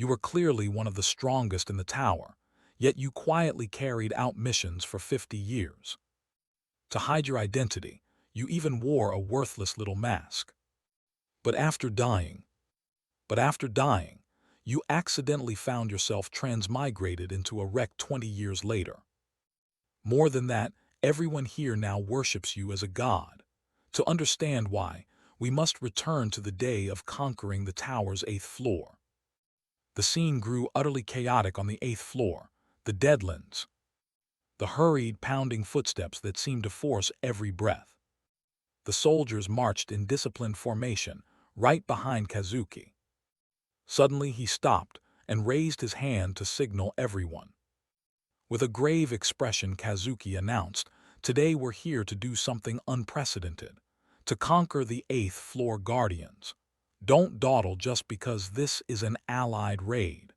You were clearly one of the strongest in the tower, yet you quietly carried out missions for 50 years. To hide your identity, you even wore a worthless little mask. But after dying, but after dying, you accidentally found yourself transmigrated into a wreck 20 years later. More than that, everyone here now worships you as a god. To understand why, we must return to the day of conquering the tower's 8th floor. The scene grew utterly chaotic on the 8th floor, the deadlands. The hurried, pounding footsteps that seemed to force every breath. The soldiers marched in disciplined formation, right behind Kazuki. Suddenly he stopped and raised his hand to signal everyone. With a grave expression, Kazuki announced, "Today we're here to do something unprecedented, to conquer the 8th floor guardians. Don't dawdle just because this is an allied raid.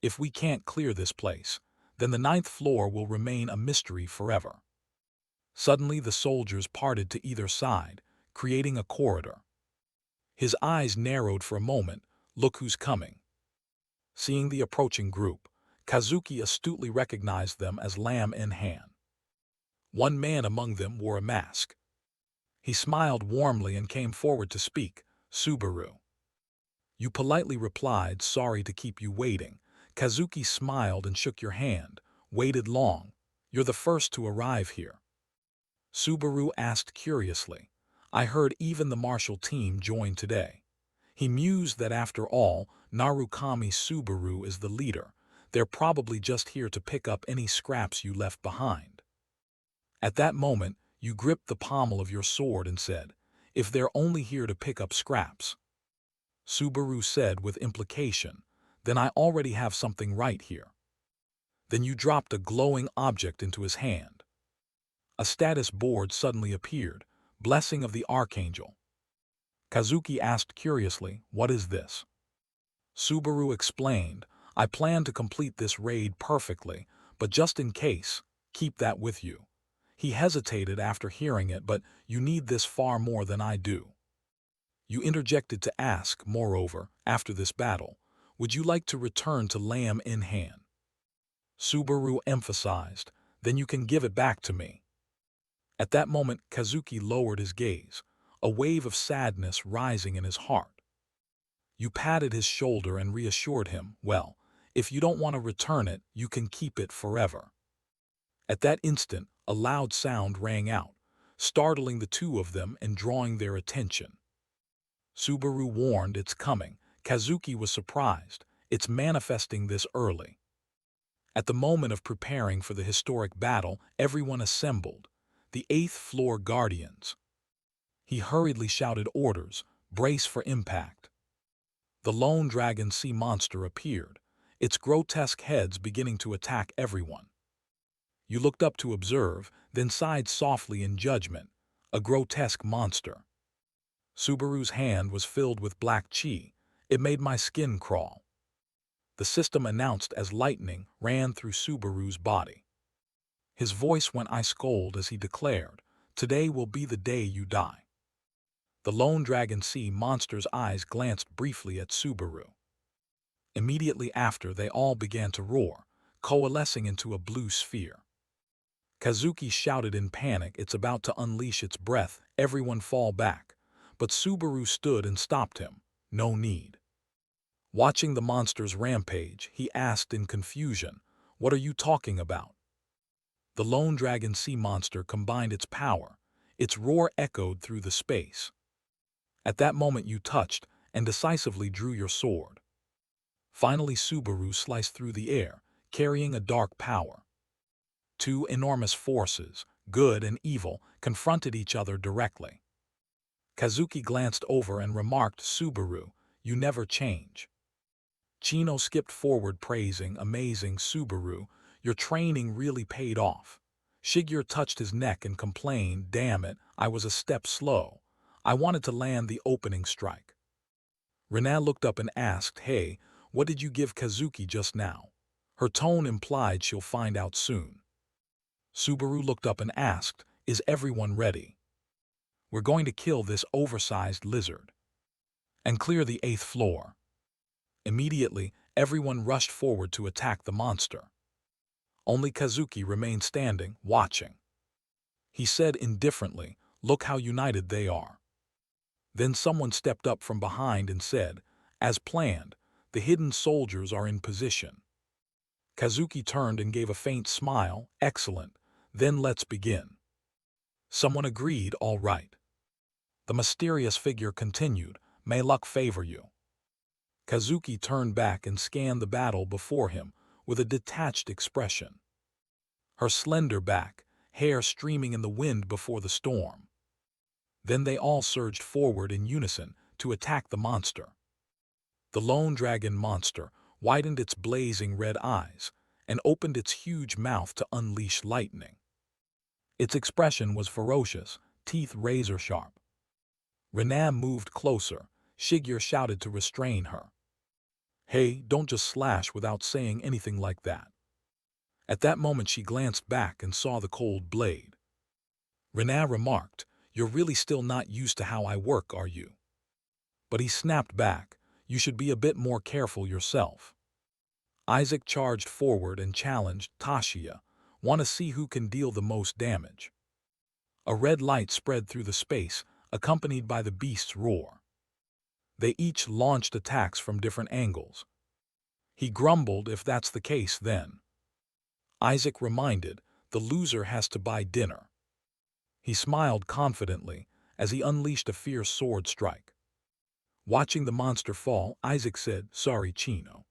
If we can't clear this place, then the 9th floor will remain a mystery forever." Suddenly the soldiers parted to either side, creating a corridor. His eyes narrowed for a moment. "Look who's coming." Seeing the approaching group, Kazuki astutely recognized them as Lamb in hand. One man among them wore a mask. He smiled warmly and came forward to speak. "Subaru." You politely replied, "Sorry to keep you waiting." Kazuki smiled and shook your hand. "Waited long? You're the first to arrive here." Subaru asked curiously. "I heard even the martial team joined today." He mused that after all, Narukami Subaru is the leader. They're probably just here to pick up any scraps you left behind. At that moment, you gripped the pommel of your sword and said, "If they're only here to pick up scraps." Subaru said with implication, "Then I already have something right here." Then you dropped a glowing object into his hand. A status board suddenly appeared, "Blessing of the Archangel." Kazuki asked curiously, "What is this?" Subaru explained, "I plan to complete this raid perfectly, but just in case, keep that with you." He hesitated after hearing it, "But you need this far more than I do." You interjected to ask, "Moreover, after this battle, would you like to return to Lamb in hand?" Subaru emphasized, "Then you can give it back to me." At that moment, Kazuki lowered his gaze, a wave of sadness rising in his heart. You patted his shoulder and reassured him, "Well, if you don't want to return it, you can keep it forever." At that instant, a loud sound rang out, startling the two of them and drawing their attention. Subaru warned, "It's coming." Kazuki was surprised, "It's manifesting this early." At the moment of preparing for the historic battle, everyone assembled, the 8th floor guardians. He hurriedly shouted orders, "Brace for impact." The lone dragon sea monster appeared, its grotesque heads beginning to attack everyone. You looked up to observe, then sighed softly in judgment, "A grotesque monster." Subaru's hand was filled with black chi. "It made my skin crawl." The system announced as lightning ran through Subaru's body. His voice went ice cold as he declared, "Today will be the day you die." The lone dragon sea monster's eyes glanced briefly at Subaru. Immediately after, they all began to roar, coalescing into a blue sphere. Kazuki shouted in panic, "It's about to unleash its breath, everyone fall back." But Subaru stood and stopped him, "No need." Watching the monster's rampage, he asked in confusion, "What are you talking about?" The lone dragon sea monster combined its power. Its roar echoed through the space. At that moment you touched and decisively drew your sword. Finally Subaru sliced through the air, carrying a dark power. Two enormous forces, good and evil, confronted each other directly. Kazuki glanced over and remarked, "Subaru, you never change." Chino skipped forward praising, "Amazing, Subaru, your training really paid off." Shigeru touched his neck and complained, "Damn it, I was a step slow. I wanted to land the opening strike." Rina looked up and asked, "Hey, what did you give Kazuki just now?" Her tone implied she'll find out soon. Subaru looked up and asked, "Is everyone ready? We're going to kill this oversized lizard and clear the 8th floor." Immediately, everyone rushed forward to attack the monster. Only Kazuki remained standing, watching. He said indifferently, "Look how united they are." Then someone stepped up from behind and said, "As planned, the hidden soldiers are in position." Kazuki turned and gave a faint smile. "Excellent. Then let's begin." Someone agreed, "All right." The mysterious figure continued, "May luck favor you." Kazuki turned back and scanned the battle before him with a detached expression. Her slender back, hair streaming in the wind before the storm. Then they all surged forward in unison to attack the monster. The lone dragon monster widened its blazing red eyes and opened its huge mouth to unleash lightning. Its expression was ferocious, teeth razor-sharp. Renam moved closer. Shigeru shouted to restrain her. "Hey, don't just slash without saying anything like that." At that moment she glanced back and saw the cold blade. Renam remarked, "You're really still not used to how I work, are you?" But he snapped back, "You should be a bit more careful yourself." Isaac charged forward and challenged, "Tashiya, want to see who can deal the most damage?" A red light spread through the space, accompanied by the beast's roar. They each launched attacks from different angles. He grumbled, "If that's the case, then." Isaac reminded, "The loser has to buy dinner." He smiled confidently as he unleashed a fierce sword strike. Watching the monster fall, Isaac said, "Sorry, Chino."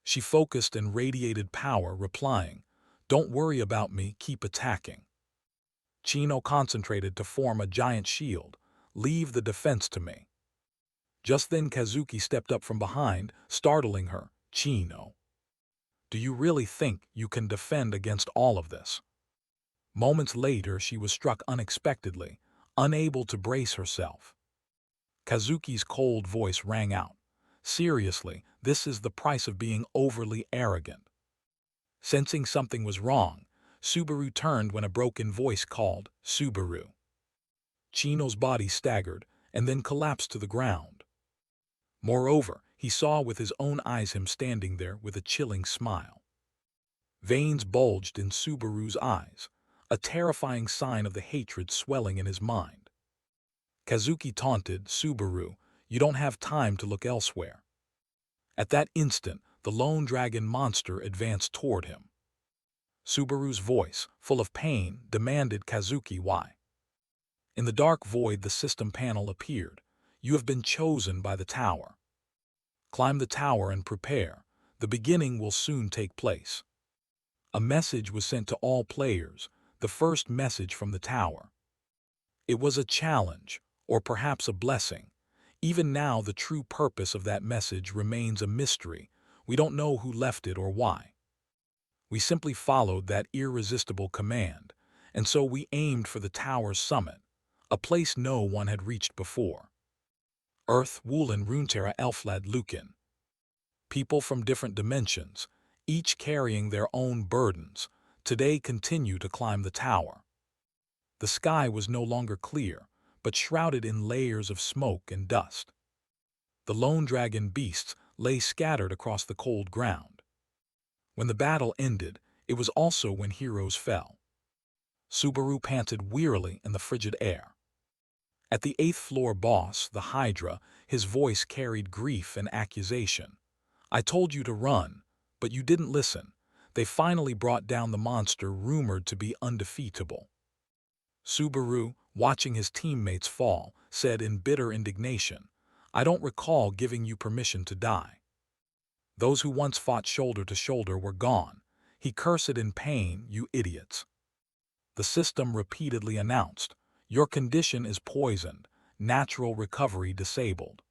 She focused and radiated power, replying, "Don't worry about me, keep attacking." Chino concentrated to form a giant shield. "Leave the defense to me." Just then Kazuki stepped up from behind, startling her, "Chino, do you really think you can defend against all of this?" Moments later she was struck unexpectedly, unable to brace herself. Kazuki's cold voice rang out, "Seriously, this is the price of being overly arrogant." Sensing something was wrong, Subaru turned when a broken voice called, "Subaru." Chino's body staggered and then collapsed to the ground. Moreover, he saw with his own eyes him standing there with a chilling smile. Veins bulged in Subaru's eyes, a terrifying sign of the hatred swelling in his mind. Kazuki taunted, "Subaru, you don't have time to look elsewhere." At that instant, the lone dragon monster advanced toward him. Subaru's voice, full of pain, demanded, "Kazuki, why?" In the dark void the system panel appeared. "You have been chosen by the tower. Climb the tower and prepare. The beginning will soon take place." A message was sent to all players, the first message from the tower. It was a challenge, or perhaps a blessing. Even now the true purpose of that message remains a mystery. We don't know who left it or why. We simply followed that irresistible command, and so we aimed for the tower's summit, a place no one had reached before. Earth, Woolen, Runeterra, Elflad, Lukin. People from different dimensions, each carrying their own burdens, today continue to climb the tower. The sky was no longer clear, but shrouded in layers of smoke and dust. The lone dragon beasts lay scattered across the cold ground. When the battle ended, it was also when heroes fell. Subaru panted wearily in the frigid air. At the 8th floor boss, the Hydra, his voice carried grief and accusation. "I told you to run, but you didn't listen. They finally brought down the monster rumored to be undefeatable." Subaru, watching his teammates fall, said in bitter indignation, "I don't recall giving you permission to die." Those who once fought shoulder to shoulder were gone. He cursed in pain, "You idiots." The system repeatedly announced, "Your condition is poisoned, natural recovery disabled."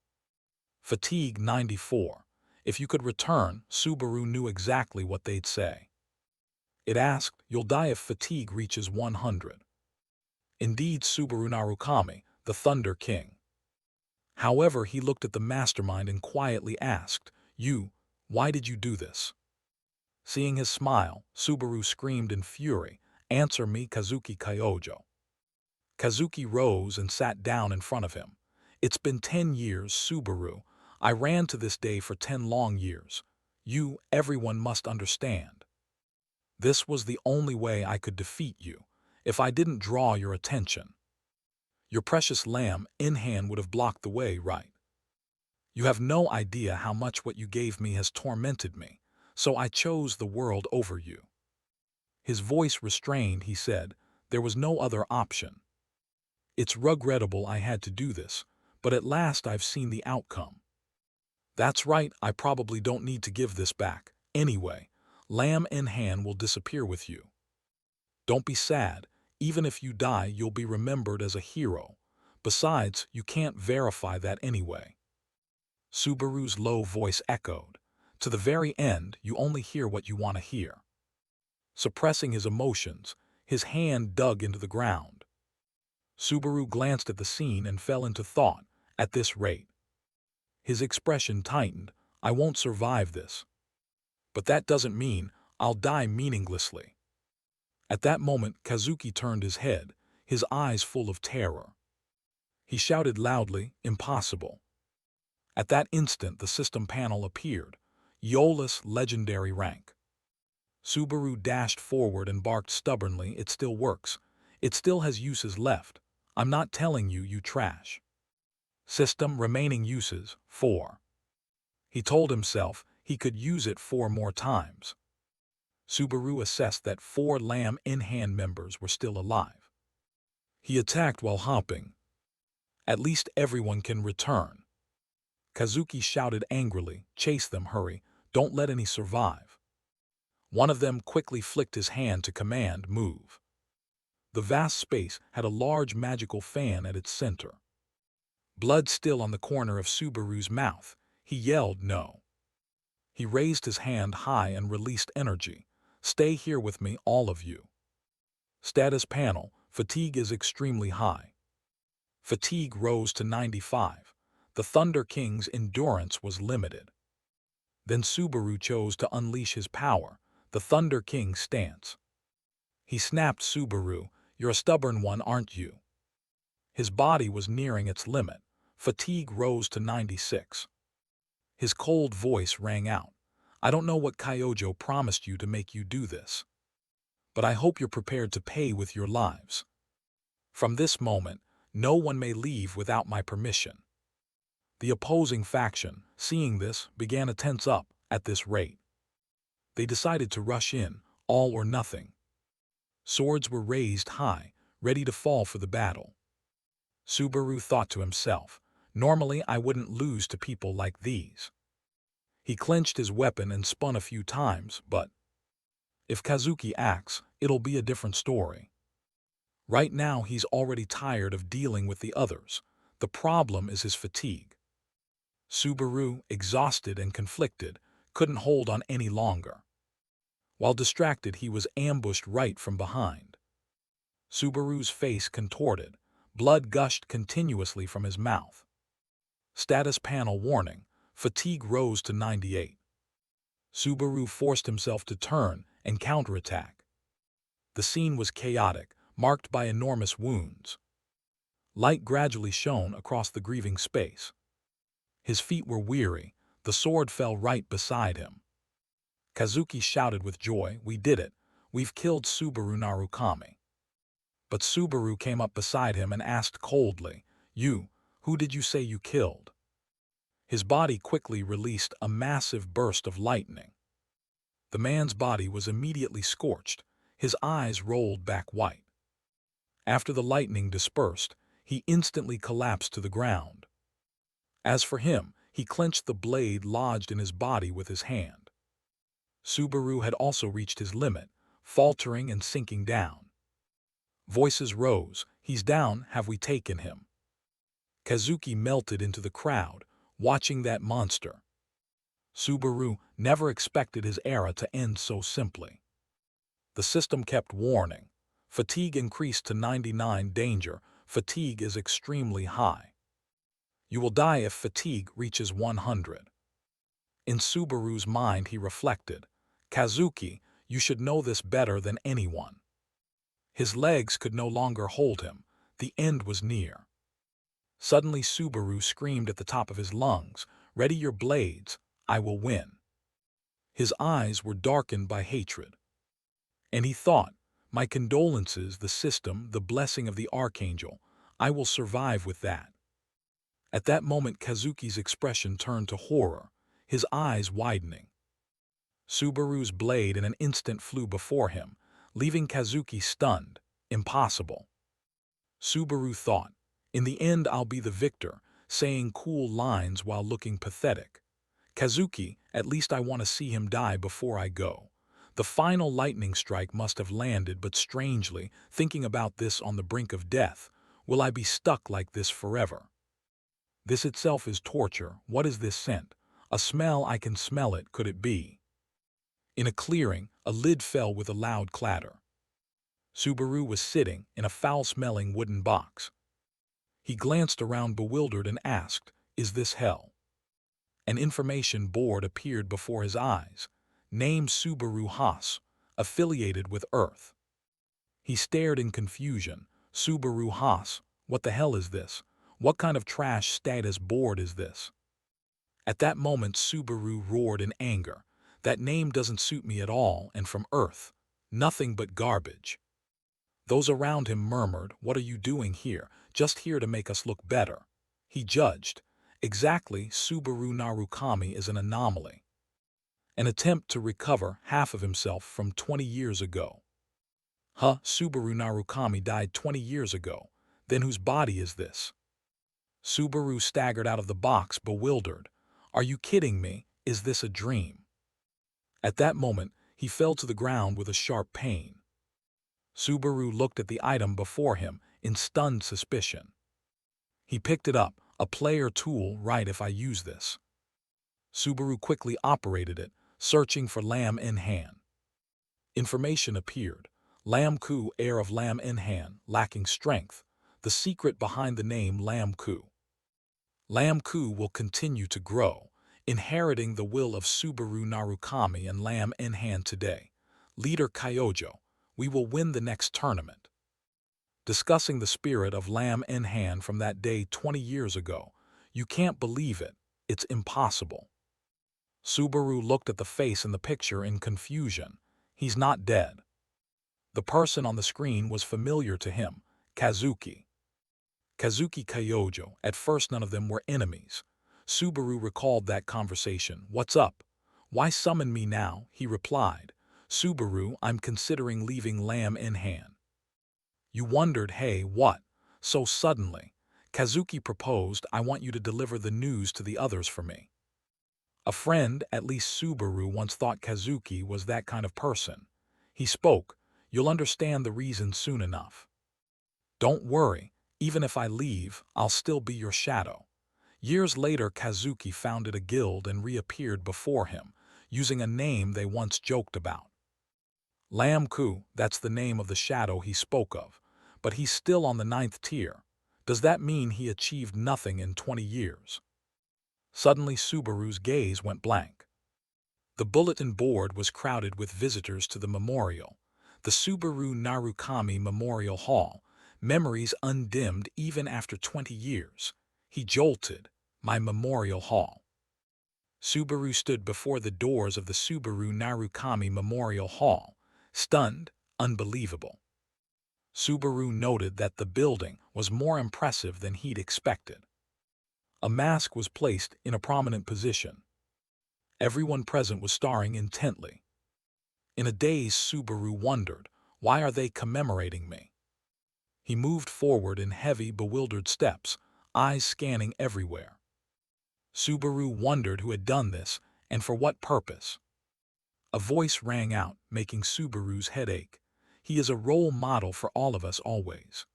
Fatigue 94. If you could return, Subaru knew exactly what they'd say. It asked, "You'll die if fatigue reaches 100. Indeed, Subaru Narukami, the Thunder King. However, he looked at the mastermind and quietly asked, Why did you do this?" Seeing his smile, Subaru screamed in fury, "Answer me, Kazuki Kyojo." Kazuki rose and sat down in front of him. "It's been 10 years, Subaru. I ran to this day for 10 long years. Everyone must understand. This was the only way I could defeat you, if I didn't draw your attention. Your precious lamb in hand would have blocked the way, right? You have no idea how much what you gave me has tormented me, so I chose the world over you. His voice restrained, he said, there was no other option. It's regrettable I had to do this, but at last I've seen the outcome. That's right, I probably don't need to give this back. Anyway, lamb in hand will disappear with you. Don't be sad. Even if you die, you'll be remembered as a hero. Besides, you can't verify that anyway. Subaru's low voice echoed. To the very end, you only hear what you want to hear. Suppressing his emotions, his hand dug into the ground. Subaru glanced at the scene and fell into thought. At this rate, his expression tightened. I won't survive this. But that doesn't mean I'll die meaninglessly. At that moment, Kazuki turned his head, his eyes full of terror. He shouted loudly, impossible. At that instant, the system panel appeared. Iola's legendary rank. Subaru dashed forward and barked stubbornly, it still works. It still has uses left. I'm not telling you, you trash. System remaining uses, 4. He told himself he could use it 4 more times. Subaru assessed that 4 lamb in hand members were still alive. He attacked while hopping. At least everyone can return. Kazuki shouted angrily, chase them, hurry, don't let any survive. One of them quickly flicked his hand to command, move. The vast space had a large magical fan at its center. Blood still on the corner of Subaru's mouth, he yelled no. He raised his hand high and released energy. Stay here with me, all of you. Status panel, fatigue is extremely high. Fatigue rose to 95. The Thunder King's endurance was limited. Then Subaru chose to unleash his power, the Thunder King's stance. He snapped Subaru, you're a stubborn one, aren't you? His body was nearing its limit. Fatigue rose to 96. His cold voice rang out. I don't know what Kyojo promised you to make you do this. But I hope you're prepared to pay with your lives. From this moment, no one may leave without my permission. The opposing faction, seeing this, began to tense up. At this rate, they decided to rush in, all or nothing. Swords were raised high, ready to fall for the battle. Subaru thought to himself, normally I wouldn't lose to people like these. He clenched his weapon and spun a few times, but if Kazuki acts, it'll be a different story. Right now he's already tired of dealing with the others. The problem is his fatigue. Subaru, exhausted and conflicted, couldn't hold on any longer. While distracted, he was ambushed right from behind. Subaru's face contorted. Blood gushed continuously from his mouth. Status panel warning. Fatigue rose to 98. Subaru forced himself to turn and counterattack. The scene was chaotic, marked by enormous wounds. Light gradually shone across the grieving space. His feet were weary. The sword fell right beside him. Kazuki shouted with joy, we did it. We've killed Subaru Narukami. But Subaru came up beside him and asked coldly, who did you say you killed? His body quickly released a massive burst of lightning. The man's body was immediately scorched. His eyes rolled back white. After the lightning dispersed, he instantly collapsed to the ground. As for him, he clenched the blade lodged in his body with his hand. Subaru had also reached his limit, faltering and sinking down. Voices rose, he's down, have we taken him? Kazuki melted into the crowd, watching that monster. Subaru never expected his era to end so simply. The system kept warning. Fatigue increased to 99, danger, fatigue is extremely high. You will die if fatigue reaches 100. In Subaru's mind he reflected, Kazuki, you should know this better than anyone. His legs could no longer hold him. The end was near. Suddenly Subaru screamed at the top of his lungs, Ready your blades, I will win. His eyes were darkened by hatred. And he thought, my condolences, the system, the blessing of the archangel, I will survive with that. At that moment Kazuki's expression turned to horror, his eyes widening. Subaru's blade in an instant flew before him, leaving Kazuki stunned. Impossible. Subaru thought, in the end I'll be the victor, saying cool lines while looking pathetic. Kazuki, at least I want to see him die before I go. The final lightning strike must have landed, but strangely, thinking about this on the brink of death, will I be stuck like this forever? This itself is torture. What is this scent? A smell, I can smell it, could it be? In a clearing, a lid fell with a loud clatter. Subaru was sitting in a foul-smelling wooden box. He glanced around bewildered and asked, is this hell? An information board appeared before his eyes. Name Subaru Haas, affiliated with Earth. He stared in confusion. Subaru Haas, what the hell is this? What kind of trash status board is this? At that moment Subaru roared in anger. That name doesn't suit me at all, and from Earth, nothing but garbage. Those around him murmured, what are you doing here? Just here to make us look better. He judged. Exactly, Subaru Narukami is an anomaly. An attempt to recover half of himself from 20 years ago. Huh, Subaru Narukami died 20 years ago. Then whose body is this? Subaru staggered out of the box, bewildered. Are you kidding me? Is this a dream? At that moment, he fell to the ground with a sharp pain. Subaru looked at the item before him in stunned suspicion. He picked it up, a player tool, right? If I use this. Subaru quickly operated it, searching for Lam In-Han. Information appeared. Lam Ku, heir of Lam In-Han, lacking strength. The secret behind the name Lam Ku. Lam Ku will continue to grow, inheriting the will of Subaru Narukami and Lam In-Han today. Leader Kyojo, we will win the next tournament. Discussing the spirit of Lam In-Han from that day 20 years ago. You can't believe it. It's impossible. Subaru looked at the face in the picture in confusion. He's not dead. The person on the screen was familiar to him, Kazuki. Kazuki Kyojo. At first none of them were enemies. Subaru recalled that conversation. What's up? Why summon me now? He replied. Subaru, I'm considering leaving Lam In-Han. You wondered, hey, what? So suddenly. Kazuki proposed, I want you to deliver the news to the others for me. A friend, at least Subaru once thought Kazuki was that kind of person. He spoke, you'll understand the reason soon enough. Don't worry, even if I leave, I'll still be your shadow. Years later Kazuki founded a guild and reappeared before him, using a name they once joked about. Lam Ku, that's the name of the shadow he spoke of, but he's still on the 9th tier. Does that mean he achieved nothing in 20 years? Suddenly Subaru's gaze went blank. The bulletin board was crowded with visitors to the memorial, the Subaru Narukami Memorial Hall, memories undimmed even after 20 years. He jolted, my memorial hall. Subaru stood before the doors of the Subaru Narukami Memorial Hall, stunned, unbelievable. Subaru noted that the building was more impressive than he'd expected. A mask was placed in a prominent position. Everyone present was staring intently. In a daze, Subaru wondered, why are they commemorating me? He moved forward in heavy, bewildered steps, eyes scanning everywhere. Subaru wondered who had done this and for what purpose. A voice rang out, making Subaru's head ache. He is a role model for all of us always.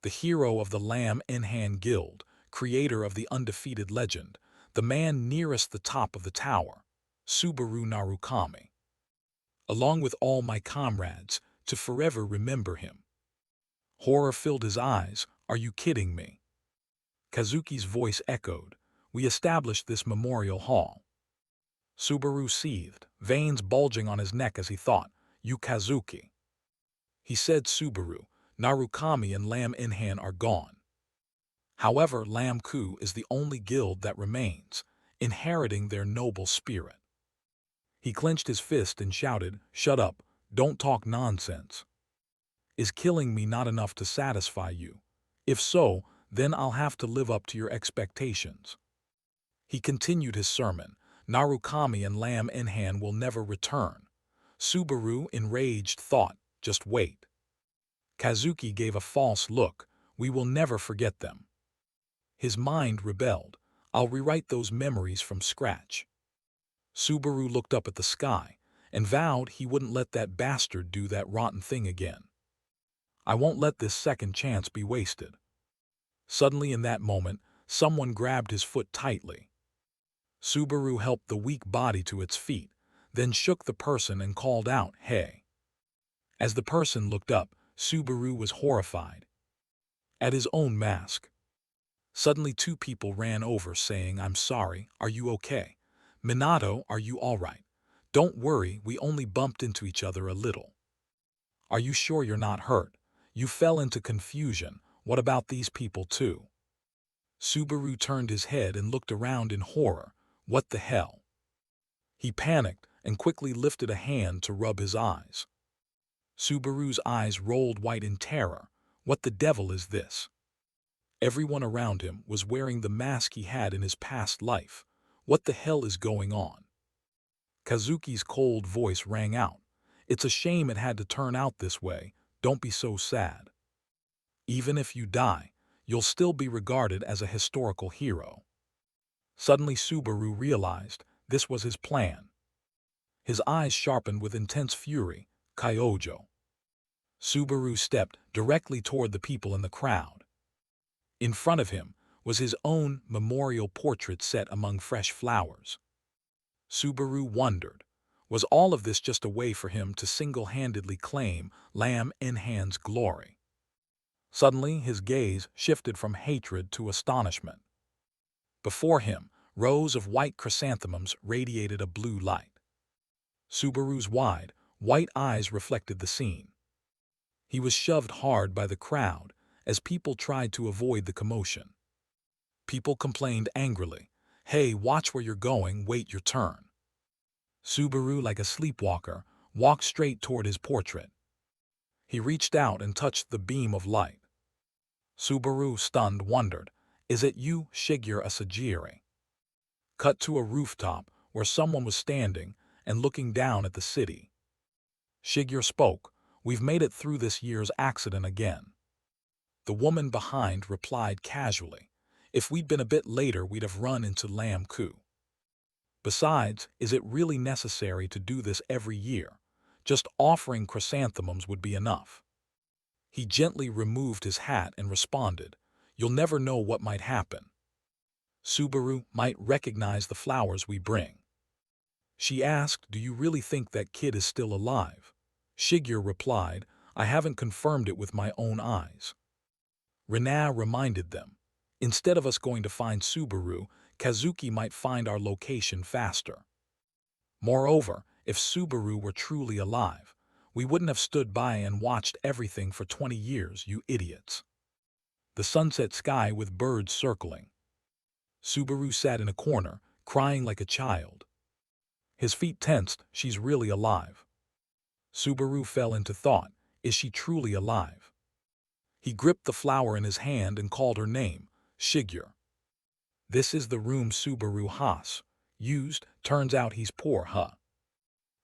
The hero of the Lam In-Han Guild, creator of the undefeated legend, the man nearest the top of the tower, Subaru Narukami. Along with all my comrades, to forever remember him. Horror filled his eyes. Are you kidding me? Kazuki's voice echoed. We established this memorial hall. Subaru seethed, veins bulging on his neck as he thought, you Kazuki. He said Subaru, Narukami and Lam In-Han are gone. However, Lam Ku is the only guild that remains, inheriting their noble spirit. He clenched his fist and shouted, "Shut up, don't talk nonsense. Is killing me not enough to satisfy you? If so, then I'll have to live up to your expectations." He continued his sermon. Narukami and Lam Enhan will never return. Subaru, enraged, thought, just wait. Kazuki gave a false look. We will never forget them. His mind rebelled. I'll rewrite those memories from scratch. Subaru looked up at the sky and vowed he wouldn't let that bastard do that rotten thing again. I won't let this second chance be wasted. Suddenly in that moment, someone grabbed his foot tightly. Subaru helped the weak body to its feet, then shook the person and called out, "Hey." As the person looked up, Subaru was horrified at his own mask. Suddenly 2 people ran over saying, "I'm sorry, are you okay? Minato, are you all right? Don't worry, we only bumped into each other a little. Are you sure you're not hurt? You fell into confusion. What about these people too?" Subaru turned his head and looked around in horror. What the hell? He panicked and quickly lifted a hand to rub his eyes. Subaru's eyes rolled white in terror. What the devil is this? Everyone around him was wearing the mask he had in his past life. What the hell is going on? Kazuki's cold voice rang out. It's a shame it had to turn out this way. Don't be so sad. Even if you die, you'll still be regarded as a historical hero. Suddenly Subaru realized this was his plan. His eyes sharpened with intense fury. Kyojo. Subaru stepped directly toward the people in the crowd. In front of him was his own memorial portrait set among fresh flowers. Subaru wondered, was all of this just a way for him to single-handedly claim Lam Enhan's glory? Suddenly his gaze shifted from hatred to astonishment. Before him, rows of white chrysanthemums radiated a blue light. Subaru's wide, white eyes reflected the scene. He was shoved hard by the crowd as people tried to avoid the commotion. People complained angrily, "Hey, watch where you're going, wait your turn." Subaru, like a sleepwalker, walked straight toward his portrait. He reached out and touched the beam of light. Subaru, stunned, wondered, "Is it you, Shigeru Asajiri?" Cut to a rooftop where someone was standing and looking down at the city. Shigeru spoke, "We've made it through this year's accident again." The woman behind replied casually, "If we'd been a bit later, we'd have run into Lam Ku. Besides, is it really necessary to do this every year? Just offering chrysanthemums would be enough." He gently removed his hat and responded, "You'll never know what might happen. Subaru might recognize the flowers we bring." She asked, "Do you really think that kid is still alive?" Shigeru replied, "I haven't confirmed it with my own eyes." Rina reminded them, "Instead of us going to find Subaru, Kazuki might find our location faster. Moreover, if Subaru were truly alive, we wouldn't have stood by and watched everything for 20 years, you idiots." The sunset sky with birds circling. Subaru sat in a corner, crying like a child. His feet tensed. She's really alive. Subaru fell into thought. Is she truly alive? He gripped the flower in his hand and called her name, Shigeru. This is the room Subaru has used. Turns out he's poor, huh?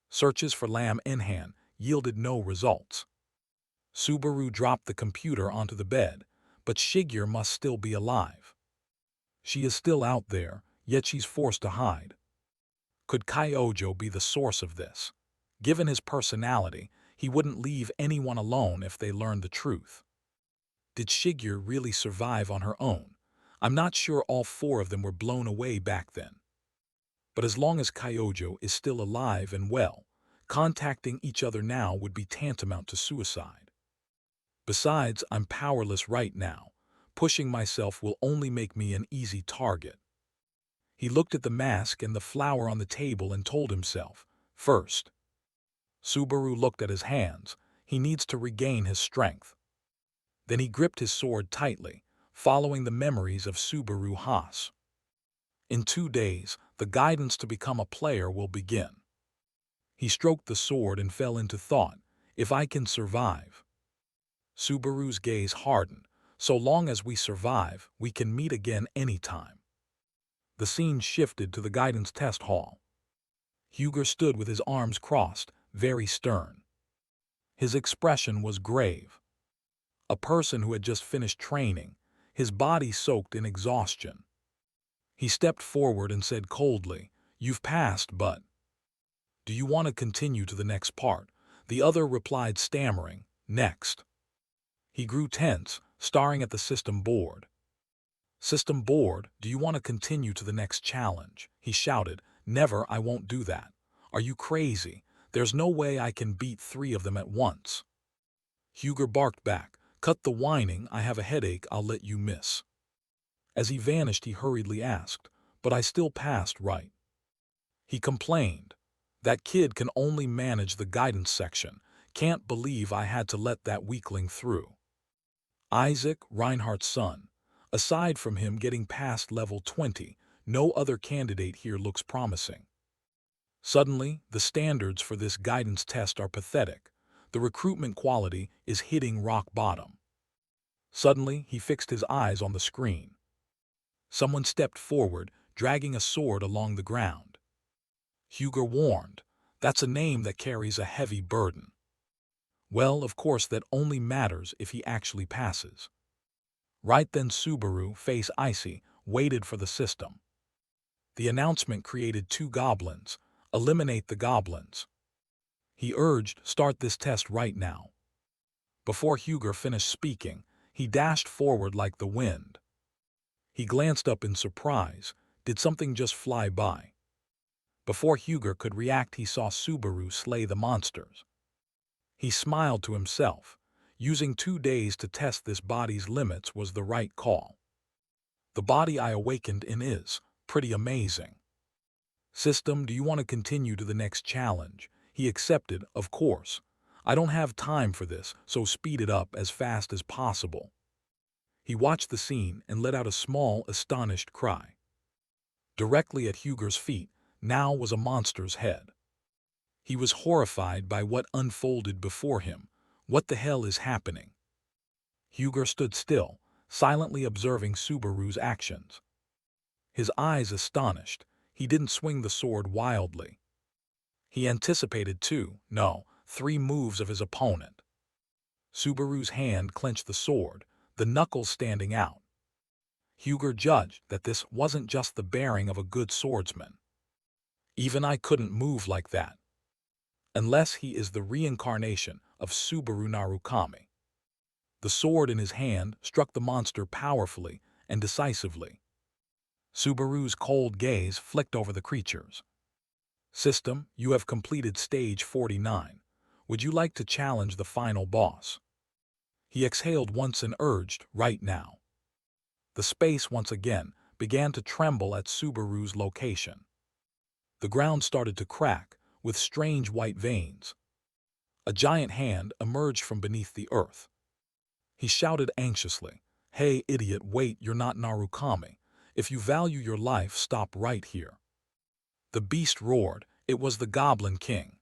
Searches for Lam Enhan yielded no results. Subaru dropped the computer onto the bed, but Shigeru must still be alive. She is still out there, yet she's forced to hide. Could Kyojo be the source of this? Given his personality, he wouldn't leave anyone alone if they learned the truth. Did Shigeru really survive on her own? I'm not sure all 4 of them were blown away back then. But as long as Kyojo is still alive and well, contacting each other now would be tantamount to suicide. Besides, I'm powerless right now. Pushing myself will only make me an easy target. He looked at the mask and the flower on the table and told himself, first. Subaru looked at his hands. He needs to regain his strength. Then he gripped his sword tightly, following the memories of Subaru Haas. In 2 days, the guidance to become a player will begin. He stroked the sword and fell into thought. If I can survive. Subaru's gaze hardened. So long as we survive, we can meet again anytime. The scene shifted to the guidance test hall. Huger stood with his arms crossed, very stern. His expression was grave. A person who had just finished training, his body soaked in exhaustion. He stepped forward and said coldly, "You've passed, but do you want to continue to the next part?" The other replied stammering, "Next." He grew tense, staring at the system board. "System board, do you want to continue to the next challenge?" He shouted. "Never, I won't do that. Are you crazy? There's no way I can beat 3 of them at once." Huger barked back, "Cut the whining, I have a headache, I'll let you miss." As he vanished, he hurriedly asked, "But I still passed, right?" He complained. "That kid can only manage the guidance section. Can't believe I had to let that weakling through." Isaac, Reinhardt's son. Aside from him getting past level 20, no other candidate here looks promising. Suddenly, the standards for this guidance test are pathetic. The recruitment quality is hitting rock bottom. Suddenly, he fixed his eyes on the screen. Someone stepped forward, dragging a sword along the ground. Huger warned, "That's a name that carries a heavy burden." Well, of course that only matters if he actually passes. Right then Subaru, face icy, waited for the system. The announcement created 2 goblins. Eliminate the goblins. He urged, "Start this test right now." Before Huger finished speaking, he dashed forward like the wind. He glanced up in surprise. Did something just fly by? Before Huger could react, he saw Subaru slay the monsters. He smiled to himself. Using 2 days to test this body's limits was the right call. The body I awakened in is pretty amazing. System, do you want to continue to the next challenge? He accepted, of course. I don't have time for this, so speed it up as fast as possible. He watched the scene and let out a small, astonished cry. Directly at Huger's feet, now was a monster's head. He was horrified by what unfolded before him. What the hell is happening? Huger stood still, silently observing Subaru's actions. His eyes astonished. He didn't swing the sword wildly. He anticipated 3 moves of his opponent. Subaru's hand clenched the sword, the knuckles standing out. Huger judged that this wasn't just the bearing of a good swordsman. Even I couldn't move like that. Unless he is the reincarnation of Subaru Narukami. The sword in his hand struck the monster powerfully and decisively. Subaru's cold gaze flicked over the creatures. System, you have completed stage 49. Would you like to challenge the final boss? He exhaled once and urged, right now. The space once again began to tremble at Subaru's location. The ground started to crack, with strange white veins. A giant hand emerged from beneath the earth. He shouted anxiously, "Hey, idiot, wait, you're not Narukami. If you value your life, stop right here." The beast roared. It was the Goblin King.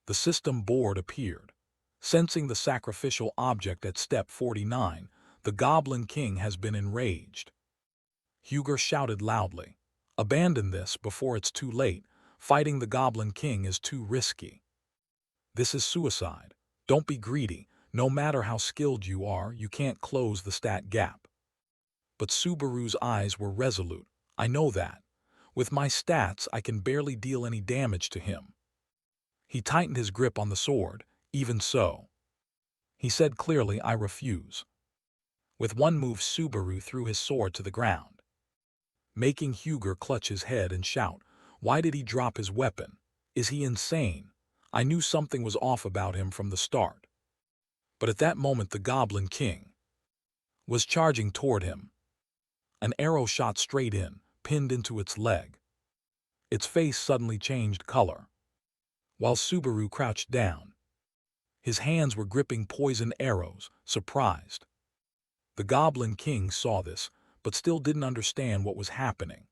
The system board appeared. Sensing the sacrificial object at step 49, the Goblin King has been enraged. Huger shouted loudly, "Abandon this before it's too late. Fighting the Goblin King is too risky. This is suicide. Don't be greedy. No matter how skilled you are, you can't close the stat gap." But Subaru's eyes were resolute. "I know that. With my stats, I can barely deal any damage to him." He tightened his grip on the sword. "Even so," he said clearly, "I refuse." With one move, Subaru threw his sword to the ground, making Huger clutch his head and shout, "Why did he drop his weapon? Is he insane? I knew something was off about him from the start." But at that moment, the Goblin King was charging toward him. An arrow shot straight in, pinned into its leg. Its face suddenly changed color. While Subaru crouched down, his hands were gripping poison arrows, surprised. The Goblin King saw this, but still didn't understand what was happening.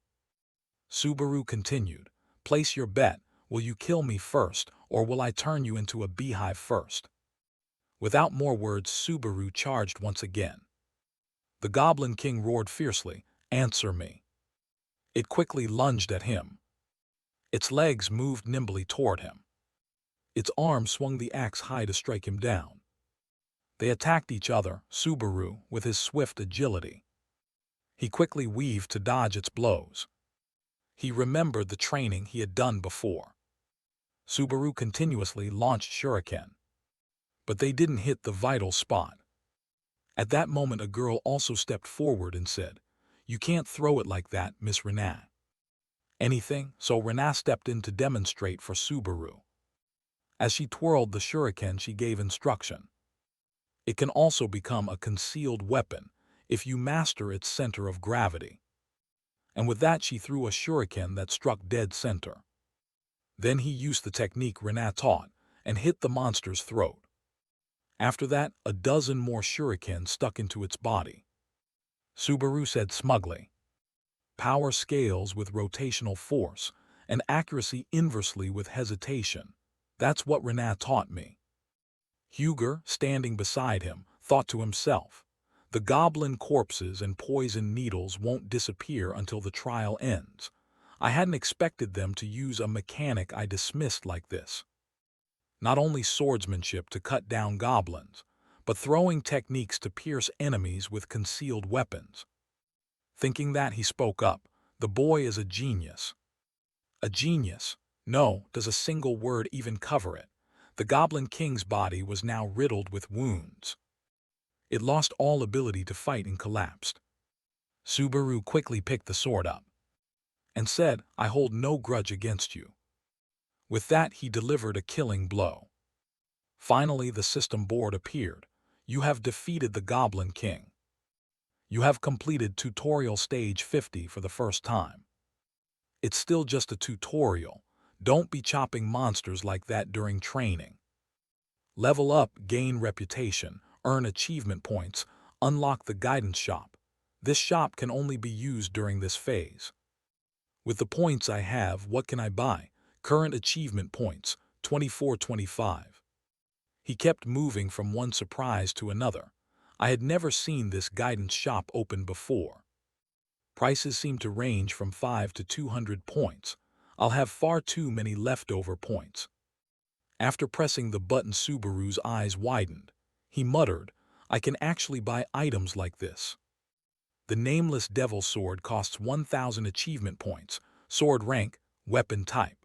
Subaru continued, place your bet, will you kill me first, or will I turn you into a beehive first? Without more words, Subaru charged once again. The Goblin King roared fiercely, answer me. It quickly lunged at him. Its legs moved nimbly toward him. Its arm swung the axe high to strike him down. They attacked each other, Subaru with his swift agility. He quickly weaved to dodge its blows. He remembered the training he had done before. Subaru continuously launched shuriken, but they didn't hit the vital spot. At that moment, a girl also stepped forward and said, "You can't throw it like that, Miss Renat." Anything? So Renat stepped in to demonstrate for Subaru. As she twirled the shuriken, she gave instruction. It can also become a concealed weapon if you master its center of gravity. And with that, she threw a shuriken that struck dead center. Then he used the technique Renat taught and hit the monster's throat. After that, a dozen more shurikens stuck into its body. Subaru said smugly, "Power scales with rotational force, and accuracy inversely with hesitation. That's what Renat taught me." Huger, standing beside him, thought to himself, "The goblin corpses and poison needles won't disappear until the trial ends. I hadn't expected them to use a mechanic I dismissed like this. Not only swordsmanship to cut down goblins, but throwing techniques to pierce enemies with concealed weapons." Thinking that, he spoke up, "The boy is a genius." A genius? No, does a single word even cover it? The Goblin King's body was now riddled with wounds. It lost all ability to fight and collapsed. Subaru quickly picked the sword up and said, "I hold no grudge against you." With that, he delivered a killing blow. Finally, the system board appeared. "You have defeated the Goblin King. You have completed tutorial stage 50 for the first time. It's still just a tutorial. Don't be chopping monsters like that during training. Level up, gain reputation, earn achievement points, unlock the guidance shop. This shop can only be used during this phase. With the points I have, what can I buy? Current achievement points, 2425. He kept moving from one surprise to another. I had never seen this guidance shop open before. Prices seem to range from 5 to 200 points. I'll have far too many leftover points. After pressing the button, Subaru's eyes widened. He muttered, "I can actually buy items like this." The Nameless Devil Sword costs 1,000 achievement points. Sword rank, weapon type.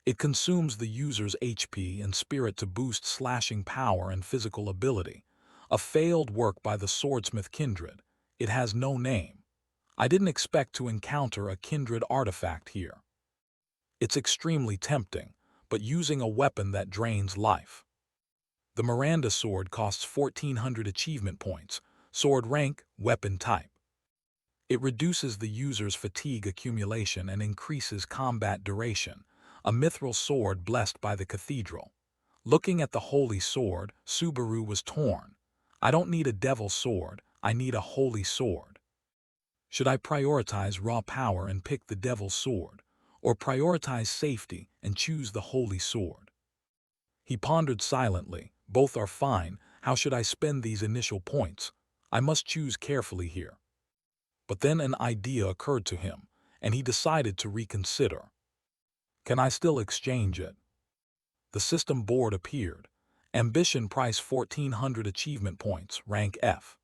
It consumes the user's HP and spirit to boost slashing power and physical ability. A failed work by the Swordsmith Kindred. It has no name. I didn't expect to encounter a kindred artifact here. It's extremely tempting, but using a weapon that drains life. The Miranda Sword costs 1,400 achievement points. Sword rank, weapon type. It reduces the user's fatigue accumulation and increases combat duration. A mithril sword blessed by the cathedral. Looking at the holy sword, Subaru was torn. I don't need a devil sword, I need a holy sword. Should I prioritize raw power and pick the devil's sword, or prioritize safety and choose the holy sword? He pondered silently. Both are fine. How should I spend these initial points? I must choose carefully here. But then an idea occurred to him, and he decided to reconsider. Can I still exchange it? The system board appeared. Ambition price 1,400 achievement points, rank F.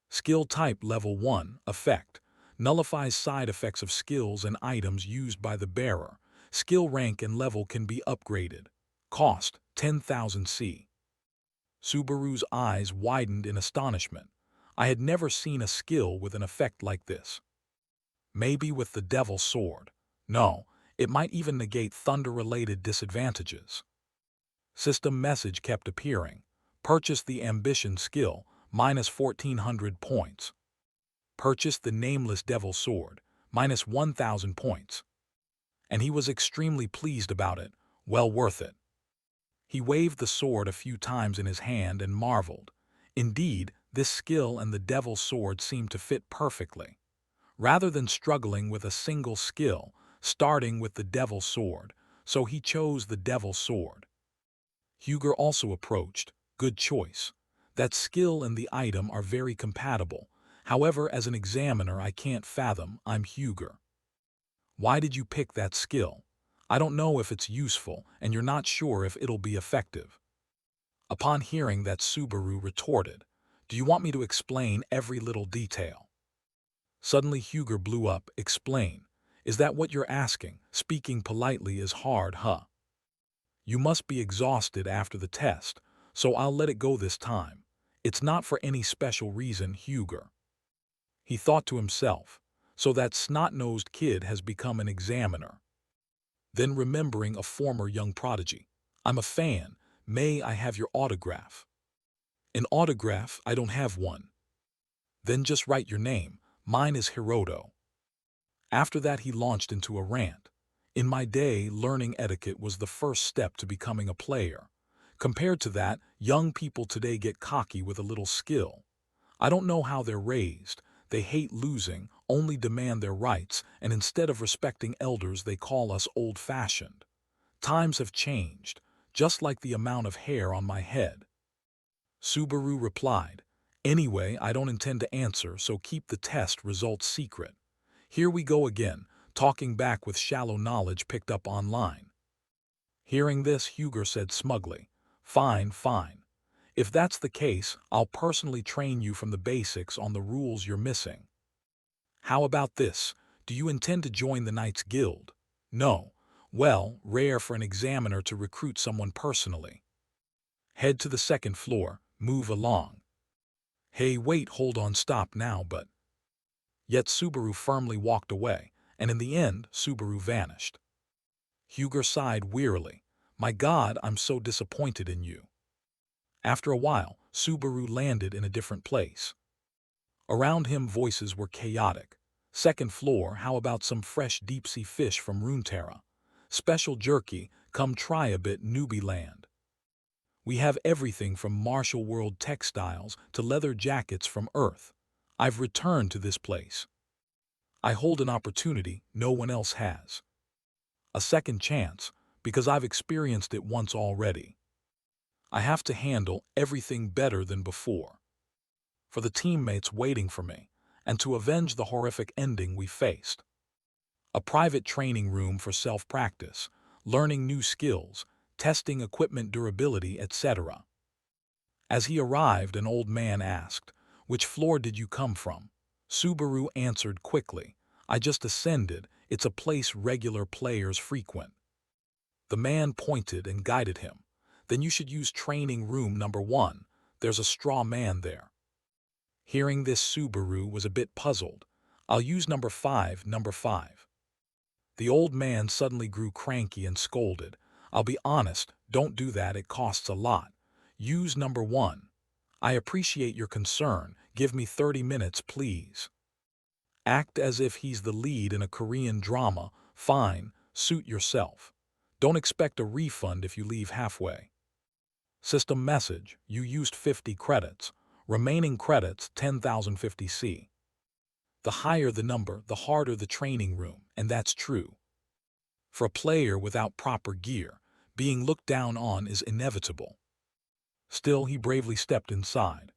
Skill type level 1, effect. Nullifies side effects of skills and items used by the bearer. Skill rank and level can be upgraded. Cost, 10,000 C. Subaru's eyes widened in astonishment. I had never seen a skill with an effect like this. Maybe with the Devil's Sword. No, it might even negate thunder-related disadvantages. System message kept appearing. Purchase the Ambition skill, minus 1,400 points. Purchase the Nameless Devil Sword, minus 1,000 points. And he was extremely pleased about it, well worth it. He waved the sword a few times in his hand and marveled. Indeed, this skill and the Devil's Sword seemed to fit perfectly. rather than struggling with a single skill, starting with the Devil's Sword, so he chose the Devil's Sword. Huger also approached. Good choice. That skill and the item are very compatible. However, as an examiner, I can't fathom. I'm Huger. Why did you pick that skill? I don't know if it's useful, and you're not sure if it'll be effective. Upon hearing that, Subaru retorted, do you want me to explain every little detail? Suddenly Huger blew up. Explain. Is that what you're asking? Speaking politely is hard, huh? You must be exhausted after the test, so I'll let it go this time. It's not for any special reason, Huger. He thought to himself, so that snot-nosed kid has become an examiner. Then remembering a former young prodigy. I'm a fan. May I have your autograph? An autograph? I don't have one. Then just write your name. Mine is Hiroto. After that he launched into a rant. In my day, learning etiquette was the first step to becoming a player. Compared to that, young people today get cocky with a little skill. I don't know how they're raised. They hate losing, only demand their rights, and instead of respecting elders they call us old-fashioned. Times have changed, just like the amount of hair on my head. Subaru replied, anyway, I don't intend to answer, so keep the test results secret. Here we go again, talking back with shallow knowledge picked up online. Hearing this, Huger said smugly, fine, fine. If that's the case, I'll personally train you from the basics on the rules you're missing. How about this? Do you intend to join the Knights Guild? No. Well, rare for an examiner to recruit someone personally. Head to the second floor, move along. Hey, wait, hold on, stop now, but... Yet Subaru firmly walked away, and in the end, Subaru vanished. Huger sighed wearily. My God, I'm so disappointed in you. After a while, Subaru landed in a different place. Around him, voices were chaotic. Second floor, how about some fresh deep-sea fish from Runeterra? Special jerky, come try a bit, newbie land. We have everything from Martial World textiles to leather jackets from Earth. I've returned to this place. I hold an opportunity no one else has. A second chance, because I've experienced it once already. I have to handle everything better than before. For the teammates waiting for me, and to avenge the horrific ending we faced. A private training room for self-practice, learning new skills, testing equipment durability, etc. As he arrived, an old man asked, which floor did you come from? Subaru answered quickly, I just ascended, it's a place regular players frequent. The man pointed and guided him. Then you should use training room number 1, there's a straw man there. Hearing this, Subaru was a bit puzzled. I'll use number 5. The old man suddenly grew cranky and scolded. I'll be honest, don't do that, it costs a lot. Use number 1. I appreciate your concern, give me 30 minutes please. Act as if he's the lead in a Korean drama, fine, suit yourself. Don't expect a refund if you leave halfway. System message, you used 50 credits. Remaining credits 10,050C. The higher the number, the harder the training room, and that's true. For a player without proper gear, being looked down on is inevitable. Still, he bravely stepped inside.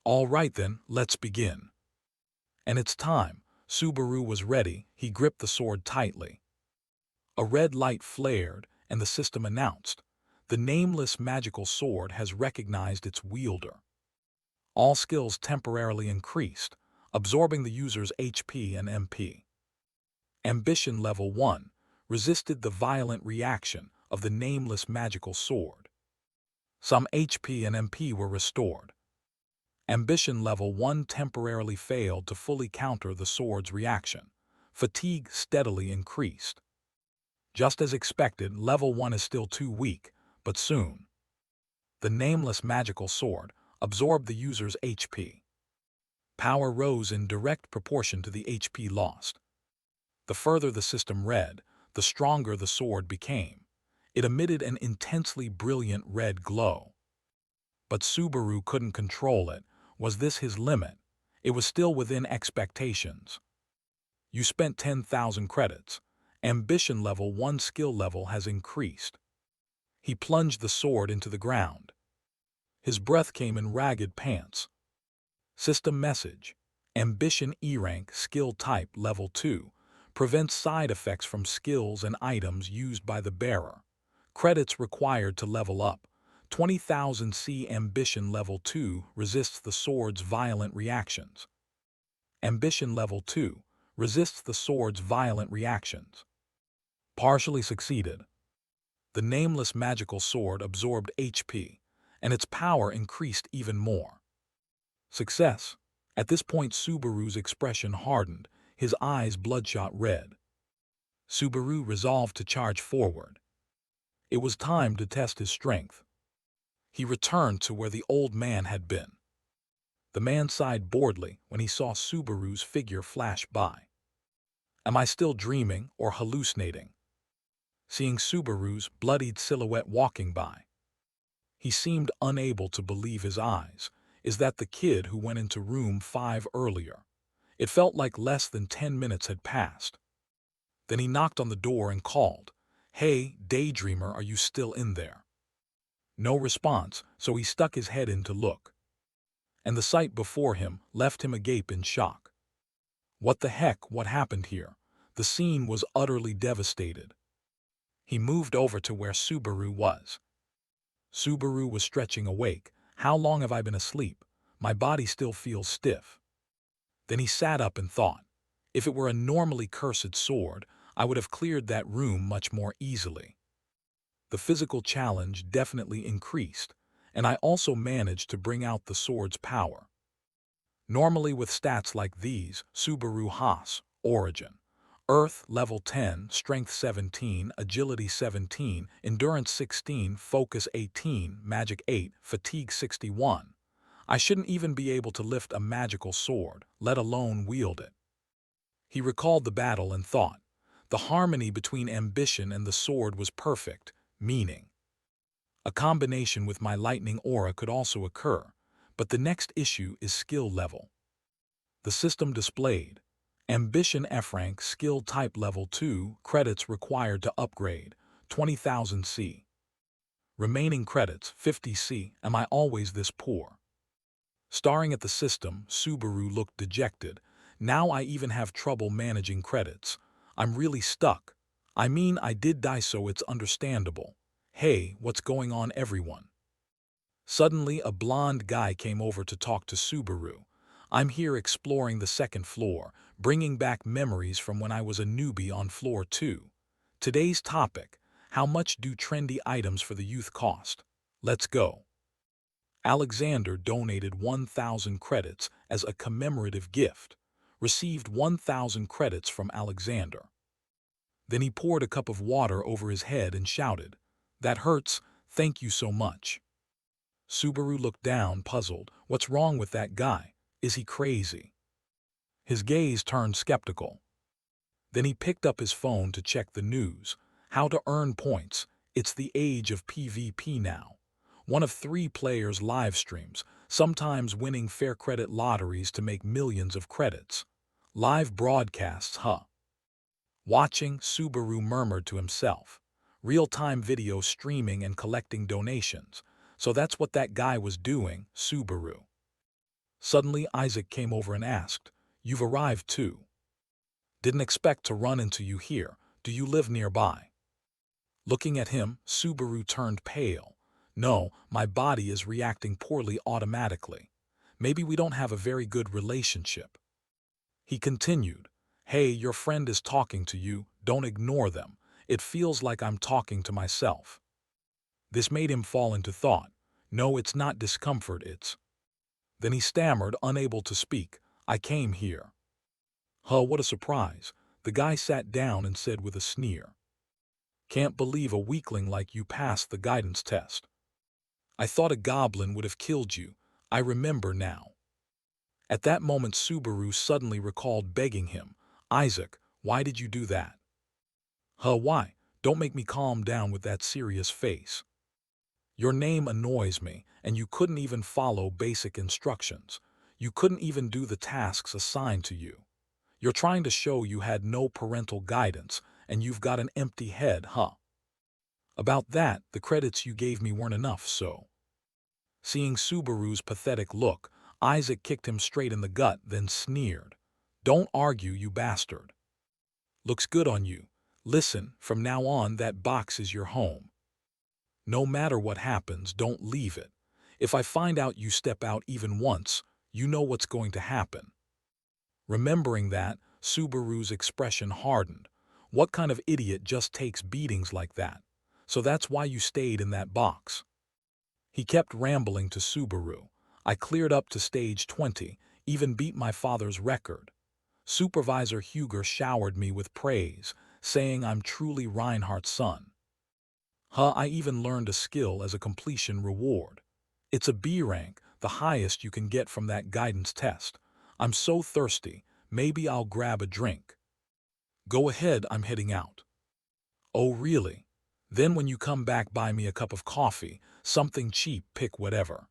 All right then, let's begin. And it's time. Subaru was ready, he gripped the sword tightly. A red light flared, and the system announced, the nameless magical sword has recognized its wielder. All skills temporarily increased, absorbing the user's HP and MP. Ambition level 1 resisted the violent reaction of the nameless magical sword. Some HP and MP were restored. Ambition level 1 temporarily failed to fully counter the sword's reaction. Fatigue steadily increased. Just as expected, level 1 is still too weak, but soon. The nameless magical sword absorbed the user's HP. Power rose in direct proportion to the HP lost. The further the system read, the stronger the sword became. It emitted an intensely brilliant red glow. But Subaru couldn't control it. Was this his limit? It was still within expectations. You spent 10,000 credits. Ambition level 1 skill level has increased. He plunged the sword into the ground. His breath came in ragged pants. System message. Ambition E rank skill type level 2. Prevents side effects from skills and items used by the bearer. Credits required to level up. 20,000 C. Ambition level 2 resists the sword's violent reactions. Ambition level 2 resists the sword's violent reactions. Partially succeeded. The nameless magical sword absorbed HP, and its power increased even more. Success. At this point, Subaru's expression hardened, his eyes bloodshot red. Subaru resolved to charge forward. It was time to test his strength. He returned to where the old man had been. The man sighed boredly when he saw Subaru's figure flash by. Am I still dreaming or hallucinating? Seeing Subaru's bloodied silhouette walking by, he seemed unable to believe his eyes. Is that the kid who went into room 5 earlier? It felt like less than 10 minutes had passed. Then he knocked on the door and called, "Hey, daydreamer, are you still in there?" No response, so he stuck his head in to look. And the sight before him left him agape in shock. What the heck, what happened here? The scene was utterly devastated. He moved over to where Subaru was. Subaru was stretching awake. How long have I been asleep? My body still feels stiff. Then he sat up and thought, if it were a normally cursed sword, I would have cleared that room much more easily. The physical challenge definitely increased, and I also managed to bring out the sword's power. Normally with stats like these, Subaru Haas, Origin, Earth level 10, Strength 17, Agility 17, Endurance 16, Focus 18, Magic 8, Fatigue 61. I shouldn't even be able to lift a magical sword, let alone wield it. He recalled the battle and thought, the harmony between ambition and the sword was perfect, meaning. A combination with my lightning aura could also occur, but the next issue is skill level. The system displayed, Ambition F rank skill type level 2, credits required to upgrade, 20,000 C. Remaining credits, 50 C. Am I always this poor? Staring at the system, Subaru looked dejected. Now I even have trouble managing credits. I'm really stuck. I mean, I did die, so it's understandable. Hey, what's going on, everyone? Suddenly, a blonde guy came over to talk to Subaru. I'm here exploring the second floor, bringing back memories from when I was a newbie on floor 2. Today's topic, how much do trendy items for the youth cost? Let's go. Alexander donated 1,000 credits as a commemorative gift. Received 1,000 credits from Alexander. Then he poured a cup of water over his head and shouted, "That hurts, thank you so much." Subaru looked down, puzzled. What's wrong with that guy? Is he crazy? His gaze turned skeptical. Then he picked up his phone to check the news. How to earn points. It's the age of PvP now. One of 3 players live streams, sometimes winning fair credit lotteries to make millions of credits. Live broadcasts, huh? Watching, Subaru murmured to himself. Real-time video streaming and collecting donations. So that's what that guy was doing, Subaru. Suddenly, Isaac came over and asked, "You've arrived too. Didn't expect to run into you here. Do you live nearby?" Looking at him, Subaru turned pale. No, my body is reacting poorly automatically. Maybe we don't have a very good relationship. He continued, "Hey, your friend is talking to you, don't ignore them. It feels like I'm talking to myself." This made him fall into thought. No, it's not discomfort, it's. Then he stammered, unable to speak, "I came here." Huh, what a surprise. The guy sat down and said with a sneer, "Can't believe a weakling like you passed the guidance test. I thought a goblin would have killed you. I remember now." At that moment, Subaru suddenly recalled begging him, "Isaac, why did you do that?" Huh, why? Don't make me calm down with that serious face. Your name annoys me, and you couldn't even follow basic instructions. You couldn't even do the tasks assigned to you. You're trying to show you had no parental guidance, and you've got an empty head, huh? About that, the credits you gave me weren't enough, so. Seeing Subaru's pathetic look, Isaac kicked him straight in the gut, then sneered. Don't argue, you bastard. Looks good on you. Listen, from now on that box is your home. No matter what happens, don't leave it. If I find out you step out even once, you know what's going to happen. Remembering that, Subaru's expression hardened. What kind of idiot just takes beatings like that? So that's why you stayed in that box. He kept rambling to Subaru. I cleared up to stage 20, even beat my father's record. Supervisor Huger showered me with praise, saying I'm truly Reinhardt's son. I even learned a skill as a completion reward. It's a B rank, the highest you can get from that guidance test. I'm so thirsty, maybe I'll grab a drink. Go ahead, I'm heading out. Oh really? Then when you come back, buy me a cup of coffee, something cheap, pick whatever.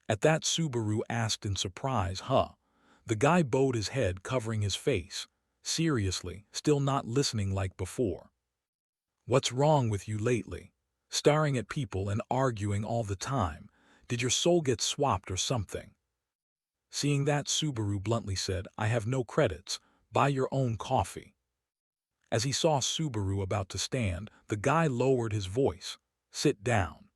At that, Subaru asked in surprise, The guy bowed his head, covering his face. Seriously, still not listening like before. What's wrong with you lately? Staring at people and arguing all the time. Did your soul get swapped or something? Seeing that, Subaru bluntly said, I have no credits. Buy your own coffee. As he saw Subaru about to stand, the guy lowered his voice. Sit down.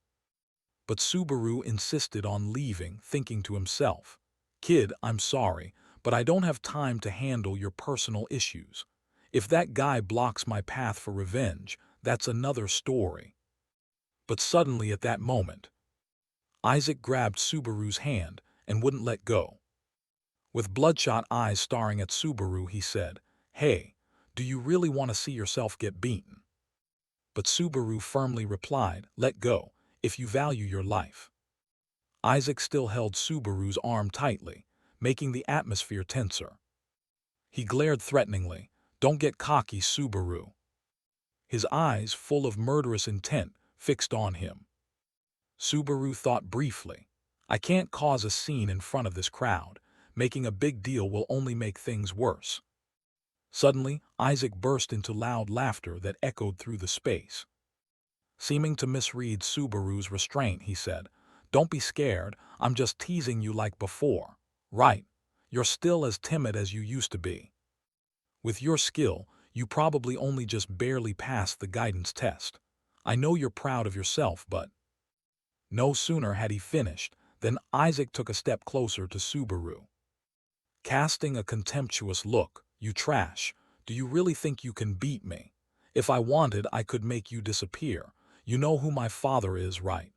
But Subaru insisted on leaving, thinking to himself, Kid, I'm sorry, but I don't have time to handle your personal issues. If that guy blocks my path for revenge, that's another story. But suddenly at that moment, Isaac grabbed Subaru's hand and wouldn't let go. With bloodshot eyes staring at Subaru, he said, Hey, do you really want to see yourself get beaten? But Subaru firmly replied, Let go, if you value your life. Isaac still held Subaru's arm tightly, making the atmosphere tenser. He glared threateningly, Don't get cocky, Subaru. His eyes, full of murderous intent, fixed on him. Subaru thought briefly, I can't cause a scene in front of this crowd. Making a big deal will only make things worse. Suddenly, Isaac burst into loud laughter that echoed through the space. Seeming to misread Subaru's restraint, he said, Don't be scared, I'm just teasing you like before. Right, you're still as timid as you used to be. With your skill, you probably only just barely passed the guidance test. I know you're proud of yourself, but... No sooner had he finished than Isaac took a step closer to Subaru. Casting a contemptuous look, You trash, do you really think you can beat me? If I wanted, I could make you disappear. You know who my father is, right?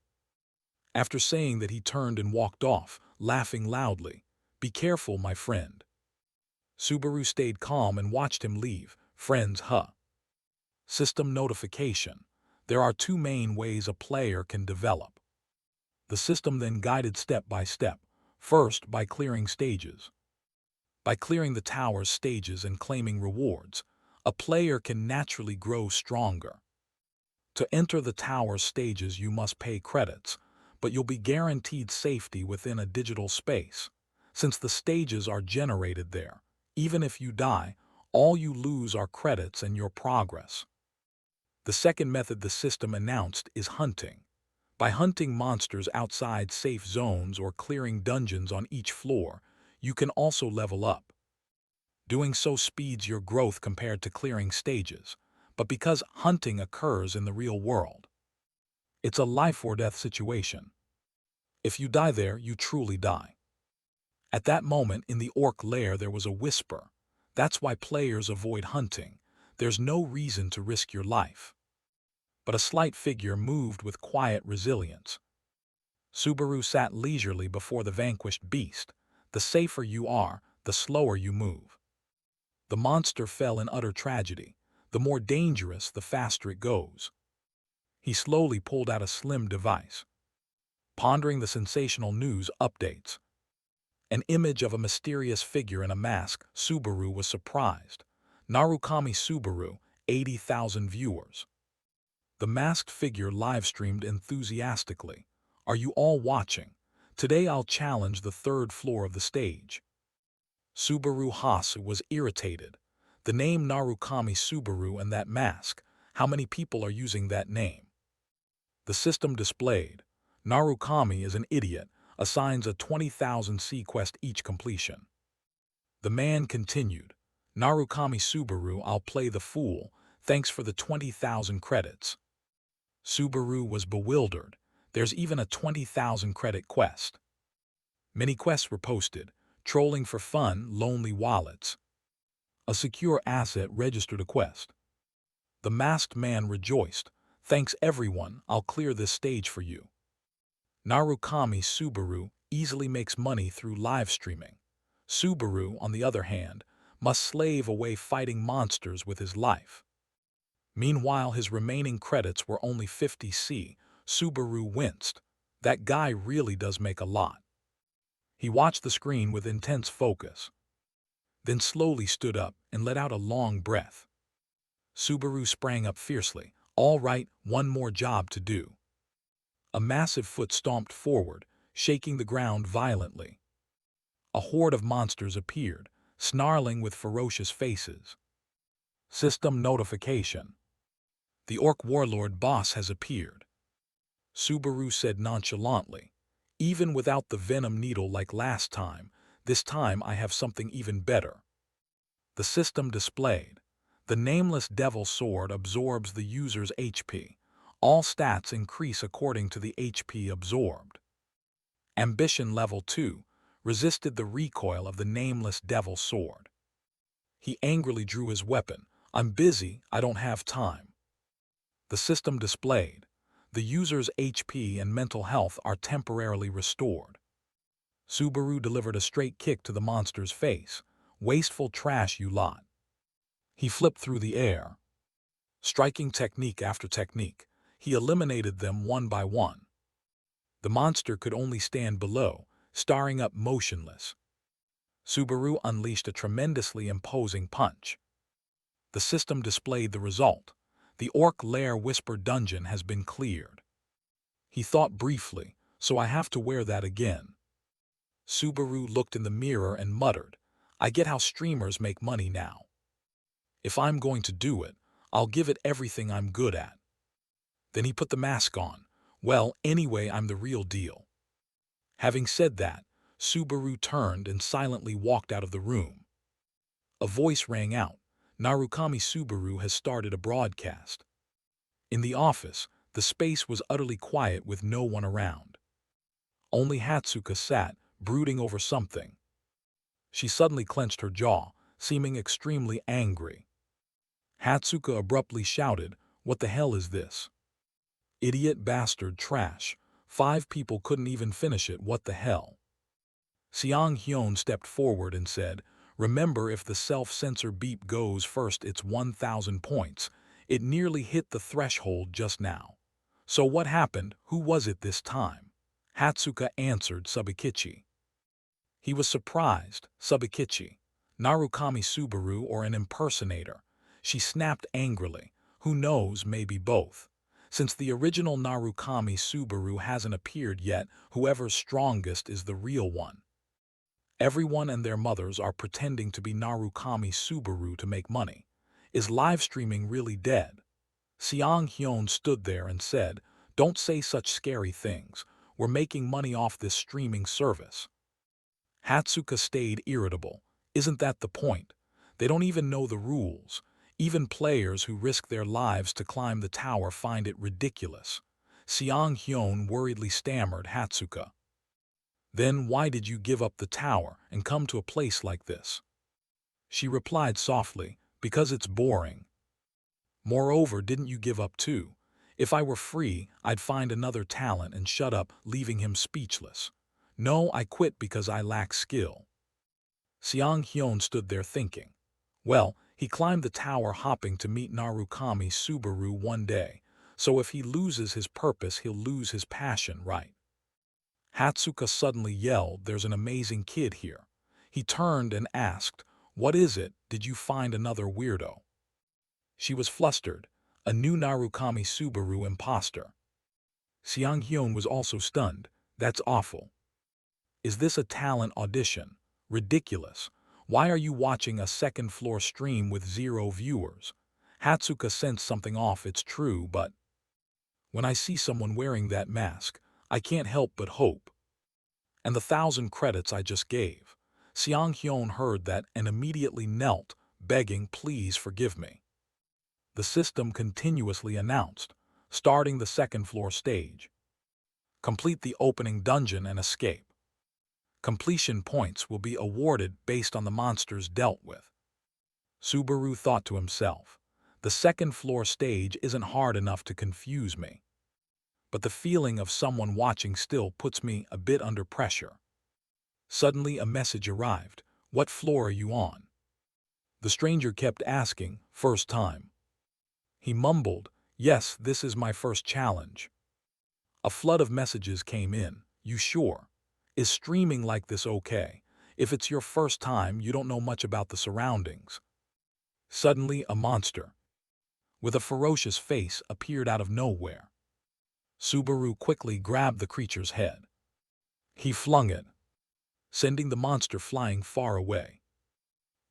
After saying that, he turned and walked off, laughing loudly. Be careful, my friend. Subaru stayed calm and watched him leave. Friends, System notification. There are two main ways a player can develop. The system then guided step by step. First, by clearing stages. By clearing the tower's stages and claiming rewards, a player can naturally grow stronger. To enter the tower's stages, you must pay credits, but you'll be guaranteed safety within a digital space. Since the stages are generated there, even if you die, all you lose are credits and your progress. The second method the system announced is hunting. By hunting monsters outside safe zones or clearing dungeons on each floor, you can also level up. Doing so speeds your growth compared to clearing stages, but because hunting occurs in the real world, it's a life or death situation. If you die there, you truly die. At that moment in the orc lair there was a whisper. That's why players avoid hunting. There's no reason to risk your life. But a slight figure moved with quiet resilience. Subaru sat leisurely before the vanquished beast. The safer you are, the slower you move. The monster fell in utter tragedy. The more dangerous, the faster it goes. He slowly pulled out a slim device. Pondering the sensational news updates. An image of a mysterious figure in a mask, Subaru was surprised. Narukami Subaru, 80,000 viewers. The masked figure live-streamed enthusiastically. Are you all watching? Today I'll challenge the third floor of the stage. Subaru Hasu was irritated. The name Narukami Subaru and that mask, how many people are using that name? The system displayed, Narukami is an idiot, assigns a 20,000 C quest each completion. The man continued, Narukami Subaru, I'll play the fool, thanks for the 20,000 credits. Subaru was bewildered. There's even a 20,000 credit quest. Many quests were posted, trolling for fun, lonely wallets. A secure asset registered a quest. The masked man rejoiced. Thanks everyone, I'll clear this stage for you. Narukami Subaru easily makes money through live streaming. Subaru, on the other hand, must slave away fighting monsters with his life. Meanwhile, his remaining credits were only 50 C. Subaru winced. That guy really does make a lot. He watched the screen with intense focus, then slowly stood up and let out a long breath. Subaru sprang up fiercely. All right, one more job to do. A massive foot stomped forward, shaking the ground violently. A horde of monsters appeared, snarling with ferocious faces. System notification. The orc warlord boss has appeared. Subaru said nonchalantly. Even without the venom needle like last time, this time I have something even better. The system displayed. The nameless devil sword absorbs the user's HP. All stats increase according to the HP absorbed. Ambition level 2 resisted the recoil of the nameless devil sword. He angrily drew his weapon. I'm busy, I don't have time. The system displayed. The user's HP and mental health are temporarily restored. Subaru delivered a straight kick to the monster's face. Wasteful trash, you lot. He flipped through the air. Striking technique after technique, he eliminated them one by one. The monster could only stand below, staring up motionless. Subaru unleashed a tremendously imposing punch. The system displayed the result. The Orc Lair Whisper Dungeon has been cleared. He thought briefly, so I have to wear that again. Subaru looked in the mirror and muttered, I get how streamers make money now. If I'm going to do it, I'll give it everything I'm good at. Then he put the mask on. Well, anyway, I'm the real deal. Having said that, Subaru turned and silently walked out of the room. A voice rang out. Narukami Subaru has started a broadcast. In the office, the space was utterly quiet with no one around. Only Hatsuka sat, brooding over something. She suddenly clenched her jaw, seeming extremely angry. Hatsuka abruptly shouted, What the hell is this? Idiot, bastard, trash. 5 people couldn't even finish it, what the hell? Seong Hyun stepped forward and said, Remember, if the self-censor beep goes first, it's 1,000 points. It nearly hit the threshold just now. So what happened? Who was it this time? Hatsuka answered Subikichi. He was surprised. Subikichi. Narukami Subaru or an impersonator? She snapped angrily. Who knows, maybe both. Since the original Narukami Subaru hasn't appeared yet, whoever's strongest is the real one. Everyone and their mothers are pretending to be Narukami Subaru to make money. Is live streaming really dead? Seong Hyun stood there and said, Don't say such scary things. We're making money off this streaming service. Hatsuka stayed irritable. Isn't that the point? They don't even know the rules. Even players who risk their lives to climb the tower find it ridiculous. Seong Hyun worriedly stammered Hatsuka. Then why did you give up the tower and come to a place like this? She replied softly, Because it's boring. Moreover, didn't you give up too? If I were free, I'd find another talent and shut up, leaving him speechless. No, I quit because I lack skill. Seong Hyun stood there thinking. Well, he climbed the tower hopping to meet Narukami Subaru one day, so if he loses his purpose, he'll lose his passion, right? Hatsuka suddenly yelled, There's an amazing kid here. He turned and asked, What is it? Did you find another weirdo? She was flustered. A new Narukami Subaru imposter. Seong Hyun was also stunned. That's awful. Is this a talent audition? Ridiculous. Why are you watching a second-floor stream with 0 viewers? Hatsuka sensed something off, it's true, but when I see someone wearing that mask, I can't help but hope. And the 1,000 credits I just gave. Seong Hyun heard that and immediately knelt, begging, please forgive me. The system continuously announced, starting the second-floor stage. Complete the opening dungeon and escape. Completion points will be awarded based on the monsters dealt with. Subaru thought to himself, the second-floor stage isn't hard enough to confuse me. But the feeling of someone watching still puts me a bit under pressure. Suddenly a message arrived. What floor are you on? The stranger kept asking, first time. He mumbled, yes, this is my first challenge. A flood of messages came in. You sure? Is streaming like this okay? If it's your first time, you don't know much about the surroundings. Suddenly, a monster with a ferocious face appeared out of nowhere. Subaru quickly grabbed the creature's head. He flung it, sending the monster flying far away.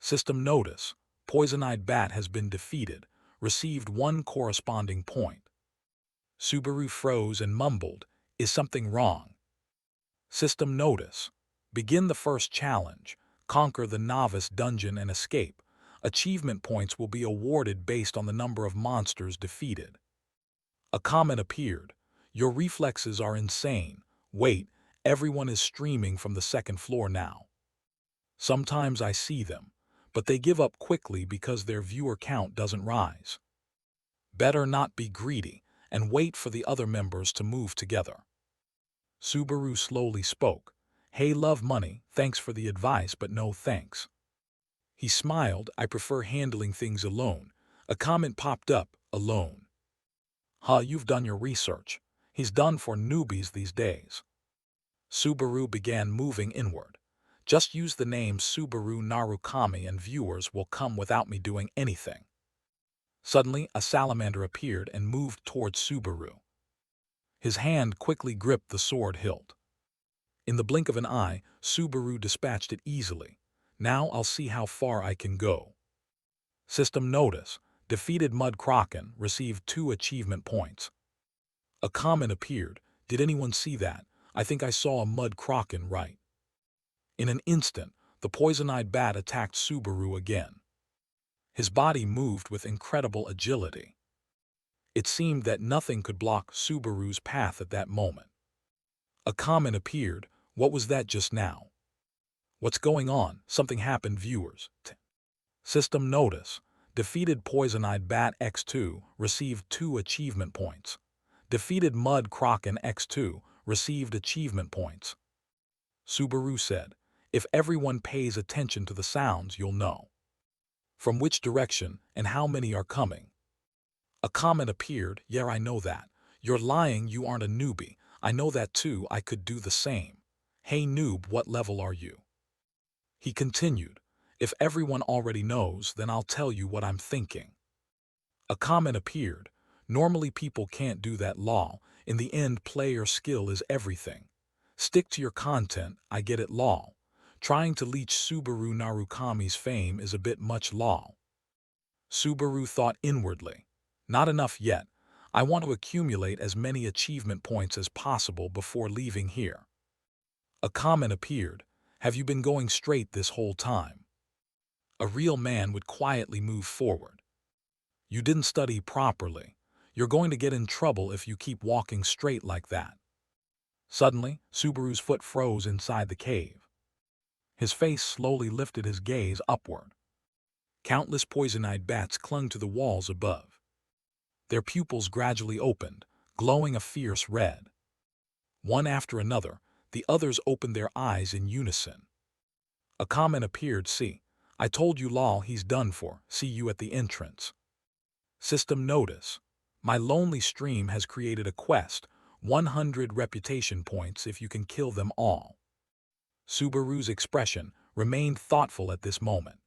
System notice: Poison-Eyed Bat has been defeated, received 1 corresponding point. Subaru froze and mumbled, is something wrong? System notice: begin the first challenge, conquer the novice dungeon and escape. Achievement points will be awarded based on the number of monsters defeated. A comment appeared, your reflexes are insane. Wait, everyone is streaming from the second floor now. Sometimes I see them, but they give up quickly because their viewer count doesn't rise. Better not be greedy and wait for the other members to move together. Subaru slowly spoke. Hey, love money, thanks for the advice, but no thanks. He smiled, I prefer handling things alone. A comment popped up, alone. Huh, you've done your research. He's done for newbies these days. Subaru began moving inward. Just use the name Subaru Narukami and viewers will come without me doing anything. Suddenly, a salamander appeared and moved towards Subaru. His hand quickly gripped the sword hilt. In the blink of an eye, Subaru dispatched it easily. Now I'll see how far I can go. System notice: defeated Mud Kraken, received 2 achievement points. A comment appeared. Did anyone see that? I think I saw a Mud Kraken, right? In an instant, the Poison-Eyed Bat attacked Subaru again. His body moved with incredible agility. It seemed that nothing could block Subaru's path at that moment. A comment appeared. What was that just now? What's going on? Something happened, viewers. System notice: defeated Poison-Eyed Bat X2, received 2 achievement points. Defeated Mud Kraken X2, received achievement points. Subaru said, if everyone pays attention to the sounds, you'll know. From which direction and how many are coming? A comment appeared, yeah, I know that. You're lying, you aren't a newbie. I know that too, I could do the same. Hey noob, what level are you? He continued, if everyone already knows, then I'll tell you what I'm thinking. A comment appeared, normally people can't do that, lol. In the end, player skill is everything. Stick to your content, I get it, lol. Trying to leech Subaru Narukami's fame is a bit much, lol. Subaru thought inwardly. Not enough yet. I want to accumulate as many achievement points as possible before leaving here. A comment appeared. Have you been going straight this whole time? A real man would quietly move forward. You didn't study properly. You're going to get in trouble if you keep walking straight like that. Suddenly, Subaru's foot froze inside the cave. His face slowly lifted, his gaze upward. Countless poison-eyed bats clung to the walls above. Their pupils gradually opened, glowing a fierce red. One after another, the others opened their eyes in unison. A comment appeared, see, I told you, lol, he's done for, see you at the entrance. System notice: my lonely stream has created a quest, 100 reputation points if you can kill them all. Subaru's expression remained thoughtful at this moment.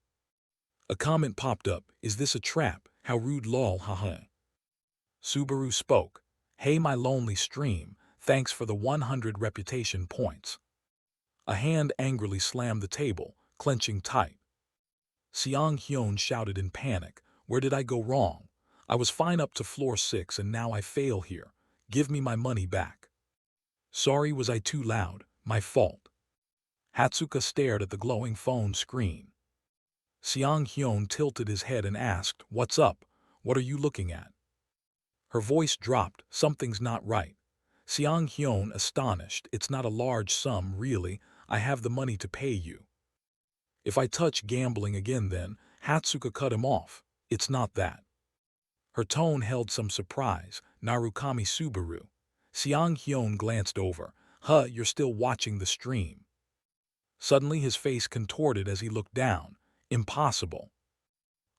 A comment popped up, is this a trap? How rude, lol, haha. Subaru spoke, hey my lonely stream, thanks for the 100 reputation points. A hand angrily slammed the table, clenching tight. Seong Hyun shouted in panic. Where did I go wrong? I was fine up to floor 6 and now I fail here. Give me my money back. Sorry, was I too loud? My fault. Hatsuka stared at the glowing phone screen. Seong Hyun tilted his head and asked, "What's up? What are you looking at?" Her voice dropped. Something's not right. Seong Hyun, astonished. It's not a large sum, really. I have the money to pay you. If I touch gambling again then, Hatsuka cut him off. It's not that. Her tone held some surprise. Narukami Subaru. Seong Hyun glanced over. Huh, you're still watching the stream. Suddenly his face contorted as he looked down. Impossible.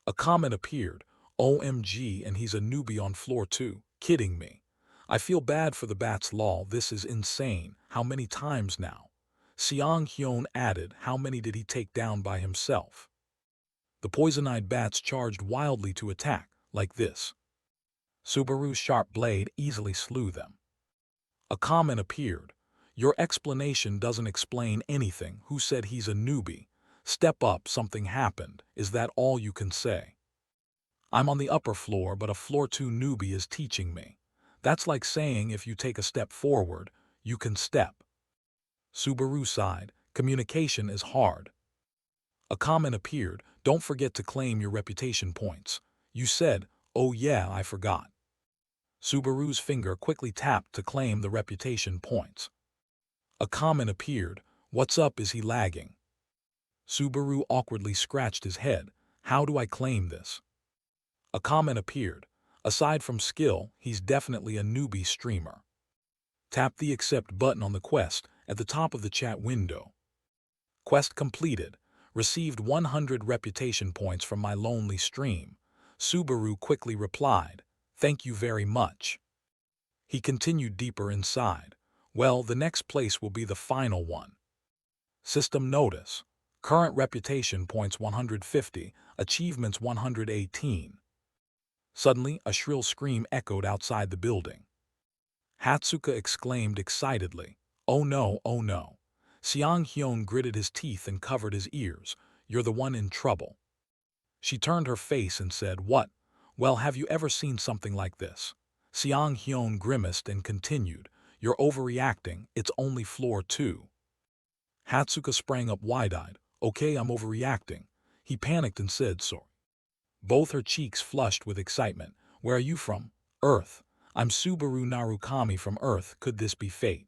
A comment appeared. OMG, and he's a newbie on floor 2. Kidding me. I feel bad for the bat's law. This is insane. How many times now? Seong Hyun added, how many did he take down by himself? The poison-eyed bats charged wildly to attack, like this. Subaru's sharp blade easily slew them. A comment appeared. Your explanation doesn't explain anything. Who said he's a newbie? Step up, something happened. Is that all you can say? I'm on the upper floor, but a floor 2 newbie is teaching me. That's like saying if you take a step forward, you can step. Subaru sighed. Communication is hard. A comment appeared. Don't forget to claim your reputation points. You said, oh yeah, I forgot. Subaru's finger quickly tapped to claim the reputation points. A comment appeared. What's up, is he lagging? Subaru awkwardly scratched his head. How do I claim this? A comment appeared. Aside from skill, he's definitely a newbie streamer. Tap the accept button on the quest at the top of the chat window. Quest completed. Received 100 reputation points from my lonely stream. Subaru quickly replied, thank you very much. He continued deeper inside. Well, the next place will be the final one. System notice. Current reputation points 150, achievements 118. Suddenly, a shrill scream echoed outside the building. Hatsuka exclaimed excitedly, oh no, oh no. Seong Hyun gritted his teeth and covered his ears. You're the one in trouble. She turned her face and said, what? Well, have you ever seen something like this? Seong Hyun grimaced and continued, you're overreacting, it's only floor 2. Hatsuka sprang up wide-eyed. Okay, I'm overreacting. He panicked and said, sorry. Both her cheeks flushed with excitement. Where are you from? Earth. I'm Subaru Narukami from Earth. Could this be fate?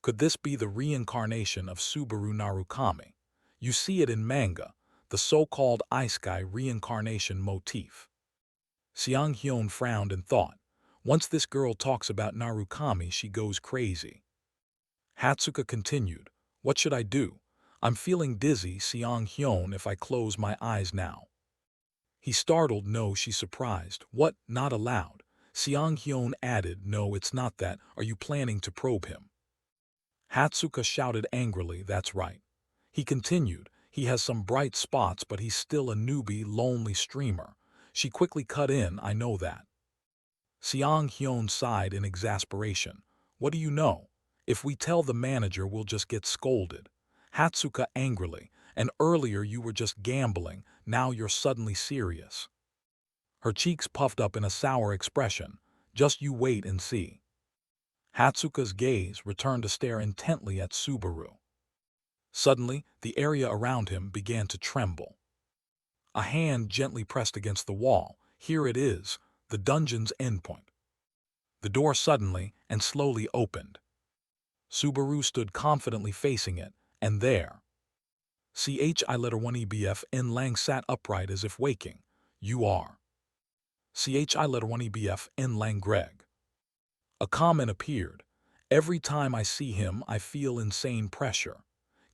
Could this be the reincarnation of Subaru Narukami? You see it in manga, the so-called Isekai reincarnation motif. Seong Hyun frowned and thought, once this girl talks about Narukami, she goes crazy. Hatsuka continued, what should I do? I'm feeling dizzy, Seong Hyun, if I close my eyes now. He startled. No, she surprised. What? Not allowed. Seong Hyun added, no, it's not that. Are you planning to probe him? Hatsuka shouted angrily, that's right. He continued, he has some bright spots, but he's still a newbie, lonely streamer. She quickly cut in, I know that. Seong Hyun sighed in exasperation. What do you know? If we tell the manager, we'll just get scolded. Hatsuka angrily, and earlier you were just gambling, now you're suddenly serious. Her cheeks puffed up in a sour expression. Just you wait and see. Hatsuka's gaze returned to stare intently at Subaru. Suddenly, the area around him began to tremble. A hand gently pressed against the wall. Here it is, the dungeon's endpoint. The door suddenly and slowly opened. Subaru stood confidently facing it, and there. CHI-1EBF N Lang sat upright as if waking. You are. CHI-1EBF N Lang Greg. A comment appeared. Every time I see him, I feel insane pressure.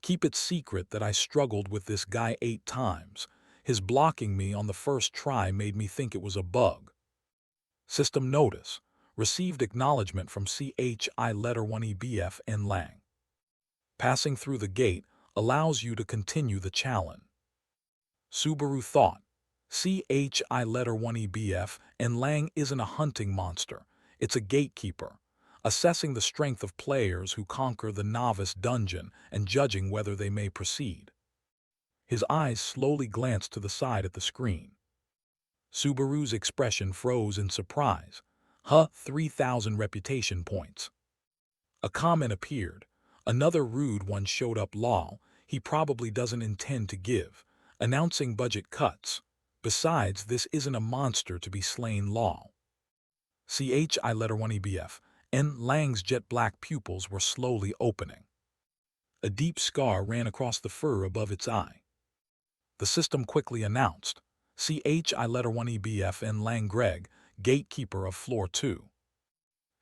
Keep it secret that I struggled with this guy 8 times. His blocking me on the first try made me think it was a bug. System notice. Received acknowledgement from CHI-1EBF N Lang. Passing through the gate allows you to continue the challenge. Subaru thought. CHI-1EBF N Lang isn't a hunting monster. It's a gatekeeper, assessing the strength of players who conquer the novice dungeon and judging whether they may proceed. His eyes slowly glanced to the side at the screen. Subaru's expression froze in surprise. 3,000 reputation points. A comment appeared. Another rude one showed up. Lol, he probably doesn't intend to give. Announcing budget cuts. Besides, this isn't a monster to be slain. Lol. I letter 1 EBF. N. Lang's jet black pupils were slowly opening. A deep scar ran across the fur above its eye. The system quickly announced. I letter 1 EBF N. Lang Greg, gatekeeper of floor 2.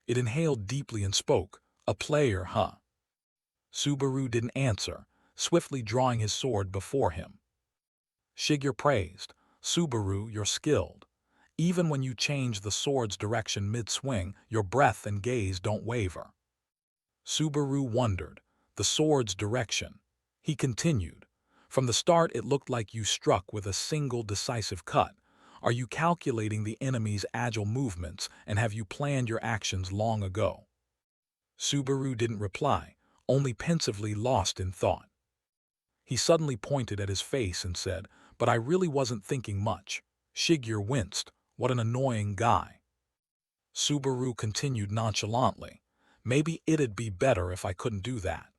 It inhaled deeply and spoke. A player, huh? Subaru didn't answer, swiftly drawing his sword before him. Shigeru praised. Subaru, you're skilled. Even when you change the sword's direction mid-swing, your breath and gaze don't waver. Subaru wondered. The sword's direction. He continued. From the start it looked like you struck with a single decisive cut. Are you calculating the enemy's agile movements, and have you planned your actions long ago? Subaru didn't reply, only pensively lost in thought. He suddenly pointed at his face and said, "But I really wasn't thinking much." Shigeru winced. What an annoying guy. Subaru continued nonchalantly. Maybe it'd be better if I couldn't do that.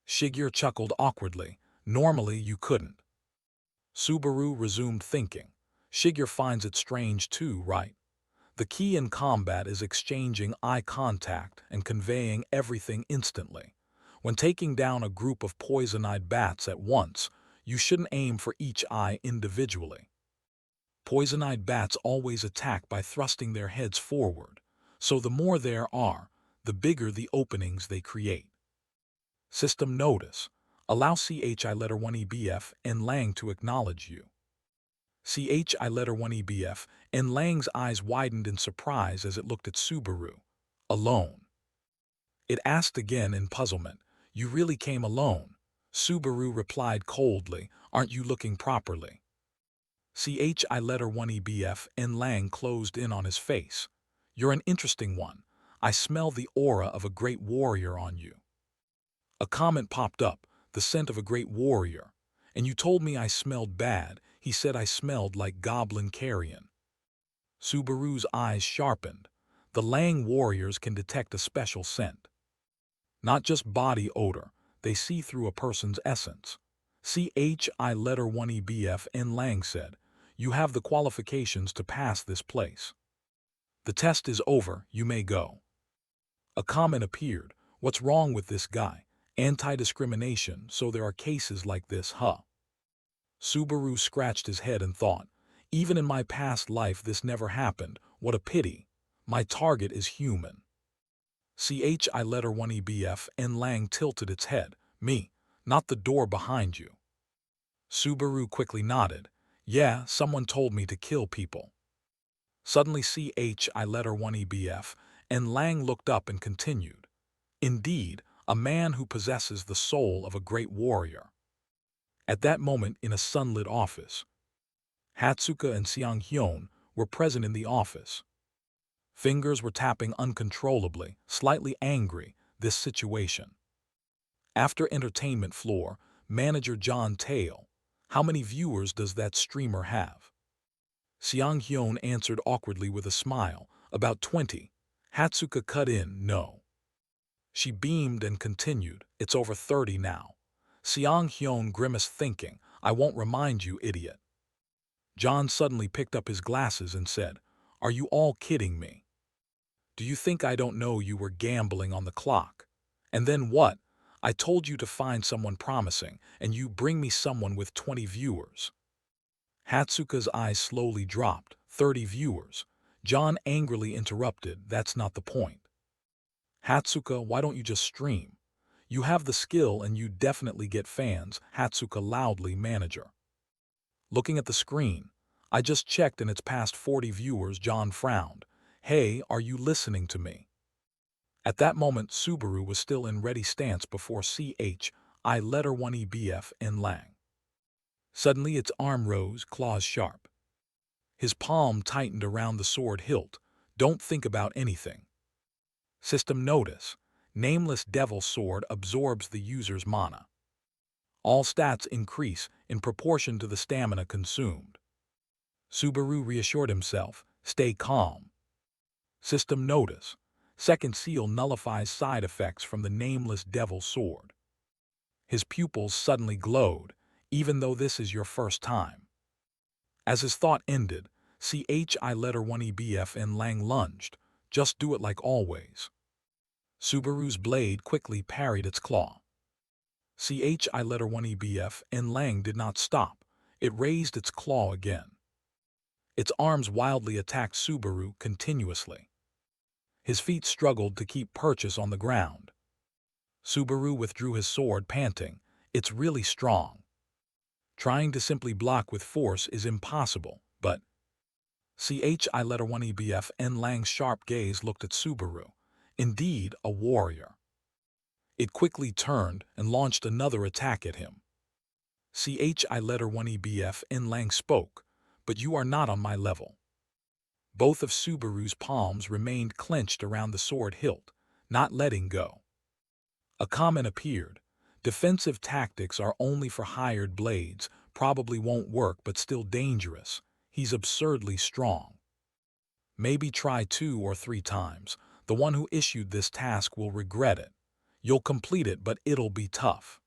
Shigeru chuckled awkwardly. Normally you couldn't. Subaru resumed thinking. Shigeru finds it strange too, right? The key in combat is exchanging eye contact and conveying everything instantly. When taking down a group of poison-eyed bats at once, you shouldn't aim for each eye individually. Poison-eyed bats always attack by thrusting their heads forward, so the more there are, the bigger the openings they create. System notice. Allow I letter 1 EBF N. Lang to acknowledge you. I letter 1 EBF N. Lang's eyes widened in surprise as it looked at Subaru. Alone. It asked again in puzzlement. You really came alone? Subaru replied coldly. Aren't you looking properly? I letter 1 EBF N. Lang closed in on his face. You're an interesting one. I smell the aura of a great warrior on you. A comment popped up, the scent of a great warrior. And you told me I smelled bad. He said I smelled like goblin carrion. Subaru's eyes sharpened. The Lang warriors can detect a special scent. Not just body odor, they see through a person's essence. I letter 1 EBF N. Lang said, you have the qualifications to pass this place. The test is over, you may go. A comment appeared. What's wrong with this guy? Anti-discrimination, so there are cases like this, huh? Subaru scratched his head and thought, even in my past life this never happened. What a pity. My target is human. I letter 1 EBF N. Lang tilted its head. Me, not the door behind you. Subaru quickly nodded. Yeah, someone told me to kill people. Suddenly I letter 1 EBF N. Lang looked up and continued. Indeed, a man who possesses the soul of a great warrior. At that moment in a sunlit office, Hatsuka and Seong-hyun were present in the office. Fingers were tapping uncontrollably, slightly angry, this situation. After entertainment floor, manager John Tail. How many viewers does that streamer have? Seong-hyun answered awkwardly with a smile. About 20. Hatsuka cut in, no. She beamed and continued, it's over 30 now. Seong-hyun grimaced thinking, I won't remind you, idiot. John suddenly picked up his glasses and said, are you all kidding me? Do you think I don't know you were gambling on the clock? And then what? I told you to find someone promising, and you bring me someone with 20 viewers. Hatsuka's eyes slowly dropped. 30 viewers. John angrily interrupted, that's not the point. Hatsuka, why don't you just stream? You have the skill and you definitely get fans, Hatsuka loudly, manager. Looking at the screen, I just checked and it's past 40 viewers. John frowned. Hey, are you listening to me? At that moment, Subaru was still in ready stance before I letter 1 EBF N. Lang. Suddenly its arm rose, claws sharp. His palm tightened around the sword hilt. Don't think about anything. System notice. Nameless devil sword absorbs the user's mana. All stats increase in proportion to the stamina consumed. Subaru reassured himself, stay calm. System notice. Second seal nullifies side effects from the nameless devil sword. His pupils suddenly glowed, even though this is your first time. As his thought ended, CHI letter 1EBF and Lang lunged. Just do it like always. Subaru's blade quickly parried its claw. CHI letter 1EBF and Lang did not stop. It raised its claw again. Its arms wildly attacked Subaru continuously. His feet struggled to keep purchase on the ground. Subaru withdrew his sword, panting, "It's really strong." Trying to simply block with force is impossible, but CHI letter 1EBF and Lang's sharp gaze looked at Subaru. Indeed, a warrior. It quickly turned and launched another attack at him. CHI letter 1EBF and Lang spoke, "But you are not on my level." Both of Subaru's palms remained clenched around the sword hilt, not letting go. A comment appeared. Defensive tactics are only for hired blades, probably won't work but still dangerous. He's absurdly strong. Maybe try 2 or 3 times. The one who issued this task will regret it. You'll complete it, but it'll be tough.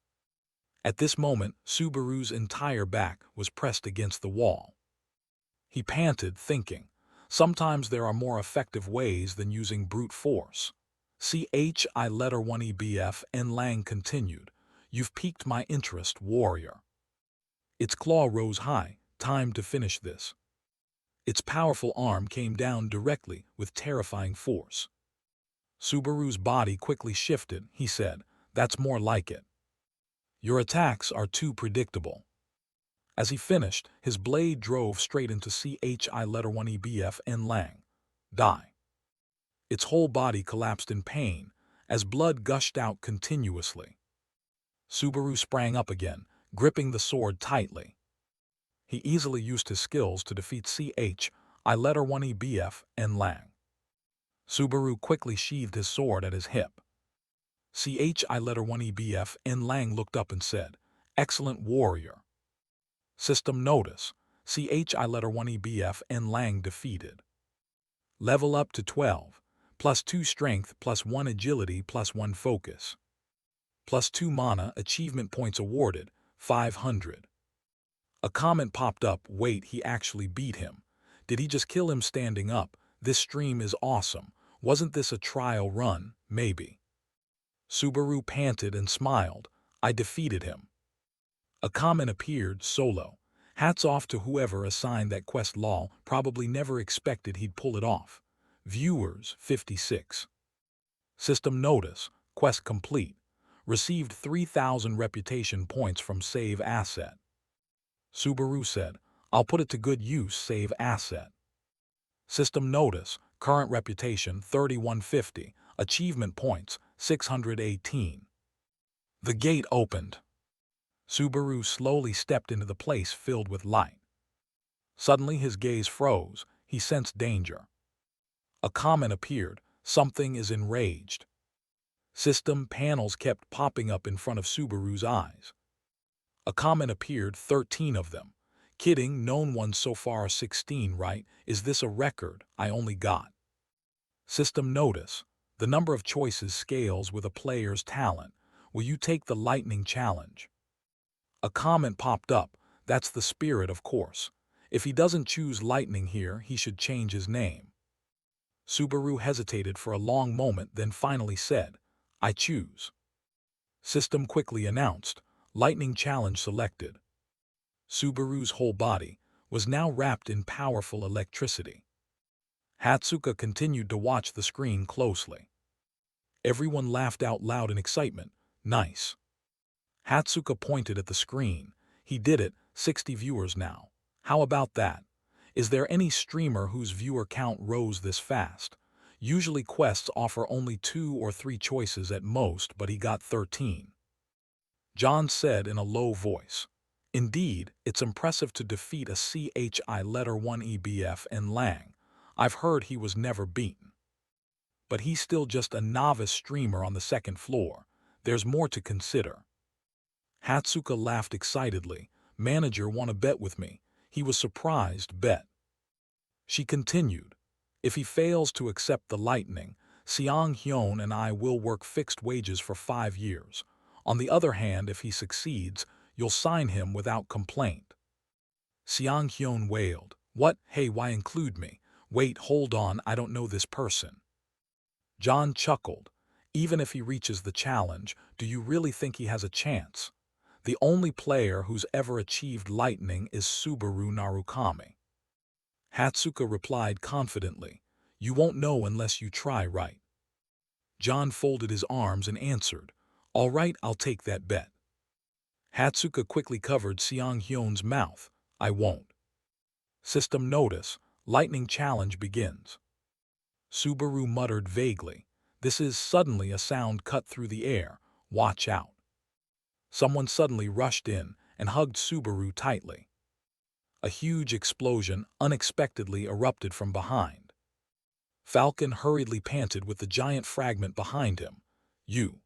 At this moment, Subaru's entire back was pressed against the wall. He panted, thinking, sometimes there are more effective ways than using brute force. CHI letter 1EBF and Lang continued, "You've piqued my interest, warrior." Its claw rose high, time to finish this. Its powerful arm came down directly with terrifying force. Subaru's body quickly shifted. He said, "That's more like it. Your attacks are too predictable." As he finished, his blade drove straight into CHI letter 1EBF and Lang. Die. Its whole body collapsed in pain, as blood gushed out continuously. Subaru sprang up again, gripping the sword tightly. He easily used his skills to defeat CHI letter 1EBF and Lang. Subaru quickly sheathed his sword at his hip. CHI letter 1EBF and Lang looked up and said, "Excellent warrior." System notice. CHI letter 1EBF and Lang defeated. Level up to 12. +2 strength, +1 agility, +1 focus. +2 mana, achievement points awarded, 500. A comment popped up, wait, he actually beat him. Did he just kill him standing up? This stream is awesome. Wasn't this a trial run? Maybe. Subaru panted and smiled. I defeated him. A comment appeared, solo. Hats off to whoever assigned that quest, lol, probably never expected he'd pull it off. Viewers, 56. System notice, quest complete. Received 3,000 reputation points from save asset. Subaru said, I'll put it to good use, save asset. System notice, current reputation 3150, achievement points 618. The gate opened. Subaru slowly stepped into the place filled with light. Suddenly his gaze froze, he sensed danger. A comment appeared, something is enraged. System panels kept popping up in front of Subaru's eyes. A comment appeared, 13 of them. Kidding, known ones so far 16, right? Is this a record? I only got. System notice. The number of choices scales with a player's talent. Will you take the lightning challenge? A comment popped up. That's the spirit, of course. If he doesn't choose lightning here, he should change his name. Subaru hesitated for a long moment, then finally said, I choose. System quickly announced, lightning challenge selected. Subaru's whole body was now wrapped in powerful electricity. Hatsuka continued to watch the screen closely. Everyone laughed out loud in excitement. Nice. Hatsuka pointed at the screen. He did it, 60 viewers now. How about that? Is there any streamer whose viewer count rose this fast? Usually quests offer only 2 or 3 choices at most, but he got 13. John said in a low voice. Indeed, it's impressive to defeat a CHI letter 1 EBF and Lang. I've heard he was never beaten. But he's still just a novice streamer on the second floor. There's more to consider. Hatsuka laughed excitedly. Manager, wanna bet with me? He was surprised. Bet. She continued. If he fails to accept the lightning, Seong Hyun and I will work fixed wages for 5 years. On the other hand, if he succeeds, you'll sign him without complaint. Seong Hyun wailed. What? Hey, why include me? Wait, hold on, I don't know this person. John chuckled. Even if he reaches the challenge, do you really think he has a chance? The only player who's ever achieved lightning is Subaru Narukami. Hatsuka replied confidently, you won't know unless you try, right? John folded his arms and answered, all right, I'll take that bet. Hatsuka quickly covered Seong Hyun's mouth. I won't. System notice, lightning challenge begins. Subaru muttered vaguely. This is suddenly a sound cut through the air. Watch out. Someone suddenly rushed in and hugged Subaru tightly. A huge explosion unexpectedly erupted from behind. Falcon hurriedly panted with the giant fragment behind him. You.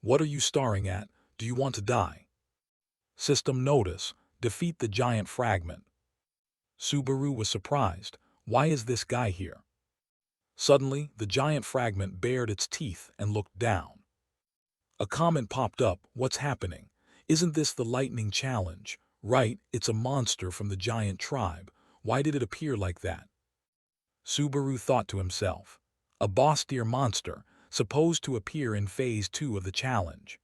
What are you staring at? Do you want to die? System notice, defeat the giant fragment. Subaru was surprised. Why is this guy here? Suddenly, the giant fragment bared its teeth and looked down. A comment popped up. What's happening? Isn't this the lightning challenge? Right, it's a monster from the giant tribe. Why did it appear like that? Subaru thought to himself. A boss-tier monster, supposed to appear in Phase 2 of the challenge.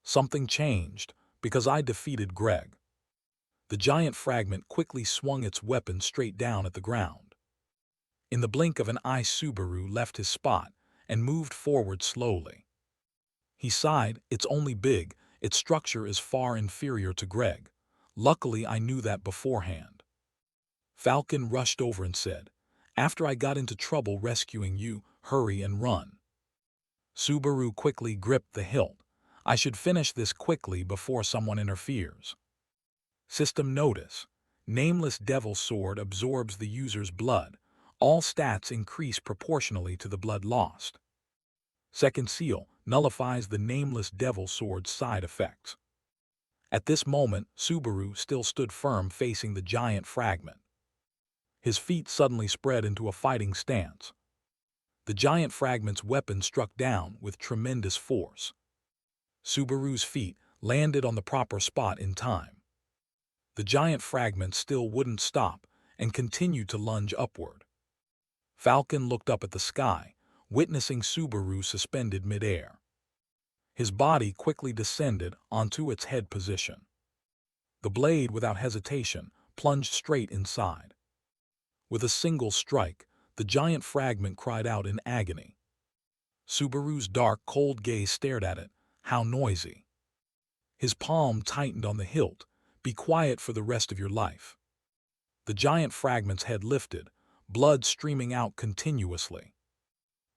Something changed, because I defeated Greg. The giant fragment quickly swung its weapon straight down at the ground. In the blink of an eye, Subaru left his spot and moved forward slowly. He sighed, it's only big, its structure is far inferior to Greg. Luckily, I knew that beforehand. Falcon rushed over and said, after I got into trouble rescuing you, hurry and run. Subaru quickly gripped the hilt. I should finish this quickly before someone interferes. System notice. Nameless Devil Sword absorbs the user's blood. All stats increase proportionally to the blood lost. Second seal nullifies the Nameless Devil Sword's side effects. At this moment, Subaru still stood firm facing the giant fragment. His feet suddenly spread into a fighting stance. The giant fragment's weapon struck down with tremendous force. Subaru's feet landed on the proper spot in time. The giant fragment still wouldn't stop and continued to lunge upward. Falcon looked up at the sky, witnessing Subaru suspended midair. His body quickly descended onto its head position. The blade, without hesitation, plunged straight inside. With a single strike, the giant fragment cried out in agony. Subaru's dark, cold gaze stared at it. How noisy. His palm tightened on the hilt. Be quiet for the rest of your life. The giant fragment's head lifted, blood streaming out continuously.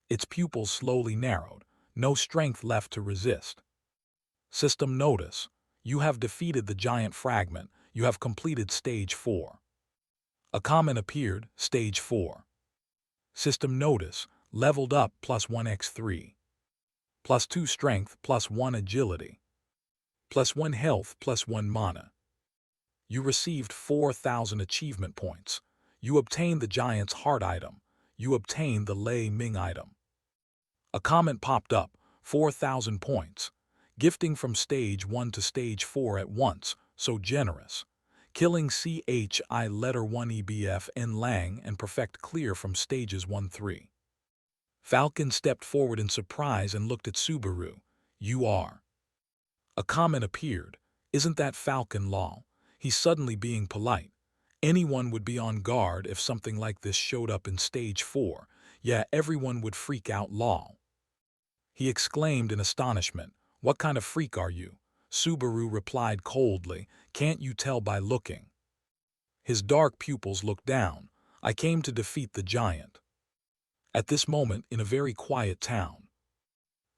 Its pupils slowly narrowed, no strength left to resist. System notice. You have defeated the giant fragment. You have completed Stage 4. A comment appeared, Stage 4. System notice, leveled up +1x3. +2 strength, +1 agility. +1 health, +1 mana. You received 4,000 achievement points. You obtained the giant's heart item. You obtained the Lei Ming item. A comment popped up, 4,000 points. Gifting from Stage 1 to Stage 4 at once, so generous. Killing CHI letter 1 EBF N Lang and perfect clear from Stages 1-3. Falcon stepped forward in surprise and looked at Subaru. You are. A comment appeared. Isn't that Falcon lol? He's suddenly being polite. Anyone would be on guard if something like this showed up in Stage 4. Yeah, everyone would freak out lol. He exclaimed in astonishment. What kind of freak are you? Subaru replied coldly. Can't you tell by looking? His dark pupils looked down. I came to defeat the giant. At this moment, in a very quiet town,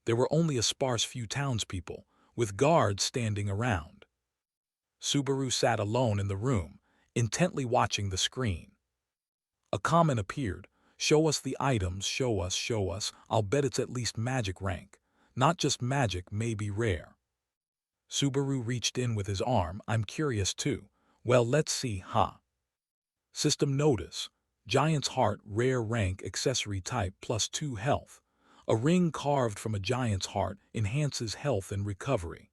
there were only a sparse few townspeople, with guards standing around. Subaru sat alone in the room, intently watching the screen. A comment appeared. Show us the items, show us. I'll bet it's at least magic rank. Not just magic, maybe rare. Subaru reached in with his arm. I'm curious too. Well, let's see, huh? System notice. Giant's heart, rare rank, accessory type, +2 health. A ring carved from a giant's heart enhances health and recovery.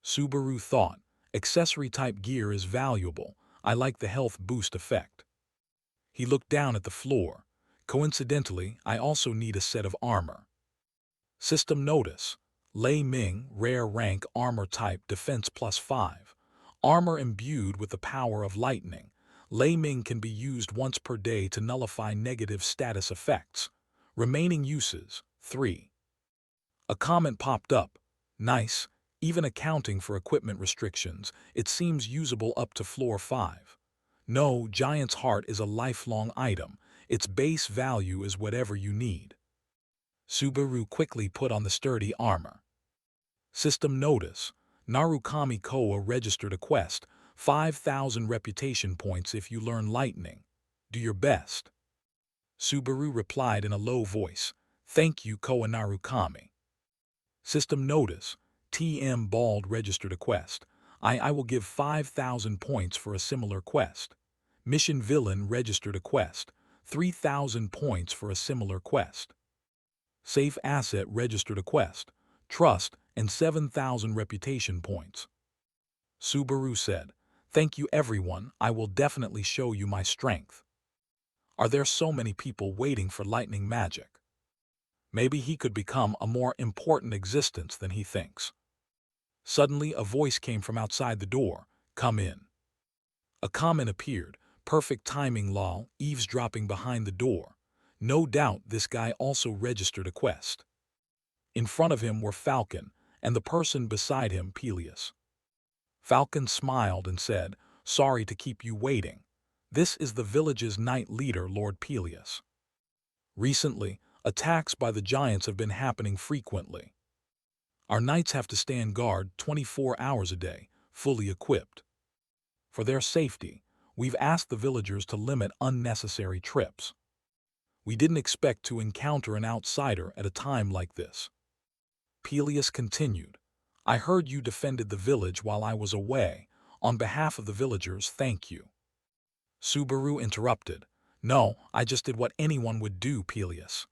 Subaru thought, accessory type gear is valuable. I like the health boost effect. He looked down at the floor. Coincidentally, I also need a set of armor. System notice. Lei Ming, rare rank, armor type, defense +5. Armor imbued with the power of lightning. Lei Ming can be used once per day to nullify negative status effects. Remaining uses, 3. A comment popped up. Nice. Even accounting for equipment restrictions, it seems usable up to floor 5. No, Giant's Heart is a lifelong item. Its base value is whatever you need. Subaru quickly put on the sturdy armor. System notice. Narukami Koa registered a quest. 5,000 reputation points if you learn lightning. Do your best. Subaru replied in a low voice. Thank you, Koa Narukami. System notice. TM Bald registered a quest. I will give 5,000 points for a similar quest. Mission Villain registered a quest. 3,000 points for a similar quest. Safe Asset registered a quest. Trust and 7,000 reputation points. Subaru said, Thank you everyone, I will definitely show you my strength. Are there so many people waiting for lightning magic? Maybe he could become a more important existence than he thinks. Suddenly a voice came from outside the door. Come in. A comment appeared. Perfect timing, lol, eavesdropping behind the door. No doubt this guy also registered a quest. In front of him were Falcon, and the person beside him, Peleus. Falcon smiled and said, Sorry to keep you waiting. This is the village's knight leader, Lord Peleus. Recently, attacks by the giants have been happening frequently. Our knights have to stand guard 24 hours a day, fully equipped. For their safety, we've asked the villagers to limit unnecessary trips. We didn't expect to encounter an outsider at a time like this. Peleus continued, I heard you defended the village while I was away. On behalf of the villagers, thank you. Subaru interrupted, No, I just did what anyone would do, Peleus.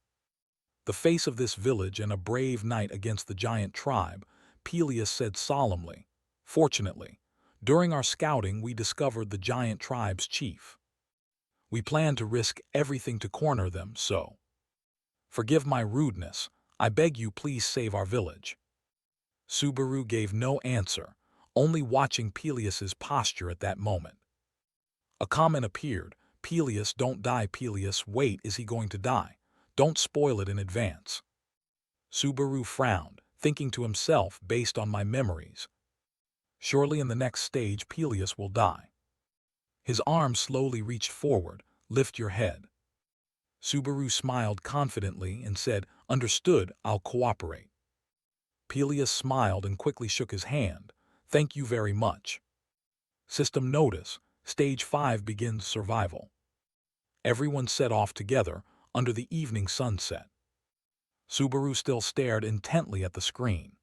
The face of this village and a brave knight against the giant tribe, Peleus said solemnly. Fortunately, during our scouting we discovered the giant tribe's chief. We planned to risk everything to corner them, so. Forgive my rudeness, I beg you please save our village. Subaru gave no answer, only watching Peleus's posture at that moment. A comment appeared, Peleus, don't die, Peleus, wait, is he going to die? Don't spoil it in advance. Subaru frowned, thinking to himself based on my memories. Surely in the next stage Peleus will die. His arm slowly reached forward, lift your head. Subaru smiled confidently and said, Understood, I'll cooperate. Peleus smiled and quickly shook his hand. Thank you very much. System notice, Stage 5 begins survival. Everyone set off together under the evening sunset. Subaru still stared intently at the screen.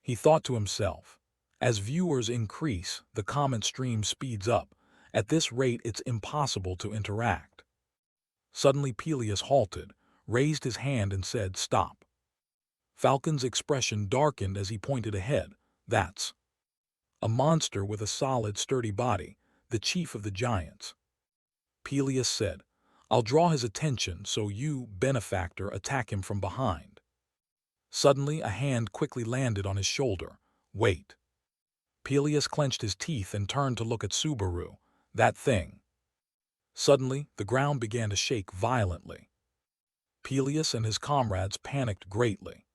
He thought to himself, as viewers increase, the comment stream speeds up. At this rate, it's impossible to interact. Suddenly Peleus halted, raised his hand and said, Stop. Falcon's expression darkened as he pointed ahead. That's a monster with a solid, sturdy body, the chief of the giants. Peleus said, I'll draw his attention so you, benefactor, attack him from behind. Suddenly a hand quickly landed on his shoulder. Wait. Peleus clenched his teeth and turned to look at Subaru. That thing. Suddenly, the ground began to shake violently. Peleus and his comrades panicked greatly.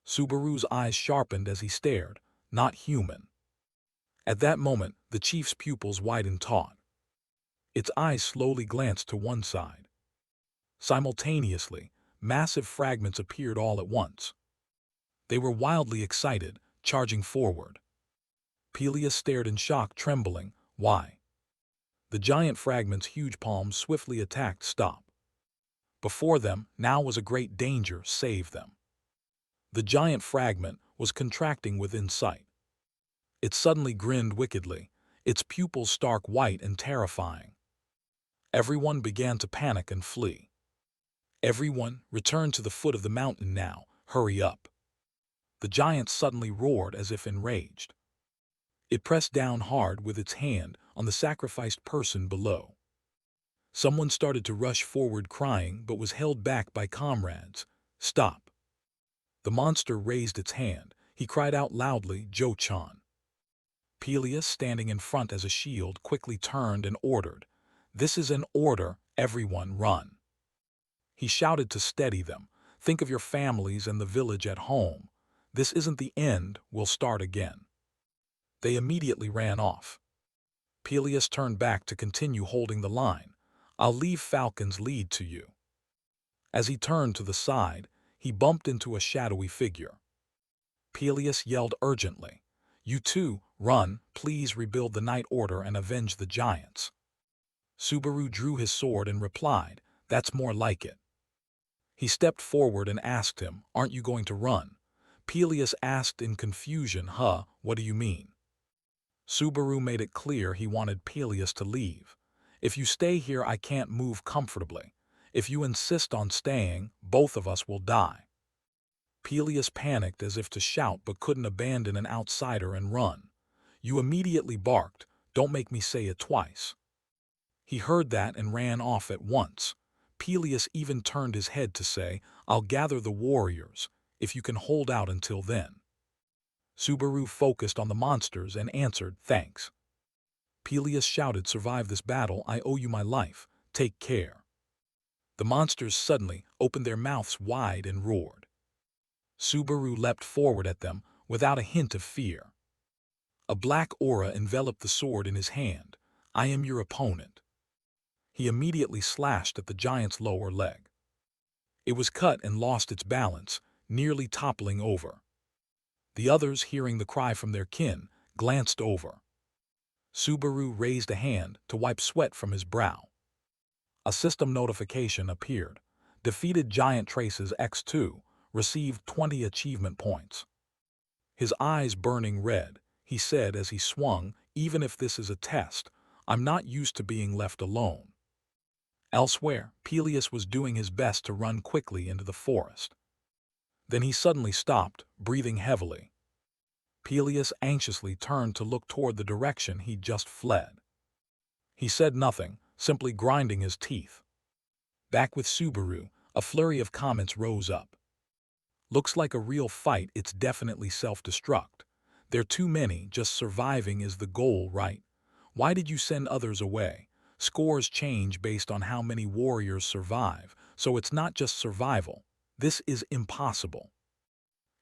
Subaru's eyes sharpened as he stared. Not human. At that moment, the chief's pupils widened taut. Its eyes slowly glanced to one side. Simultaneously, massive fragments appeared all at once. They were wildly excited, charging forward. Peleus stared in shock, trembling. Why? The giant fragments' huge palms swiftly attacked. Stop. Before them, now was a great danger. Save them. The giant fragment was contracting within sight. It suddenly grinned wickedly, its pupils stark white and terrifying. Everyone began to panic and flee. Everyone, return to the foot of the mountain now, hurry up. The giant suddenly roared as if enraged. It pressed down hard with its hand on the sacrificed person below. Someone started to rush forward crying but was held back by comrades. Stop. The monster raised its hand. He cried out loudly, Jo-chan. Peleus, standing in front as a shield, quickly turned and ordered, "This is an order, everyone run." He shouted to steady them, "Think of your families and the village at home. This isn't the end, we'll start again." They immediately ran off. Peleus turned back to continue holding the line. "I'll leave Falcon's lead to you." As he turned to the side, he bumped into a shadowy figure. Peleus yelled urgently, "You two, run, please rebuild the night order and avenge the giants." Subaru drew his sword and replied, "That's more like it." He stepped forward and asked him, "Aren't you going to run?" Peleus asked in confusion, "Huh, what do you mean?" Subaru made it clear he wanted Peleus to leave. "If you stay here, I can't move comfortably. If you insist on staying, both of us will die." Peleus panicked as if to shout but couldn't abandon an outsider and run. "You immediately barked, 'Don't make me say it twice.'" He heard that and ran off at once. Peleus even turned his head to say, "I'll gather the warriors, if you can hold out until then." Subaru focused on the monsters and answered, "Thanks." Peleus shouted, "Survive this battle, I owe you my life, take care." The monsters suddenly opened their mouths wide and roared. Subaru leapt forward at them without a hint of fear. A black aura enveloped the sword in his hand. "I am your opponent." He immediately slashed at the giant's lower leg. It was cut and lost its balance, nearly toppling over. The others, hearing the cry from their kin, glanced over. Subaru raised a hand to wipe sweat from his brow. A system notification appeared. Defeated giant traces X2, received 20 achievement points. His eyes burning red, he said as he swung, "Even if this is a test, I'm not used to being left alone." Elsewhere, Peleus was doing his best to run quickly into the forest. Then he suddenly stopped, breathing heavily. Peleus anxiously turned to look toward the direction he'd just fled. He said nothing, simply grinding his teeth. Back with Subaru, a flurry of comments rose up. "Looks like a real fight, it's definitely self-destruct. They're too many, just surviving is the goal, right? Why did you send others away? Scores change based on how many warriors survive, so it's not just survival. This is impossible."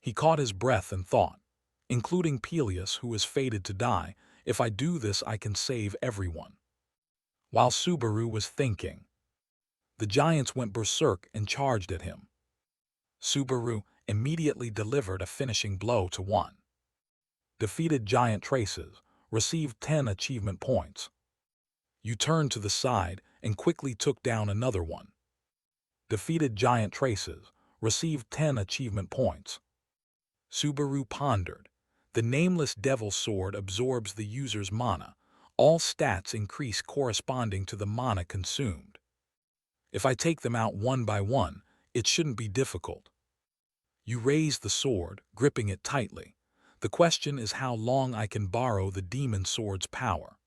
He caught his breath and thought, "Including Peleus, who is fated to die, if I do this I can save everyone." While Subaru was thinking, the giants went berserk and charged at him. Subaru immediately delivered a finishing blow to one. Defeated giant traces, received 10 achievement points. You turned to the side and quickly took down another one. Defeated giant traces, received 10 achievement points. Subaru pondered. The nameless devil sword absorbs the user's mana. All stats increase corresponding to the mana consumed. If I take them out one by one, it shouldn't be difficult. You raise the sword, gripping it tightly. The question is how long I can borrow the demon sword's power.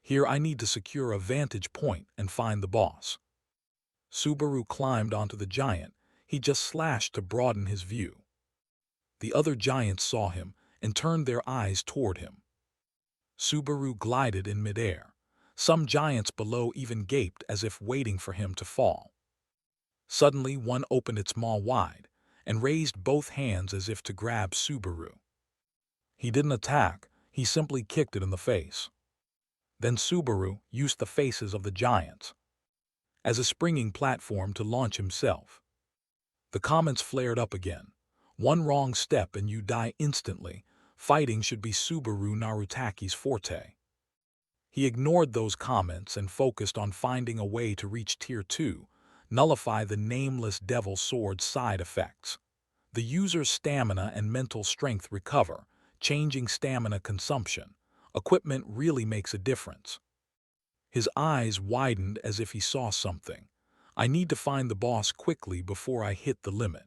Here I need to secure a vantage point and find the boss. Subaru climbed onto the giant. He just slashed to broaden his view. The other giants saw him and turned their eyes toward him. Subaru glided in midair. Some giants below even gaped as if waiting for him to fall. Suddenly one opened its maw wide and raised both hands as if to grab Subaru. He didn't attack, he simply kicked it in the face. Then Subaru used the faces of the giants as a springing platform to launch himself. The comments flared up again. "One wrong step and you die instantly. Fighting should be Subaru Narutaki's forte." He ignored those comments and focused on finding a way to reach Tier 2, nullify the nameless devil sword's side effects. The user's stamina and mental strength recover, changing stamina consumption. Equipment really makes a difference. His eyes widened as if he saw something. I need to find the boss quickly before I hit the limit.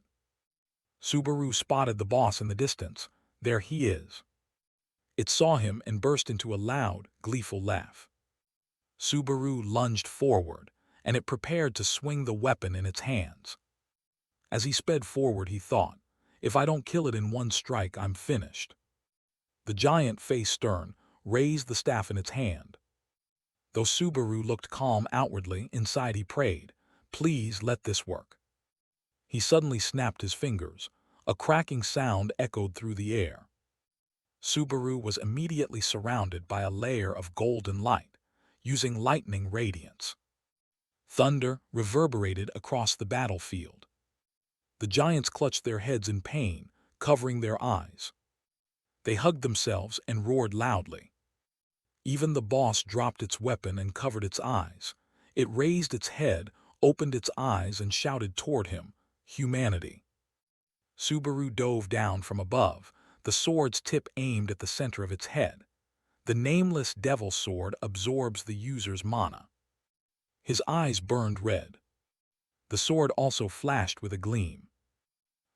Subaru spotted the boss in the distance. There he is. It saw him and burst into a loud, gleeful laugh. Subaru lunged forward, and it prepared to swing the weapon in its hands. As he sped forward, he thought, if I don't kill it in one strike, I'm finished. The giant, face stern, raised the staff in its hand. Though Subaru looked calm outwardly, inside he prayed, please let this work. He suddenly snapped his fingers. A cracking sound echoed through the air. Subaru was immediately surrounded by a layer of golden light, using lightning radiance. Thunder reverberated across the battlefield. The giants clutched their heads in pain, covering their eyes. They hugged themselves and roared loudly. Even the boss dropped its weapon and covered its eyes. It raised its head, opened its eyes, and shouted toward him, humanity. Subaru dove down from above, the sword's tip aimed at the center of its head. The nameless devil sword absorbs the user's mana. His eyes burned red. The sword also flashed with a gleam.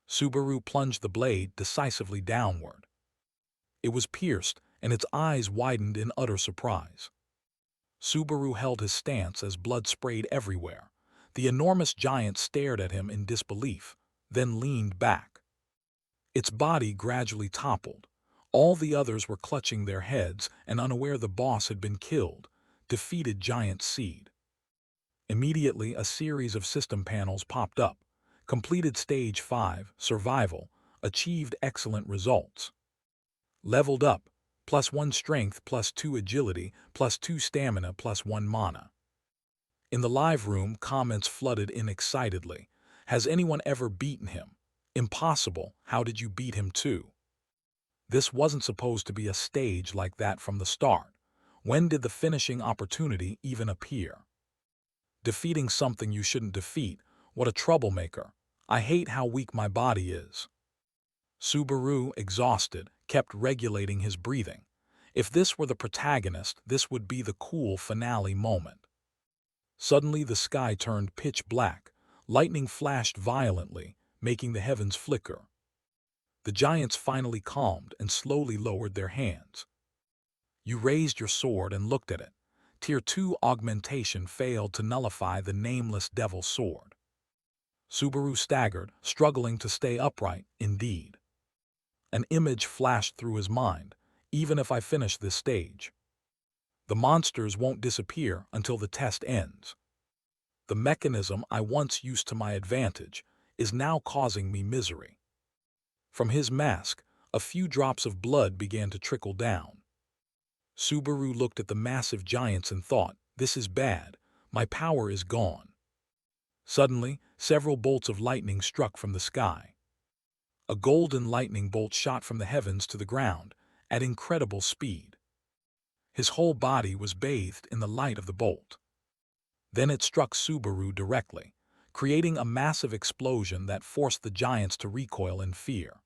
Subaru plunged the blade decisively downward. It was pierced, and its eyes widened in utter surprise. Subaru held his stance as blood sprayed everywhere. The enormous giant stared at him in disbelief, then leaned back. Its body gradually toppled. All the others were clutching their heads and unaware the boss had been killed, defeated giant seed. Immediately, a series of system panels popped up. Completed Stage 5, Survival, achieved excellent results. Leveled up, +1 strength, +2 agility, +2 stamina, +1 mana. In the live room, comments flooded in excitedly. Has anyone ever beaten him? Impossible, how did you beat him too? This wasn't supposed to be a stage like that from the start. When did the finishing opportunity even appear? Defeating something you shouldn't defeat, what a troublemaker. I hate how weak my body is. Subaru, exhausted, kept regulating his breathing. If this were the protagonist, this would be the cool finale moment. Suddenly the sky turned pitch black. Lightning flashed violently, making the heavens flicker. The giants finally calmed and slowly lowered their hands. You raised your sword and looked at it. Tier 2 augmentation failed to nullify the nameless devil sword. Subaru staggered, struggling to stay upright, indeed. An image flashed through his mind. Even if I finish this stage, the monsters won't disappear until the test ends. The mechanism I once used to my advantage is now causing me misery. From his mask, a few drops of blood began to trickle down. Subaru looked at the massive giants and thought, this is bad, my power is gone. Suddenly, several bolts of lightning struck from the sky. A golden lightning bolt shot from the heavens to the ground at incredible speed. His whole body was bathed in the light of the bolt. Then it struck Subaru directly, creating a massive explosion that forced the giants to recoil in fear.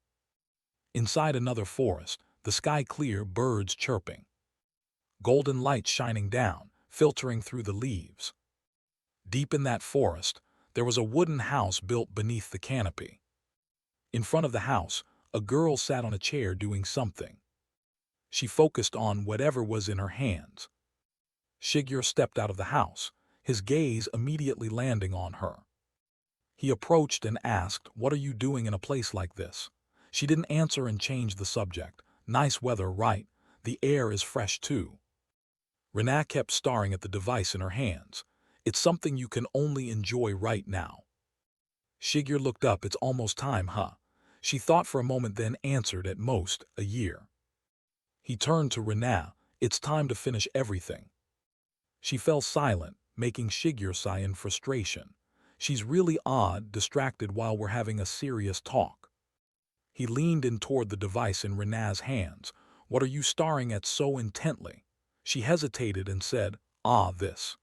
Inside another forest, the sky clear, birds chirping. Golden light shining down, filtering through the leaves. Deep in that forest, there was a wooden house built beneath the canopy. In front of the house, a girl sat on a chair doing something. She focused on whatever was in her hands. Shigeru stepped out of the house, his gaze immediately landing on her. He approached and asked, "What are you doing in a place like this?" She didn't answer and changed the subject. "Nice weather, right? The air is fresh too." Rina kept staring at the device in her hands. "It's something you can only enjoy right now." Shigeru looked up. "It's almost time, huh?" She thought for a moment, then answered, "At most, a year." He turned to Rina. "It's time to finish everything." She fell silent, making Shigeru sigh in frustration. She's really odd, distracted while we're having a serious talk. He leaned in toward the device in Rina's hands. "What are you staring at so intently?" She hesitated and said, this."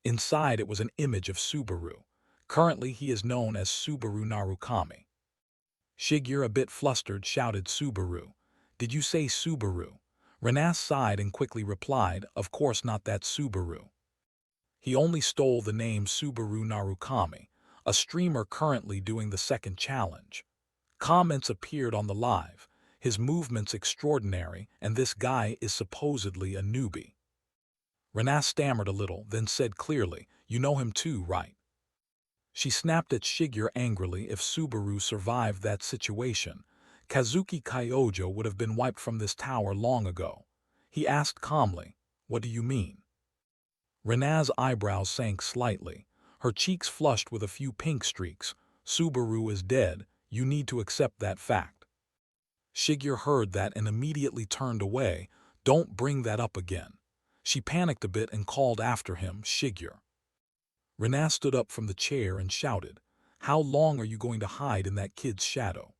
Inside it was an image of Subaru. Currently he is known as Subaru Narukami. Shigeru, a bit flustered, shouted, "Subaru, Did you say Subaru? Renas sighed and quickly replied, of course not that Subaru. He only stole the name Subaru Narukami, a streamer currently doing the second challenge. Comments appeared on the live. His movement's extraordinary, and this guy is supposedly a newbie. Renas stammered a little, then said clearly, you know him too, right? She snapped at Shigeru angrily. If Subaru survived that situation, Kazuki Kyojo would have been wiped from this tower long ago. He asked calmly, what do you mean? Rena's eyebrows sank slightly. Her cheeks flushed with a few pink streaks. Subaru is dead. You need to accept that fact. Shigeru heard that and immediately turned away. Don't bring that up again. She panicked a bit and called after him, Shigeru. Rena stood up from the chair and shouted, how long are you going to hide in that kid's shadow?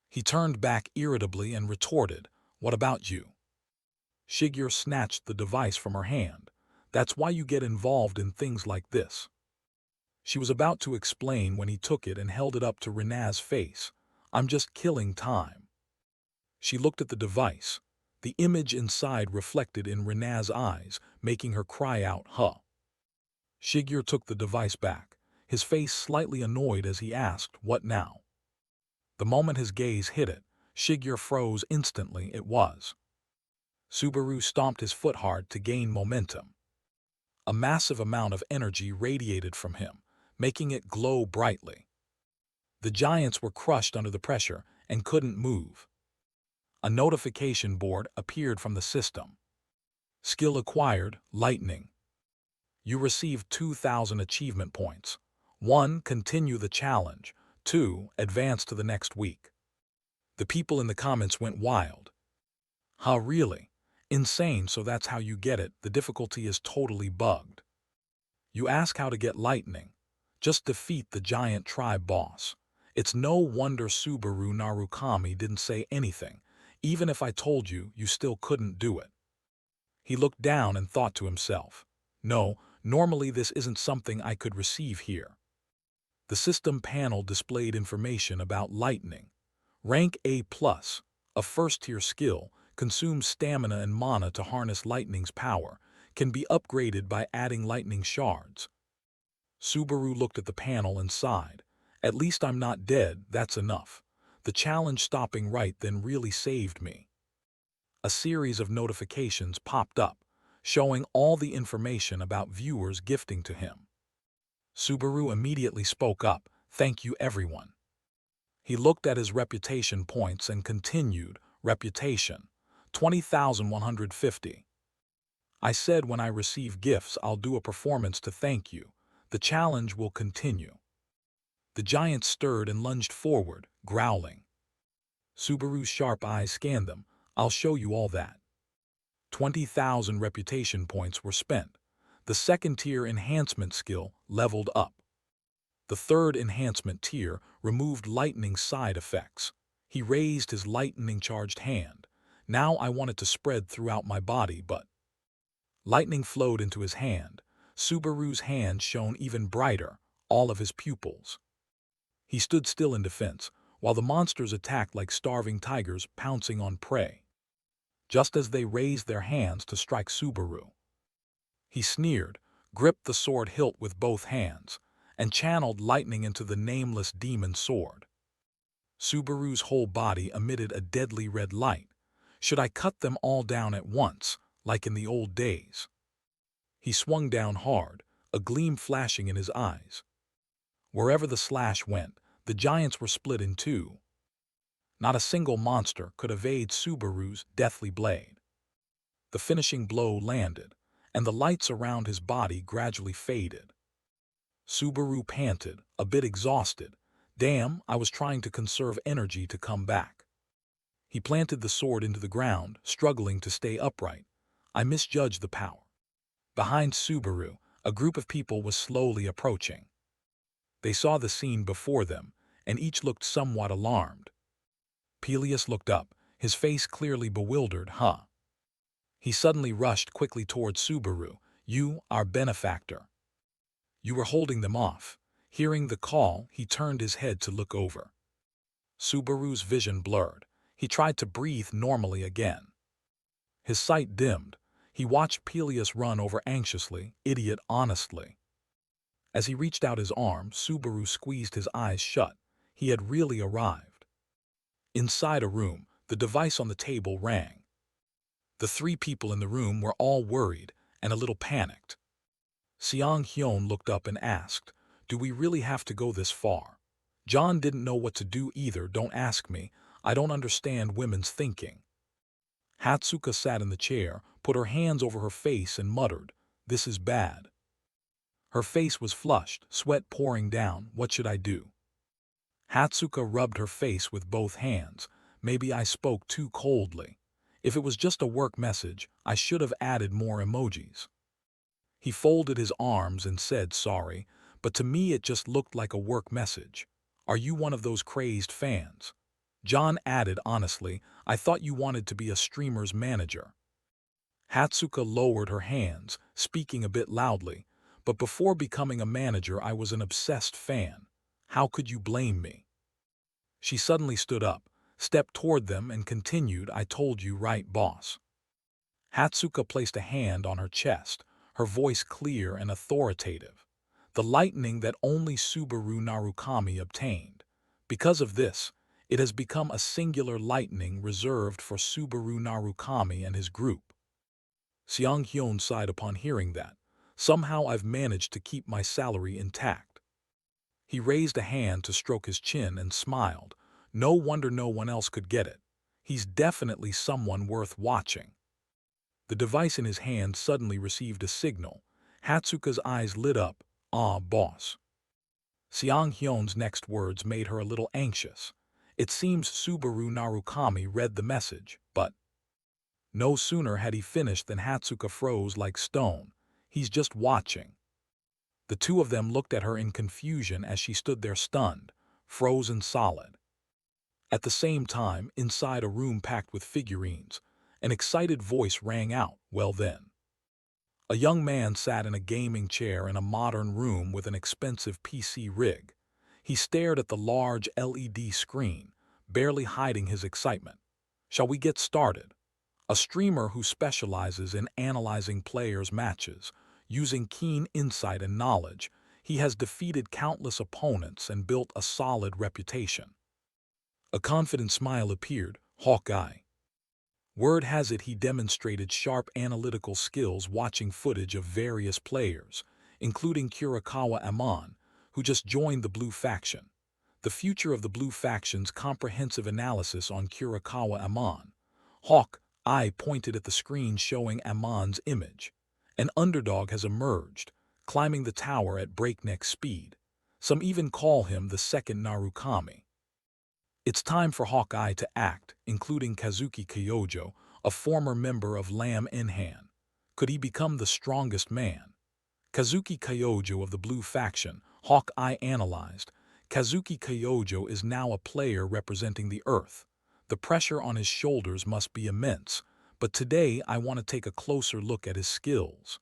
He turned back irritably and retorted, what about you? Shigeru snatched the device from her hand. That's why you get involved in things like this. She was about to explain when he took it and held it up to Rena's face. I'm just killing time. She looked at the device. The image inside reflected in Rena's eyes, making her cry out, huh. Shigeru took the device back, his face slightly annoyed as he asked, what now? The moment his gaze hit it, Shigeru froze instantly. It was. Subaru stomped his foot hard to gain momentum. A massive amount of energy radiated from him, making it glow brightly. The giants were crushed under the pressure and couldn't move. A notification board appeared from the system. Skill acquired, lightning. You received 2,000 achievement points. 1. Continue the challenge. 2. Advance to the next week. The people in the comments went wild. Huh, really? Insane, so that's how you get it. The difficulty is totally bugged. You ask how to get lightning. Just defeat the giant tribe boss. It's no wonder Subaru Narukami didn't say anything. Even if I told you, you still couldn't do it. He looked down and thought to himself, no, normally this isn't something I could receive here. The system panel displayed information about lightning. Rank A+, a first-tier skill, consumes stamina and mana to harness lightning's power, can be upgraded by adding lightning shards. Subaru looked at the panel and sighed. At least I'm not dead, that's enough. The challenge stopping right then really saved me. A series of notifications popped up, showing all the information about viewers gifting to him. Subaru immediately spoke up, thank you everyone. He looked at his reputation points and continued, reputation, 20,150. I said when I receive gifts I'll do a performance to thank you. The challenge will continue. The giant stirred and lunged forward, growling. Subaru's sharp eyes scanned them. I'll show you all that. 20,000 reputation points were spent. The second-tier enhancement skill leveled up. The third enhancement tier removed lightning side effects. He raised his lightning-charged hand. Now I want it to spread throughout my body, but... Lightning flowed into his hand. Subaru's hand shone even brighter, all of his pupils. He stood still in defense, while the monsters attacked like starving tigers pouncing on prey. Just as they raised their hands to strike Subaru, he sneered, gripped the sword hilt with both hands, and channeled lightning into the nameless demon sword. Subaru's whole body emitted a deadly red light. Should I cut them all down at once, like in the old days? He swung down hard, a gleam flashing in his eyes. Wherever the slash went, the giants were split in two. Not a single monster could evade Subaru's deathly blade. The finishing blow landed, and the lights around his body gradually faded. Subaru panted, a bit exhausted. Damn, I was trying to conserve energy to come back. He planted the sword into the ground, struggling to stay upright. I misjudged the power. Behind Subaru, a group of people was slowly approaching. They saw the scene before them, and each looked somewhat alarmed. Peleus looked up, his face clearly bewildered, huh? He suddenly rushed quickly towards Subaru. You, our benefactor. You were holding them off. Hearing the call, he turned his head to look over. Subaru's vision blurred. He tried to breathe normally again. His sight dimmed. He watched Peleus run over anxiously, idiot honestly. As he reached out his arm, Subaru squeezed his eyes shut. He had really arrived. Inside a room, the device on the table rang. The three people in the room were all worried and a little panicked. Seong Hyun looked up and asked, "Do we really have to go this far?" John didn't know what to do either. "Don't ask me. I don't understand women's thinking." Hatsuka sat in the chair, put her hands over her face and muttered, "This is bad." Her face was flushed, sweat pouring down. "What should I do?" Hatsuka rubbed her face with both hands. "Maybe I spoke too coldly. If it was just a work message, I should have added more emojis." He folded his arms and said, "Sorry, but to me it just looked like a work message. Are you one of those crazed fans?" John added honestly, "I thought you wanted to be a streamer's manager." Hatsuka lowered her hands, speaking a bit loudly, "But before becoming a manager I was an obsessed fan. How could you blame me?" She suddenly stood up, stepped toward them and continued, "I told you right, boss." Hatsuka placed a hand on her chest, her voice clear and authoritative. The lightning that only Subaru Narukami obtained. Because of this, it has become a singular lightning reserved for Subaru Narukami and his group. Seong Hyun sighed upon hearing that. "Somehow I've managed to keep my salary intact." He raised a hand to stroke his chin and smiled. "No wonder no one else could get it. He's definitely someone worth watching." The device in his hand suddenly received a signal. Hatsuka's eyes lit up. "Ah, boss." Seong Hyun's next words made her a little anxious. It seems Subaru Narukami read the message, but no sooner had he finished than Hatsuka froze like stone. "He's just watching." The two of them looked at her in confusion as she stood there stunned, frozen solid. At the same time, inside a room packed with figurines, an excited voice rang out, "Well then." A young man sat in a gaming chair in a modern room with an expensive PC rig. He stared at the large LED screen, barely hiding his excitement. "Shall we get started?" A streamer who specializes in analyzing players' matches, using keen insight and knowledge, he has defeated countless opponents and built a solid reputation. A confident smile appeared. "Hawkeye." Word has it he demonstrated sharp analytical skills watching footage of various players, including Kurakawa Amon, who just joined the Blue Faction. The future of the Blue Faction's comprehensive analysis on Kurakawa Amon. Hawkeye pointed at the screen showing Amon's image. An underdog has emerged, climbing the tower at breakneck speed. Some even call him the second Narukami. It's time for Hawkeye to act, including Kazuki Kyojo, a former member of Lam Enhan. Could he become the strongest man? Kazuki Kyojo of the Blue Faction, Hawkeye analyzed. Kazuki Kyojo is now a player representing the Earth. The pressure on his shoulders must be immense, but today I want to take a closer look at his skills.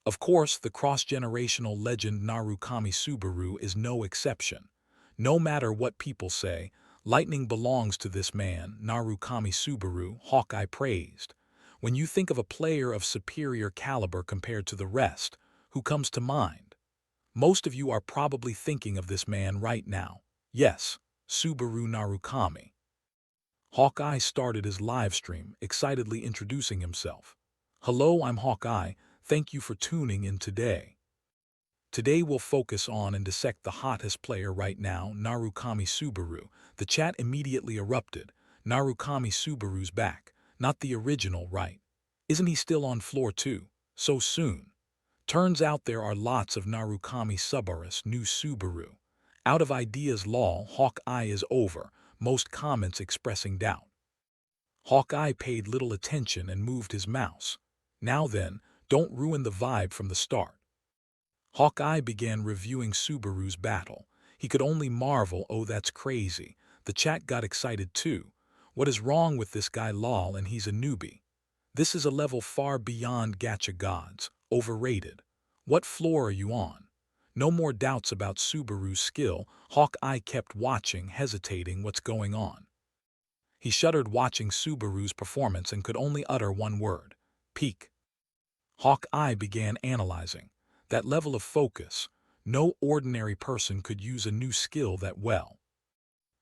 Of course, the cross-generational legend Narukami Subaru is no exception. No matter what people say, lightning belongs to this man, Narukami Subaru, Hawkeye praised. When you think of a player of superior caliber compared to the rest, who comes to mind? Most of you are probably thinking of this man right now. Yes, Subaru Narukami. Hawkeye started his live stream, excitedly introducing himself. "Hello, I'm Hawkeye. Thank you for tuning in today. Today we'll focus on and dissect the hottest player right now, Narukami Subaru." The chat immediately erupted. "Narukami Subaru's back. Not the original, right? Isn't he still on floor 2? So soon?" Turns out there are lots of Narukami Subarus, new Subaru. Out of ideas lol, Hawkeye is over, most comments expressing doubt. Hawkeye paid little attention and moved his mouse. "Now then, don't ruin the vibe from the start." Hawkeye began reviewing Subaru's battle. He could only marvel, "Oh, that's crazy." The chat got excited too. "What is wrong with this guy lol, and he's a newbie? This is a level far beyond gacha gods. Overrated. What floor are you on?" No more doubts about Subaru's skill. Hawkeye kept watching, hesitating what's going on. He shuddered watching Subaru's performance and could only utter one word: peak. Hawkeye began analyzing. That level of focus, no ordinary person could use a new skill that well.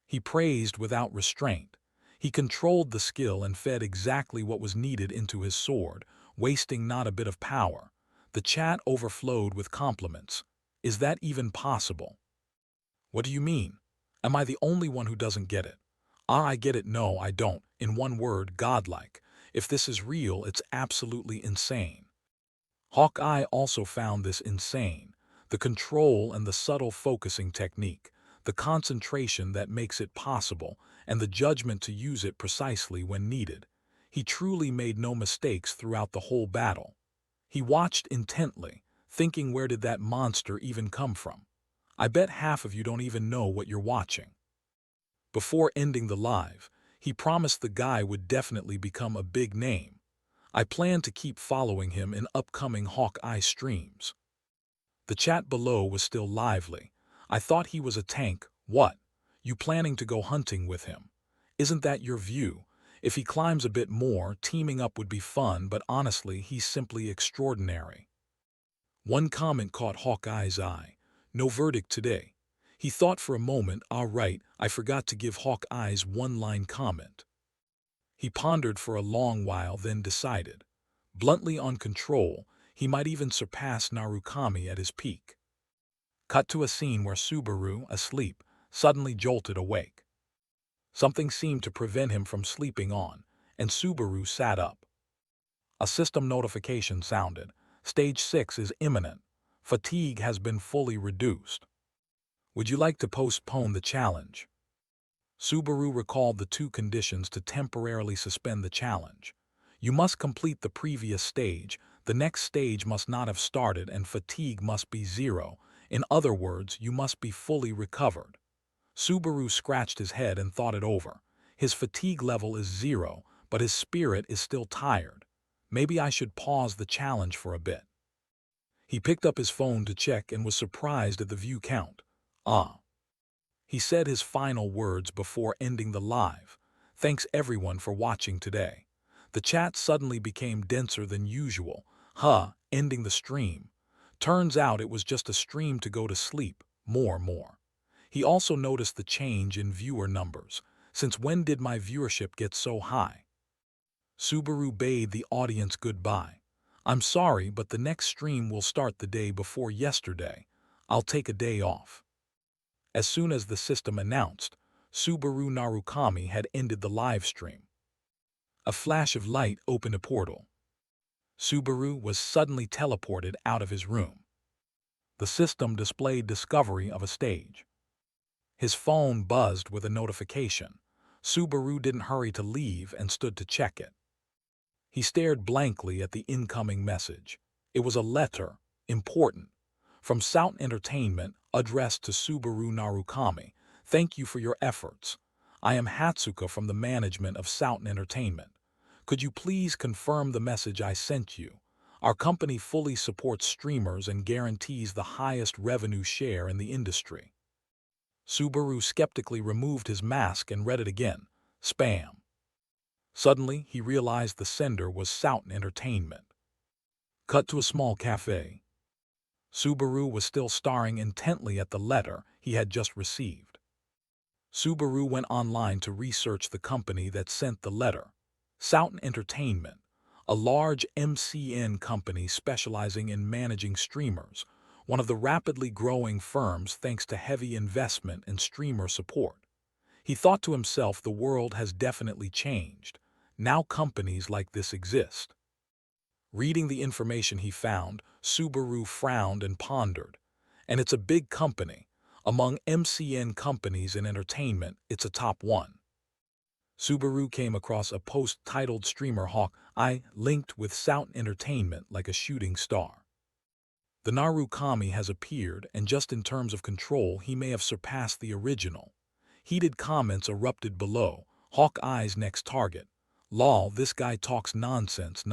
He praised without restraint. He controlled the skill and fed exactly what was needed into his sword, wasting not a bit of power. The chat overflowed with compliments. Is that even possible? What do you mean? Am I the only one who doesn't get it? Ah, I get it. No, I don't. In one word, godlike. If this is real, it's absolutely insane. Hawkeye also found this insane. The control and the subtle focusing technique, the concentration that makes it possible, and the judgment to use it precisely when needed. He truly made no mistakes throughout the whole battle. He watched intently, thinking, where did that monster even come from? I bet half of you don't even know what you're watching. Before ending the live, he promised the guy would definitely become a big name. I plan to keep following him in upcoming Hawkeye streams. The chat below was still lively. I thought he was a tank. What? You planning to go hunting with him? Isn't that your view? If he climbs a bit more, teaming up would be fun, but honestly, he's simply extraordinary. One comment caught Hawkeye's eye. No verdict today. He thought for a moment, all right, I forgot to give Hawkeye's one-line comment. He pondered for a long while, then decided. Bluntly on control, he might even surpass Narukami at his peak. Cut to a scene where Subaru, asleep, suddenly jolted awake. Something seemed to prevent him from sleeping on, and Subaru sat up. A system notification sounded. Stage 6 is imminent. Fatigue has been fully reduced. Would you like to postpone the challenge? Subaru recalled the two conditions to temporarily suspend the challenge. You must complete the previous stage, the next stage must not have started, and fatigue must be 0. In other words, you must be fully recovered. Subaru scratched his head and thought it over. His fatigue level is 0, but his spirit is still tired. Maybe I should pause the challenge for a bit. He picked up his phone to check and was surprised at the view count. He said his final words before ending the live. Thanks everyone for watching today. The chat suddenly became denser than usual. Ending the stream. Turns out it was just a stream to go to sleep. More. He also noticed the change in viewer numbers. Since when did my viewership get so high? Subaru bade the audience goodbye. I'm sorry, but the next stream will start the day before yesterday. I'll take a day off. As soon as the system announced, Subaru Narukami had ended the live stream. A flash of light opened a portal. Subaru was suddenly teleported out of his room. The system displayed discovery of a stage. His phone buzzed with a notification. Subaru didn't hurry to leave and stood to check it. He stared blankly at the incoming message. It was a letter, important, from Sout Entertainment, addressed to Subaru Narukami. Thank you for your efforts. I am Hatsuka from the management of Sout Entertainment. Could you please confirm the message I sent you? Our company fully supports streamers and guarantees the highest revenue share in the industry. Subaru skeptically removed his mask and read it again. Spam. Suddenly, he realized the sender was Sout Entertainment. Cut to a small cafe. Subaru was still staring intently at the letter he had just received. Subaru went online to research the company that sent the letter. Sout Entertainment, a large MCN company specializing in managing streamers, one of the rapidly growing firms thanks to heavy investment and streamer support. He thought to himself, the world has definitely changed. Now companies like this exist. Reading the information he found, Subaru frowned and pondered. And it's a big company. Among MCN companies in entertainment, it's a top one. Subaru came across a post titled Streamer Hawkeye linked with Sout Entertainment like a shooting star. The Narukami has appeared, and just in terms of control, he may have surpassed the original. Heated comments erupted below. Hawkeye's next target. Lol, this guy talks nonsense.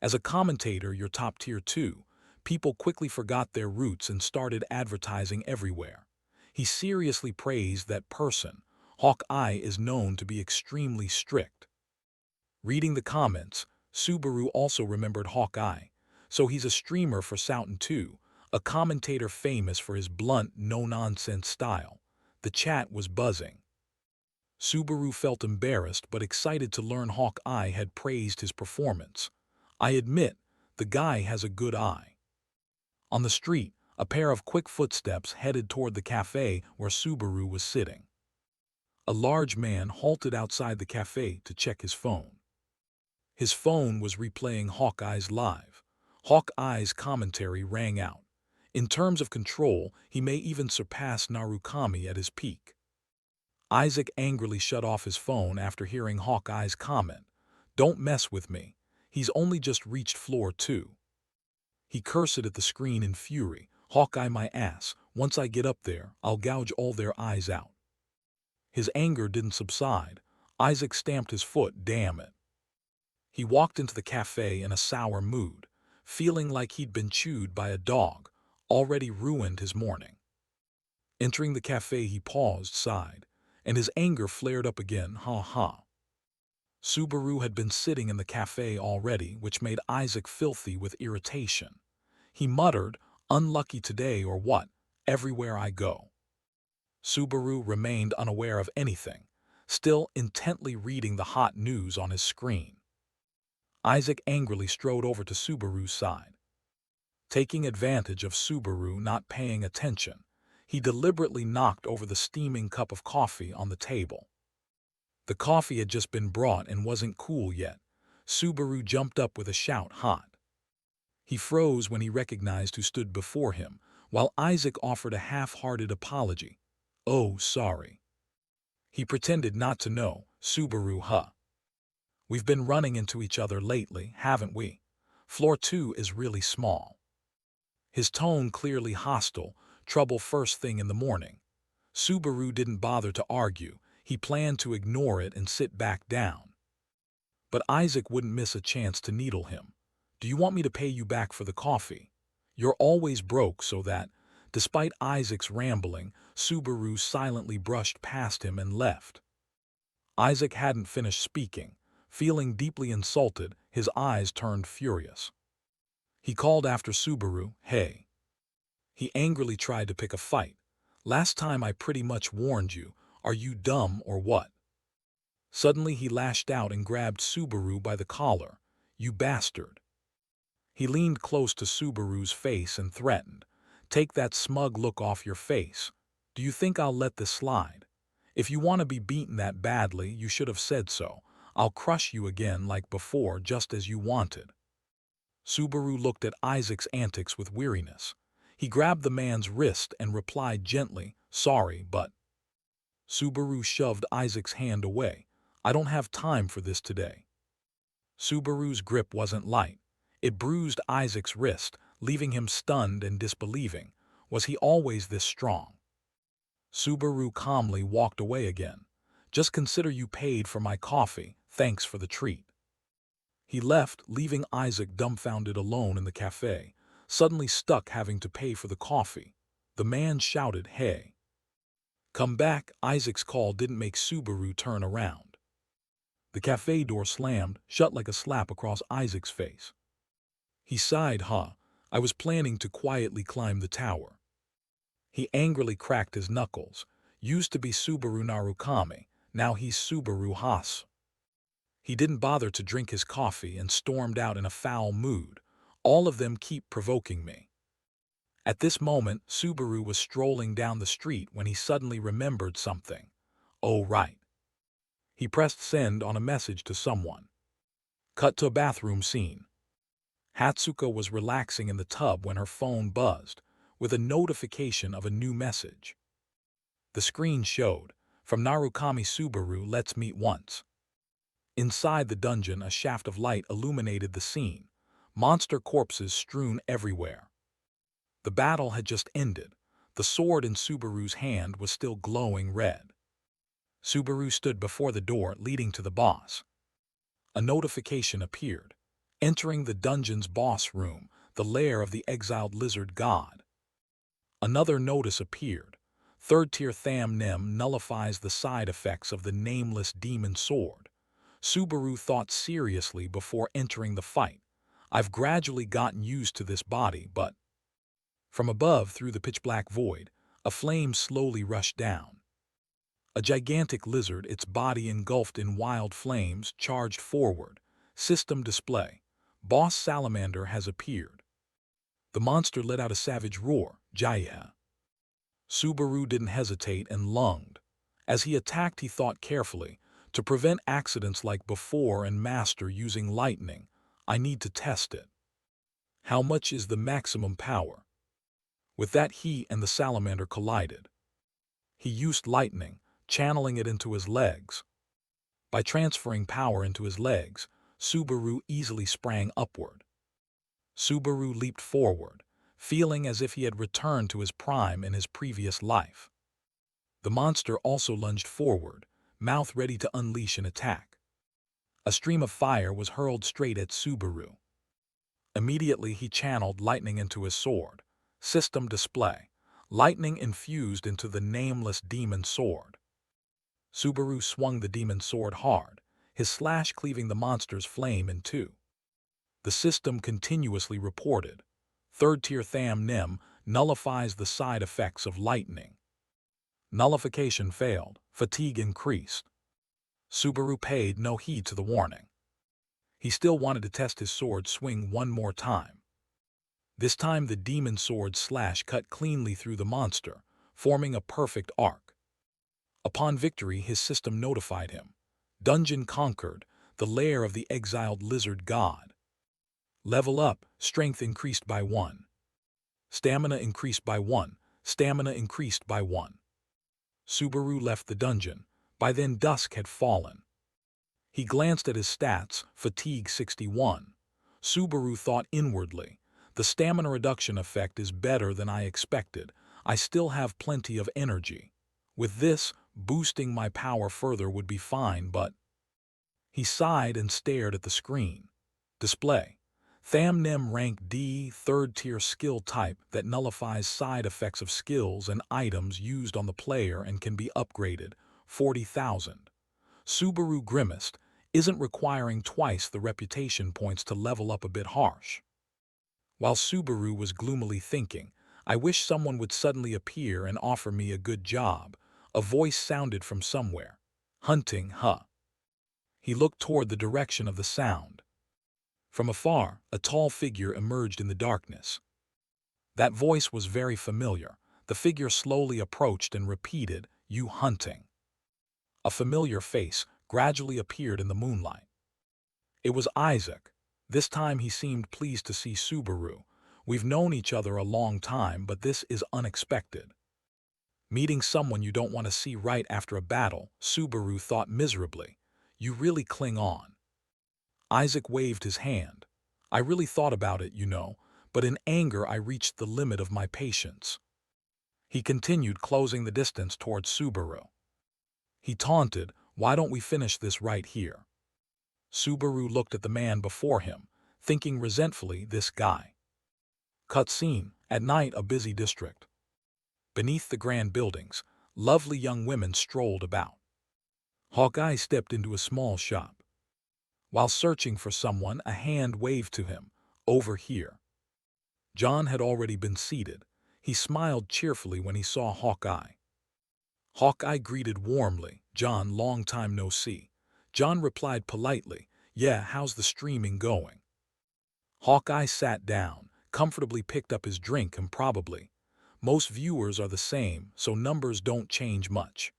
As a commentator, you're top tier too. People quickly forgot their roots and started advertising everywhere. He seriously praised that person. Hawkeye is known to be extremely strict. Reading the comments, Subaru also remembered Hawkeye, so he's a streamer for Souten too, a commentator famous for his blunt, no-nonsense style. The chat was buzzing. Subaru felt embarrassed but excited to learn Hawkeye had praised his performance. I admit, the guy has a good eye. On the street, a pair of quick footsteps headed toward the cafe where Subaru was sitting. A large man halted outside the cafe to check his phone. His phone was replaying Hawkeye's live. Hawkeye's commentary rang out. In terms of control, he may even surpass Narukami at his peak. Isaac angrily shut off his phone after hearing Hawkeye's comment. "Don't mess with me. He's only just reached floor 2. He cursed at the screen in fury. "Hawkeye my ass. Once I get up there, I'll gouge all their eyes out." His anger didn't subside. Isaac stamped his foot. "Damn it." He walked into the cafe in a sour mood, feeling like he'd been chewed by a dog, already ruined his morning. Entering the cafe, he paused, sighed, and his anger flared up again. Ha ha. Subaru had been sitting in the cafe already, which made Isaac filthy with irritation. He muttered, "Unlucky today or what? Everywhere I go." Subaru remained unaware of anything, still intently reading the hot news on his screen. Isaac angrily strode over to Subaru's side. Taking advantage of Subaru not paying attention, he deliberately knocked over the steaming cup of coffee on the table. The coffee had just been brought and wasn't cool yet. Subaru jumped up with a shout, "Hot." He froze when he recognized who stood before him, while Isaac offered a half-hearted apology. "Oh, sorry." He pretended not to know. "Subaru, huh? We've been running into each other lately, haven't we? Floor 2 is really small." His tone clearly hostile, trouble first thing in the morning. Subaru didn't bother to argue. He planned to ignore it and sit back down. But Isaac wouldn't miss a chance to needle him. "Do you want me to pay you back for the coffee? You're always broke so that..." Despite Isaac's rambling, Subaru silently brushed past him and left. Isaac hadn't finished speaking. Feeling deeply insulted, his eyes turned furious. He called after Subaru, "Hey." He angrily tried to pick a fight. "Last time I pretty much warned you. Are you dumb or what?" Suddenly he lashed out and grabbed Subaru by the collar. "You bastard." He leaned close to Subaru's face and threatened, "Take that smug look off your face. Do you think I'll let this slide? If you want to be beaten that badly, you should have said so. I'll crush you again like before, just as you wanted." Subaru looked at Isaac's antics with weariness. He grabbed the man's wrist and replied gently, "Sorry, but..." Subaru shoved Isaac's hand away. "I don't have time for this today." Subaru's grip wasn't light. It bruised Isaac's wrist, leaving him stunned and disbelieving. Was he always this strong? Subaru calmly walked away again. "Just consider you paid for my coffee. Thanks for the treat." He left, leaving Isaac dumbfounded alone in the cafe, suddenly stuck having to pay for the coffee. The man shouted, "Hey. Come back." Isaac's call didn't make Subaru turn around. The cafe door slammed, shut like a slap across Isaac's face. He sighed, I was planning to quietly climb the tower." He angrily cracked his knuckles. Used to be Subaru Narukami, now he's Subaru Haas. He didn't bother to drink his coffee and stormed out in a foul mood. "All of them keep provoking me." At this moment, Subaru was strolling down the street when he suddenly remembered something. Oh, right. He pressed send on a message to someone. Cut to a bathroom scene. Hatsuko was relaxing in the tub when her phone buzzed, with a notification of a new message. The screen showed, "From Narukami Subaru, let's meet once." Inside the dungeon, a shaft of light illuminated the scene. Monster corpses strewn everywhere. The battle had just ended. The sword in Subaru's hand was still glowing red. Subaru stood before the door leading to the boss. A notification appeared. Entering the dungeon's boss room, the lair of the exiled lizard god. Another notice appeared. Third-tier Tham Nem nullifies the side effects of the nameless demon sword. Subaru thought seriously before entering the fight. I've gradually gotten used to this body, but... From above, through the pitch-black void, a flame slowly rushed down. A gigantic lizard, its body engulfed in wild flames, charged forward. System display. Boss Salamander has appeared. The monster let out a savage roar, Jaya. Subaru didn't hesitate and lunged. As he attacked, he thought carefully. To prevent accidents like before and master using lightning, I need to test it. How much is the maximum power? With that, he and the salamander collided. He used lightning, channeling it into his legs. By transferring power into his legs, Subaru easily sprang upward. Subaru leaped forward, feeling as if he had returned to his prime in his previous life. The monster also lunged forward, mouth ready to unleash an attack. A stream of fire was hurled straight at Subaru. Immediately he channeled lightning into his sword. System display. Lightning infused into the nameless demon sword. Subaru swung the demon sword hard, his slash cleaving the monster's flame in two. The system continuously reported. Third-tier Tham Nem nullifies the side effects of lightning. Nullification failed. Fatigue increased. Subaru paid no heed to the warning. He still wanted to test his sword swing one more time. This time the demon sword slash cut cleanly through the monster, forming a perfect arc. Upon victory, his system notified him. Dungeon conquered, the lair of the exiled lizard god. Level up, strength increased by 1. Stamina increased by 1. Stamina increased by 1. Subaru left the dungeon. By then dusk had fallen. He glanced at his stats, fatigue 61. Subaru thought inwardly, the stamina reduction effect is better than I expected. I still have plenty of energy. With this, boosting my power further would be fine, but... He sighed and stared at the screen. Display. Tham Nem rank D, third-tier skill type that nullifies side effects of skills and items used on the player and can be upgraded, 40,000. Subaru grimaced, isn't requiring twice the reputation points to level up a bit harsh. While Subaru was gloomily thinking, I wish someone would suddenly appear and offer me a good job, a voice sounded from somewhere. Hunting, huh? He looked toward the direction of the sound. From afar, a tall figure emerged in the darkness. That voice was very familiar. The figure slowly approached and repeated, "You hunting." A familiar face gradually appeared in the moonlight. It was Isaac. This time he seemed pleased to see Subaru. We've known each other a long time, but this is unexpected. Meeting someone you don't want to see right after a battle, Subaru thought miserably. You really cling on. Isaac waved his hand. I really thought about it, you know, but in anger I reached the limit of my patience. He continued, closing the distance towards Subaru. He taunted, why don't we finish this right here? Subaru looked at the man before him, thinking resentfully, this guy. Cutscene. At night, a busy district. Beneath the grand buildings, lovely young women strolled about. Hawkeye stepped into a small shop. While searching for someone, a hand waved to him, over here. John had already been seated. He smiled cheerfully when he saw Hawkeye. Hawkeye greeted warmly, John, long time no see. John replied politely, yeah, how's the streaming going? Hawkeye sat down, comfortably picked up his drink and probably. Most viewers are the same, so numbers don't change much.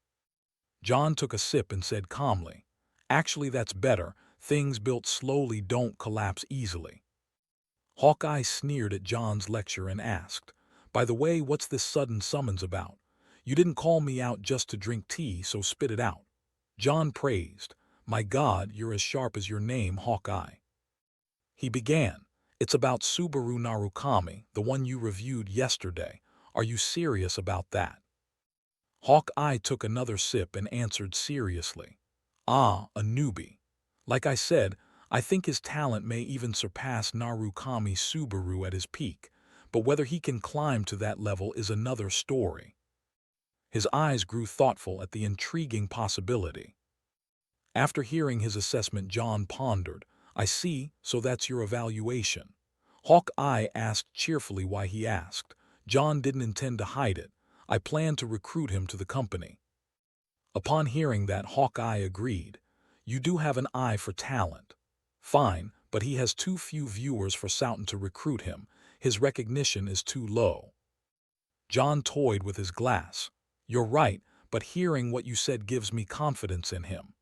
John took a sip and said calmly, actually that's better, things built slowly don't collapse easily. Hawkeye sneered at John's lecture and asked, by the way, what's this sudden summons about? You didn't call me out just to drink tea, so spit it out. John praised, my God, you're as sharp as your name, Hawkeye. He began, it's about Subaru Narukami, the one you reviewed yesterday. Are you serious about that? Hawkeye took another sip and answered seriously. Ah, a newbie. Like I said, I think his talent may even surpass Narukami Subaru at his peak, but whether he can climb to that level is another story. His eyes grew thoughtful at the intriguing possibility. After hearing his assessment, John pondered. I see, so that's your evaluation. Hawkeye asked cheerfully why he asked. John didn't intend to hide it. I planned to recruit him to the company. Upon hearing that, Hawkeye agreed. You do have an eye for talent. Fine, but he has too few viewers for Soughton to recruit him. His recognition is too low. John toyed with his glass. You're right, but hearing what you said gives me confidence in him.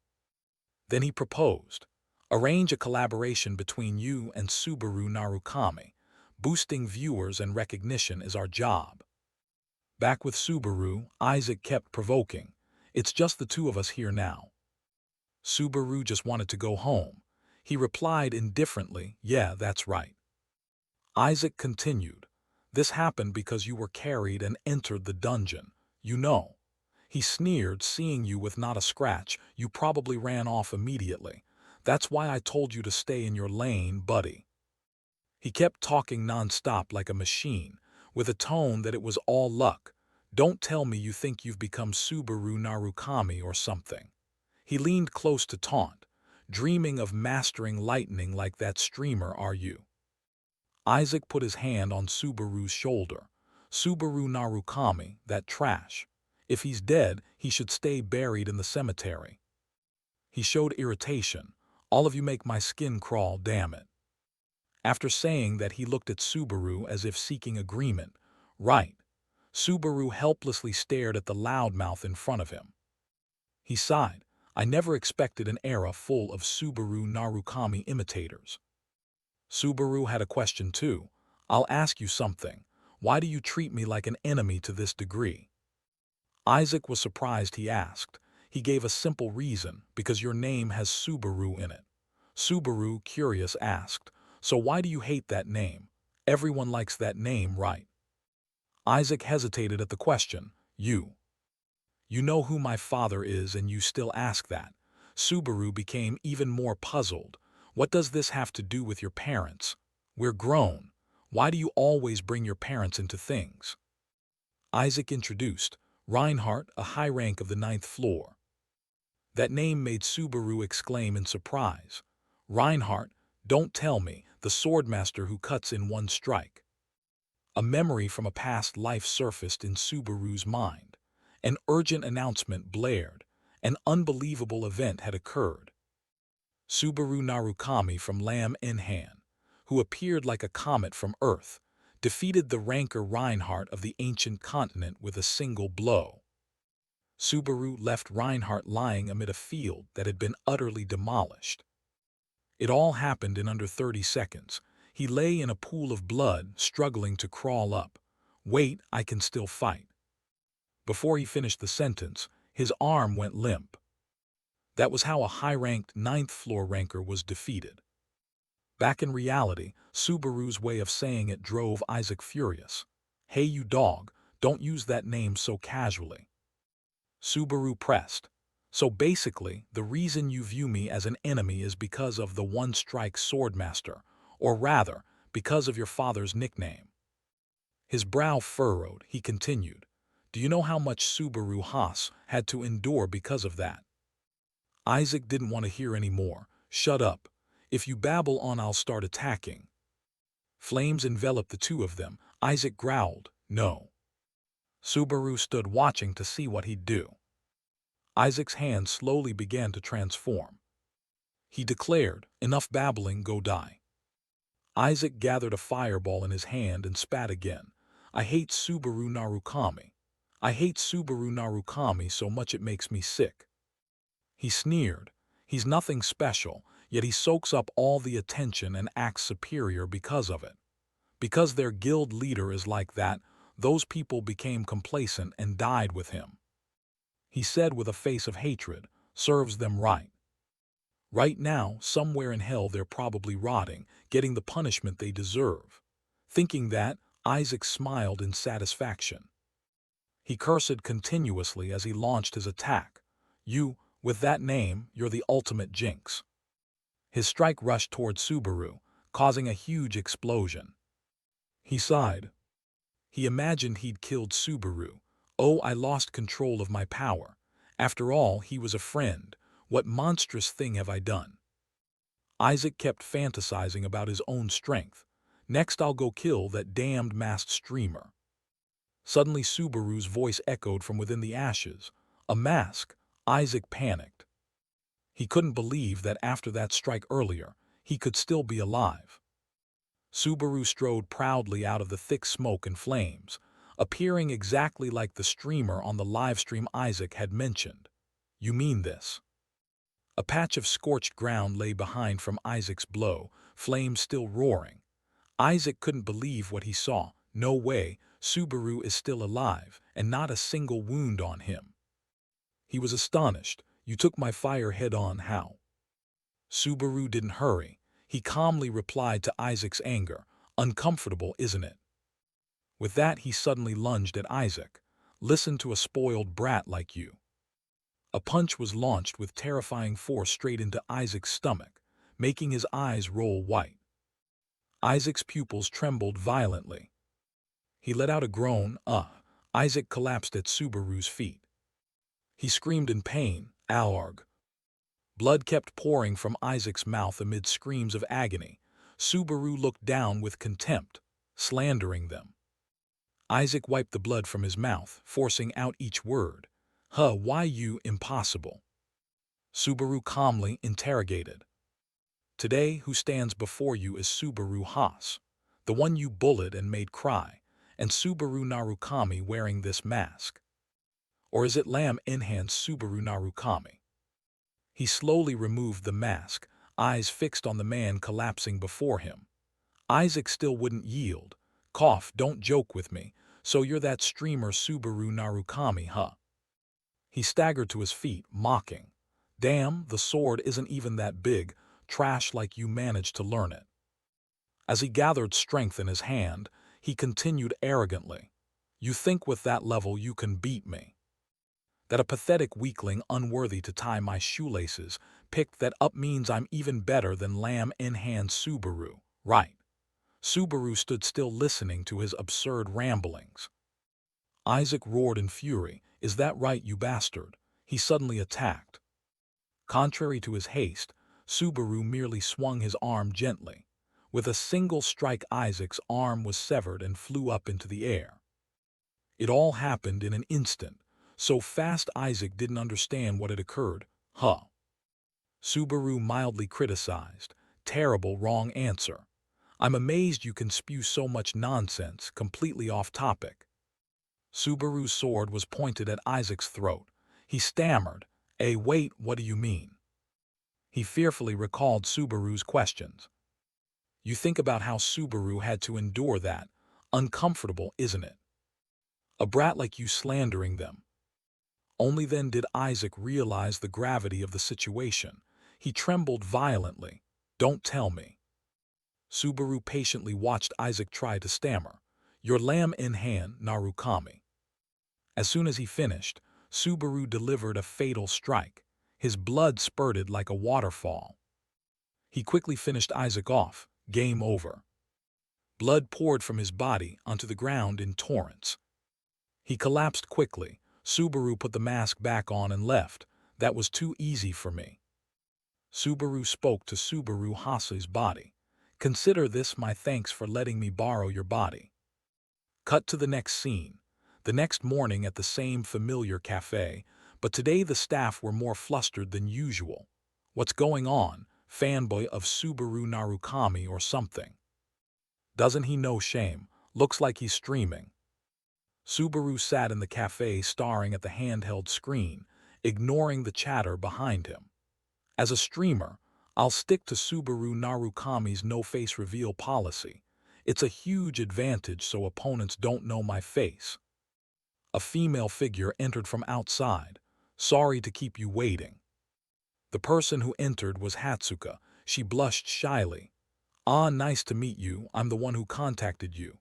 Then he proposed. Arrange a collaboration between you and Subaru Narukami. Boosting viewers and recognition is our job. Back with Subaru, Isaac kept provoking. It's just the two of us here now. Subaru just wanted to go home. He replied indifferently, yeah, that's right. Isaac continued. This happened because you were carried and entered the dungeon. You know. He sneered, seeing you with not a scratch. You probably ran off immediately. That's why I told you to stay in your lane, buddy. He kept talking non-stop like a machine, with a tone that it was all luck. Don't tell me you think you've become Subaru Narukami or something. He leaned close to taunt. Dreaming of mastering lightning like that streamer, are you? Isaac put his hand on Subaru's shoulder. Subaru Narukami, that trash. If he's dead, he should stay buried in the cemetery. He showed irritation. All of you make my skin crawl, damn it. After saying that, he looked at Subaru as if seeking agreement. Right. Subaru helplessly stared at the loudmouth in front of him. He sighed. I never expected an era full of Subaru Narukami imitators. Subaru had a question too. I'll ask you something. Why do you treat me like an enemy to this degree? Isaac was surprised he asked. He gave a simple reason, because your name has Subaru in it. Subaru, curious, asked, so why do you hate that name? Everyone likes that name, right? Isaac hesitated at the question. You know who my father is and you still ask that. Subaru became even more puzzled. What does this have to do with your parents? We're grown. Why do you always bring your parents into things? Isaac introduced. Reinhardt, a high rank of the 9th floor. That name made Subaru exclaim in surprise. Reinhardt, don't tell me, the swordmaster who cuts in one strike. A memory from a past life surfaced in Subaru's mind. An urgent announcement blared. An unbelievable event had occurred. Subaru Narukami from Lam Inhan, who appeared like a comet from Earth, defeated the ranker Reinhardt of the ancient continent with a single blow. Subaru left Reinhardt lying amid a field that had been utterly demolished. It all happened in under 30 seconds. He lay in a pool of blood, struggling to crawl up. Wait, I can still fight. Before he finished the sentence, his arm went limp. That was how a high-ranked 9th floor ranker was defeated. Back in reality, Subaru's way of saying it drove Isaac furious. Hey you dog, don't use that name so casually. Subaru pressed. So basically, the reason you view me as an enemy is because of the one-strike swordmaster, or rather, because of your father's nickname. His brow furrowed, he continued. Do you know how much Subaru Haas had to endure because of that? Isaac didn't want to hear any more. Shut up. If you babble on, I'll start attacking. Flames enveloped the two of them. Isaac growled, no. Subaru stood watching to see what he'd do. Isaac's hand slowly began to transform. He declared, enough babbling, go die. Isaac gathered a fireball in his hand and spat again. I hate Subaru Narukami. I hate Subaru Narukami so much it makes me sick. He sneered. He's nothing special, yet he soaks up all the attention and acts superior because of it. Because their guild leader is like that, those people became complacent and died with him. He said with a face of hatred, serves them right. Right now, somewhere in hell they're probably rotting, getting the punishment they deserve. Thinking that, Isaac smiled in satisfaction. He cursed continuously as he launched his attack. You, with that name, you're the ultimate jinx. His strike rushed toward Subaru, causing a huge explosion. He sighed. He imagined he'd killed Subaru. Oh, I lost control of my power. After all, he was a friend. What monstrous thing have I done? Isaac kept fantasizing about his own strength. Next I'll go kill that damned masked streamer. Suddenly Subaru's voice echoed from within the ashes. A mask. Isaac panicked. He couldn't believe that after that strike earlier, he could still be alive. Subaru strode proudly out of the thick smoke and flames, appearing exactly like the streamer on the livestream Isaac had mentioned. You mean this? A patch of scorched ground lay behind from Isaac's blow, flames still roaring. Isaac couldn't believe what he saw. No way, Subaru is still alive, and not a single wound on him. He was astonished. You took my fire head-on, how? Subaru didn't hurry. He calmly replied to Isaac's anger. Uncomfortable, isn't it? With that, he suddenly lunged at Isaac. Listen to a spoiled brat like you. A punch was launched with terrifying force straight into Isaac's stomach, making his eyes roll white. Isaac's pupils trembled violently. He let out a groan. Isaac collapsed at Subaru's feet. He screamed in pain. Alarg. Blood kept pouring from Isaac's mouth amid screams of agony. Subaru looked down with contempt, slandering them. Isaac wiped the blood from his mouth, forcing out each word. Why you impossible? Subaru calmly interrogated. Today, who stands before you is Subaru Haas, the one you bullied and made cry, and Subaru Narukami wearing this mask. Or is it Lam enhanced Subaru Narukami? He slowly removed the mask, eyes fixed on the man collapsing before him. Isaac still wouldn't yield. Cough, don't joke with me. So you're that streamer Subaru Narukami, huh? He staggered to his feet, mocking. Damn, the sword isn't even that big, trash like you managed to learn it. As he gathered strength in his hand, he continued arrogantly. You think with that level you can beat me? That a pathetic weakling unworthy to tie my shoelaces picked that up means I'm even better than Lam in-hand Subaru, right? Subaru stood still listening to his absurd ramblings. Isaac roared in fury. Is that right, you bastard? He suddenly attacked. Contrary to his haste, Subaru merely swung his arm gently. With a single strike, Isaac's arm was severed and flew up into the air. It all happened in an instant. So fast Isaac didn't understand what had occurred. Subaru mildly criticized. Terrible wrong answer. I'm amazed you can spew so much nonsense, completely off topic. Subaru's sword was pointed at Isaac's throat. He stammered. Wait, what do you mean? He fearfully recalled Subaru's questions. You think about how Subaru had to endure that. Uncomfortable, isn't it? A brat like you slandering them. Only then did Isaac realize the gravity of the situation. He trembled violently. Don't tell me. Subaru patiently watched Isaac try to stammer. Your lamb in hand, Narukami. As soon as he finished, Subaru delivered a fatal strike. His blood spurted like a waterfall. He quickly finished Isaac off. Game over. Blood poured from his body onto the ground in torrents. He collapsed quickly. Subaru put the mask back on and left. That was too easy for me. Subaru spoke to Subaru Hase's body. Consider this my thanks for letting me borrow your body. Cut to the next scene. The next morning at the same familiar cafe, but today the staff were more flustered than usual. What's going on? Fanboy of Subaru Narukami or something. Doesn't he know shame? Looks like he's streaming. Subaru sat in the cafe staring at the handheld screen, ignoring the chatter behind him. As a streamer, I'll stick to Subaru Narukami's no-face reveal policy. It's a huge advantage so opponents don't know my face. A female figure entered from outside. Sorry to keep you waiting. The person who entered was Hatsuka. She blushed shyly. Nice to meet you. I'm the one who contacted you.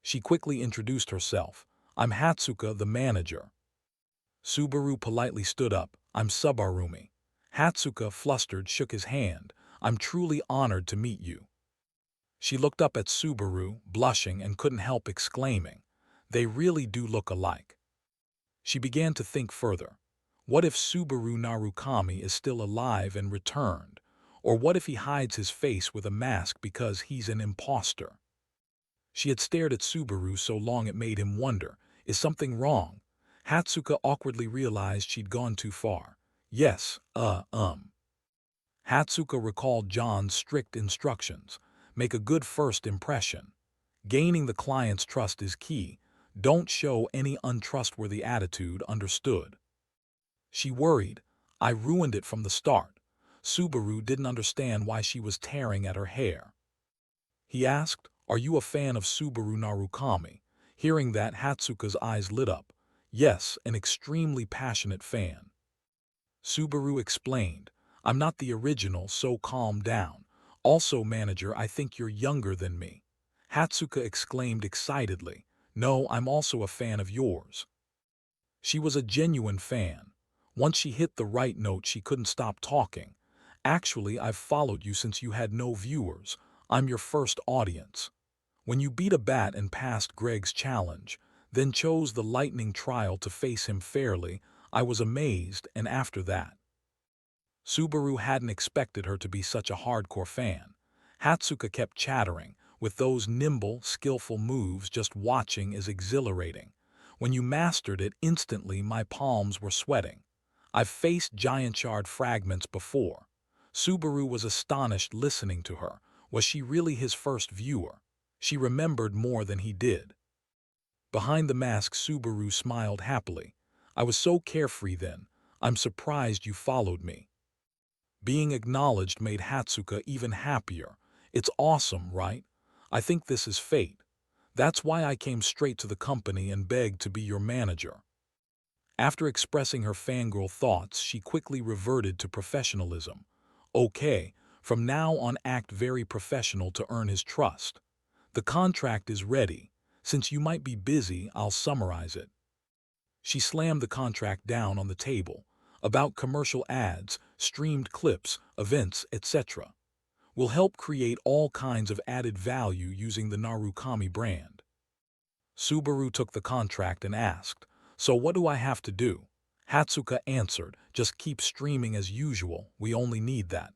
She quickly introduced herself. I'm Hatsuka, the manager. Subaru politely stood up. I'm Subarumi. Hatsuka, flustered, shook his hand. I'm truly honored to meet you. She looked up at Subaru, blushing, and couldn't help exclaiming. They really do look alike. She began to think further. What if Subaru Narukami is still alive and returned? Or what if he hides his face with a mask because he's an imposter? She had stared at Subaru so long it made him wonder, is something wrong? Hatsuka awkwardly realized she'd gone too far. Yes, Hatsuka recalled John's strict instructions. Make a good first impression. Gaining the client's trust is key. Don't show any untrustworthy attitude, understood? She worried. I ruined it from the start. Subaru didn't understand why she was tearing at her hair. He asked, are you a fan of Subaru Narukami? Hearing that, Hatsuka's eyes lit up. Yes, an extremely passionate fan. Subaru explained, I'm not the original, so calm down. Also, manager, I think you're younger than me. Hatsuka exclaimed excitedly, no, I'm also a fan of yours. She was a genuine fan. Once she hit the right note, she couldn't stop talking. Actually, I've followed you since you had no viewers. I'm your first audience. When you beat a bat and passed Greg's challenge, then chose the lightning trial to face him fairly, I was amazed, and after that. Subaru hadn't expected her to be such a hardcore fan. Hatsuka kept chattering, with those nimble, skillful moves. Just watching is exhilarating. When you mastered it, instantly my palms were sweating. I've faced giant shard fragments before. Subaru was astonished listening to her. Was she really his first viewer? She remembered more than he did. Behind the mask, Subaru smiled happily. I was so carefree then. I'm surprised you followed me. Being acknowledged made Hatsuka even happier. It's awesome, right? I think this is fate. That's why I came straight to the company and begged to be your manager. After expressing her fangirl thoughts, she quickly reverted to professionalism. Okay, from now on act very professional to earn his trust. The contract is ready. Since you might be busy, I'll summarize it. She slammed the contract down on the table. About commercial ads, streamed clips, events, etc. Will help create all kinds of added value using the Narukami brand. Subaru took the contract and asked, so what do I have to do? Hatsuka answered, just keep streaming as usual, we only need that.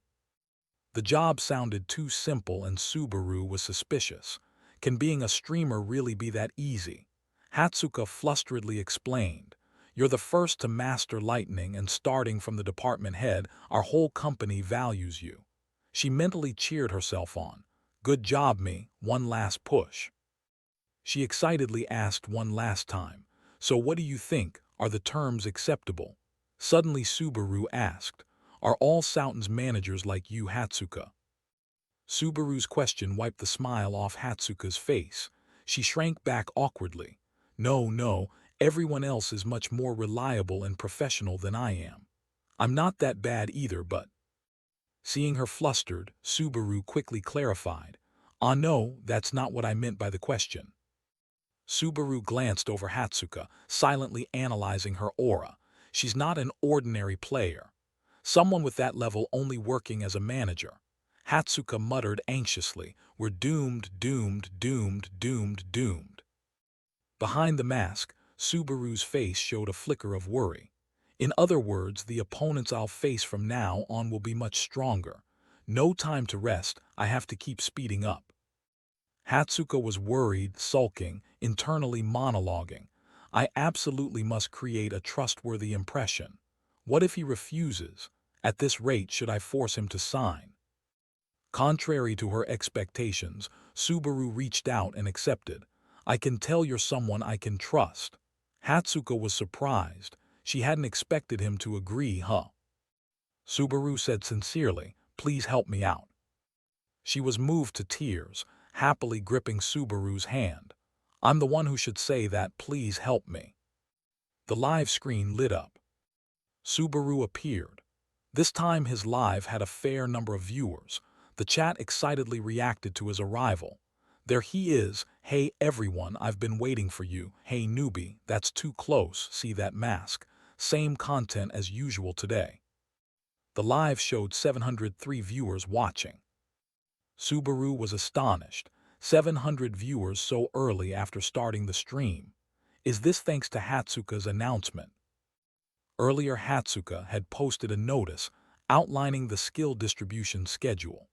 The job sounded too simple and Subaru was suspicious. Can being a streamer really be that easy? Hatsuka flusteredly explained, you're the first to master lightning and starting from the department head, our whole company values you. She mentally cheered herself on. Good job, me, one last push. She excitedly asked one last time, so what do you think, are the terms acceptable? Suddenly Subaru asked, are all Souten's managers like you, Hatsuka? Subaru's question wiped the smile off Hatsuka's face. She shrank back awkwardly. No, everyone else is much more reliable and professional than I am. I'm not that bad either, but... Seeing her flustered, Subaru quickly clarified. No, that's not what I meant by the question. Subaru glanced over Hatsuka, silently analyzing her aura. She's not an ordinary player. Someone with that level only working as a manager. Hatsuka muttered anxiously, we're doomed. Behind the mask, Subaru's face showed a flicker of worry. In other words, the opponents I'll face from now on will be much stronger. No time to rest, I have to keep speeding up. Hatsuka was worried, sulking, internally monologuing. I absolutely must create a trustworthy impression. What if he refuses? At this rate, should I force him to sign? Contrary to her expectations, Subaru reached out and accepted. I can tell you're someone I can trust. Hatsuka was surprised. She hadn't expected him to agree, huh? Subaru said sincerely, please help me out. She was moved to tears, happily gripping Subaru's hand. I'm the one who should say that, please help me. The live screen lit up. Subaru appeared. This time his live had a fair number of viewers. The chat excitedly reacted to his arrival. There he is. Hey everyone, I've been waiting for you. Hey newbie, that's too close. See that mask? Same content as usual today. The live showed 703 viewers watching. Subaru was astonished. 700 viewers so early after starting the stream. Is this thanks to Hatsuka's announcement? Earlier, Hatsuka had posted a notice outlining the skill distribution schedule.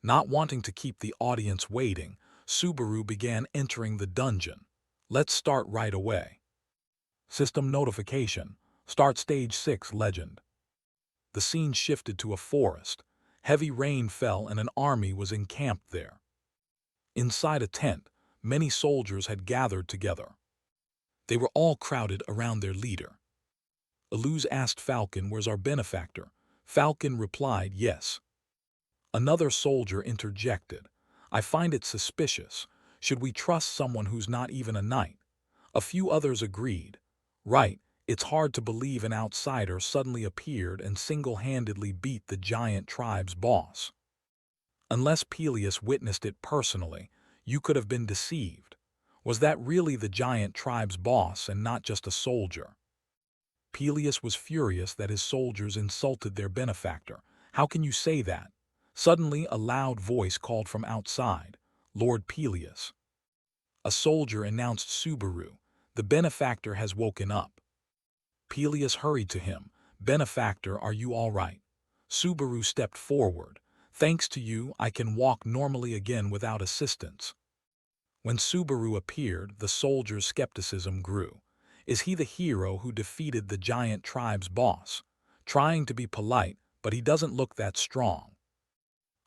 Not wanting to keep the audience waiting, Subaru began entering the dungeon. Let's start right away. System notification. Start Stage 6 Legend. The scene shifted to a forest. Heavy rain fell and an army was encamped there. Inside a tent, many soldiers had gathered together. They were all crowded around their leader. Aluz asked Falcon, "Where's our benefactor?" Falcon replied, "Yes." Another soldier interjected, "I find it suspicious. Should we trust someone who's not even a knight?" A few others agreed. "Right, it's hard to believe an outsider suddenly appeared and single-handedly beat the giant tribe's boss. Unless Peleus witnessed it personally, you could have been deceived. Was that really the giant tribe's boss and not just a soldier?" Peleus was furious that his soldiers insulted their benefactor. "How can you say that?" Suddenly, a loud voice called from outside, "Lord Peleus." A soldier announced Subaru, "The benefactor has woken up." Peleus hurried to him, "Benefactor, are you all right?" Subaru stepped forward. "Thanks to you, I can walk normally again without assistance." When Subaru appeared, the soldier's skepticism grew. Is he the hero who defeated the giant tribe's boss? Trying to be polite, but he doesn't look that strong.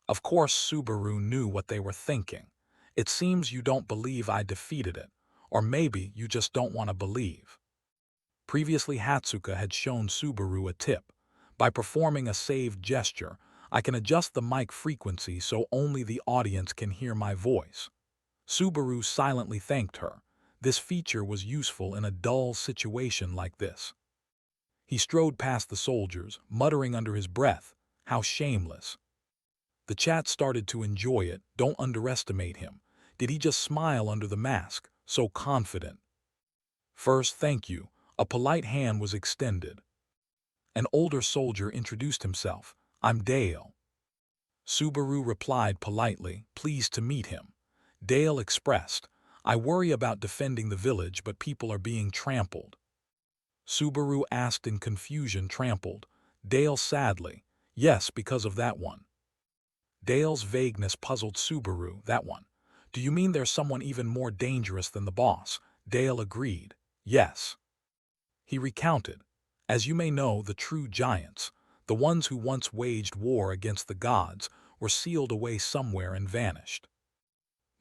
Of course, Subaru knew what they were thinking. "It seems you don't believe I defeated it, or maybe you just don't want to believe." Previously, Hatsuka had shown Subaru a tip. By performing a saved gesture, I can adjust the mic frequency so only the audience can hear my voice. Subaru silently thanked her. This feature was useful in a dull situation like this. He strode past the soldiers, muttering under his breath, "How shameless." The chat started to enjoy it. "Don't underestimate him. Did he just smile under the mask? So confident." "First, thank you." A polite hand was extended. An older soldier introduced himself. "I'm Dale." Subaru replied politely, "Pleased to meet him." Dale expressed, "I worry about defending the village, but people are being trampled." Subaru asked in confusion, "Trampled?" Dale sadly, "Yes, because of that one." Dale's vagueness puzzled Subaru. "That one? Do you mean there's someone even more dangerous than the boss?" Dale agreed, "Yes." He recounted, "As you may know, the true giants, the ones who once waged war against the gods, were sealed away somewhere and vanished.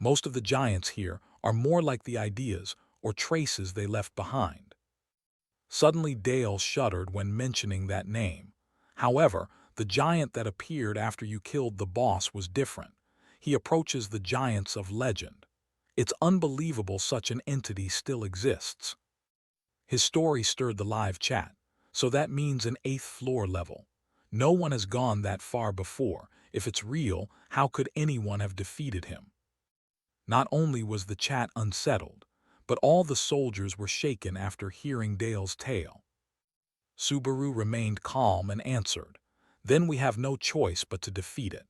Most of the giants here are more like the ideas or traces they left behind." Suddenly Dale shuddered when mentioning that name. "However, the giant that appeared after you killed the boss was different. He approaches the giants of legend. It's unbelievable such an entity still exists." His story stirred the live chat. "So that means an 8th floor level. No one has gone that far before. If it's real, how could anyone have defeated him?" Not only was the chat unsettled, but all the soldiers were shaken after hearing Dale's tale. Subaru remained calm and answered, "Then we have no choice but to defeat it."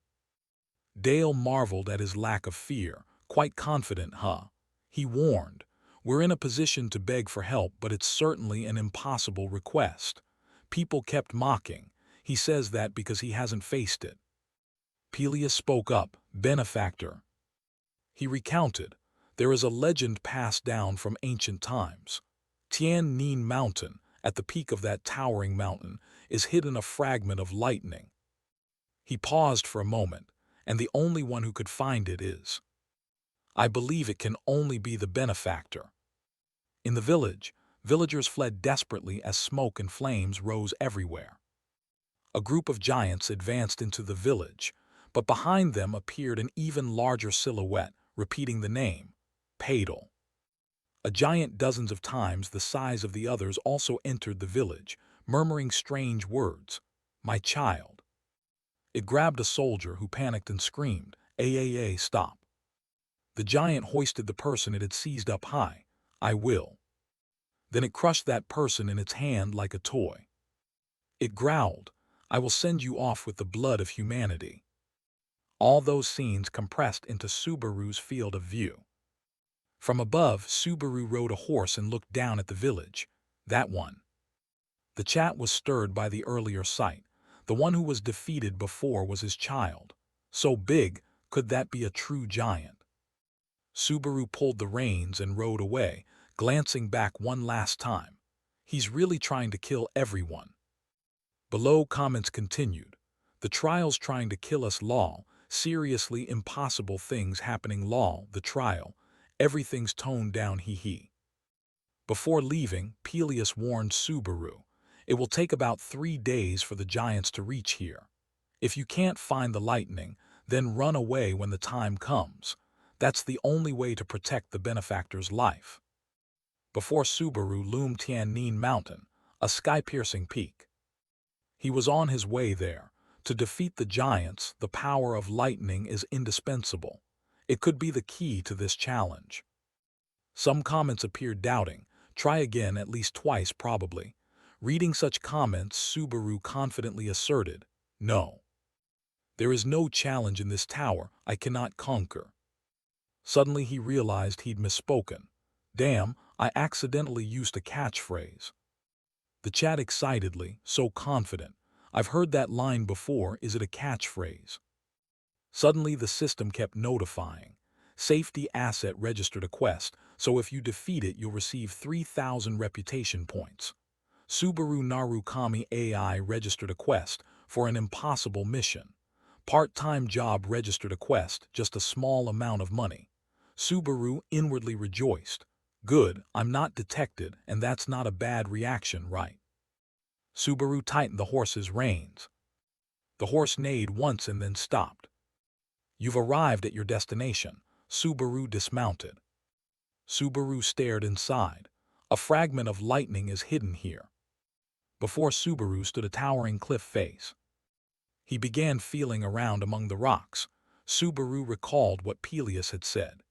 Dale marveled at his lack of fear, quite confident, He warned, "We're in a position to beg for help, but it's certainly an impossible request." People kept mocking. "He says that because he hasn't faced it." Peleus spoke up, "Benefactor." He recounted, "There is a legend passed down from ancient times. Tian Nin Mountain, at the peak of that towering mountain, is hidden a fragment of lightning." He paused for a moment, "And the only one who could find it is. I believe it can only be the benefactor." In the village, villagers fled desperately as smoke and flames rose everywhere. A group of giants advanced into the village, but behind them appeared an even larger silhouette, repeating the name, Padel. A giant dozens of times the size of the others also entered the village, murmuring strange words, "My child." It grabbed a soldier who panicked and screamed, Stop." The giant hoisted the person it had seized up high, "I will." Then it crushed that person in its hand like a toy. It growled, "I will send you off with the blood of humanity." All those scenes compressed into Subaru's field of view. From above, Subaru rode a horse and looked down at the village. That one. The chat was stirred by the earlier sight. The one who was defeated before was his child. So big, could that be a true giant? Subaru pulled the reins and rode away, glancing back one last time. He's really trying to kill everyone. Below, comments continued. The trial's trying to kill us, lol. Seriously, impossible things happening, lol. The trial. Everything's toned down, hee hee. Before leaving, Peleus warned Subaru. It will take about 3 days for the giants to reach here. If you can't find the lightning, then run away when the time comes. That's the only way to protect the benefactor's life. Before Subaru loomed Tiannin Mountain, a sky-piercing peak. He was on his way there. To defeat the giants, the power of lightning is indispensable. It could be the key to this challenge. Some comments appeared doubting. Try again at least twice probably. Reading such comments, Subaru confidently asserted, no. There is no challenge in this tower I cannot conquer. Suddenly he realized he'd misspoken. Damn, I accidentally used a catchphrase. The chat excitedly, so confident. I've heard that line before, is it a catchphrase? Suddenly the system kept notifying. Safety asset registered a quest, so if you defeat it you'll receive 3,000 reputation points. Subaru Narukami AI registered a quest for an impossible mission. Part-time job registered a quest, just a small amount of money. Subaru inwardly rejoiced. Good, I'm not detected, and that's not a bad reaction, right? Subaru tightened the horse's reins. The horse neighed once and then stopped. You've arrived at your destination. Subaru dismounted. Subaru stared inside. A fragment of lightning is hidden here. Before Subaru stood a towering cliff face. He began feeling around among the rocks. Subaru recalled what Peleus had said.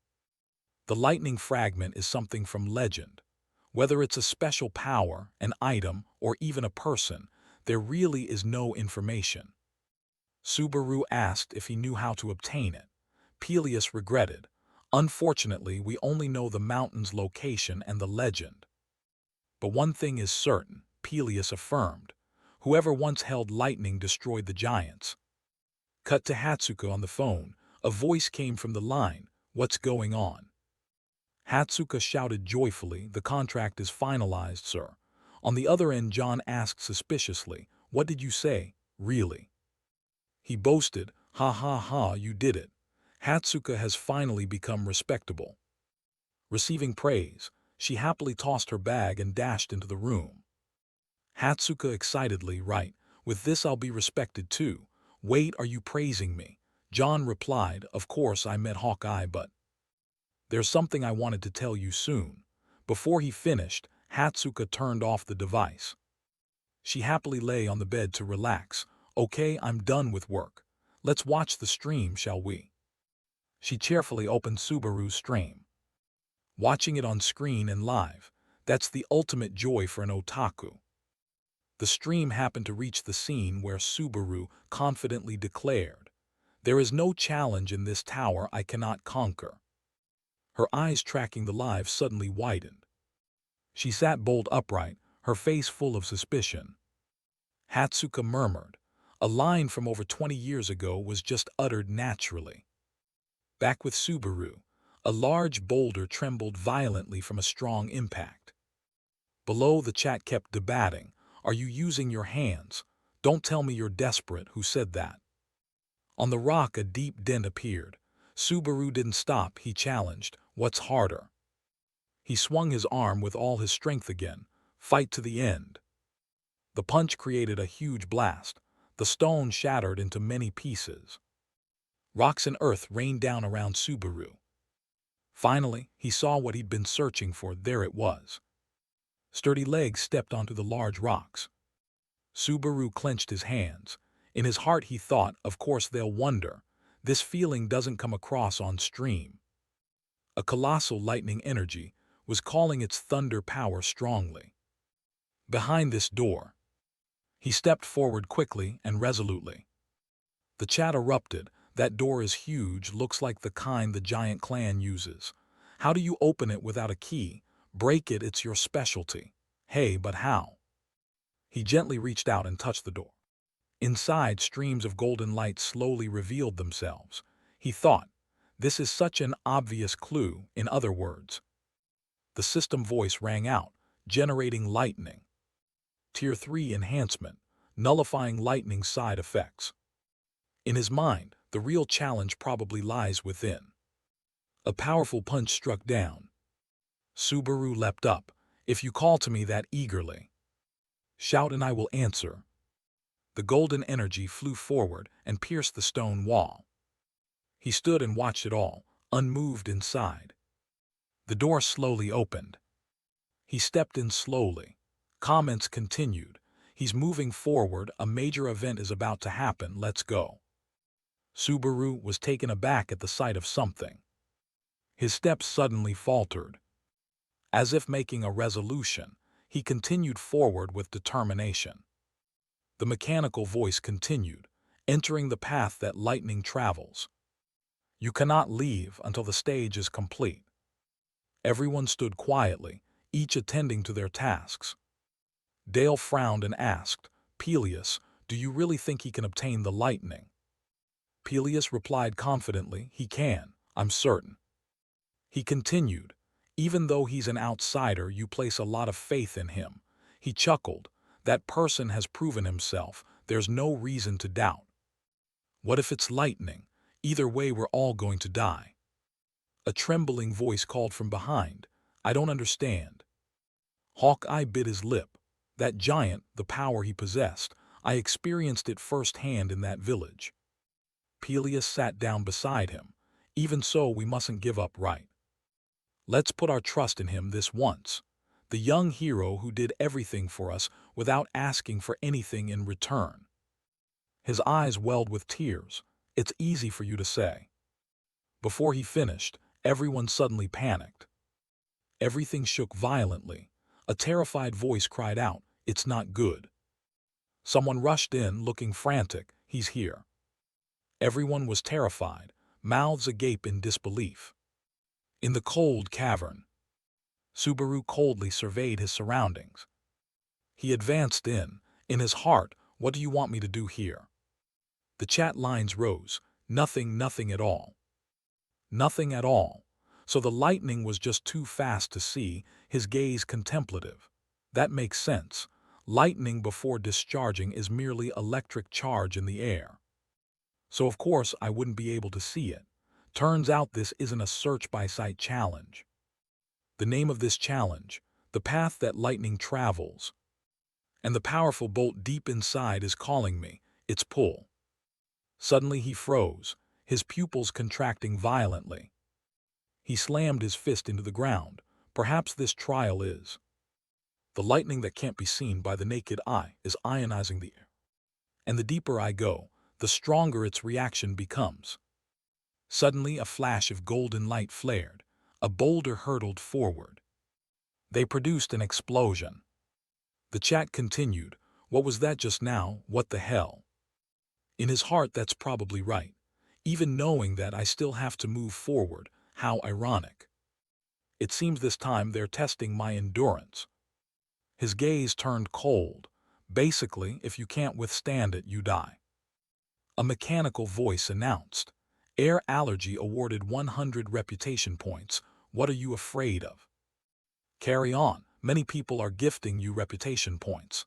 The lightning fragment is something from legend. Whether it's a special power, an item, or even a person, there really is no information. Subaru asked if he knew how to obtain it. Peleus regretted. Unfortunately, we only know the mountain's location and the legend. But one thing is certain, Peleus affirmed. Whoever once held lightning destroyed the giants. Cut to Hatsuka on the phone. A voice came from the line. What's going on? Hatsuka shouted joyfully, the contract is finalized, sir. On the other end, John asked suspiciously, what did you say, really? He boasted, ha ha ha, you did it. Hatsuka has finally become respectable. Receiving praise, she happily tossed her bag and dashed into the room. Hatsuka excitedly, right, with this I'll be respected too. Wait, are you praising me? John replied, of course I met Hawkeye, but there's something I wanted to tell you soon. Before he finished, Hatsuka turned off the device. She happily lay on the bed to relax. Okay, I'm done with work. Let's watch the stream, shall we? She cheerfully opened Subaru's stream. Watching it on screen and live, that's the ultimate joy for an otaku. The stream happened to reach the scene where Subaru confidently declared, there is no challenge in this tower I cannot conquer. Her eyes tracking the live suddenly widened. She sat bolt upright, her face full of suspicion. Hatsuka murmured. A line from over 20 years ago was just uttered naturally. Back with Subaru, a large boulder trembled violently from a strong impact. Below, the chat kept debating. Are you using your hands? Don't tell me you're desperate, who said that? On the rock, a deep dent appeared. Subaru didn't stop, he challenged. What's harder? He swung his arm with all his strength again. Fight to the end. The punch created a huge blast. The stone shattered into many pieces. Rocks and earth rained down around Subaru. Finally, he saw what he'd been searching for. There it was. Sturdy legs stepped onto the large rocks. Subaru clenched his hands. In his heart he thought, of course they'll wonder. This feeling doesn't come across on stream. A colossal lightning energy was calling its thunder power strongly. Behind this door. He stepped forward quickly and resolutely. The chat erupted. That door is huge, looks like the kind the giant clan uses. How do you open it without a key? Break it, it's your specialty. Hey, but how? He gently reached out and touched the door. Inside, streams of golden light slowly revealed themselves. He thought, this is such an obvious clue, in other words. The system voice rang out, generating lightning. Tier 3 enhancement, nullifying lightning side effects. In his mind, the real challenge probably lies within. A powerful punch struck down. Subaru leapt up. If you call to me that eagerly, shout and I will answer. The golden energy flew forward and pierced the stone wall. He stood and watched it all, unmoved inside. The door slowly opened. He stepped in slowly. Comments continued. He's moving forward, a major event is about to happen, let's go. Subaru was taken aback at the sight of something. His steps suddenly faltered. As if making a resolution, he continued forward with determination. The mechanical voice continued, entering the path that lightning travels. You cannot leave until the stage is complete. Everyone stood quietly, each attending to their tasks. Dale frowned and asked, Peleus, do you really think he can obtain the lightning? Peleus replied confidently, he can, I'm certain. He continued, even though he's an outsider, you place a lot of faith in him. He chuckled, that person has proven himself, there's no reason to doubt. What if it's lightning? Either way, we're all going to die. A trembling voice called from behind, I don't understand. Hawkeye bit his lip. That giant, the power he possessed, I experienced it firsthand in that village. Peleus sat down beside him. Even so, we mustn't give up, right? Let's put our trust in him this once. The young hero who did everything for us without asking for anything in return. His eyes welled with tears. It's easy for you to say. Before he finished, everyone suddenly panicked. Everything shook violently. A terrified voice cried out, it's not good. Someone rushed in, looking frantic, he's here. Everyone was terrified, mouths agape in disbelief. In the cold cavern, Subaru coldly surveyed his surroundings. He advanced in his heart, what do you want me to do here? The chat lines rose, nothing at all. Nothing at all. So the lightning was just too fast to see, his gaze contemplative. That makes sense. Lightning before discharging is merely electric charge in the air. So of course I wouldn't be able to see it. Turns out this isn't a search by sight challenge. The name of this challenge, the path that lightning travels. And the powerful bolt deep inside is calling me, its pull. Suddenly he froze, his pupils contracting violently. He slammed his fist into the ground. Perhaps this trial is. The lightning that can't be seen by the naked eye is ionizing the air. And the deeper I go, the stronger its reaction becomes. Suddenly a flash of golden light flared. A boulder hurtled forward. They produced an explosion. The chat continued, what was that just now, what the hell? In his heart, that's probably right. Even knowing that, I still have to move forward, how ironic. It seems this time they're testing my endurance. His gaze turned cold. Basically, if you can't withstand it, you die. A mechanical voice announced, air allergy awarded 100 reputation points. What are you afraid of? Carry on. Many people are gifting you reputation points.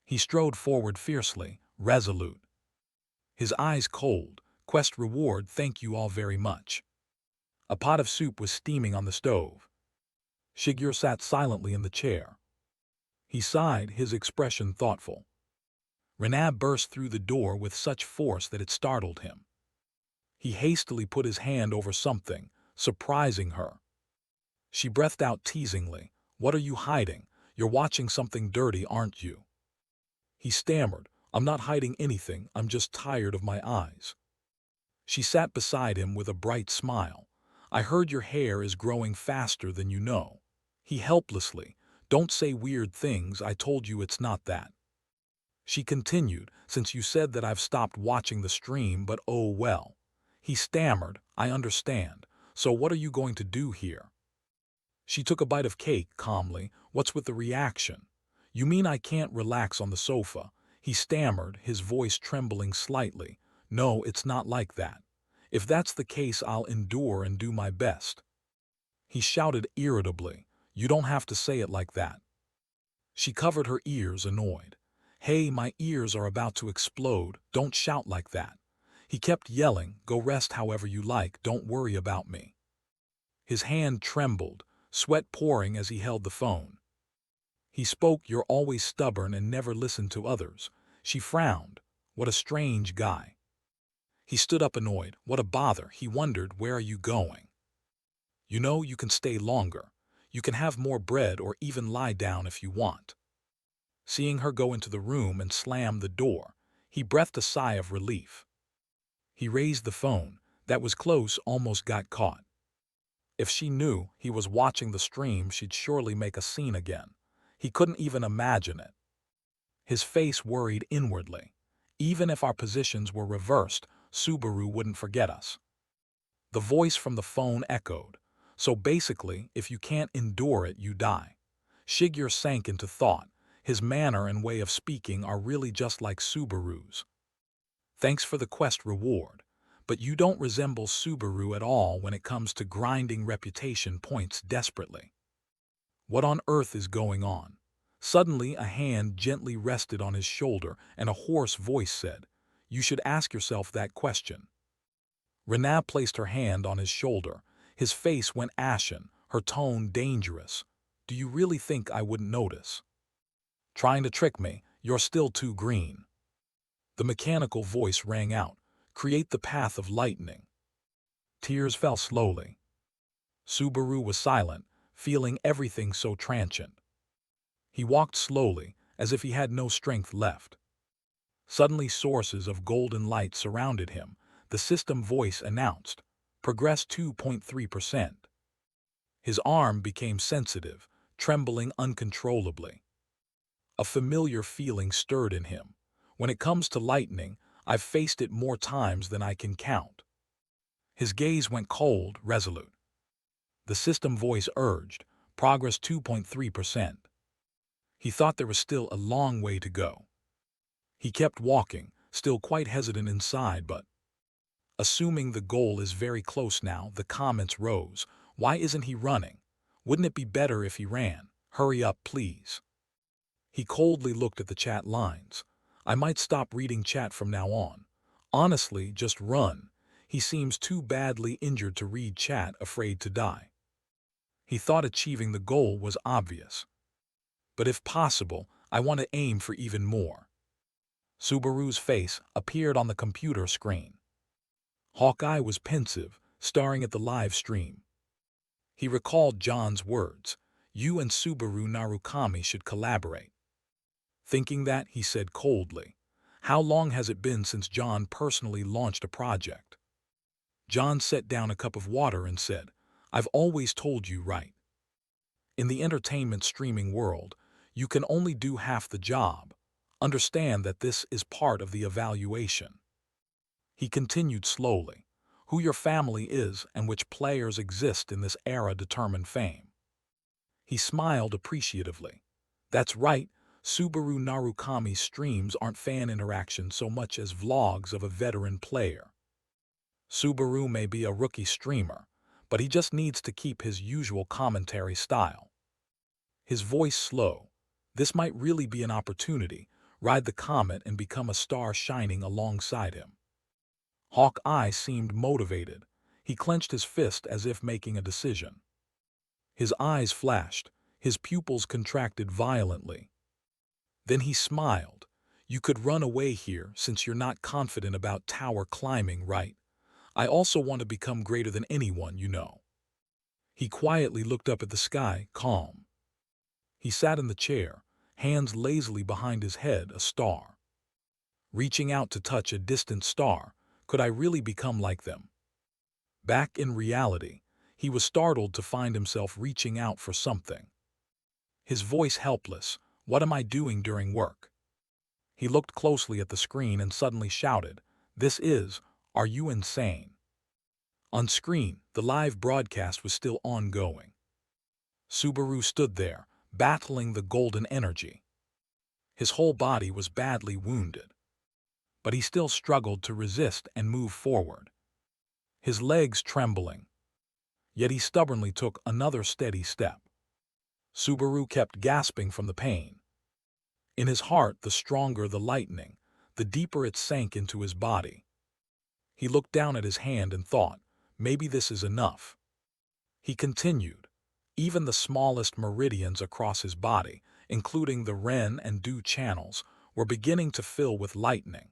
He strode forward fiercely, resolute. His eyes cold. Quest reward, thank you all very much. A pot of soup was steaming on the stove. Shigeru sat silently in the chair. He sighed, his expression thoughtful. Renab burst through the door with such force that it startled him. He hastily put his hand over something, surprising her. She breathed out teasingly, what are you hiding? You're watching something dirty, aren't you? He stammered, I'm not hiding anything, I'm just tired of my eyes. She sat beside him with a bright smile. I heard your hair is growing faster than you know. He helplessly, don't say weird things, I told you it's not that. She continued, since you said that I've stopped watching the stream, but oh well. He stammered, I understand. So what are you going to do here? She took a bite of cake calmly. What's with the reaction? You mean I can't relax on the sofa? He stammered, his voice trembling slightly. No, it's not like that. If that's the case, I'll endure and do my best. He shouted irritably. You don't have to say it like that. She covered her ears, annoyed. Hey, my ears are about to explode. Don't shout like that. He kept yelling, go rest however you like, don't worry about me. His hand trembled, sweat pouring as he held the phone. He spoke, you're always stubborn and never listen to others. She frowned. What a strange guy. He stood up annoyed. What a bother. He wondered, where are you going? You know, you can stay longer. You can have more bread or even lie down if you want. Seeing her go into the room and slam the door, he breathed a sigh of relief. He raised the phone. That was close, almost got caught. If she knew he was watching the stream, she'd surely make a scene again. He couldn't even imagine it. His face worried inwardly. Even if our positions were reversed, Subaru wouldn't forget us. The voice from the phone echoed. So basically, if you can't endure it, you die. Shigeru sank into thought. His manner and way of speaking are really just like Subaru's. Thanks for the quest reward, but you don't resemble Subaru at all when it comes to grinding reputation points desperately. What on earth is going on? Suddenly, a hand gently rested on his shoulder and a hoarse voice said, You should ask yourself that question. Renaa placed her hand on his shoulder. His face went ashen, her tone dangerous. Do you really think I wouldn't notice? Trying to trick me, you're still too green. The mechanical voice rang out, create the path of lightning. Tears fell slowly. Subaru was silent, feeling everything so transient. He walked slowly, as if he had no strength left. Suddenly sources of golden light surrounded him. The system voice announced, progress 2.3%. His arm became sensitive, trembling uncontrollably. A familiar feeling stirred in him. When it comes to lightning, I've faced it more times than I can count. His gaze went cold, resolute. The system voice urged, progress 2.3%. He thought there was still a long way to go. He kept walking, still quite hesitant inside, but assuming the goal is very close now, the comments rose. Why isn't he running? Wouldn't it be better if he ran? Hurry up, please. He coldly looked at the chat lines. I might stop reading chat from now on. Honestly, just run. He seems too badly injured to read chat, afraid to die. He thought achieving the goal was obvious. But if possible, I want to aim for even more. Subaru's face appeared on the computer screen. Hawkeye was pensive, staring at the live stream. He recalled John's words, you and Subaru Narukami should collaborate. Thinking that, he said coldly, how long has it been since John personally launched a project? John set down a cup of water and said, I've always told you right. In the entertainment streaming world, you can only do half the job. Understand that this is part of the evaluation. He continued slowly. Who your family is and which players exist in this era determine fame. He smiled appreciatively. That's right, Subaru Narukami's streams aren't fan interaction so much as vlogs of a veteran player. Subaru may be a rookie streamer, but he just needs to keep his usual commentary style. His voice slow. This might really be an opportunity. Ride the comet and become a star shining alongside him. Hawkeye seemed motivated. He clenched his fist as if making a decision. His eyes flashed. His pupils contracted violently. Then he smiled. You could run away here since you're not confident about tower climbing, right? I also want to become greater than anyone you know. He quietly looked up at the sky, calm. He sat in the chair, hands lazily behind his head, a star. Reaching out to touch a distant star, could I really become like them? Back in reality, he was startled to find himself reaching out for something. His voice helpless, what am I doing during work? He looked closely at the screen and suddenly shouted, are you insane? On screen, the live broadcast was still ongoing. Subaru stood there, battling the golden energy. His whole body was badly wounded, but he still struggled to resist and move forward, his legs trembling. Yet he stubbornly took another steady step. Subaru kept gasping from the pain. In his heart, the stronger the lightning, the deeper it sank into his body. He looked down at his hand and thought, maybe this is enough. He continued. Even the smallest meridians across his body, including the Ren and Du channels, were beginning to fill with lightning.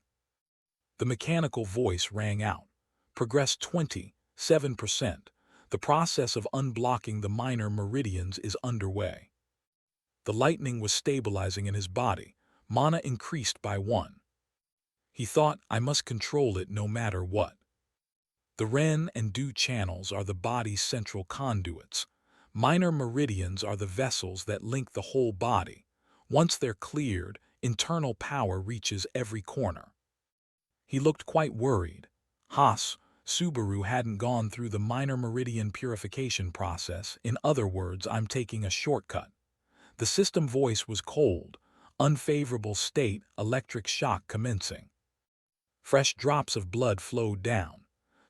The mechanical voice rang out. Progress 27%. The process of unblocking the minor meridians is underway. The lightning was stabilizing in his body. Mana increased by 1. He thought, I must control it no matter what. The Ren and Du channels are the body's central conduits. Minor meridians are the vessels that link the whole body. Once they're cleared, internal power reaches every corner. He looked quite worried. Subaru hadn't gone through the minor meridian purification process. In other words, I'm taking a shortcut. The system voice was cold. Unfavorable state, electric shock commencing. Fresh drops of blood flowed down.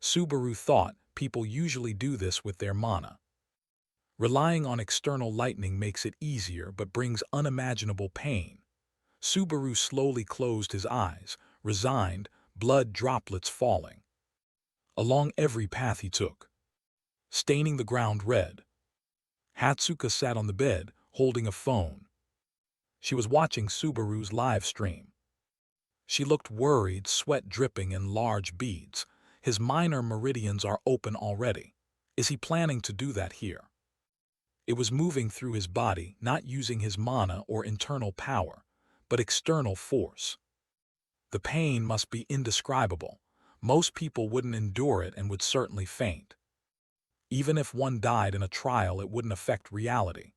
Subaru thought people usually do this with their mana. Relying on external lightning makes it easier but brings unimaginable pain. Subaru slowly closed his eyes, resigned, blood droplets falling along every path he took, staining the ground red. Hatsuka sat on the bed, holding a phone. She was watching Subaru's live stream. She looked worried, sweat dripping in large beads. His minor meridians are open already. Is he planning to do that here? It was moving through his body, not using his mana or internal power, but external force. The pain must be indescribable. Most people wouldn't endure it and would certainly faint. Even if one died in a trial, it wouldn't affect reality.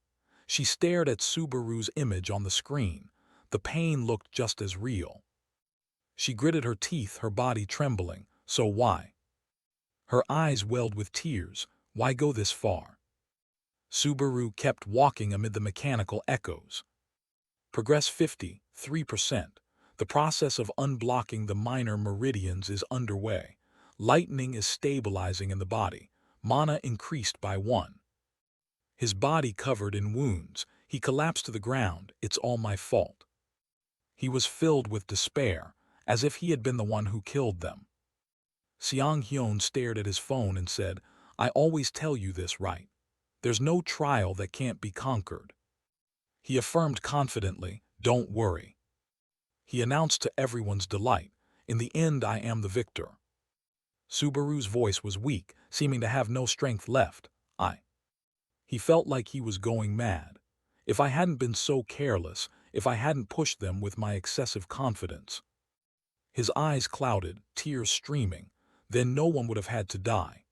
She stared at Subaru's image on the screen. The pain looked just as real. She gritted her teeth, her body trembling. So why? Her eyes welled with tears. Why go this far? Subaru kept walking amid the mechanical echoes. Progress 53%. The process of unblocking the minor meridians is underway. Lightning is stabilizing in the body. Mana increased by 1. His body covered in wounds. He collapsed to the ground. It's all my fault. He was filled with despair, as if he had been the one who killed them. Seong-hyun stared at his phone and said, I always tell you this, right? There's no trial that can't be conquered. He affirmed confidently, don't worry. He announced to everyone's delight, in the end I am the victor. Subaru's voice was weak, seeming to have no strength left. He felt like he was going mad. If I hadn't been so careless, if I hadn't pushed them with my excessive confidence. His eyes clouded, tears streaming, then no one would have had to die.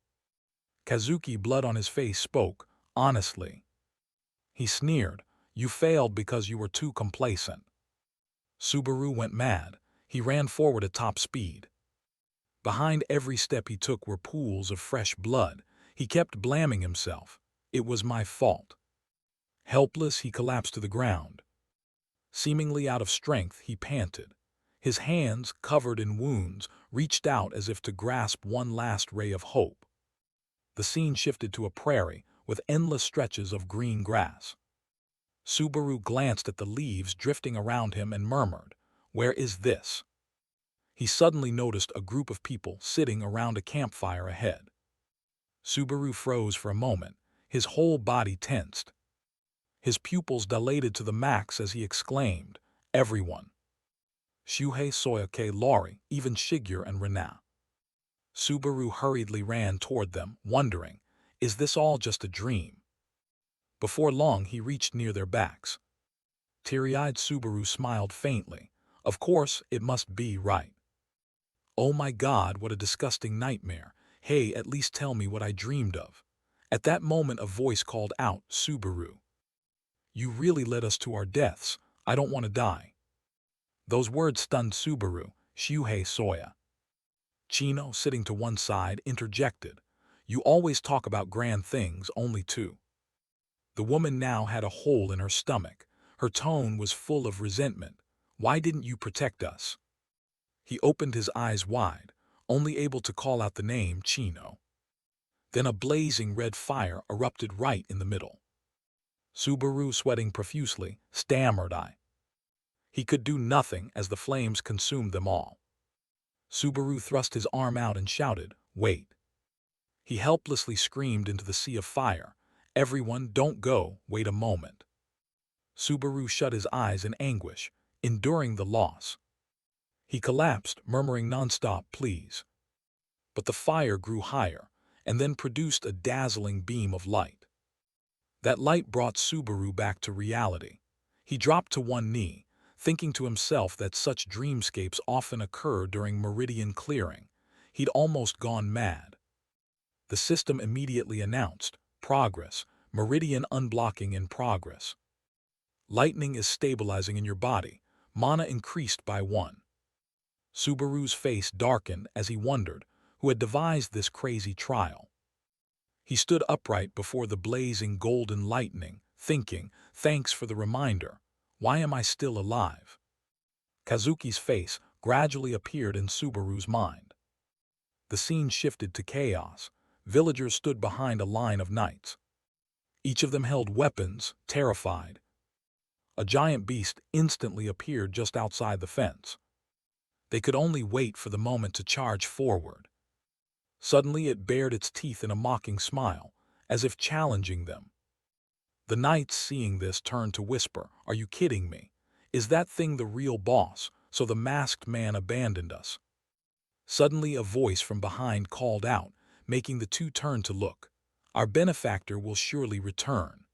Kazuki, blood on his face, spoke, honestly. He sneered, you failed because you were too complacent. Subaru went mad. He ran forward at top speed. Behind every step he took were pools of fresh blood. He kept blaming himself. It was my fault. Helpless, he collapsed to the ground. Seemingly out of strength, he panted. His hands, covered in wounds, reached out as if to grasp one last ray of hope. The scene shifted to a prairie with endless stretches of green grass. Subaru glanced at the leaves drifting around him and murmured, where is this? He suddenly noticed a group of people sitting around a campfire ahead. Subaru froze for a moment, his whole body tensed. His pupils dilated to the max as he exclaimed, everyone. Shuhei, Soyoke, Lori, even Shigure and Rena. Subaru hurriedly ran toward them, wondering, is this all just a dream? Before long, he reached near their backs. Teary-eyed Subaru smiled faintly. Of course, it must be right. Oh my God, what a disgusting nightmare. Hey, at least tell me what I dreamed of. At that moment, a voice called out, Subaru. You really led us to our deaths. I don't want to die. Those words stunned Subaru. Shuhei Soya. Chino, sitting to one side, interjected. You always talk about grand things, only two. The woman now had a hole in her stomach. Her tone was full of resentment. Why didn't you protect us? He opened his eyes wide, only able to call out the name Chino. Then a blazing red fire erupted right in the middle. Subaru, sweating profusely, stammered I. He could do nothing as the flames consumed them all. Subaru thrust his arm out and shouted, "Wait." He helplessly screamed into the sea of fire, "Everyone, don't go, wait a moment." Subaru shut his eyes in anguish, enduring the loss. He collapsed, murmuring nonstop, "Please." But the fire grew higher, and then produced a dazzling beam of light. That light brought Subaru back to reality. He dropped to one knee, thinking to himself that such dreamscapes often occur during meridian clearing. He'd almost gone mad. The system immediately announced, "Progress, meridian unblocking in progress. Lightning is stabilizing in your body, mana increased by 1. Subaru's face darkened as he wondered who had devised this crazy trial. He stood upright before the blazing golden lightning, thinking, "Thanks for the reminder. Why am I still alive?" Kazuki's face gradually appeared in Subaru's mind. The scene shifted to chaos. Villagers stood behind a line of knights. Each of them held weapons, terrified. A giant beast instantly appeared just outside the fence. They could only wait for the moment to charge forward. Suddenly it bared its teeth in a mocking smile, as if challenging them. The knights, seeing this, turned to whisper, "Are you kidding me? Is that thing the real boss? So the masked man abandoned us." Suddenly a voice from behind called out, making the two turn to look. "Our benefactor will surely return."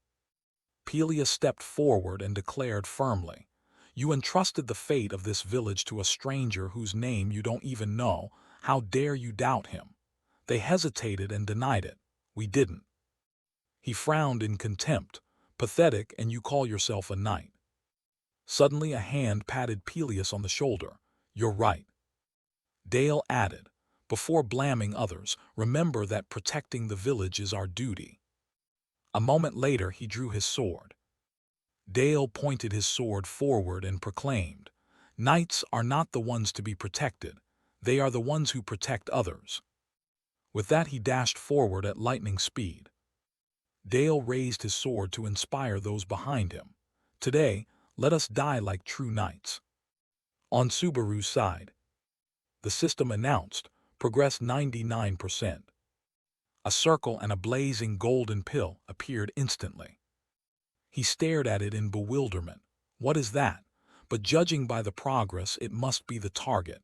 Pelias stepped forward and declared firmly, "You entrusted the fate of this village to a stranger whose name you don't even know. How dare you doubt him?" They hesitated and denied it. "We didn't." He frowned in contempt. "Pathetic, and you call yourself a knight." Suddenly a hand patted Pelias on the shoulder. "You're right." Dale added, before blaming others, "Remember that protecting the village is our duty." A moment later he drew his sword. Dale pointed his sword forward and proclaimed, "Knights are not the ones to be protected. They are the ones who protect others." With that he dashed forward at lightning speed. Dale raised his sword to inspire those behind him. "Today, let us die like true knights." On Subaru's side, the system announced, "Progress 99%. A circle and a blazing golden pill appeared instantly. He stared at it in bewilderment. What is that? But judging by the progress, it must be the target.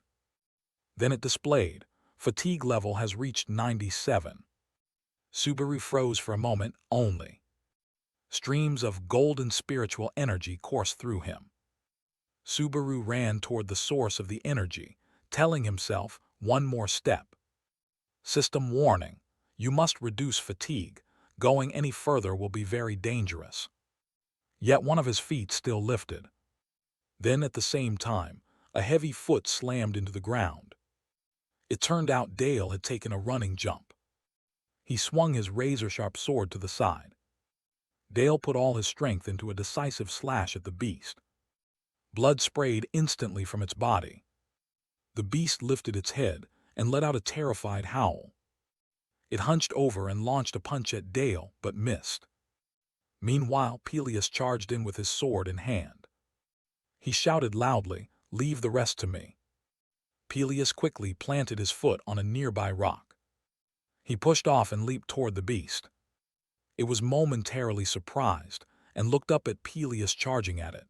Then it displayed, "Fatigue level has reached 97. Subaru froze for a moment only. Streams of golden spiritual energy coursed through him. Subaru ran toward the source of the energy, telling himself, "One more step." System warning, "You must reduce fatigue. Going any further will be very dangerous." Yet one of his feet still lifted. Then at the same time, a heavy foot slammed into the ground. It turned out Dale had taken a running jump. He swung his razor-sharp sword to the side. Dale put all his strength into a decisive slash at the beast. Blood sprayed instantly from its body. The beast lifted its head and let out a terrified howl. It hunched over and launched a punch at Dale, but missed. Meanwhile, Pelias charged in with his sword in hand. He shouted loudly, "Leave the rest to me." Pelias quickly planted his foot on a nearby rock. He pushed off and leaped toward the beast. It was momentarily surprised and looked up at Pelias charging at it.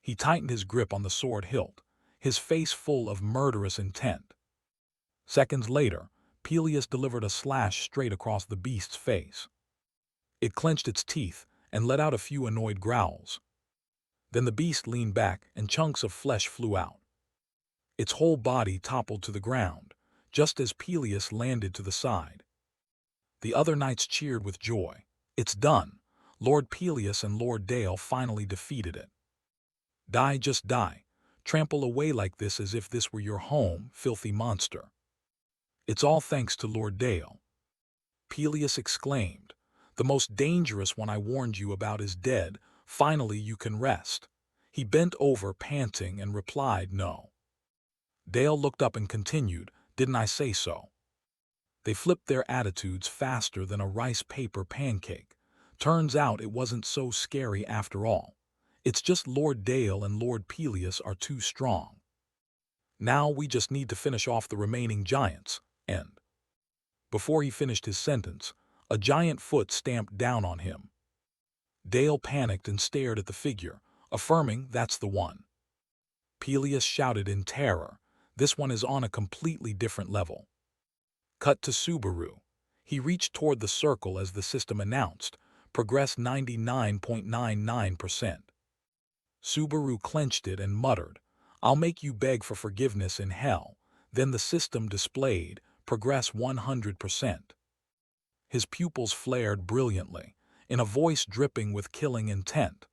He tightened his grip on the sword hilt, his face full of murderous intent. Seconds later, Pelias delivered a slash straight across the beast's face. It clenched its teeth and let out a few annoyed growls. Then the beast leaned back and chunks of flesh flew out. Its whole body toppled to the ground, just as Pelias landed to the side. The other knights cheered with joy. "It's done. Lord Pelias and Lord Dale finally defeated it." "Die, just die. Trample away like this as if this were your home, filthy monster." "It's all thanks to Lord Dale." Peleus exclaimed. The most dangerous one I warned you about is dead. Finally you can rest. He bent over, panting, and replied, no. Dale looked up and continued, didn't I say so? They flipped their attitudes faster than a rice paper pancake. Turns out it wasn't so scary after all. It's just Lord Dale and Lord Peleus are too strong. Now we just need to finish off the remaining giants, and... Before he finished his sentence, a giant foot stamped down on him. Dale panicked and stared at the figure, affirming that's the one. Peleus shouted in terror, this one is on a completely different level. Cut to Subaru. He reached toward the circle as the system announced, progress 99.99%. Subaru clenched it and muttered, I'll make you beg for forgiveness in hell. Then the system displayed, progress 100%. His pupils flared brilliantly, in a voice dripping with killing intent.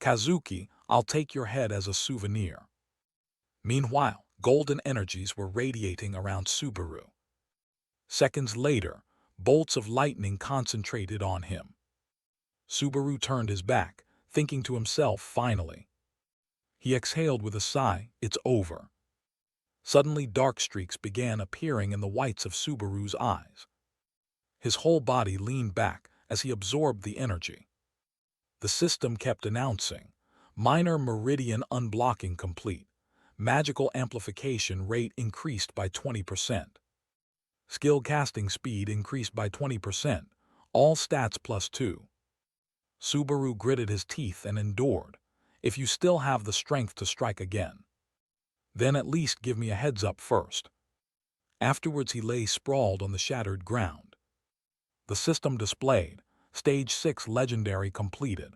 Kazuki, I'll take your head as a souvenir. Meanwhile, golden energies were radiating around Subaru. Seconds later, bolts of lightning concentrated on him. Subaru turned his back, thinking to himself, finally. He exhaled with a sigh, it's over. Suddenly dark streaks began appearing in the whites of Subaru's eyes. His whole body leaned back as he absorbed the energy. The system kept announcing, minor meridian unblocking complete. Magical amplification rate increased by 20%. Skill casting speed increased by 20%, all stats +2. Subaru gritted his teeth and endured. If you still have the strength to strike again, then at least give me a heads up first. Afterwards he lay sprawled on the shattered ground. The system displayed, Stage 6 Legendary completed.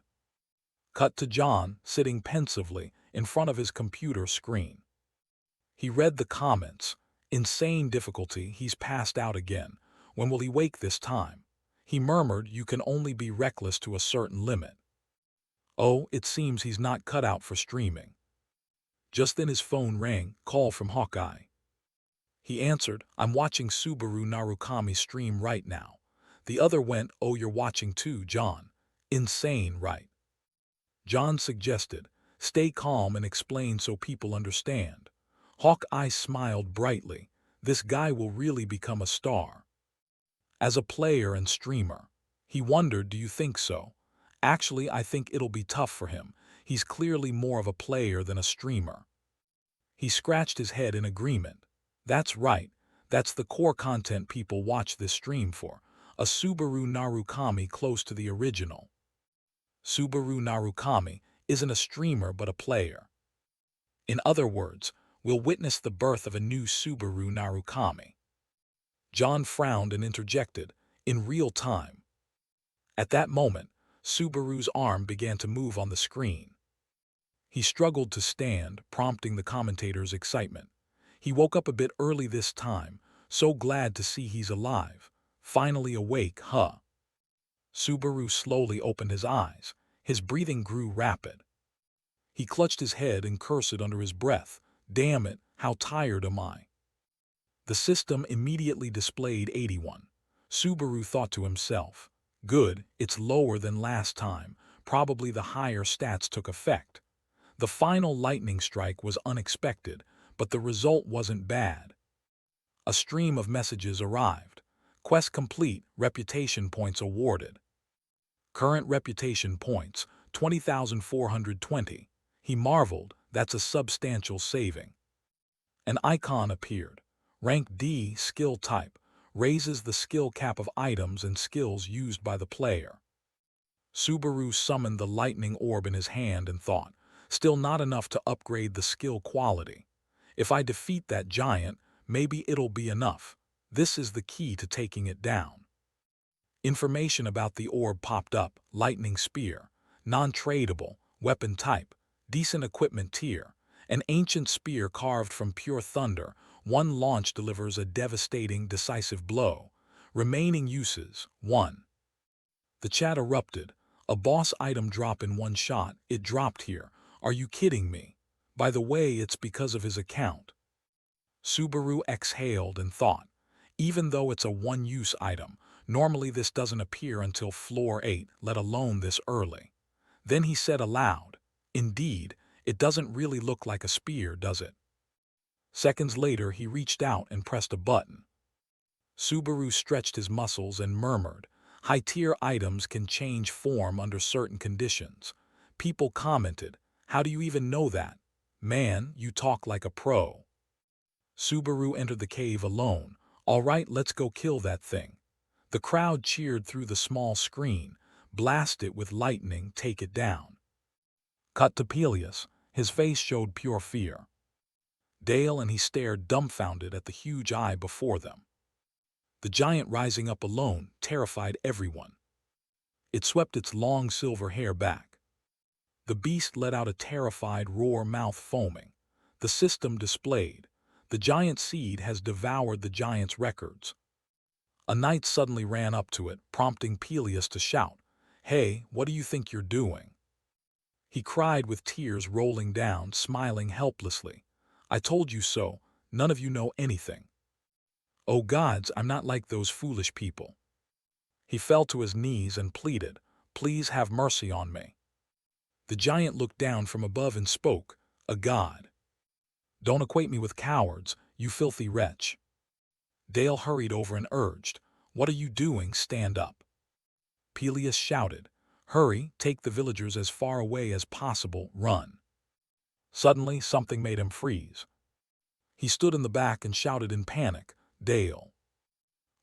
Cut to John, sitting pensively in front of his computer screen. He read the comments. Insane difficulty, he's passed out again. When will he wake this time? He murmured, you can only be reckless to a certain limit. Oh, it seems he's not cut out for streaming. Just then his phone rang, call from Hawkeye. He answered, I'm watching Subaru Narukami stream right now. The other went, oh, you're watching too, John. Insane, right? John suggested, stay calm and explain so people understand. Hawkeye smiled brightly. This guy will really become a star. As a player and streamer. He wondered, do you think so? Actually, I think it'll be tough for him. He's clearly more of a player than a streamer. He scratched his head in agreement. That's right. That's the core content people watch this stream for. A Subaru Narukami close to the original. Subaru Narukami isn't a streamer but a player. In other words, we'll witness the birth of a new Subaru Narukami. John frowned and interjected, in real time. At that moment, Subaru's arm began to move on the screen. He struggled to stand, prompting the commentator's excitement. He woke up a bit early this time, so glad to see he's alive. Finally awake, huh? Subaru slowly opened his eyes. His breathing grew rapid. He clutched his head and cursed under his breath. Damn it, how tired am I? The system immediately displayed 81. Subaru thought to himself, good, it's lower than last time. Probably the higher stats took effect. The final lightning strike was unexpected, but the result wasn't bad. A stream of messages arrived. Quest complete, reputation points awarded. Current reputation points, 20,420. He marveled, that's a substantial saving. An icon appeared. Rank D, skill type, raises the skill cap of items and skills used by the player. Subaru summoned the lightning orb in his hand and thought, still not enough to upgrade the skill quality. If I defeat that giant, maybe it'll be enough. This is the key to taking it down. Information about the orb popped up, lightning spear, non-tradable, weapon type, decent equipment tier, an ancient spear carved from pure thunder, one launch delivers a devastating, decisive blow. Remaining uses, 1. The chat erupted. A boss item drop in one shot, it dropped here. Are you kidding me? By the way, it's because of his account. Subaru exhaled and thought, even though it's a one-use item, Normally this doesn't appear until floor 8, let alone this early. Then he said aloud, "Indeed, it doesn't really look like a spear, does it?" Seconds later, he reached out and pressed a button. Subaru stretched his muscles and murmured, "High-tier items can change form under certain conditions." People commented, "How do you even know that? Man, you talk like a pro." Subaru entered the cave alone. "All right, let's go kill that thing." The crowd cheered through the small screen. "Blast it with lightning, take it down." Cut to Peleus. His face showed pure fear. Dale and he stared dumbfounded at the huge eye before them. The giant rising up alone terrified everyone. It swept its long silver hair back. The beast let out a terrified roar, mouth foaming. The system displayed. The giant seed has devoured the giant's records. A knight suddenly ran up to it, prompting Peleus to shout, "Hey, what do you think you're doing?" He cried with tears rolling down, smiling helplessly. "I told you so, none of you know anything." "Oh gods, I'm not like those foolish people." He fell to his knees and pleaded, "Please have mercy on me." The giant looked down from above and spoke, "A god. Don't equate me with cowards, you filthy wretch." Dale hurried over and urged, "What are you doing? Stand up." Peleus shouted, "Hurry, take the villagers as far away as possible, run." Suddenly, something made him freeze. He stood in the back and shouted in panic, "Dale."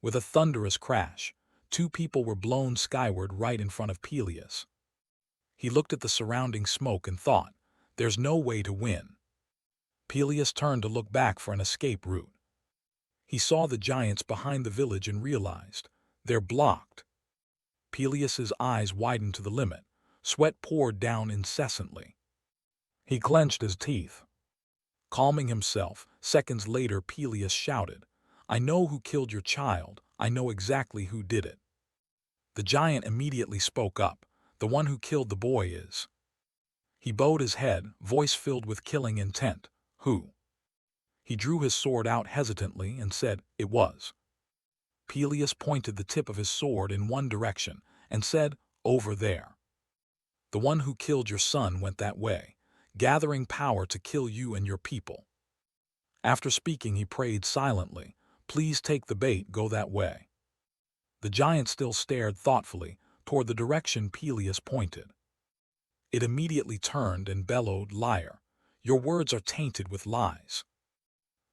With a thunderous crash, two people were blown skyward right in front of Peleus. He looked at the surrounding smoke and thought, "There's no way to win." Peleus turned to look back for an escape route. He saw the giants behind the village and realized, they're blocked. Peleus's eyes widened to the limit. Sweat poured down incessantly. He clenched his teeth. Calming himself, seconds later Peleus shouted, "I know who killed your child. I know exactly who did it." The giant immediately spoke up, "The one who killed the boy is." He bowed his head, voice filled with killing intent. "Who?" He drew his sword out hesitantly and said, "It was." Peleus pointed the tip of his sword in one direction and said, "Over there. The one who killed your son went that way, gathering power to kill you and your people." After speaking, he prayed silently, "Please take the bait, go that way." The giant still stared thoughtfully toward the direction Peleus pointed. It immediately turned and bellowed, "Liar! Your words are tainted with lies.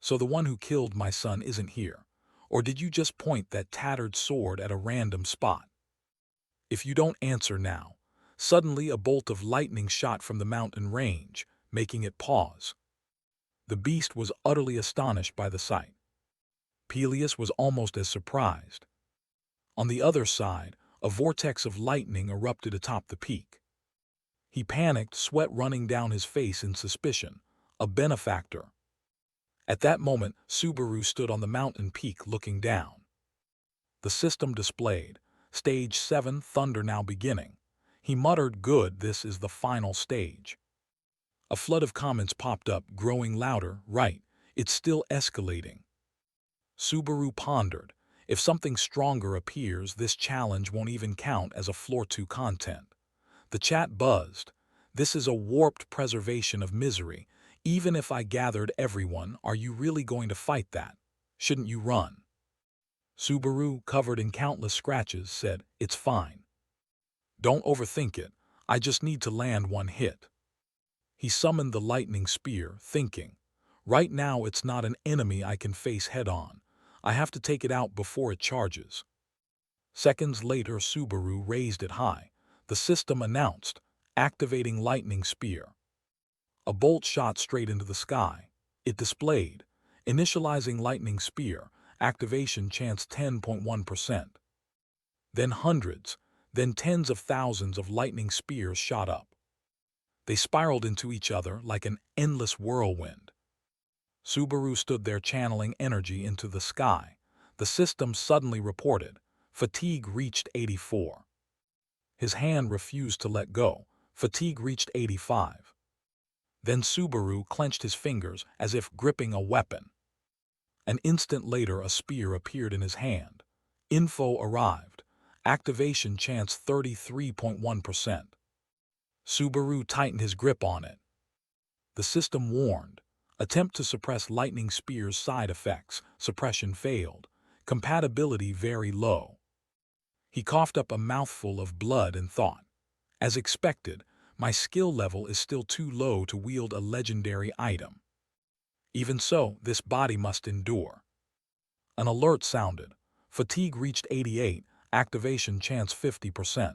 So the one who killed my son isn't here, or did you just point that tattered sword at a random spot? If you don't answer now." Suddenly a bolt of lightning shot from the mountain range, making it pause. The beast was utterly astonished by the sight. Peleus was almost as surprised. On the other side, a vortex of lightning erupted atop the peak. He panicked, sweat running down his face in suspicion. A benefactor. At that moment, Subaru stood on the mountain peak looking down. The system displayed, Stage 7, thunder now beginning. He muttered, "Good, this is the final stage." A flood of comments popped up, growing louder, "Right, it's still escalating." Subaru pondered, "If something stronger appears, this challenge won't even count as a Floor 2 content." The chat buzzed, "This is a warped preservation of misery. Even if I gathered everyone, are you really going to fight that? Shouldn't you run?" Subaru, covered in countless scratches, said, "It's fine. Don't overthink it. I just need to land one hit." He summoned the lightning spear, thinking, "Right now it's not an enemy I can face head-on. I have to take it out before it charges." Seconds later, Subaru raised it high. The system announced, "Activating lightning spear." A bolt shot straight into the sky. It displayed, "Initializing lightning spear, activation chance 10.1%. Then hundreds, then tens of thousands of lightning spears shot up. They spiraled into each other like an endless whirlwind. Subaru stood there channeling energy into the sky. The system suddenly reported, "Fatigue reached 84." His hand refused to let go. Fatigue reached 85. Then Subaru clenched his fingers as if gripping a weapon. An instant later, a spear appeared in his hand. Info arrived. Activation chance 33.1%. Subaru tightened his grip on it. The system warned. Attempt to suppress lightning spear's side effects. Suppression failed. Compatibility very low. He coughed up a mouthful of blood and thought, as expected, my skill level is still too low to wield a legendary item. Even so, this body must endure. An alert sounded. Fatigue reached 88, activation chance 50%.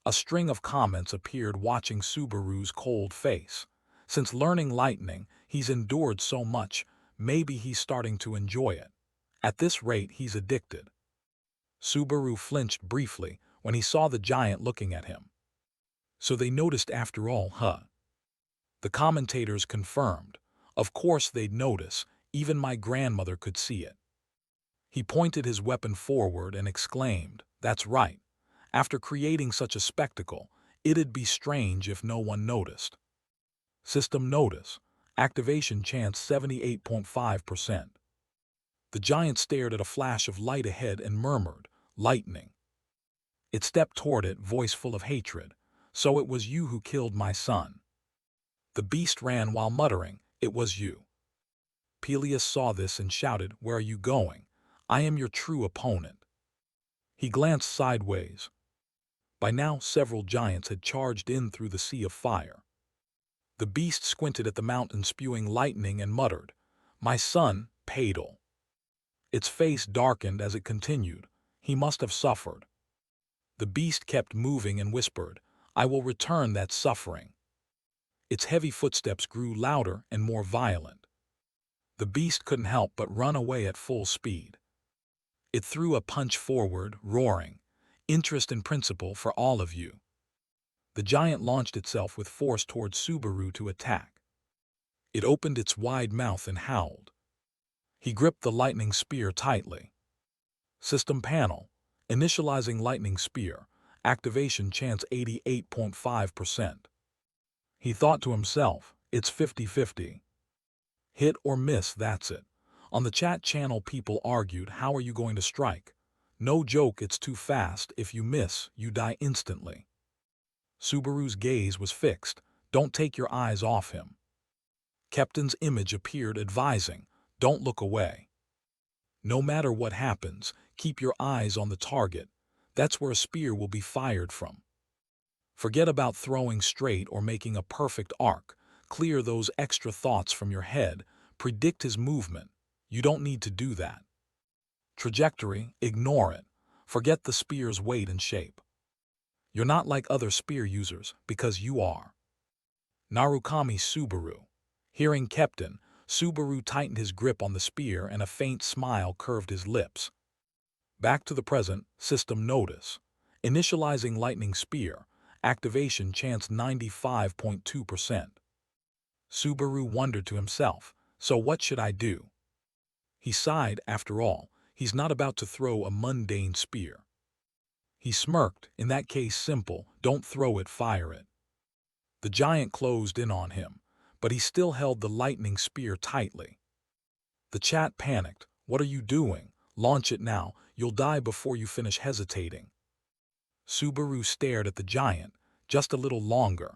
A string of comments appeared watching Subaru's cold face. Since learning lightning, he's endured so much, maybe he's starting to enjoy it. At this rate, he's addicted. Subaru flinched briefly when he saw the giant looking at him. So they noticed after all, huh? The commentators confirmed. Of course they'd notice, even my grandmother could see it. He pointed his weapon forward and exclaimed, that's right. After creating such a spectacle, it'd be strange if no one noticed. System notice. Activation chance 78.5%. The giant stared at a flash of light ahead and murmured, lightning. It stepped toward it, voice full of hatred. So it was you who killed my son. The beast ran while muttering, it was you. Peleus saw this and shouted, where are you going? I am your true opponent. He glanced sideways. By now, several giants had charged in through the sea of fire. The beast squinted at the mountain spewing lightning and muttered, my son, Padel. Its face darkened as it continued. He must have suffered. The beast kept moving and whispered, I will return that suffering. Its heavy footsteps grew louder and more violent. The beast couldn't help but run away at full speed. It threw a punch forward, roaring, interest and principle for all of you. The giant launched itself with force towards Subaru to attack. It opened its wide mouth and howled. He gripped the lightning spear tightly. System panel. Initializing lightning spear. Activation chance 88.5%. He thought to himself, it's 50-50. Hit or miss, that's it. On the chat channel people argued, how are you going to strike? No joke, it's too fast. If you miss, you die instantly. Subaru's gaze was fixed. Don't take your eyes off him. Captain's image appeared advising, don't look away. No matter what happens, keep your eyes on the target. That's where a spear will be fired from. Forget about throwing straight or making a perfect arc. Clear those extra thoughts from your head. Predict his movement. You don't need to do that. Trajectory, ignore it. Forget the spear's weight and shape. You're not like other spear users, because you are. Narukami Subaru. Hearing Captain, Subaru tightened his grip on the spear and a faint smile curved his lips. Back to the present, system notice. Initializing lightning spear. Activation chance 95.2%. Subaru wondered to himself, so what should I do? He sighed, after all, he's not about to throw a mundane spear. He smirked, in that case simple, don't throw it, fire it. The giant closed in on him, but he still held the lightning spear tightly. The chat panicked, what are you doing? Launch it now, you'll die before you finish hesitating. Subaru stared at the giant, just a little longer.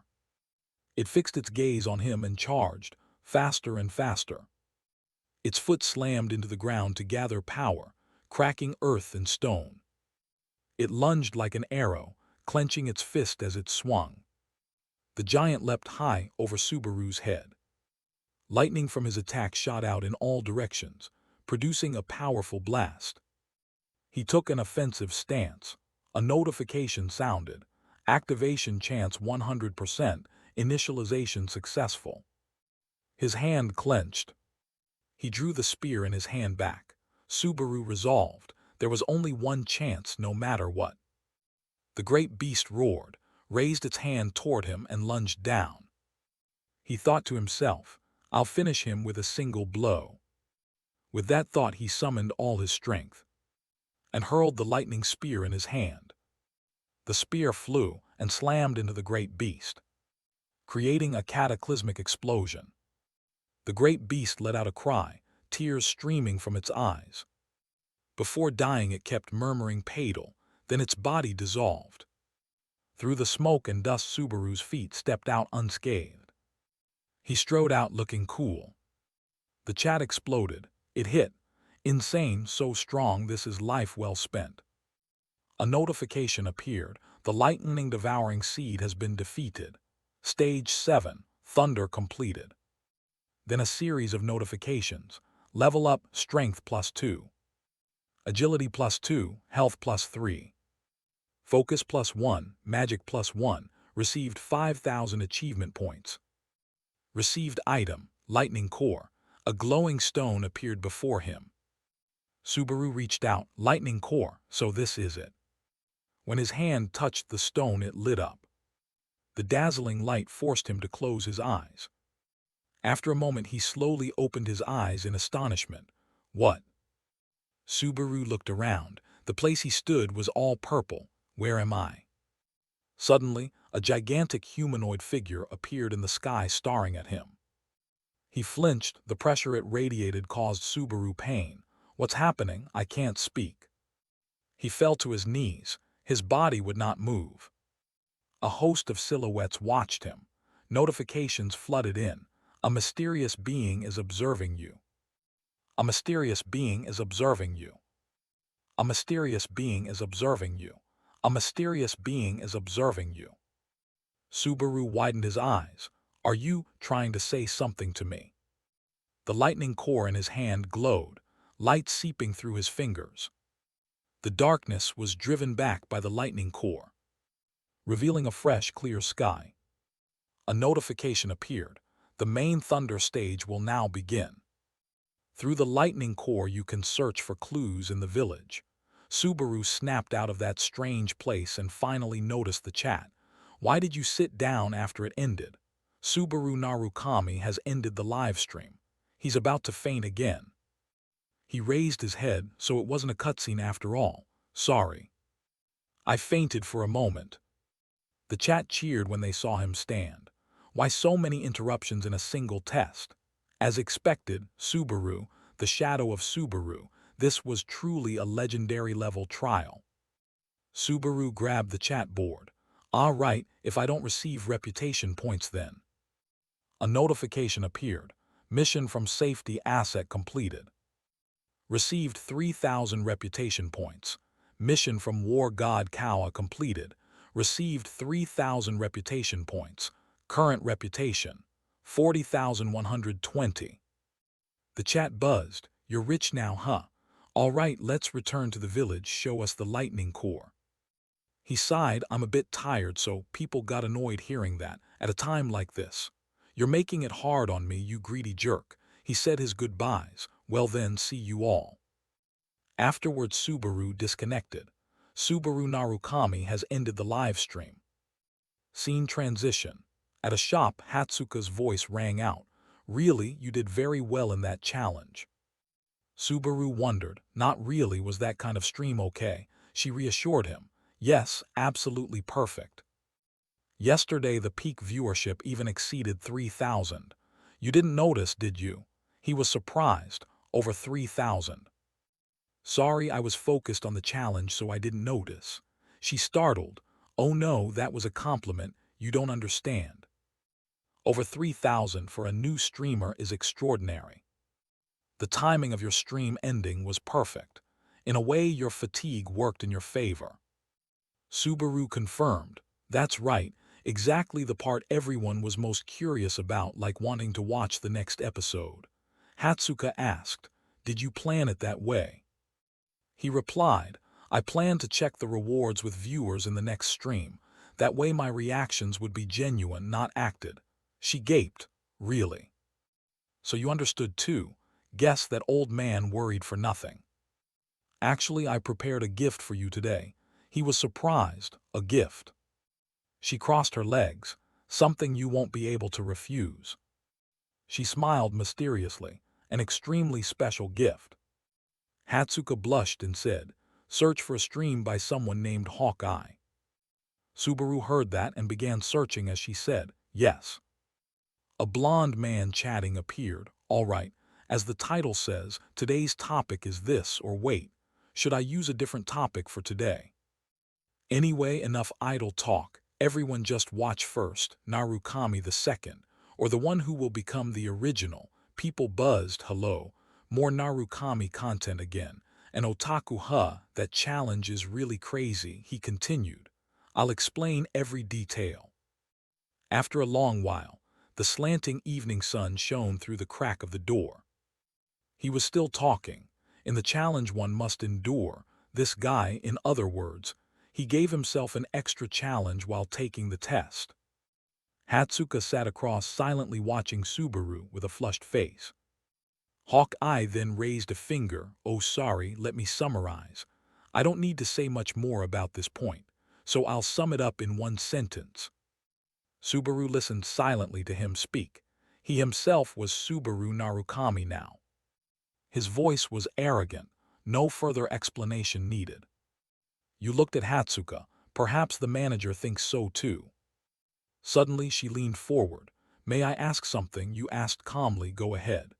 It fixed its gaze on him and charged, faster and faster. Its foot slammed into the ground to gather power, cracking earth and stone. It lunged like an arrow, clenching its fist as it swung. The giant leapt high over Subaru's head. Lightning from his attack shot out in all directions, producing a powerful blast. He took an offensive stance. A notification sounded. Activation chance 100%, initialization successful. His hand clenched. He drew the spear in his hand back. Subaru resolved. There was only one chance, no matter what. The great beast roared, raised its hand toward him and lunged down. He thought to himself, I'll finish him with a single blow. With that thought he summoned all his strength and hurled the lightning spear in his hand. The spear flew and slammed into the great beast, creating a cataclysmic explosion. The great beast let out a cry, tears streaming from its eyes. Before dying it kept murmuring "Padal," then its body dissolved. Through the smoke and dust Subaru's feet stepped out unscathed. He strode out looking cool. The chat exploded. It hit. Insane, so strong this is life well spent. A notification appeared. The lightning-devouring seed has been defeated. Stage 7, Thunder completed. Then a series of notifications. Level up, Strength +2. Agility +2, Health +3. Focus +1, Magic +1, received 5,000 achievement points. Received item, Lightning Core. A glowing stone appeared before him. Subaru reached out, Lightning Core, so this is it. When his hand touched the stone it lit up. The dazzling light forced him to close his eyes. After a moment he slowly opened his eyes in astonishment. What? Subaru looked around. The place he stood was all purple. Where am I? Suddenly, a gigantic humanoid figure appeared in the sky staring at him. He flinched. The pressure it radiated caused Subaru pain. What's happening? I can't speak. He fell to his knees. His body would not move. A host of silhouettes watched him. Notifications flooded in. A mysterious being is observing you. A mysterious being is observing you. A mysterious being is observing you. A mysterious being is observing you. Subaru widened his eyes. Are you trying to say something to me? The lightning core in his hand glowed, light seeping through his fingers. The darkness was driven back by the lightning core, revealing a fresh, clear sky. A notification appeared. The main thunder stage will now begin. Through the lightning core you can search for clues in the village. Subaru snapped out of that strange place and finally noticed the chat. Why did you sit down after it ended? Subaru Narukami has ended the live stream. He's about to faint again. He raised his head, so it wasn't a cutscene after all. Sorry. I fainted for a moment. The chat cheered when they saw him stand. Why so many interruptions in a single test? As expected, Subaru, the shadow of Subaru, this was truly a legendary level trial. Subaru grabbed the chat board. All right, if I don't receive reputation points then. A notification appeared. Mission from Safety Asset completed. Received 3,000 reputation points. Mission from War God Kawa completed. Received 3,000 reputation points. Current reputation, 40,120. The chat buzzed. You're rich now, huh? All right, let's return to the village. Show us the lightning core. He sighed. I'm a bit tired, so people got annoyed hearing that at a time like this. You're making it hard on me, you greedy jerk. He said his goodbyes. Well then, see you all. Afterwards Subaru disconnected. Subaru Narukami has ended the live stream. Scene transition. At a shop, Hatsuka's voice rang out. Really, you did very well in that challenge. Subaru wondered. Not really, was that kind of stream okay? She reassured him. Yes, absolutely perfect. Yesterday the peak viewership even exceeded 3,000. You didn't notice, did you? He was surprised. Over 3,000. Sorry, I was focused on the challenge so I didn't notice. She startled. Oh no, that was a compliment. You don't understand. Over 3,000 for a new streamer is extraordinary. The timing of your stream ending was perfect. In a way, your fatigue worked in your favor. Subaru confirmed. That's right, exactly the part everyone was most curious about, like wanting to watch the next episode. Hatsuka asked, did you plan it that way? He replied, I plan to check the rewards with viewers in the next stream. That way my reactions would be genuine, not acted. She gaped. Really? So you understood too? Guess that old man worried for nothing. Actually, I prepared a gift for you today. He was surprised. A gift. She crossed her legs. Something you won't be able to refuse. She smiled mysteriously. An extremely special gift. Hatsuka blushed and said, search for a stream by someone named Hawkeye. Subaru heard that and began searching as she said, yes. A blonde man chatting appeared. All right, as the title says, today's topic is this, or wait. Should I use a different topic for today? Anyway, enough idle talk. Everyone just watch first, Narukami the second, or the one who will become the original. People buzzed, hello. More Narukami content again. And otaku that challenge is really crazy, he continued. I'll explain every detail. After a long while, the slanting evening sun shone through the crack of the door. He was still talking. In the challenge one must endure. This guy, in other words, he gave himself an extra challenge while taking the test. Hatsuka sat across silently watching Subaru with a flushed face. Hawkeye then raised a finger. Oh, sorry, let me summarize. I don't need to say much more about this point, so I'll sum it up in one sentence. Subaru listened silently to him speak. He himself was Subaru Narukami now. His voice was arrogant, no further explanation needed. You looked at Hatsuka. Perhaps the manager thinks so too. Suddenly she leaned forward. May I ask something? You asked calmly. Go ahead.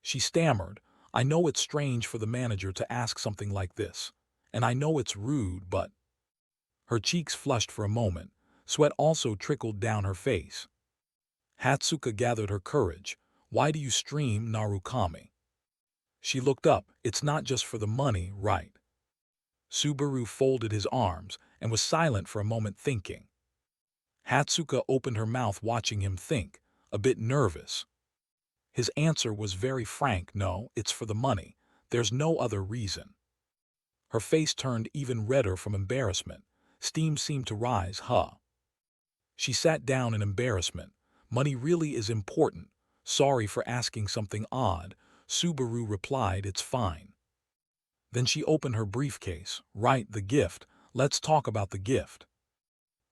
She stammered. I know it's strange for the manager to ask something like this, and I know it's rude, but... Her cheeks flushed for a moment. Sweat also trickled down her face. Hatsuka gathered her courage. Why do you stream, Narukami? She looked up. It's not just for the money, right? Subaru folded his arms and was silent for a moment thinking. Hatsuka opened her mouth watching him think, a bit nervous. His answer was very frank. No, it's for the money. There's no other reason. Her face turned even redder from embarrassment. Steam seemed to rise. She sat down in embarrassment. Money really is important. Sorry for asking something odd. Subaru replied, it's fine. Then she opened her briefcase. Right, the gift. Let's talk about the gift.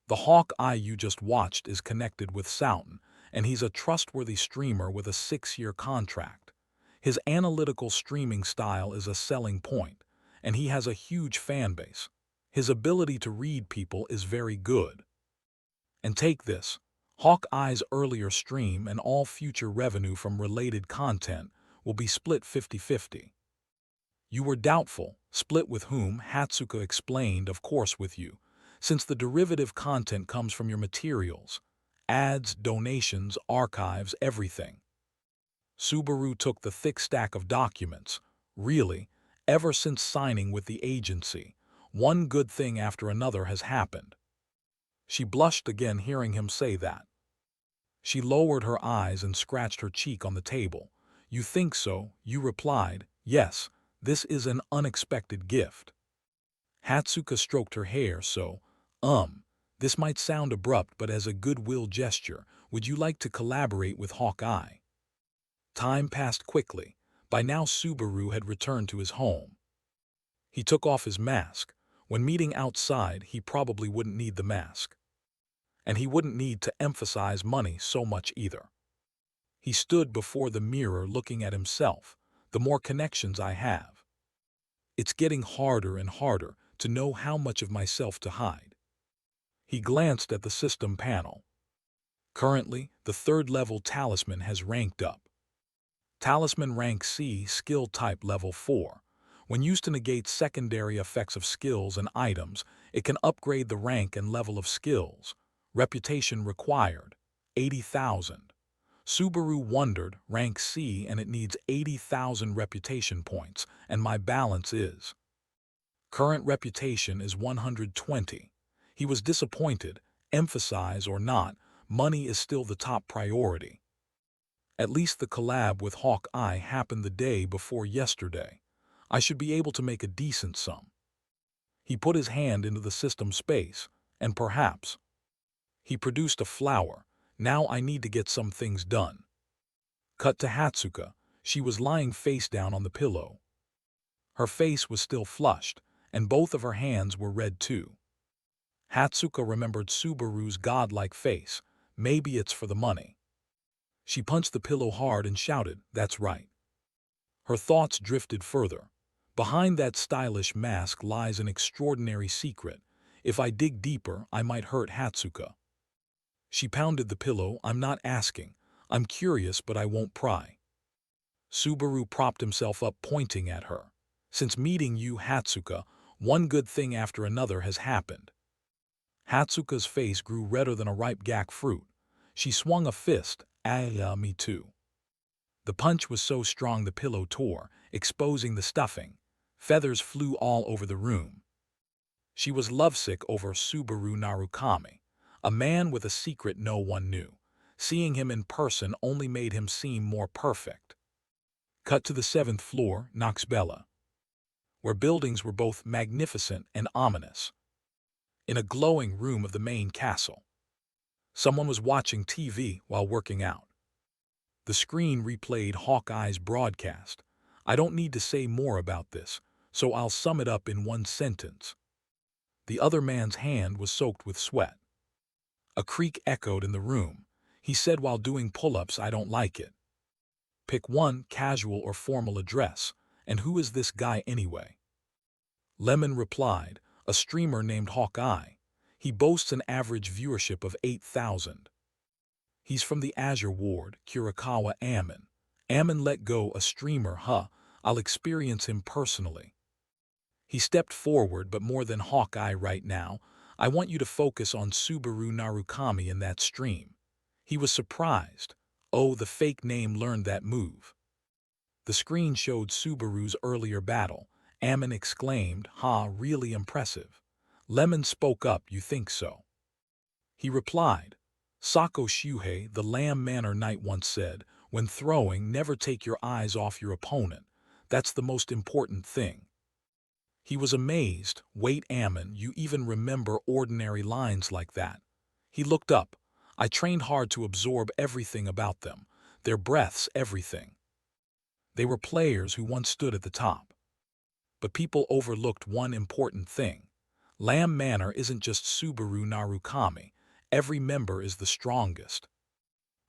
The Hawkeye you just watched is connected with Souten, and he's a trustworthy streamer with a 6-year contract. His analytical streaming style is a selling point, and he has a huge fan base. His ability to read people is very good. And take this, Hawkeye's earlier stream and all future revenue from related content will be split 50-50. You were doubtful, split with whom? Hatsuka explained, of course with you, since the derivative content comes from your materials, ads, donations, archives, everything. Subaru took the thick stack of documents. Really, ever since signing with the agency, one good thing after another has happened. She blushed again hearing him say that. She lowered her eyes and scratched her cheek on the table. You think so? You replied, yes, this is an unexpected gift. Hatsuka stroked her hair. So, this might sound abrupt, but as a goodwill gesture, would you like to collaborate with Hawkeye? Time passed quickly. By now Subaru had returned to his home. He took off his mask. When meeting outside, he probably wouldn't need the mask. And he wouldn't need to emphasize money so much either. He stood before the mirror looking at himself. The more connections I have, it's getting harder and harder to know how much of myself to hide. He glanced at the system panel. Currently, the 3rd level talisman has ranked up. Talisman rank C, skill type level 4. When used to negate secondary effects of skills and items, it can upgrade the rank and level of skills. Reputation required, 80,000. Subaru wondered, rank C, and it needs 80,000 reputation points, and my balance is. Current reputation is 120. He was disappointed. Emphasize or not, money is still the top priority. At least the collab with Hawkeye happened the day before yesterday. I should be able to make a decent sum. He put his hand into the system space, and perhaps. He produced a flower. Now I need to get some things done. Cut to Hatsuka. She was lying face down on the pillow. Her face was still flushed, and both of her hands were red too. Hatsuka remembered Subaru's godlike face. Maybe it's for the money. She punched the pillow hard and shouted, that's right. Her thoughts drifted further. Behind that stylish mask lies an extraordinary secret. If I dig deeper, I might hurt Hatsuka. She pounded the pillow. I'm not asking. I'm curious, but I won't pry. Subaru propped himself up, pointing at her. Since meeting you, Hatsuka, one good thing after another has happened. Hatsuka's face grew redder than a ripe gak fruit. She swung a fist. Me too. The punch was so strong the pillow tore, exposing the stuffing. Feathers flew all over the room. She was lovesick over Subaru Narukami, a man with a secret no one knew. Seeing him in person only made him seem more perfect. Cut to the 7th floor, Noxbella, where buildings were both magnificent and ominous. In a glowing room of the main castle, someone was watching TV while working out. The screen replayed Hawkeye's broadcast. I don't need to say more about this, so I'll sum it up in one sentence. The other man's hand was soaked with sweat. A creak echoed in the room. He said while doing pull-ups, I don't like it. Pick one, casual or formal address. And who is this guy anyway? Lemon replied, a streamer named Hawkeye. He boasts an average viewership of 8,000. He's from the Azure Ward, Kurikawa Ammon. Ammon let go a streamer, huh? I'll experience him personally. He stepped forward, but more than Hawkeye right now, I want you to focus on Subaru Narukami in that stream. He was surprised. Oh, the fake name learned that move. The screen showed Subaru's earlier battle. Ammon exclaimed, ha, really impressive. Lemon spoke up, you think so? He replied, Sako Shuhei, the Lamb Manor Knight once said, when throwing, never take your eyes off your opponent. That's the most important thing. He was amazed. Wait, Ammon, you even remember ordinary lines like that? He looked up. I trained hard to absorb everything about them, their breaths, everything. They were players who once stood at the top. But people overlooked one important thing. Lamb Manor isn't just Subaru Narukami. Every member is the strongest.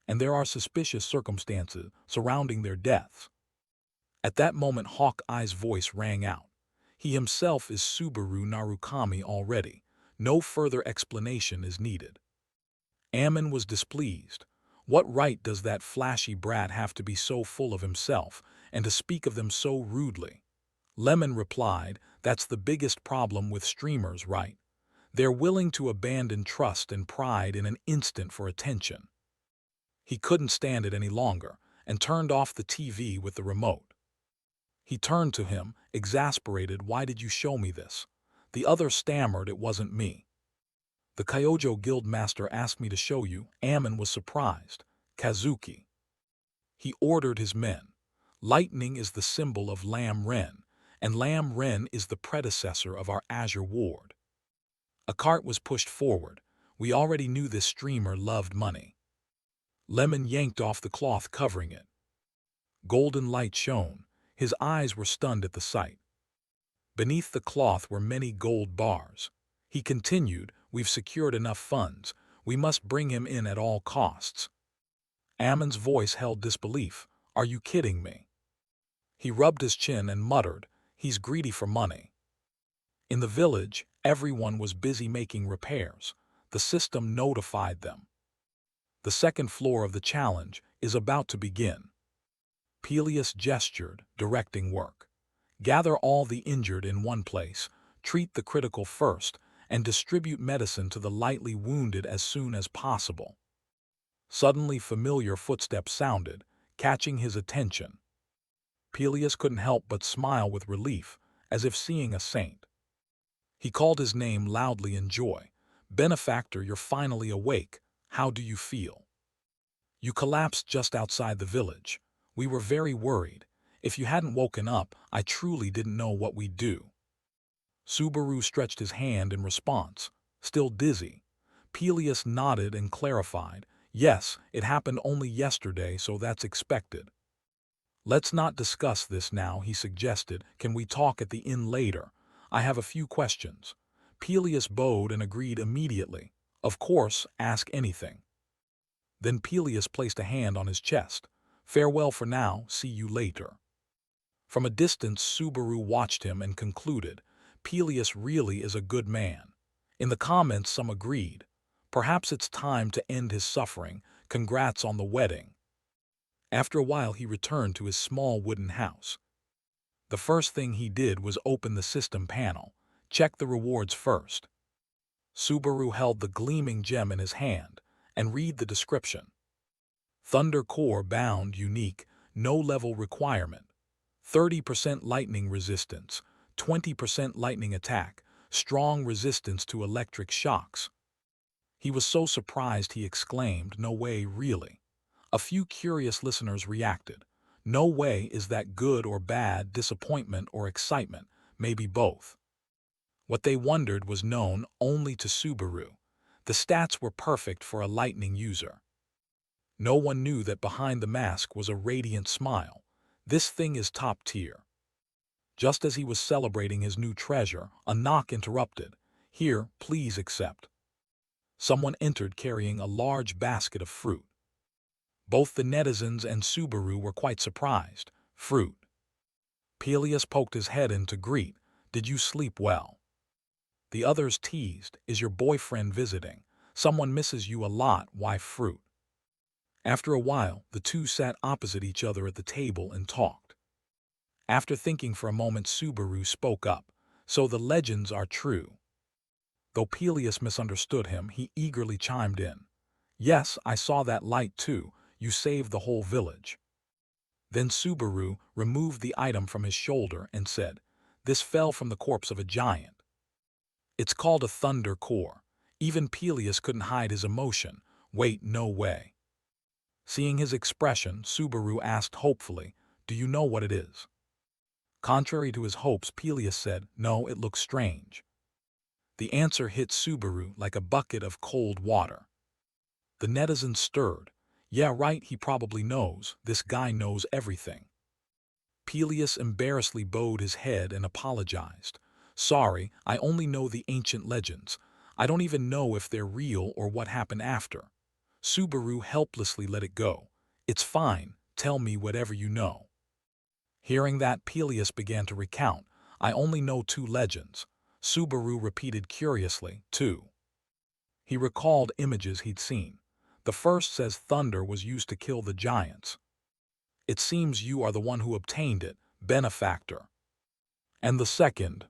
And there are suspicious circumstances surrounding their deaths. At that moment, Hawkeye's voice rang out. He himself is Subaru Narukami already. No further explanation is needed. Ammon was displeased. What right does that flashy brat have to be so full of himself and to speak of them so rudely? Lemon replied, that's the biggest problem with streamers, right? They're willing to abandon trust and pride in an instant for attention. He couldn't stand it any longer and turned off the TV with the remote. He turned to him, exasperated, why did you show me this? The other stammered, it wasn't me. The Kyojo Guildmaster asked me to show you. Ammon was surprised. Kazuki. He ordered his men. Lightning is the symbol of Lam Ren, and Lam Ren is the predecessor of our Azure Ward. A cart was pushed forward. We already knew this streamer loved money. Lemon yanked off the cloth covering it. Golden light shone. His eyes were stunned at the sight. Beneath the cloth were many gold bars. He continued, we've secured enough funds. We must bring him in at all costs. Ammon's voice held disbelief. Are you kidding me? He rubbed his chin and muttered, he's greedy for money. In the village, everyone was busy making repairs. The system notified them. The 2nd floor of the challenge is about to begin. Peleus gestured, directing work. Gather all the injured in one place, treat the critical first, and distribute medicine to the lightly wounded as soon as possible. Suddenly familiar footsteps sounded, catching his attention. Peleus couldn't help but smile with relief, as if seeing a saint. He called his name loudly in joy. Benefactor, you're finally awake. How do you feel? You collapsed just outside the village. We were very worried. If you hadn't woken up, I truly didn't know what we'd do. Subaru stretched his hand in response, still dizzy. Peleus nodded and clarified, yes, it happened only yesterday, so that's expected. Let's not discuss this now, he suggested. Can we talk at the inn later? I have a few questions. Peleus bowed and agreed immediately. Of course, ask anything. Then Peleus placed a hand on his chest. Farewell for now, see you later. From a distance, Subaru watched him and concluded, Peleus really is a good man. In the comments, some agreed. Perhaps it's time to end his suffering. Congrats on the wedding. After a while, he returned to his small wooden house. The first thing he did was open the system panel. Check the rewards first. Subaru held the gleaming gem in his hand and read the description. Thunder Core bound, unique, no level requirement. 30% lightning resistance, 20% lightning attack, strong resistance to electric shocks. He was so surprised he exclaimed, "No way, really." A few curious listeners reacted. No way, is that good or bad, disappointment or excitement, maybe both. What they wondered was known only to Subaru. The stats were perfect for a lightning user. No one knew that behind the mask was a radiant smile. This thing is top tier. Just as he was celebrating his new treasure, a knock interrupted. "Here, please accept." Someone entered carrying a large basket of fruit. Both the netizens and Subaru were quite surprised. Fruit. Pelias poked his head in to greet. "Did you sleep well?" The others teased. "Is your boyfriend visiting? Someone misses you a lot, why fruit?" After a while, the two sat opposite each other at the table and talked. After thinking for a moment, Subaru spoke up. "So the legends are true." Though Pelias misunderstood him, he eagerly chimed in. "Yes, I saw that light too. You saved the whole village." Then Subaru removed the item from his shoulder and said, "This fell from the corpse of a giant. It's called a Thunder Core." Even Pelias couldn't hide his emotion. "Wait, no way." Seeing his expression, Subaru asked hopefully, "Do you know what it is?" Contrary to his hopes, Pelias said, "No, it looks strange." The answer hit Subaru like a bucket of cold water. The netizens stirred. "Yeah, right, he probably knows. This guy knows everything." Pelias embarrassedly bowed his head and apologized. "Sorry, I only know the ancient legends. I don't even know if they're real or what happened after." Subaru helplessly let it go. "It's fine, tell me whatever you know." Hearing that, Pelias began to recount. "I only know two legends." Subaru repeated curiously, "Two." He recalled images he'd seen. The first says thunder was used to kill the giants. "It seems you are the one who obtained it, benefactor." And the second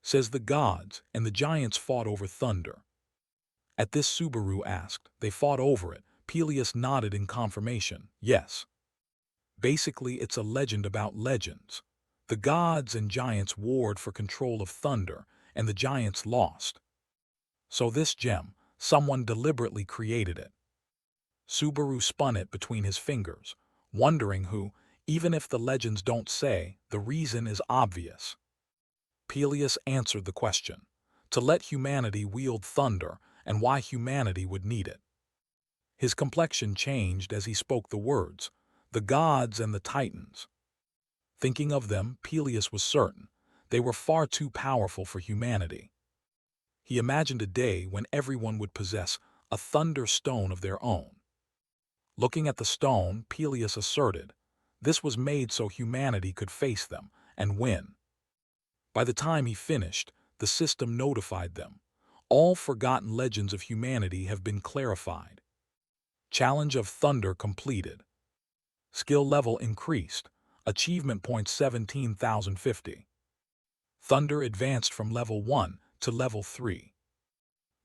says the gods and the giants fought over thunder. At this, Subaru asked, "They fought over it?" Pelias nodded in confirmation. "Yes. Basically, it's a legend about legends. The gods and giants warred for control of thunder, and the giants lost. So this gem, someone deliberately created it." Subaru spun it between his fingers, wondering who. Even if the legends don't say, the reason is obvious. Pelias answered the question. To let humanity wield thunder, and why humanity would need it. His complexion changed as he spoke the words, "the gods and the titans." Thinking of them, Pelias was certain they were far too powerful for humanity. He imagined a day when everyone would possess a thunder stone of their own. Looking at the stone, Pelias asserted, this was made so humanity could face them and win. By the time he finished, the system notified them. All forgotten legends of humanity have been clarified. Challenge of Thunder completed. Skill level increased. Achievement points 17,050. Thunder advanced from level 1 to level 3.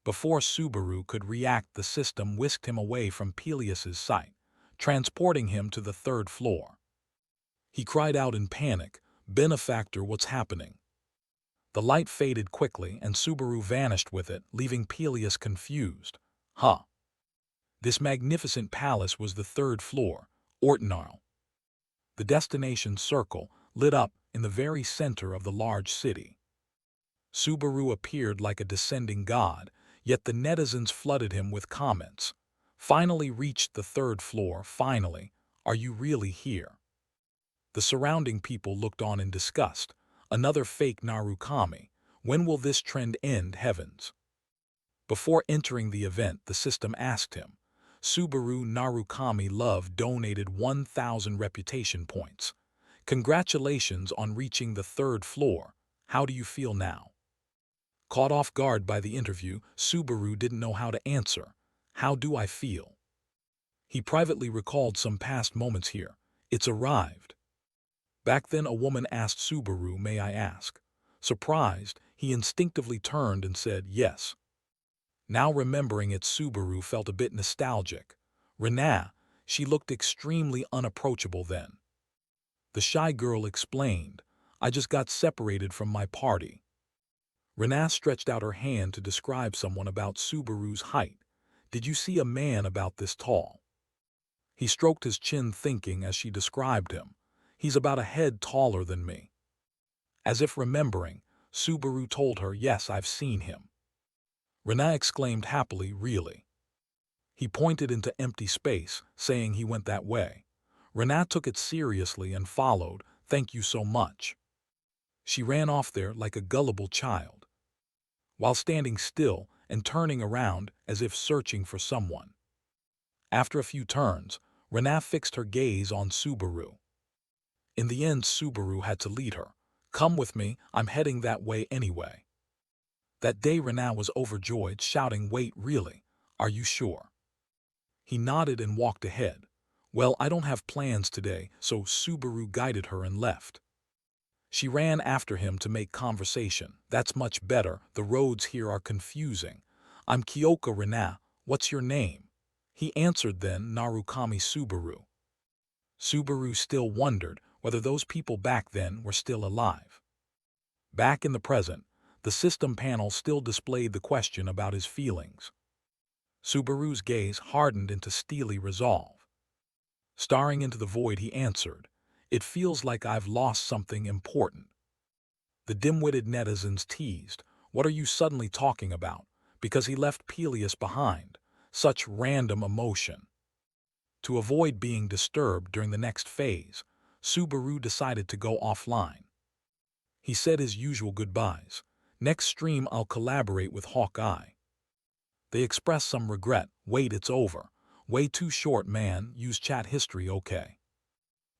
Before Subaru could react, the system whisked him away from Pelias's sight, transporting him to the third floor. He cried out in panic, "Benefactor, what's happening?" The light faded quickly and Subaru vanished with it, leaving Pelias confused. Huh. This magnificent palace was the third floor, Ortonarl. The destination circle lit up in the very center of the large city. Subaru appeared like a descending god, yet the netizens flooded him with comments. Finally reached the third floor, finally. Are you really here? The surrounding people looked on in disgust. Another fake Narukami. When will this trend end, heavens? Before entering the event, the system asked him. Subaru Narukami Love donated 1,000 reputation points. Congratulations on reaching the third floor. How do you feel now? Caught off guard by the interview, Subaru didn't know how to answer. How do I feel? He privately recalled some past moments here. It's arrived. Back then a woman asked Subaru, "May I ask?" Surprised, he instinctively turned and said, "Yes." Now remembering it, Subaru felt a bit nostalgic. Rena, she looked extremely unapproachable then. The shy girl explained, "I just got separated from my party." Rena stretched out her hand to describe someone about Subaru's height. "Did you see a man about this tall?" He stroked his chin thinking as she described him. "He's about a head taller than me." As if remembering, Subaru told her, "Yes, I've seen him." Rena exclaimed happily, "Really?" He pointed into empty space, saying he went that way. Rena took it seriously and followed, "Thank you so much." She ran off there like a gullible child, while standing still and turning around as if searching for someone. After a few turns, Rena fixed her gaze on Subaru. In the end, Subaru had to lead her. "Come with me, I'm heading that way anyway." That day Rena was overjoyed, shouting, "Wait, really? Are you sure?" He nodded and walked ahead. "Well, I don't have plans today," so Subaru guided her and left. She ran after him to make conversation. "That's much better, the roads here are confusing. I'm Kyoka Rena, what's your name?" He answered then, "Narukami Subaru." Subaru still wondered whether those people back then were still alive. Back in the present, the system panel still displayed the question about his feelings. Subaru's gaze hardened into steely resolve. Staring into the void, he answered, "It feels like I've lost something important." The dim-witted netizens teased, "What are you suddenly talking about? Because he left Peleus behind. Such random emotion." To avoid being disturbed during the next phase, Subaru decided to go offline. He said his usual goodbyes. "Next stream I'll collaborate with Hawkeye." They expressed some regret. "Wait, it's over. Way too short, man. Use chat history, okay."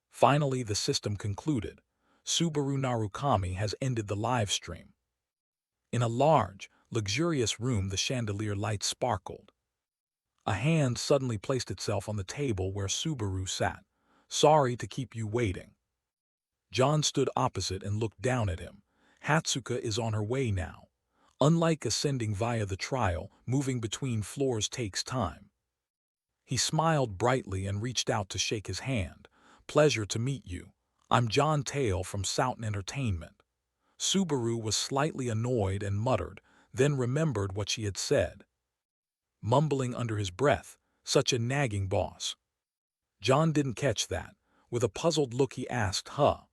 Finally, the system concluded. Subaru Narukami has ended the live stream. In a large, luxurious room, the chandelier lights sparkled. A hand suddenly placed itself on the table where Subaru sat. "Sorry to keep you waiting." John stood opposite and looked down at him. "Hatsuka is on her way now. Unlike ascending via the trial, moving between floors takes time." He smiled brightly and reached out to shake his hand. "Pleasure to meet you. I'm John Tail from Soughton Entertainment." Subaru was slightly annoyed and muttered, then remembered what she had said. Mumbling under his breath, "Such a nagging boss." John didn't catch that. With a puzzled look he asked, "Huh?"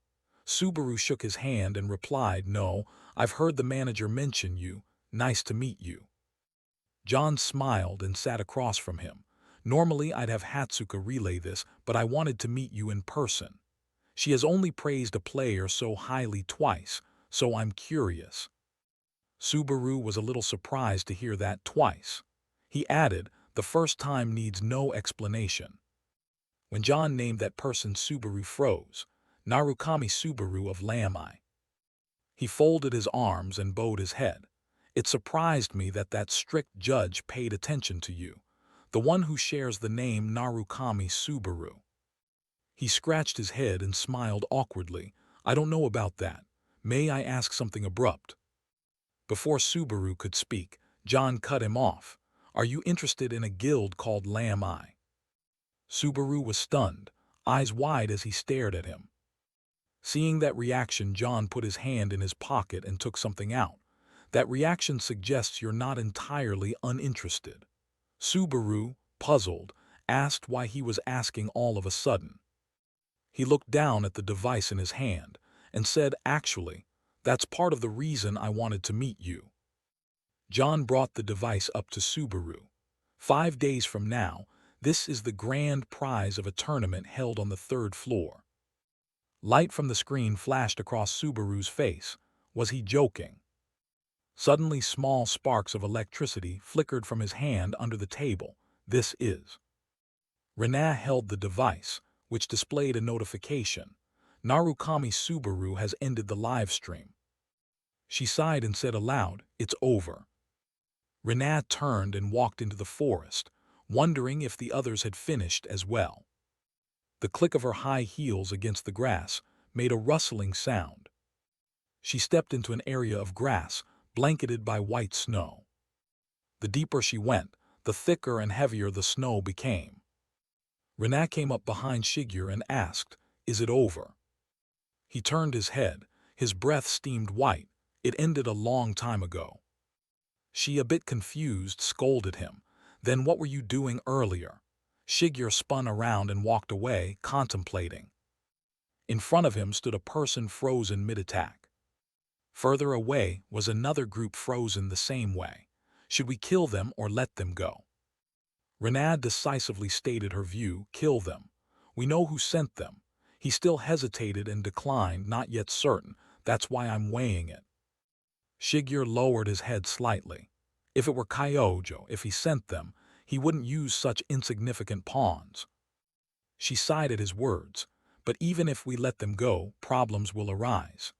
Subaru shook his hand and replied, "No, I've heard the manager mention you. Nice to meet you." John smiled and sat across from him. "Normally I'd have Hatsuka relay this, but I wanted to meet you in person. She has only praised a player so highly twice, so I'm curious." Subaru was a little surprised to hear that twice. He added, "The first time needs no explanation." When John named that person, Subaru froze. "Narukami Subaru of Lamai." He folded his arms and bowed his head. "It surprised me that that strict judge paid attention to you. The one who shares the name Narukami Subaru." He scratched his head and smiled awkwardly. "I don't know about that. May I ask something abrupt?" Before Subaru could speak, John cut him off. "Are you interested in a guild called Lamai?" Subaru was stunned, eyes wide as he stared at him. Seeing that reaction, John put his hand in his pocket and took something out. "That reaction suggests you're not entirely uninterested." Subaru, puzzled, asked why he was asking all of a sudden. He looked down at the device in his hand and said, "Actually, that's part of the reason I wanted to meet you." John brought the device up to Subaru. 5 days from now, this is the grand prize of a tournament held on the 3rd floor." Light from the screen flashed across Subaru's face. Was he joking? Suddenly, small sparks of electricity flickered from his hand under the table. "This is." Rena held the device, which displayed a notification. "Narukami Subaru has ended the live stream." She sighed and said aloud, "It's over." Rena turned and walked into the forest, wondering if the others had finished as well. The click of her high heels against the grass made a rustling sound. She stepped into an area of grass, blanketed by white snow. The deeper she went, the thicker and heavier the snow became. Rena came up behind Shigyur and asked, "Is it over?" He turned his head. His breath steamed white. "It ended a long time ago." She, a bit confused, scolded him. "Then what were you doing earlier?" Shigyur spun around and walked away, contemplating. In front of him stood a person frozen mid-attack. Further away was another group frozen the same way. Should we kill them or let them go? Rena decisively stated her view: kill them. We know who sent them. He still hesitated and declined, not yet certain. That's why I'm weighing it. Shigyur lowered his head slightly. If it were Kyojo, if he sent them, he wouldn't use such insignificant pawns. She sighed at his words. But even if we let them go, problems will arise.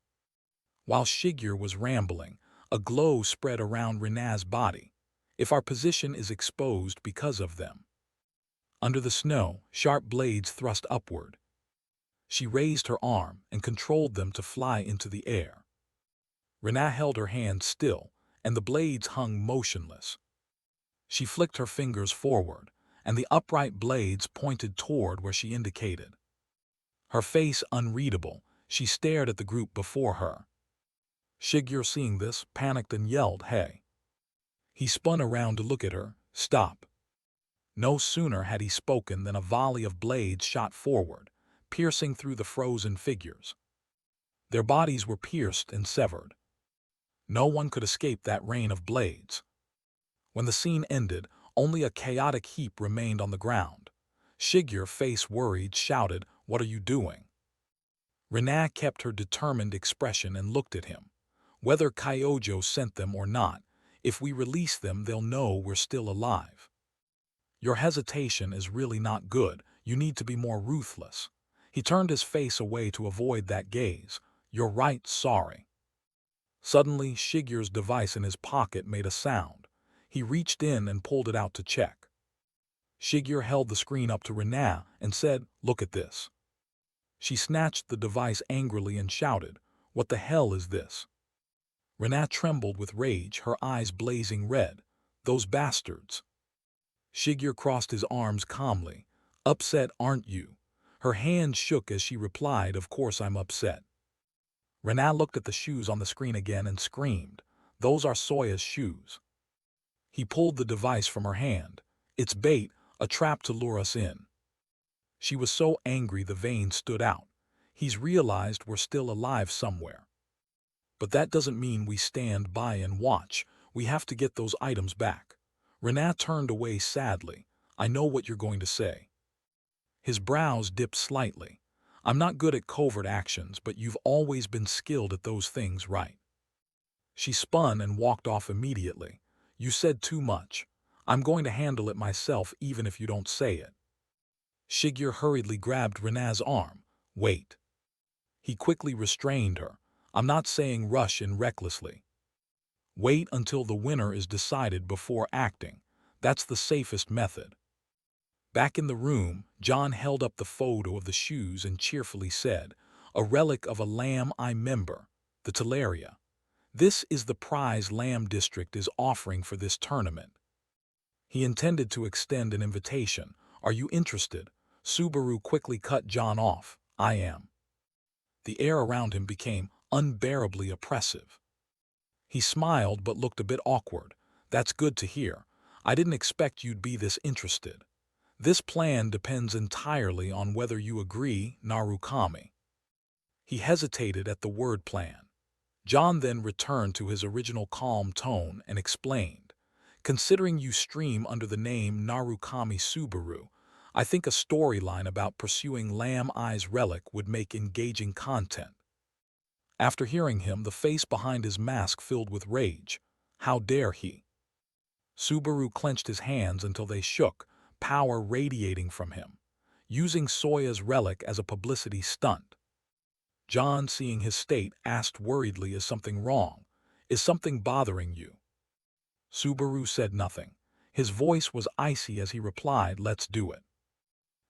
While Shigyur was rambling, a glow spread around Rena's body. If our position is exposed because of them. Under the snow, sharp blades thrust upward. She raised her arm and controlled them to fly into the air. Rena held her hand still, and the blades hung motionless. She flicked her fingers forward, and the upright blades pointed toward where she indicated. Her face unreadable, she stared at the group before her. Shigyur, seeing this, panicked and yelled, "Hey!" He spun around to look at her. "Stop!" No sooner had he spoken than a volley of blades shot forward, piercing through the frozen figures. Their bodies were pierced and severed. No one could escape that rain of blades. When the scene ended, only a chaotic heap remained on the ground. Shigyur, face worried, shouted, "What are you doing?" Rena kept her determined expression and looked at him. "Whether Kyojo sent them or not, if we release them, they'll know we're still alive. Your hesitation is really not good. You need to be more ruthless." He turned his face away to avoid that gaze. "You're right, sorry." Suddenly, Shigyur's device in his pocket made a sound. He reached in and pulled it out to check. Shigyur held the screen up to Rena and said, "Look at this." She snatched the device angrily and shouted, "What the hell is this?" Rena trembled with rage, her eyes blazing red. "Those bastards." Shigyur crossed his arms calmly. "Upset, aren't you?" Her hand shook as she replied, "Of course I'm upset." Rena looked at the shoes on the screen again and screamed, "Those are Soya's shoes." He pulled the device from her hand. "It's bait, a trap to lure us in." She was so angry the veins stood out. He's realized we're still alive somewhere. But that doesn't mean we stand by and watch. We have to get those items back. Rena turned away sadly. "I know what you're going to say." His brows dipped slightly. "I'm not good at covert actions, but you've always been skilled at those things, right?" She spun and walked off immediately. "You said too much. I'm going to handle it myself even if you don't say it." Shigyur hurriedly grabbed Rena's arm. "Wait." He quickly restrained her. "I'm not saying rush in recklessly. Wait until the winner is decided before acting. That's the safest method." Back in the room, John held up the photo of the shoes and cheerfully said, "A relic of a lamb I member, the Teleria. This is the prize Lamb District is offering for this tournament." He intended to extend an invitation. "Are you interested?" Subaru quickly cut John off. "I am." The air around him became unbearably oppressive. He smiled but looked a bit awkward. "That's good to hear. I didn't expect you'd be this interested. This plan depends entirely on whether you agree, Narukami." He hesitated at the word plan. John then returned to his original calm tone and explained, "Considering you stream under the name Narukami Subaru, I think a storyline about pursuing Lamb Eye's relic would make engaging content." After hearing him, the face behind his mask filled with rage. How dare he? Subaru clenched his hands until they shook, power radiating from him, using Soya's relic as a publicity stunt. John, seeing his state, asked worriedly, "Is something wrong? Is something bothering you?" Subaru said nothing. His voice was icy as he replied, "Let's do it."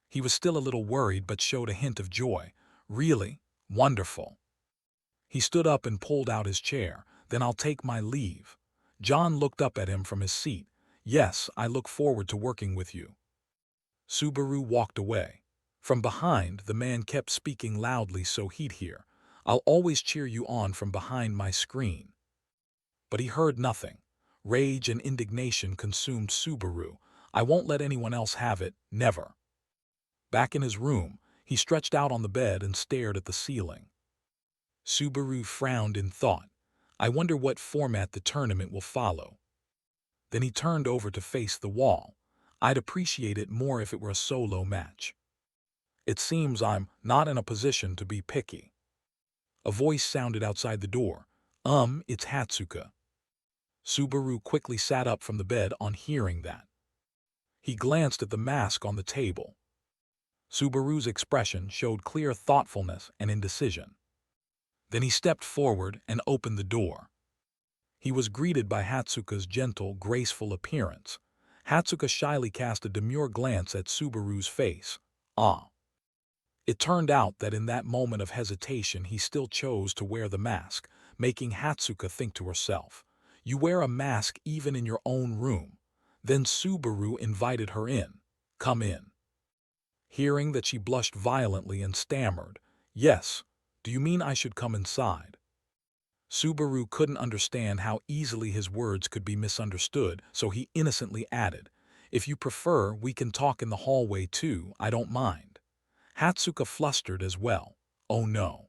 He was still a little worried but showed a hint of joy. "Really? Wonderful. He stood up and pulled out his chair. Then I'll take my leave. John looked up at him from his seat. Yes, I look forward to working with you. Subaru walked away. From behind, the man kept speaking loudly so he'd hear. I'll always cheer you on from behind my screen. But he heard nothing. Rage and indignation consumed Subaru. I won't let anyone else have it, never. Back in his room, he stretched out on the bed and stared at the ceiling. Subaru frowned in thought. I wonder what format the tournament will follow. Then he turned over to face the wall. I'd appreciate it more if it were a solo match. It seems I'm not in a position to be picky. A voice sounded outside the door. It's Hatsuka. Subaru quickly sat up from the bed on hearing that. He glanced at the mask on the table. Subaru's expression showed clear thoughtfulness and indecision. Then he stepped forward and opened the door. He was greeted by Hatsuka's gentle, graceful appearance. Hatsuka shyly cast a demure glance at Subaru's face. Ah. It turned out that in that moment of hesitation he still chose to wear the mask, making Hatsuka think to herself, you wear a mask even in your own room. Then Subaru invited her in. Come in. Hearing that she blushed violently and stammered, yes, do you mean I should come inside? Subaru couldn't understand how easily his words could be misunderstood, so he innocently added, if you prefer, we can talk in the hallway too, I don't mind. Hatsuka flustered as well. Oh no.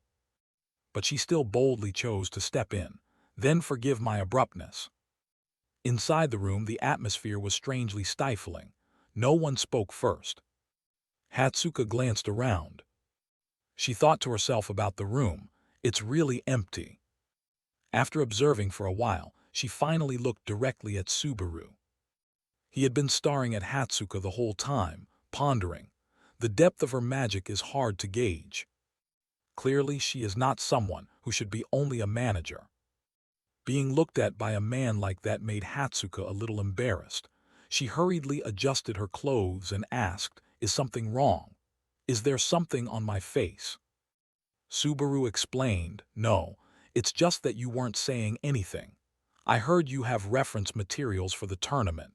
But she still boldly chose to step in. Then forgive my abruptness. Inside the room, the atmosphere was strangely stifling. No one spoke first. Hatsuka glanced around. She thought to herself about the room. It's really empty. After observing for a while, she finally looked directly at Subaru. He had been staring at Hatsuka the whole time, pondering. The depth of her magic is hard to gauge. Clearly, she is not someone who should be only a manager. Being looked at by a man like that made Hatsuka a little embarrassed. She hurriedly adjusted her clothes and asked, is something wrong? Is there something on my face? Subaru explained, no, it's just that you weren't saying anything. I heard you have reference materials for the tournament.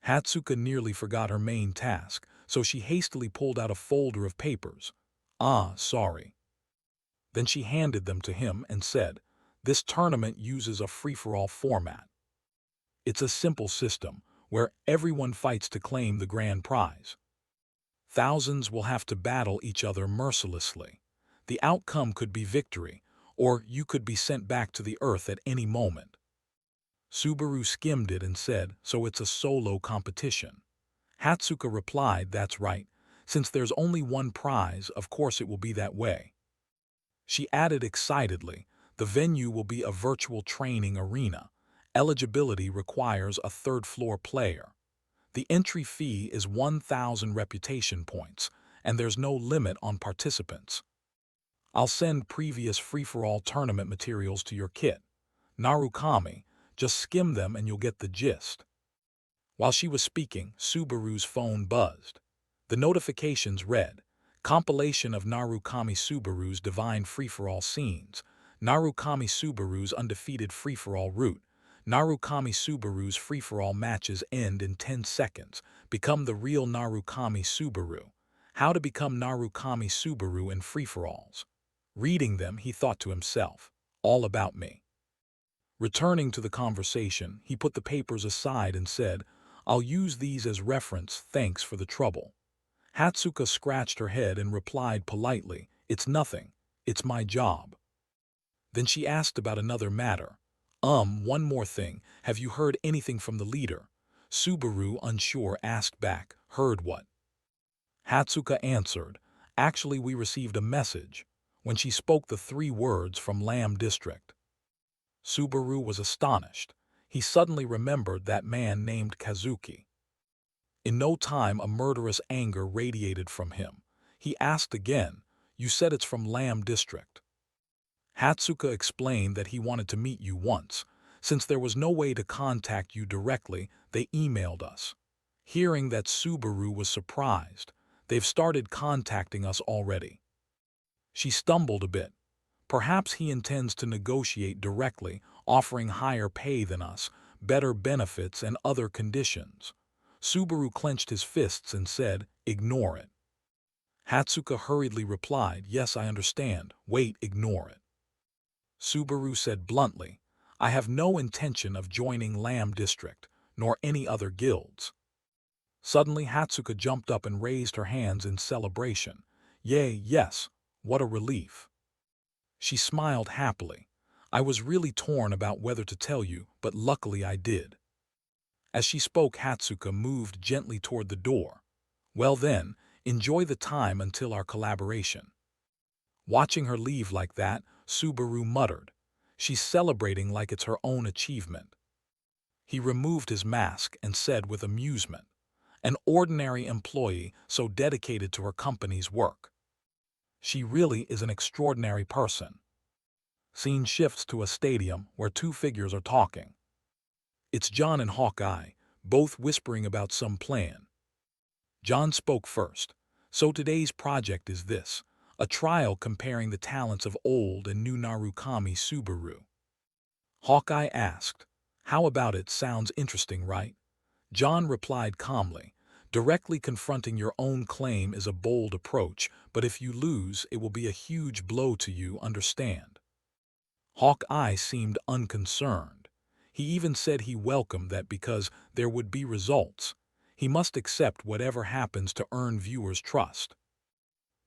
Hatsuka nearly forgot her main task, so she hastily pulled out a folder of papers. Ah, sorry. Then she handed them to him and said, this tournament uses a free-for-all format. It's a simple system where everyone fights to claim the grand prize. Thousands will have to battle each other mercilessly. The outcome could be victory, or you could be sent back to the earth at any moment. Subaru skimmed it and said, so it's a solo competition. Hatsuka replied, that's right. Since there's only one prize, of course it will be that way. She added excitedly, the venue will be a virtual training arena. Eligibility requires a third-floor player. The entry fee is 1,000 reputation points, and there's no limit on participants. I'll send previous free-for-all tournament materials to your kit. Narukami, just skim them and you'll get the gist. While she was speaking, Subaru's phone buzzed. The notifications read, compilation of Narukami Subaru's divine free-for-all scenes, Narukami Subaru's undefeated free-for-all route, Narukami Subaru's free-for-all matches end in 10 seconds, become the real Narukami Subaru, how to become Narukami Subaru in free-for-alls. Reading them, he thought to himself, all about me. Returning to the conversation, he put the papers aside and said, I'll use these as reference, thanks for the trouble. Hatsuka scratched her head and replied politely, it's nothing, it's my job. Then she asked about another matter. One more thing, have you heard anything from the leader? Subaru, unsure, asked back, heard what? Hatsuka answered, actually we received a message, when she spoke the 3 words from Lam District. Subaru was astonished. He suddenly remembered that man named Kazuki. In no time a murderous anger radiated from him. He asked again, you said it's from Lam District. Hatsuka explained that he wanted to meet you once. Since there was no way to contact you directly, they emailed us. Hearing that, Subaru was surprised. They've started contacting us already. She stumbled a bit. Perhaps he intends to negotiate directly, offering higher pay than us, better benefits and other conditions. Subaru clenched his fists and said, "Ignore it." Hatsuka hurriedly replied, "Yes, I understand. Wait, ignore it." Subaru said bluntly, "I have no intention of joining Lamb District, nor any other guilds." Suddenly Hatsuka jumped up and raised her hands in celebration. "Yay, yes, what a relief." She smiled happily. "I was really torn about whether to tell you, but luckily I did." As she spoke, Hatsuka moved gently toward the door. "Well then, enjoy the time until our collaboration." Watching her leave like that, Subaru muttered, "She's celebrating like it's her own achievement." He removed his mask and said with amusement, "An ordinary employee so dedicated to her company's work. She really is an extraordinary person." Scene shifts to a stadium where two figures are talking. It's John and Hawkeye, both whispering about some plan. John spoke first. "So today's project is this, a trial comparing the talents of old and new Narukami Subaru." Hawkeye asked, "How about it? Sounds interesting, right?" John replied calmly, "Directly confronting your own claim is a bold approach, but if you lose, it will be a huge blow to you, understand?" Hawkeye seemed unconcerned. He even said he welcomed that because there would be results. He must accept whatever happens to earn viewers' trust.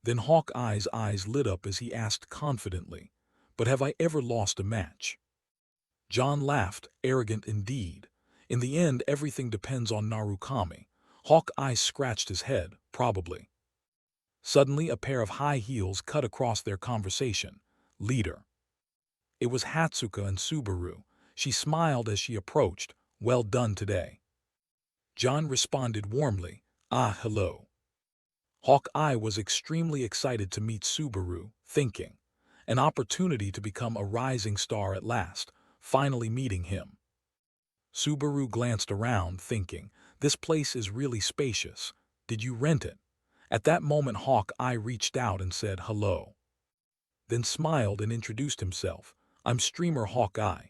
Then Hawkeye's eyes lit up as he asked confidently, "But have I ever lost a match?" John laughed, arrogant indeed. "In the end, everything depends on Narukami." Hawkeye scratched his head, "Probably." Suddenly, a pair of high heels cut across their conversation. "Leader." It was Hatsuka and Subaru. She smiled as she approached. "Well done today." John responded warmly, "Ah, hello." Hawkeye was extremely excited to meet Subaru, thinking, an opportunity to become a rising star at last, finally meeting him. Subaru glanced around, thinking, this place is really spacious. Did you rent it? At that moment Hawkeye reached out and said hello. Then smiled and introduced himself. "I'm streamer Hawkeye."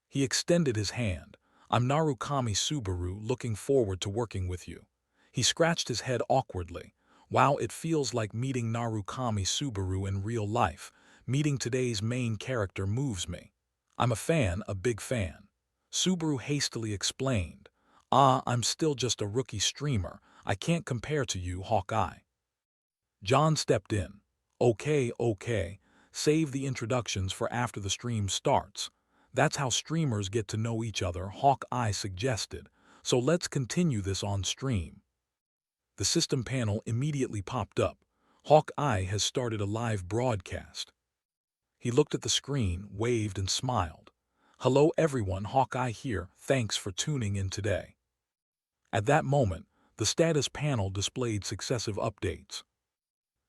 He extended his hand. "I'm Narukami Subaru, looking forward to working with you." He scratched his head awkwardly. "Wow, it feels like meeting Narukami Subaru in real life. Meeting today's main character moves me. I'm a fan, a big fan." Subaru hastily explained, "Ah, I'm still just a rookie streamer. I can't compare to you, Hawkeye." John stepped in. Okay. Save the introductions for after the stream starts. That's how streamers get to know each other," Hawkeye suggested. "So let's continue this on stream." The system panel immediately popped up. "Hawkeye has started a live broadcast." He looked at the screen, waved and smiled. "Hello everyone, Hawkeye here, thanks for tuning in today." At that moment, the status panel displayed successive updates.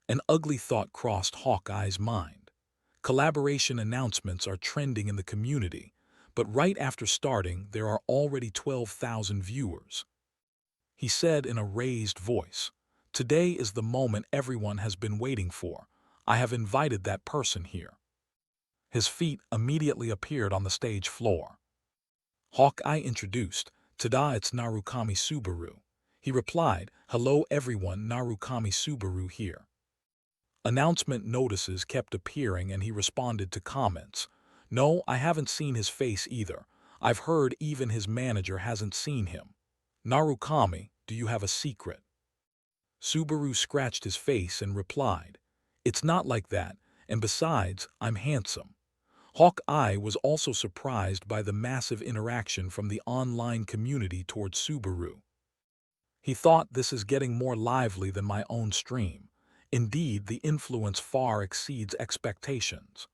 An ugly thought crossed Hawkeye's mind. Collaboration announcements are trending in the community, but right after starting, there are already 12,000 viewers. He said in a raised voice, "Today is the moment everyone has been waiting for. I have invited that person here." His feet immediately appeared on the stage floor. Hawkeye introduced, "Tada, it's Narukami Subaru." He replied, "Hello everyone, Narukami Subaru here." Announcement notices kept appearing and he responded to comments. "No, I haven't seen his face either. I've heard even his manager hasn't seen him. Narukami, do you have a secret?" Subaru scratched his face and replied, "It's not like that, and besides, I'm handsome." Hawkeye was also surprised by the massive interaction from the online community towards Subaru. He thought, this is getting more lively than my own stream. Indeed, the influence far exceeds expectations.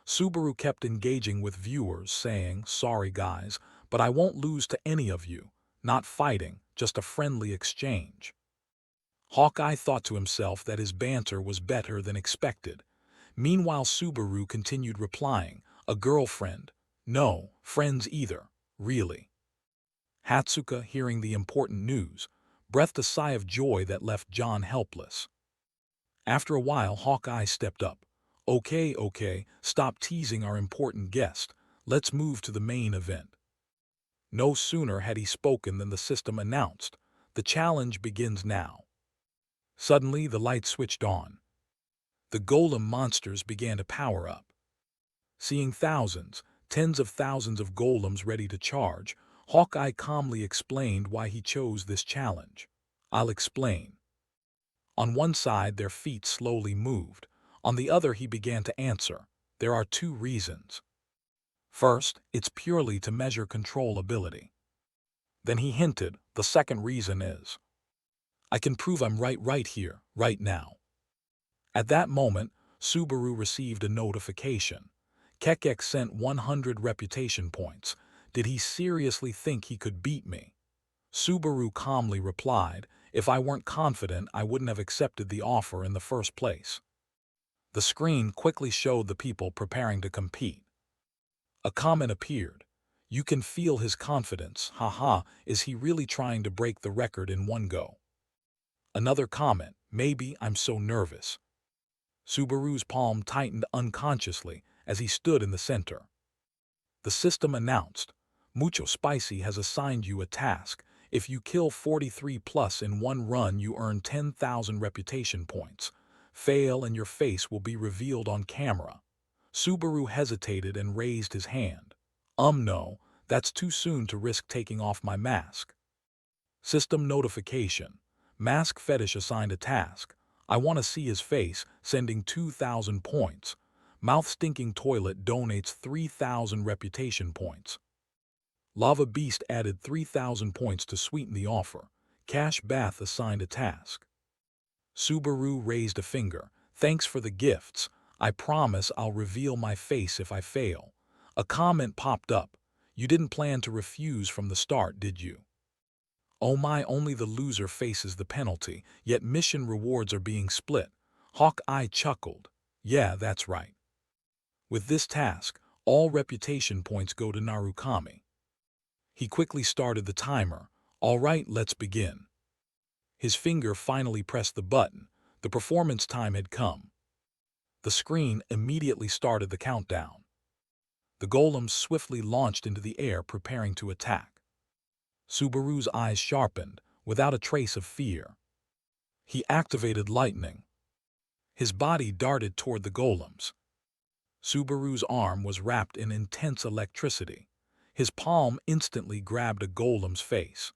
Subaru kept engaging with viewers, saying, "Sorry guys, but I won't lose to any of you. Not fighting, just a friendly exchange." Hawkeye thought to himself that his banter was better than expected. Meanwhile, Subaru continued replying, "A girlfriend? No, friends either, really." Hatsuka, hearing the important news, breathed a sigh of joy that left John helpless. After a while, Hawkeye stepped up. Okay, okay, stop teasing our important guest. Let's move to the main event. No sooner had he spoken than the system announced, the challenge begins now. Suddenly, the lights switched on. The golem monsters began to power up. Seeing thousands, tens of thousands of golems ready to charge, Hawkeye calmly explained why he chose this challenge. I'll explain. On one side, their feet slowly moved. On the other, he began to answer. There are two reasons. First, it's purely to measure control ability. Then he hinted, the second reason is, I can prove I'm right here, right now. At that moment, Subaru received a notification. Kekek sent 100 reputation points. Did he seriously think he could beat me? Subaru calmly replied, if I weren't confident, I wouldn't have accepted the offer in the first place. The screen quickly showed the people preparing to compete. A comment appeared. You can feel his confidence. Haha, is he really trying to break the record in one go? Another comment. Maybe I'm so nervous. Subaru's palm tightened unconsciously as he stood in the center. The system announced, Mucho Spicy has assigned you a task. If you kill 43 plus in one run, you earn 10,000 reputation points. Fail and your face will be revealed on camera. Subaru hesitated and raised his hand. No, that's too soon to risk taking off my mask. System notification. Mask Fetish assigned a task. I want to see his face, sending 2,000 points. Mouth Stinking Toilet donates 3,000 reputation points. Lava Beast added 3,000 points to sweeten the offer. Cash Bath assigned a task. Subaru raised a finger. Thanks for the gifts. I promise I'll reveal my face if I fail. A comment popped up. You didn't plan to refuse from the start, did you? Oh my, only the loser faces the penalty, yet mission rewards are being split. Hawkeye chuckled. Yeah, that's right. With this task, all reputation points go to Narukami. He quickly started the timer. All right, let's begin. His finger finally pressed the button. The performance time had come. The screen immediately started the countdown. The golems swiftly launched into the air, preparing to attack. Subaru's eyes sharpened, without a trace of fear. He activated lightning. His body darted toward the golems. Subaru's arm was wrapped in intense electricity. His palm instantly grabbed a golem's face.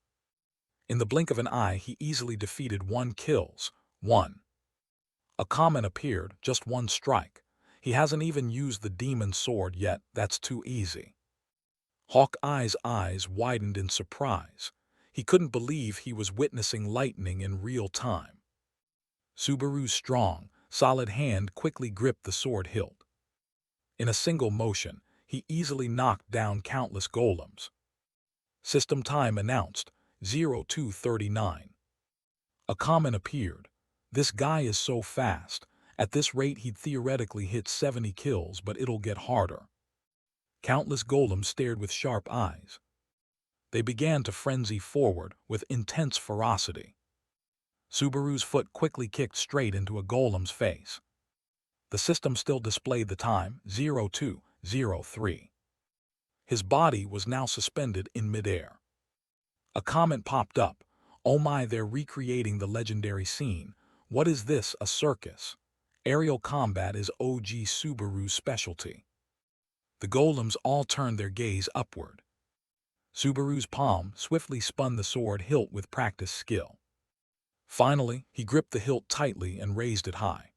In the blink of an eye, he easily defeated 1 kills. 1. A comment appeared, just 1 strike. He hasn't even used the demon sword yet, that's too easy. Hawkeye's eyes widened in surprise. He couldn't believe he was witnessing lightning in real time. Subaru's strong, solid hand quickly gripped the sword hilt. In a single motion, he easily knocked down countless golems. System time announced, 0239. A comment appeared. This guy is so fast. At this rate he'd theoretically hit 70 kills, but it'll get harder. Countless golems stared with sharp eyes. They began to frenzy forward with intense ferocity. Subaru's foot quickly kicked straight into a golem's face. The system still displayed the time, 0203. His body was now suspended in midair. A comment popped up. Oh my, they're recreating the legendary scene. What is this, a circus? Aerial combat is OG Subaru's specialty. The golems all turned their gaze upward. Subaru's palm swiftly spun the sword hilt with practiced skill. Finally, he gripped the hilt tightly and raised it high.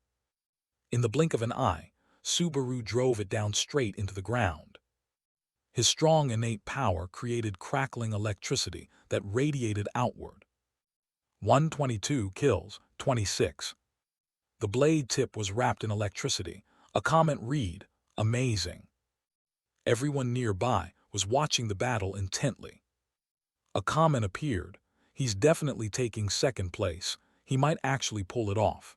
In the blink of an eye, Subaru drove it down straight into the ground. His strong innate power created crackling electricity that radiated outward. 122 kills, 26. The blade tip was wrapped in electricity. A comment read, amazing. Everyone nearby was watching the battle intently. A comment appeared. He's definitely taking second place. He might actually pull it off.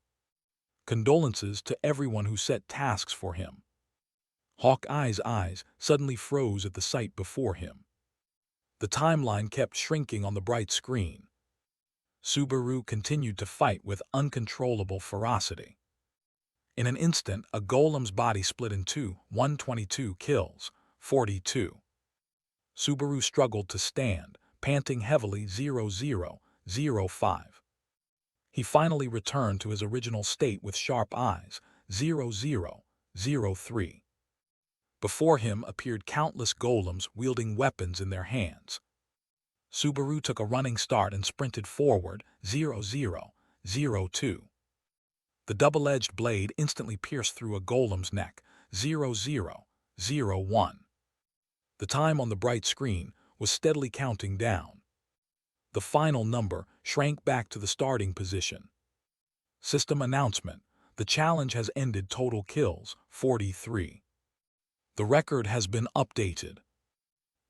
Condolences to everyone who set tasks for him. Hawkeye's eyes suddenly froze at the sight before him. The timeline kept shrinking on the bright screen. Subaru continued to fight with uncontrollable ferocity. In an instant, a golem's body split in two, 122 kills, 42. Subaru struggled to stand, panting heavily 0005. He finally returned to his original state with sharp eyes, 0003. Before him appeared countless golems wielding weapons in their hands. Subaru took a running start and sprinted forward, 0002. The double-edged blade instantly pierced through a golem's neck, 0001. The time on the bright screen was steadily counting down. The final number shrank back to the starting position. System announcement: the challenge has ended. Total kills, 43. The record has been updated.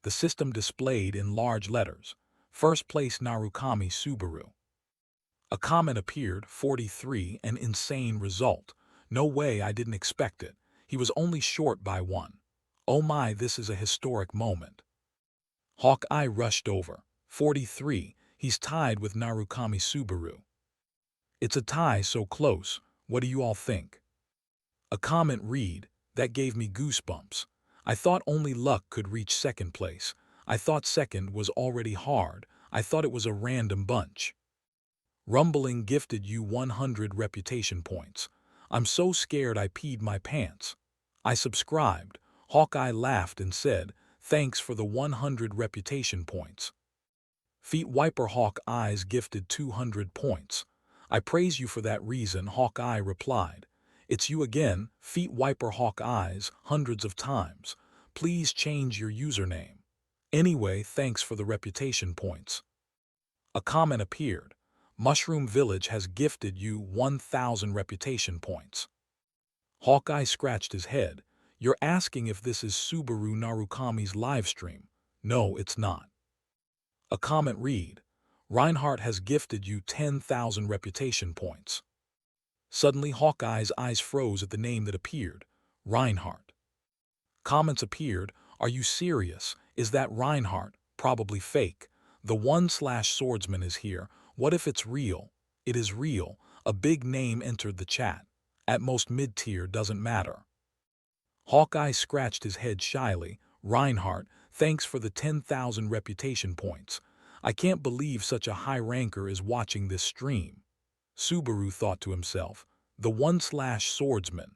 The system displayed in large letters. First place Narukami Subaru. A comment appeared, 43, an insane result. No way, I didn't expect it. He was only short by 1. Oh my, this is a historic moment. Hawkeye rushed over. 43, he's tied with Narukami Subaru. It's a tie so close, what do you all think? A comment read, that gave me goosebumps. I thought only luck could reach second place. I thought second was already hard. I thought it was a random bunch. Rumbling gifted you 100 reputation points. I'm so scared I peed my pants. I subscribed. Hawkeye laughed and said, thanks for the 100 reputation points. Feet Wiper Hawkeye's gifted 200 points. I praise you for that reason, Hawkeye replied. It's you again, Feet Wiper Hawkeye's, hundreds of times. Please change your username. Anyway, thanks for the reputation points. A comment appeared. Mushroom Village has gifted you 1,000 reputation points. Hawkeye scratched his head. You're asking if this is Subaru Narukami's livestream. No, it's not. A comment read, Reinhardt has gifted you 10,000 reputation points. Suddenly Hawkeye's eyes froze at the name that appeared, Reinhardt. Comments appeared, are you serious? Is that Reinhardt? Probably fake. The 1/swordsman is here. What if it's real? It is real. A big name entered the chat. At most mid-tier, doesn't matter. Hawkeye scratched his head shyly. Reinhardt, thanks for the 10,000 reputation points. I can't believe such a high ranker is watching this stream. Subaru thought to himself, the 1/swordsman.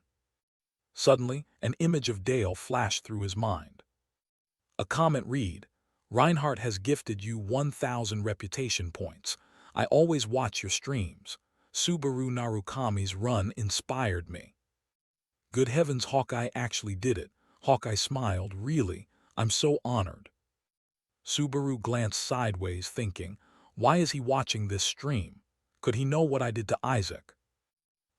Suddenly, an image of Dale flashed through his mind. A comment read, Reinhardt has gifted you 1,000 reputation points. I always watch your streams. Subaru Narukami's run inspired me. Good heavens, Hawkeye actually did it. Hawkeye smiled, really, I'm so honored. Subaru glanced sideways thinking, why is he watching this stream? Could he know what I did to Isaac?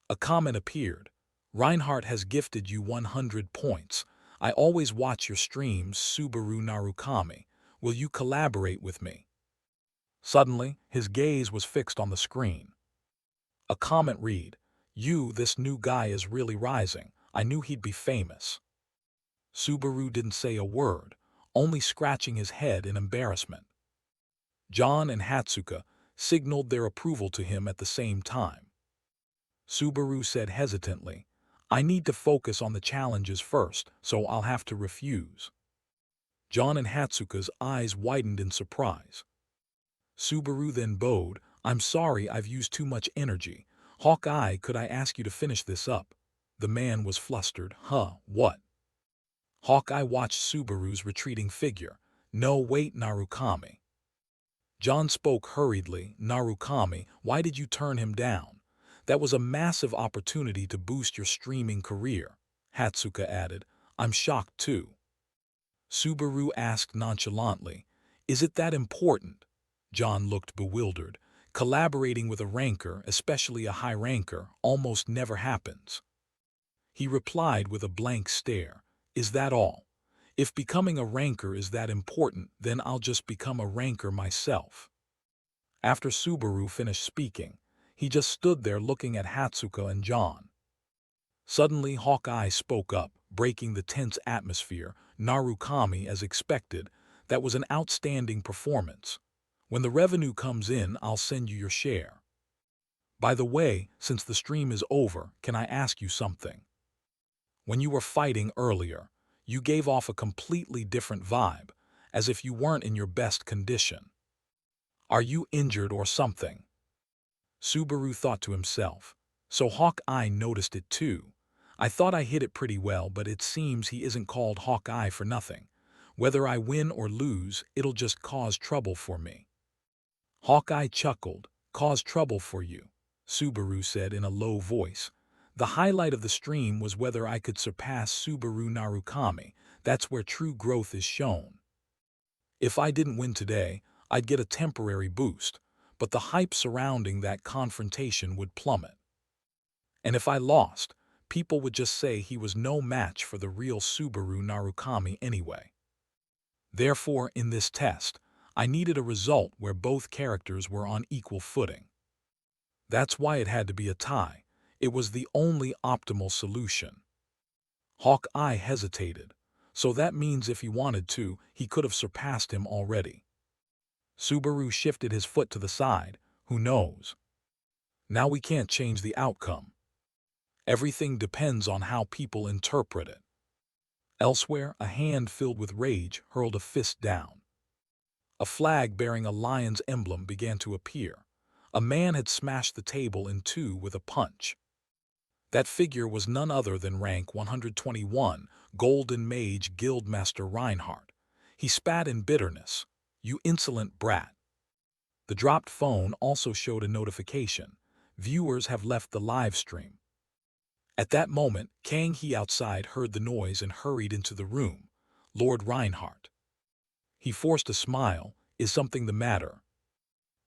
A comment appeared. Reinhardt has gifted you 100 points. I always watch your streams, Subaru Narukami. Will you collaborate with me? Suddenly, his gaze was fixed on the screen. A comment read, this new guy is really rising. I knew he'd be famous. Subaru didn't say a word, only scratching his head in embarrassment. John and Hatsuka signaled their approval to him at the same time. Subaru said hesitantly, I need to focus on the challenges first, so I'll have to refuse. John and Hatsuka's eyes widened in surprise. Subaru then bowed, I'm sorry I've used too much energy. Hawkeye, could I ask you to finish this up? The man was flustered. What? Hawkeye watched Subaru's retreating figure. No, wait, Narukami. John spoke hurriedly. Narukami, why did you turn him down? That was a massive opportunity to boost your streaming career. Hatsuka added, I'm shocked too. Subaru asked nonchalantly, is it that important? John looked bewildered. Collaborating with a ranker, especially a high ranker, almost never happens. He replied with a blank stare. Is that all? If becoming a ranker is that important, then I'll just become a ranker myself. After Subaru finished speaking, he just stood there looking at Hatsuka and John. Suddenly Hawkeye spoke up, breaking the tense atmosphere. Narukami, as expected, that was an outstanding performance. When the revenue comes in, I'll send you your share. By the way, since the stream is over, can I ask you something? When you were fighting earlier, you gave off a completely different vibe, as if you weren't in your best condition. Are you injured or something? Subaru thought to himself. So Hawkeye noticed it too. I thought I hit it pretty well, but it seems he isn't called Hawkeye for nothing. Whether I win or lose, it'll just cause trouble for me. Hawkeye chuckled. Cause trouble for you, Subaru said in a low voice. The highlight of the stream was whether I could surpass Subaru Narukami. That's where true growth is shown. If I didn't win today, I'd get a temporary boost, but the hype surrounding that confrontation would plummet. And if I lost, people would just say he was no match for the real Subaru Narukami anyway. Therefore, in this test, I needed a result where both characters were on equal footing. That's why it had to be a tie. It was the only optimal solution. Hawkeye hesitated, so that means if he wanted to, he could have surpassed him already. Subaru shifted his foot to the side. Who knows? Now we can't change the outcome. Everything depends on how people interpret it. Elsewhere, a hand filled with rage hurled a fist down. A flag bearing a lion's emblem began to appear. A man had smashed the table in two with a punch. That figure was none other than rank 121, Golden Mage Guildmaster Reinhardt. He spat in bitterness. You insolent brat. The dropped phone also showed a notification. Viewers have left the live stream. At that moment, Kang He outside heard the noise and hurried into the room. Lord Reinhardt. He forced a smile. Is something the matter?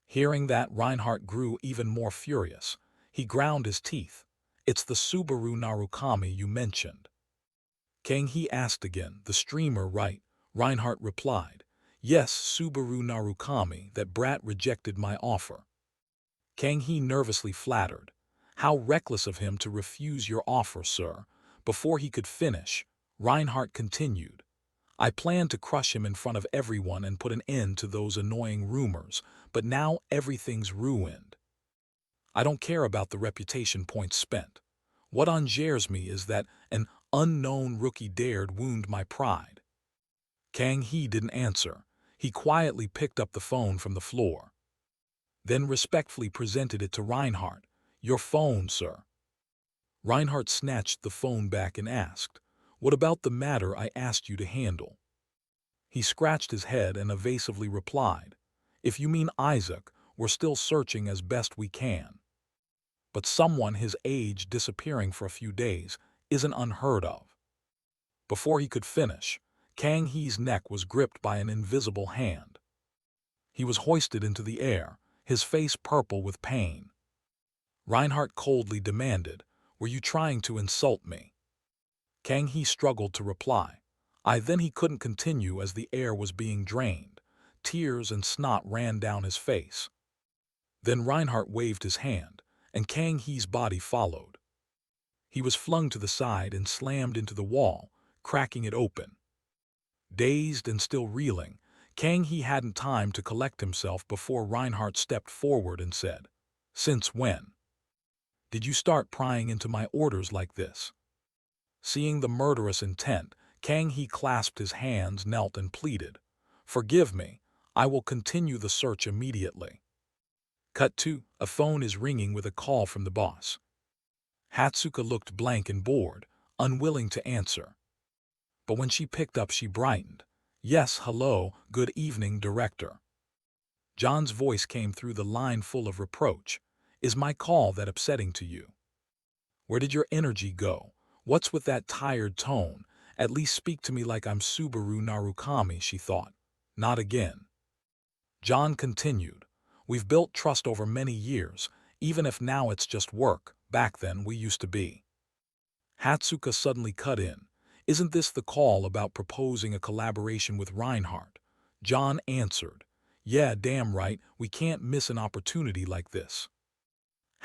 Hearing that, Reinhardt grew even more furious. He ground his teeth. It's the Subaru Narukami you mentioned. Kang He asked again. The streamer, right? Reinhardt replied. Yes, Subaru Narukami, that brat rejected my offer. Kang He nervously flattered. How reckless of him to refuse your offer, sir. Before he could finish, Reinhardt continued. I planned to crush him in front of everyone and put an end to those annoying rumors, but now everything's ruined. I don't care about the reputation points spent. What endears me is that an unknown rookie dared wound my pride. Kang He didn't answer. He quietly picked up the phone from the floor. Then respectfully presented it to Reinhardt. Your phone, sir. Reinhardt snatched the phone back and asked, What about the matter I asked you to handle? He scratched his head and evasively replied, If you mean Isaac, we're still searching as best we can. But someone his age disappearing for a few days isn't unheard of. Before he could finish, Kang He's neck was gripped by an invisible hand. He was hoisted into the air, his face purple with pain. Reinhardt coldly demanded, Were you trying to insult me? Kang He struggled to reply. Then he couldn't continue as the air was being drained. Tears and snot ran down his face. Then Reinhardt waved his hand, and Kang He's body followed. He was flung to the side and slammed into the wall, cracking it open. Dazed and still reeling, Kang He hadn't time to collect himself before Reinhardt stepped forward and said, Since when? Did you start prying into my orders like this? Seeing the murderous intent, Kang He clasped his hands, knelt and pleaded, Forgive me, I will continue the search immediately. Cut 2, a phone is ringing with a call from the boss. Hatsuka looked blank and bored, unwilling to answer. But when she picked up, she brightened. Yes, hello, good evening, director. John's voice came through the line full of reproach. Is my call that upsetting to you? Where did your energy go? What's with that tired tone? At least speak to me like I'm Subaru Narukami, she thought. Not again. John continued. We've built trust over many years, even if now it's just work. Back then we used to be. Hatsuka suddenly cut in. Isn't this the call about proposing a collaboration with Reinhardt? John answered. Yeah, damn right, we can't miss an opportunity like this.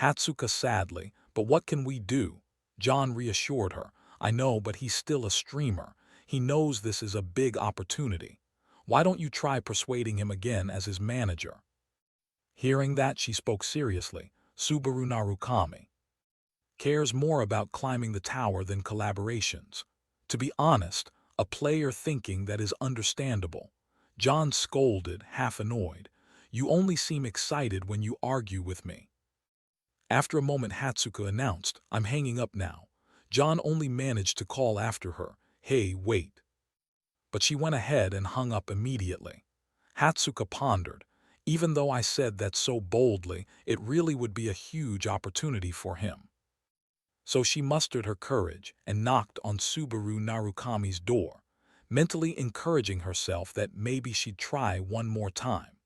Hatsuka sadly, but what can we do? John reassured her. I know, but he's still a streamer. He knows this is a big opportunity. Why don't you try persuading him again as his manager? Hearing that, she spoke seriously. Subaru Narukami, cares more about climbing the tower than collaborations. To be honest, a player thinking that is understandable. John scolded, half annoyed. You only seem excited when you argue with me. After a moment, Hatsuka announced, I'm hanging up now. John only managed to call after her, hey, wait. But she went ahead and hung up immediately. Hatsuka pondered. Even though I said that so boldly, it really would be a huge opportunity for him. So she mustered her courage and knocked on Subaru Narukami's door, mentally encouraging herself that maybe she'd try one more time.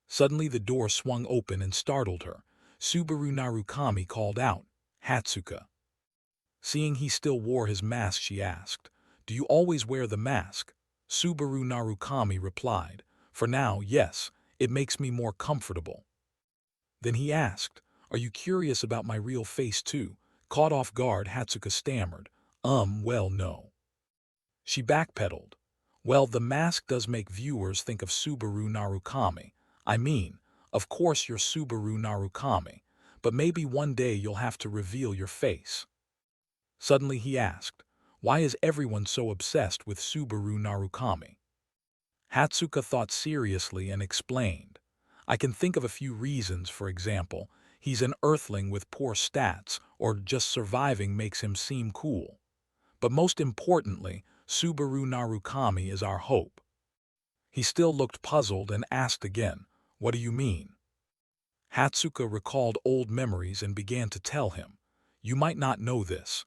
Suddenly the door swung open and startled her. Subaru Narukami called out, Hatsuka. Seeing he still wore his mask, she asked, Do you always wear the mask? Subaru Narukami replied, For now, yes, it makes me more comfortable. Then he asked, Are you curious about my real face too? Caught off guard, Hatsuka stammered, well, no. She backpedaled. Well, the mask does make viewers think of Subaru Narukami. I mean, of course you're Subaru Narukami, but maybe one day you'll have to reveal your face. Suddenly he asked, Why is everyone so obsessed with Subaru Narukami? Hatsuka thought seriously and explained, I can think of a few reasons. For example, he's an earthling with poor stats, or just surviving makes him seem cool. But most importantly, Subaru Narukami is our hope. He still looked puzzled and asked again, What do you mean? Hatsuka recalled old memories and began to tell him, You might not know this,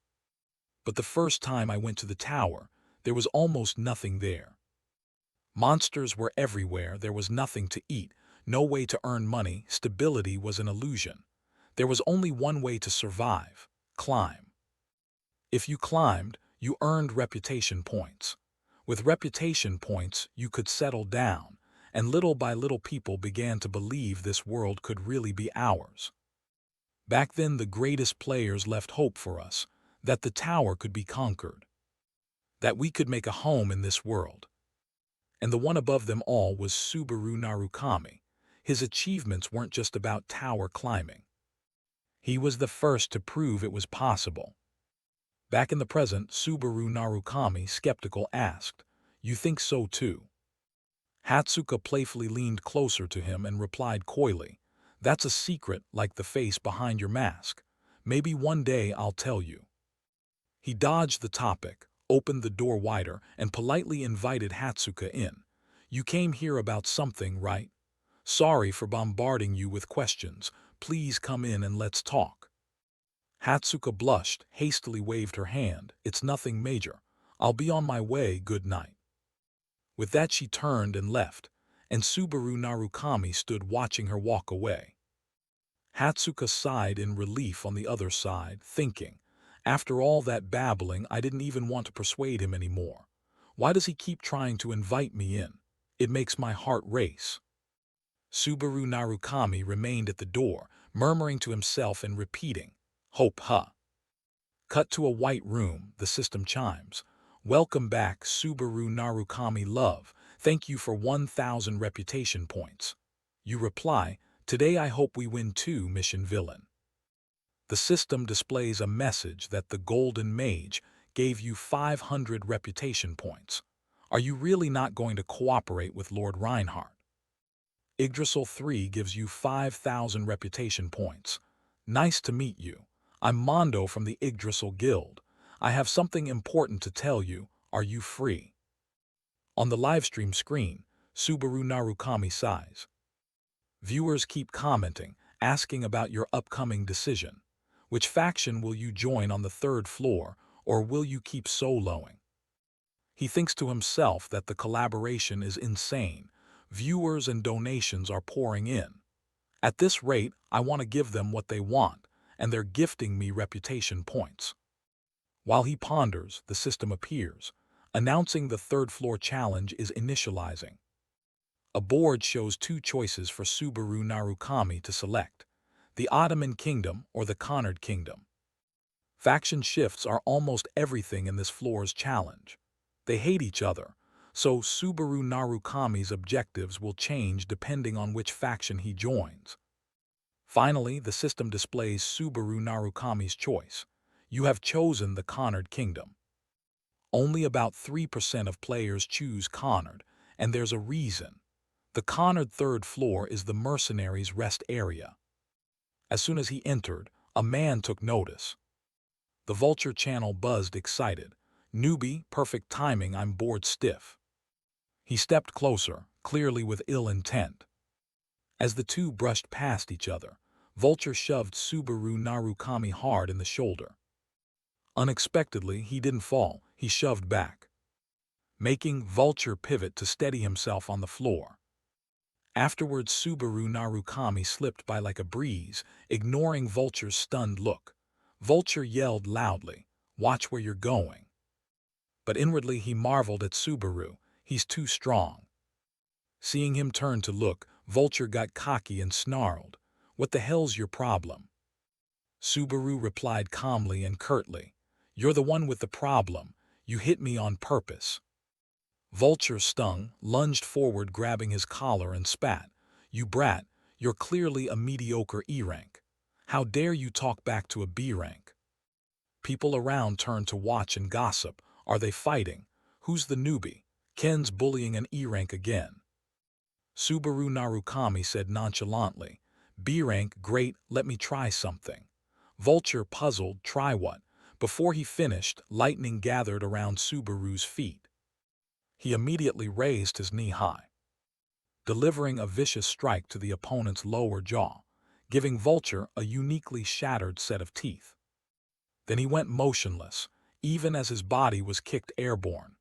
but the first time I went to the tower, there was almost nothing there. Monsters were everywhere, there was nothing to eat, no way to earn money, stability was an illusion. There was only one way to survive: climb. If you climbed, you earned reputation points. With reputation points, you could settle down, and little by little people began to believe this world could really be ours. Back then the greatest players left hope for us, that the tower could be conquered, that we could make a home in this world. And the one above them all was Subaru Narukami. His achievements weren't just about tower climbing. He was the first to prove it was possible. Back in the present, Subaru Narukami, skeptical, asked, You think so too? Hatsuka playfully leaned closer to him and replied coyly, That's a secret, like the face behind your mask. Maybe one day I'll tell you. He dodged the topic, opened the door wider, and politely invited Hatsuka in. You came here about something, right? Sorry for bombarding you with questions. Please come in and let's talk. Hatsuka blushed, hastily waved her hand. It's nothing major. I'll be on my way, good night. With that she turned and left, and Subaru Narukami stood watching her walk away. Hatsuka sighed in relief on the other side, thinking, After all that babbling, I didn't even want to persuade him anymore. Why does he keep trying to invite me in? It makes my heart race. Subaru Narukami remained at the door, murmuring to himself and repeating, Hope, huh? Cut to a white room, the system chimes. Welcome back, Subaru Narukami love. Thank you for 1,000 reputation points. You reply, Today I hope we win too, mission villain. The system displays a message that the Golden Mage gave you 500 reputation points. Are you really not going to cooperate with Lord Reinhardt? Yggdrasil 3 gives you 5,000 reputation points. Nice to meet you. I'm Mondo from the Yggdrasil Guild. I have something important to tell you. Are you free? On the livestream screen, Subaru Narukami sighs. Viewers keep commenting, asking about your upcoming decision. Which faction will you join on the 3rd floor, or will you keep soloing? He thinks to himself that the collaboration is insane. Viewers and donations are pouring in. At this rate, I want to give them what they want, and they're gifting me reputation points. While he ponders, the system appears, announcing the 3rd floor challenge is initializing. A board shows 2 choices for Subaru Narukami to select: the Ottoman Kingdom or the Conard Kingdom. Faction shifts are almost everything in this floor's challenge. They hate each other, so Subaru Narukami's objectives will change depending on which faction he joins. Finally, the system displays Subaru Narukami's choice. You have chosen the Conard Kingdom. Only about 3% of players choose Conard, and there's a reason. The Conard third floor is the mercenaries' rest area. As soon as he entered, a man took notice. The Vulture channel buzzed excited. Newbie, perfect timing, I'm bored stiff. He stepped closer, clearly with ill intent. As the two brushed past each other, Vulture shoved Subaru Narukami hard in the shoulder. Unexpectedly, he didn't fall, he shoved back, making Vulture pivot to steady himself on the floor. Afterwards, Subaru Narukami slipped by like a breeze, ignoring Vulture's stunned look. Vulture yelled loudly, "Watch where you're going." But inwardly he marveled at Subaru, he's too strong. Seeing him turn to look, Vulture got cocky and snarled, "What the hell's your problem?" Subaru replied calmly and curtly, "You're the one with the problem, you hit me on purpose." Vulture, stung, lunged forward, grabbing his collar and spat, "You brat, you're clearly a mediocre E rank. How dare you talk back to a B rank?" People around turned to watch and gossip. Are they fighting? Who's the newbie? Ken's bullying an E rank again. Subaru Narukami said nonchalantly, "B rank, great, let me try something." Vulture, puzzled, "Try what?" Before he finished, lightning gathered around Subaru's feet. He immediately raised his knee high, delivering a vicious strike to the opponent's lower jaw, giving Vulture a uniquely shattered set of teeth. Then he went motionless, even as his body was kicked airborne.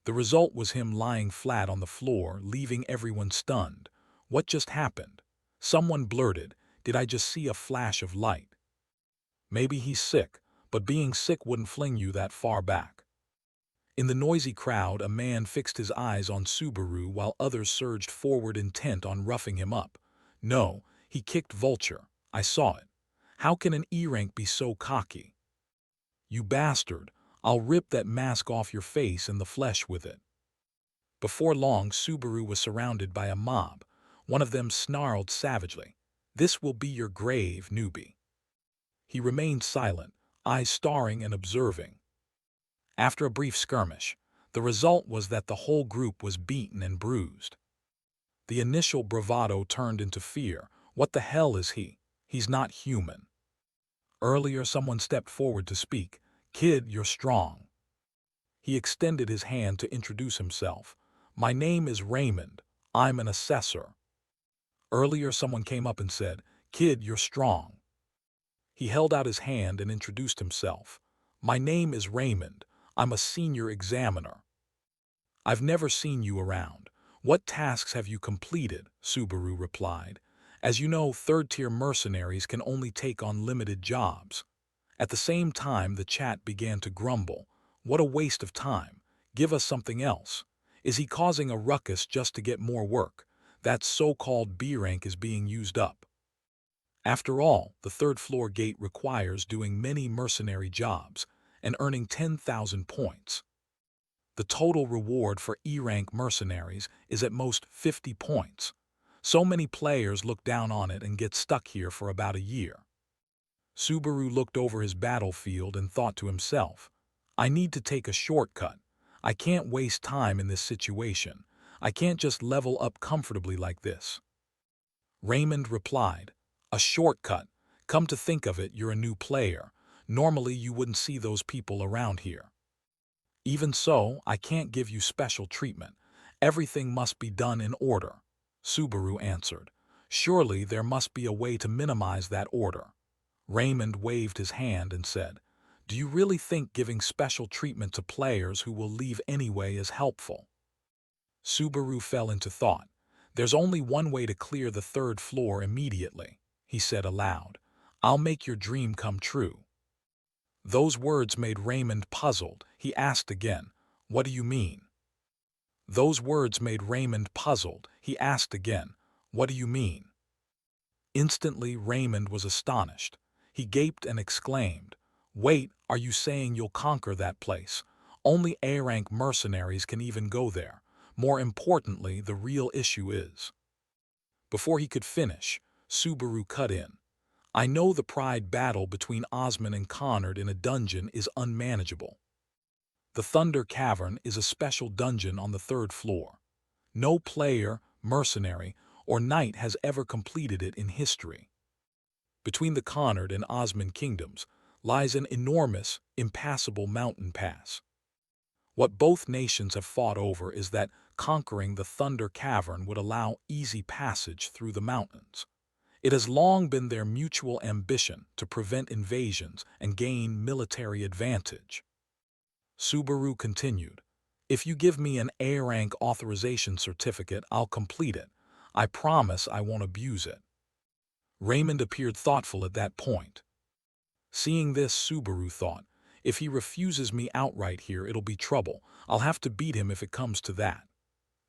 The result was him lying flat on the floor, leaving everyone stunned. What just happened? Someone blurted, "Did I just see a flash of light?" Maybe he's sick, but being sick wouldn't fling you that far back. In the noisy crowd, a man fixed his eyes on Subaru while others surged forward intent on roughing him up. "No, he kicked Vulture. I saw it. How can an E-rank be so cocky? You bastard, I'll rip that mask off your face and the flesh with it." Before long, Subaru was surrounded by a mob. One of them snarled savagely, "This will be your grave, newbie." He remained silent, eyes staring and observing. After a brief skirmish, the result was that the whole group was beaten and bruised. The initial bravado turned into fear. What the hell is he? He's not human. Earlier, someone stepped forward to speak. "Kid, you're strong." He extended his hand to introduce himself. "My name is Raymond. I'm an assessor." Earlier, someone came up and said, "Kid, you're strong." He held out his hand and introduced himself. "My name is Raymond. I'm a senior examiner." "I've never seen you around. What tasks have you completed?" Subaru replied. "As you know, third-tier mercenaries can only take on limited jobs." At the same time, the chat began to grumble. "What a waste of time. Give us something else. Is he causing a ruckus just to get more work? That so-called B rank is being used up." After all, the third-floor gate requires doing many mercenary jobs and earning 10,000 points. The total reward for E-rank mercenaries is at most 50 points. So many players look down on it and get stuck here for about a year. Subaru looked over his battlefield and thought to himself, "I need to take a shortcut. I can't waste time in this situation. I can't just level up comfortably like this." Raymond replied, "A shortcut? Come to think of it, you're a new player. Normally you wouldn't see those people around here. Even so, I can't give you special treatment. Everything must be done in order." Subaru answered, "Surely there must be a way to minimize that order." Raymond waved his hand and said, "Do you really think giving special treatment to players who will leave anyway is helpful?" Subaru fell into thought. "There's only one way to clear the third floor immediately," he said aloud. "I'll make your dream come true." Those words made Raymond puzzled. He asked again, "What do you mean?" Those words made Raymond puzzled. He asked again, "What do you mean?" Instantly, Raymond was astonished. He gaped and exclaimed, "Wait, are you saying you'll conquer that place? Only A-rank mercenaries can even go there. More importantly, the real issue is..." Before he could finish, Subaru cut in. I know the pride battle between Osman and Connard in a dungeon is unmanageable. The Thunder Cavern is a special dungeon on the third floor. No player, mercenary, or knight has ever completed it in history. Between the Connard and Osman kingdoms lies an enormous, impassable mountain pass. What both nations have fought over is that conquering the Thunder Cavern would allow easy passage through the mountains. It has long been their mutual ambition to prevent invasions and gain military advantage. Subaru continued, "If you give me an A-rank authorization certificate, I'll complete it. I promise I won't abuse it." Raymond appeared thoughtful at that point. Seeing this, Subaru thought, if he refuses me outright here, it'll be trouble. I'll have to beat him if it comes to that.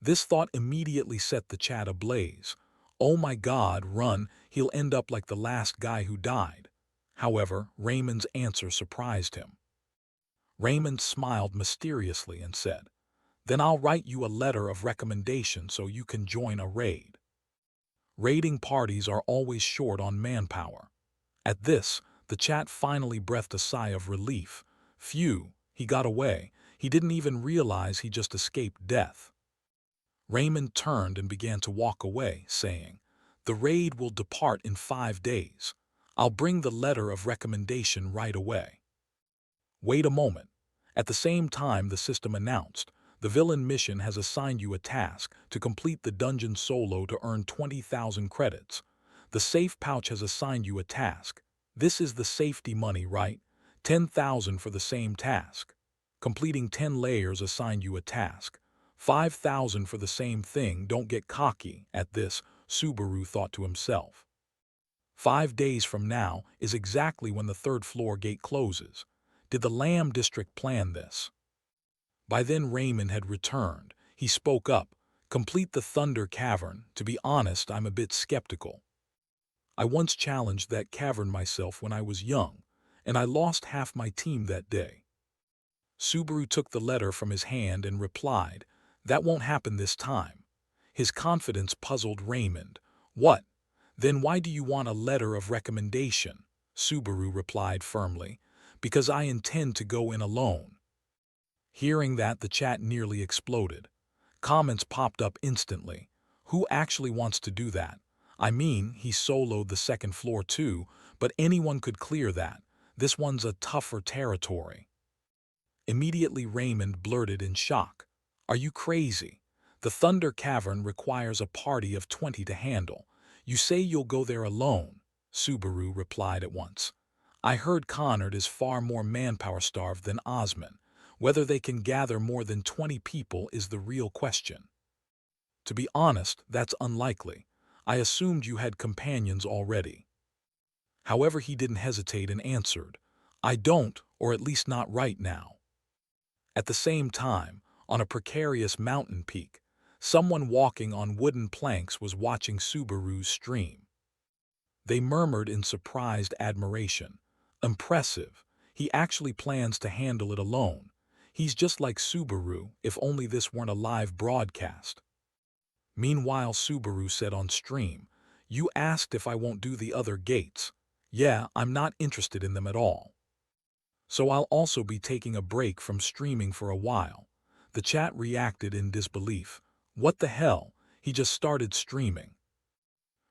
This thought immediately set the chat ablaze. Oh my God, run, he'll end up like the last guy who died. However, Raymond's answer surprised him. Raymond smiled mysteriously and said, "Then I'll write you a letter of recommendation so you can join a raid." Raiding parties are always short on manpower. At this, the chat finally breathed a sigh of relief. Phew, he got away. He didn't even realize he just escaped death. Raymond turned and began to walk away, saying, "The raid will depart in 5 days. I'll bring the letter of recommendation right away." Wait a moment. At the same time, the system announced, "The villain mission has assigned you a task to complete the dungeon solo to earn 20,000 credits. The safe pouch has assigned you a task. This is the safety money, right? 10,000 for the same task. Completing 10 layers assigned you a task. 5,000 for the same thing. Don't get cocky." At this, Subaru thought to himself, 5 days from now is exactly when the third floor gate closes. Did the Lamb District plan this? By then Raymond had returned. He spoke up, "Complete the Thunder Cavern. To be honest, I'm a bit skeptical. I once challenged that cavern myself when I was young, and I lost half my team that day." Subaru took the letter from his hand and replied, "That won't happen this time." His confidence puzzled Raymond. "What? Then why do you want a letter of recommendation?" Subaru replied firmly, "Because I intend to go in alone." Hearing that, the chat nearly exploded. Comments popped up instantly. Who actually wants to do that? I mean, he soloed the second floor too, but anyone could clear that. This one's a tougher territory. Immediately Raymond blurted in shock, "Are you crazy? The Thunder Cavern requires a party of 20 to handle. You say you'll go there alone?" Subaru replied at once, "I heard Connard is far more manpower-starved than Osman. Whether they can gather more than 20 people is the real question." "To be honest, that's unlikely. I assumed you had companions already." However, he didn't hesitate and answered, "I don't, or at least not right now." At the same time, on a precarious mountain peak, someone walking on wooden planks was watching Subaru's stream. They murmured in surprised admiration, "Impressive. He actually plans to handle it alone. He's just like Subaru, if only this weren't a live broadcast." Meanwhile, Subaru said on stream, "You asked if I won't do the other gates. Yeah, I'm not interested in them at all. So I'll also be taking a break from streaming for a while." The chat reacted in disbelief. What the hell? He just started streaming.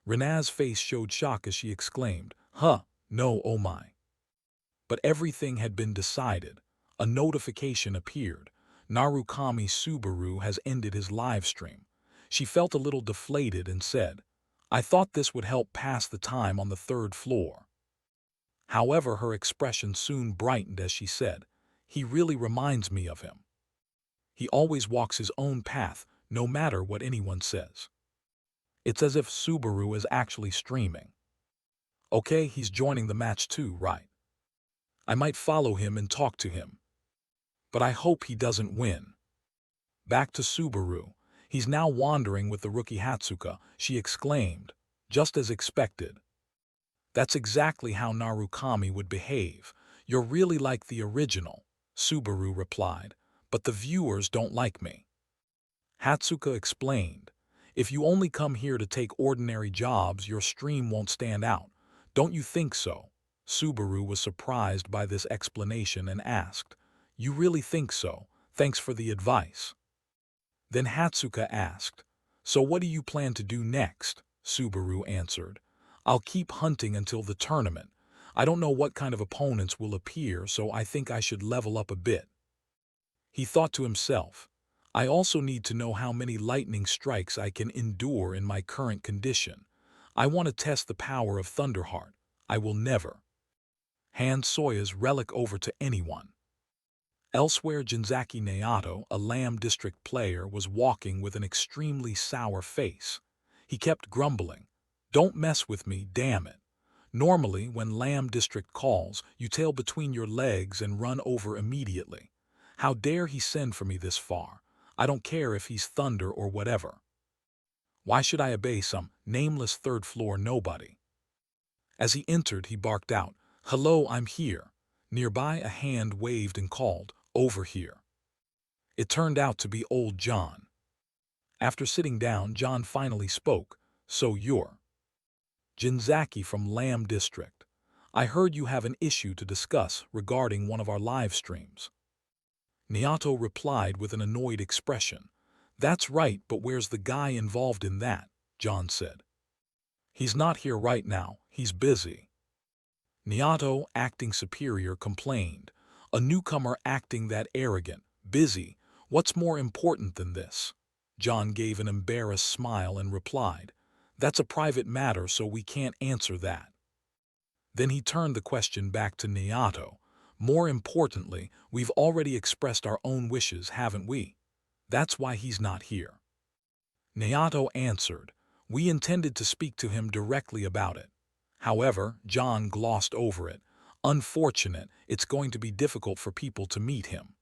Rena's face showed shock as she exclaimed, "Huh, no, oh my." But everything had been decided. A notification appeared. Narukami Subaru has ended his live stream. She felt a little deflated and said, "I thought this would help pass the time on the third floor." However, her expression soon brightened as she said, "He really reminds me of him. He always walks his own path, no matter what anyone says." It's as if Subaru is actually streaming. Okay, he's joining the match too, right? I might follow him and talk to him. But I hope he doesn't win. Back to Subaru. He's now wandering with the rookie Hatsuka, she exclaimed, just as expected. That's exactly how Narukami would behave. You're really like the original, Subaru replied, but the viewers don't like me. Hatsuka explained, If you only come here to take ordinary jobs, your stream won't stand out. Don't you think so? Subaru was surprised by this explanation and asked, "You really think so? Thanks for the advice." Then Hatsuka asked, "So what do you plan to do next?" Subaru answered, "I'll keep hunting until the tournament. I don't know what kind of opponents will appear, so I think I should level up a bit." He thought to himself, "I also need to know how many lightning strikes I can endure in my current condition. I want to test the power of Thunderheart. I will never hand Soya's relic over to anyone." Elsewhere, Jinzaki Naoto, a Lamb District player, was walking with an extremely sour face. He kept grumbling, "Don't mess with me, damn it. Normally, when Lamb District calls, you tail between your legs and run over immediately. How dare he send for me this far? I don't care if he's Thunder or whatever. Why should I obey some nameless third-floor nobody?" As he entered, he barked out, "Hello, I'm here." Nearby, a hand waved and called, "Over here." It turned out to be old John. After sitting down, John finally spoke, "So you're Jinzaki from Lamb District. I heard you have an issue to discuss regarding one of our live streams." Naoto replied with an annoyed expression. "That's right, but where's the guy involved in that?" John said. "He's not here right now, he's busy." Naoto, acting superior, complained, "A newcomer acting that arrogant, busy, what's more important than this?" John gave an embarrassed smile and replied, "That's a private matter, so we can't answer that." Then he turned the question back to Naoto. "More importantly, we've already expressed our own wishes, haven't we? That's why he's not here." Naoto answered, "We intended to speak to him directly about it." However, John glossed over it. "Unfortunate, it's going to be difficult for people to meet him."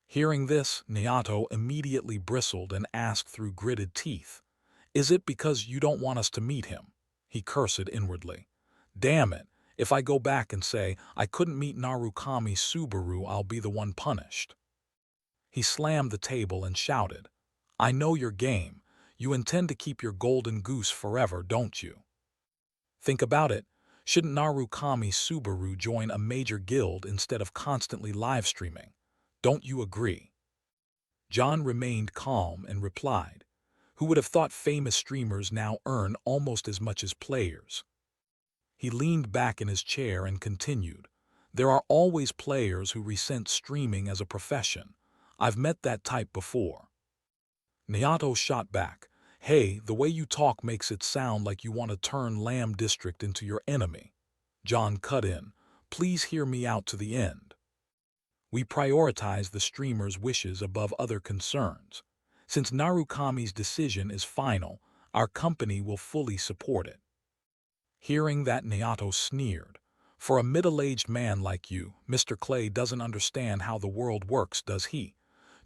Hearing this, Naoto immediately bristled and asked through gritted teeth, "Is it because you don't want us to meet him?" He cursed inwardly. "Damn it, if I go back and say I couldn't meet Narukami Subaru, I'll be the one punished." He slammed the table and shouted, "I know your game. You intend to keep your golden goose forever, don't you? Think about it. Shouldn't Narukami Subaru join a major guild instead of constantly live streaming? Don't you agree?" John remained calm and replied, "Who would have thought famous streamers now earn almost as much as players?" He leaned back in his chair and continued, "There are always players who resent streaming as a profession. I've met that type before." Naoto shot back, "Hey, the way you talk makes it sound like you want to turn Lamb District into your enemy." John cut in, "Please hear me out to the end. We prioritize the streamer's wishes above other concerns. Since Narukami's decision is final, our company will fully support it." Hearing that, Naoto sneered, "For a middle-aged man like you, Mr. Clay doesn't understand how the world works, does he?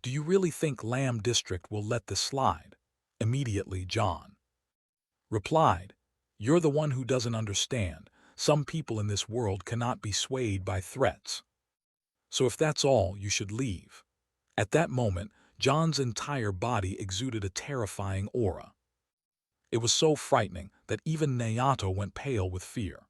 Do you really think Lamb District will let this slide?" Immediately, John replied, "You're the one who doesn't understand. Some people in this world cannot be swayed by threats. So if that's all, you should leave." At that moment, John's entire body exuded a terrifying aura. It was so frightening that even Naoto went pale with fear.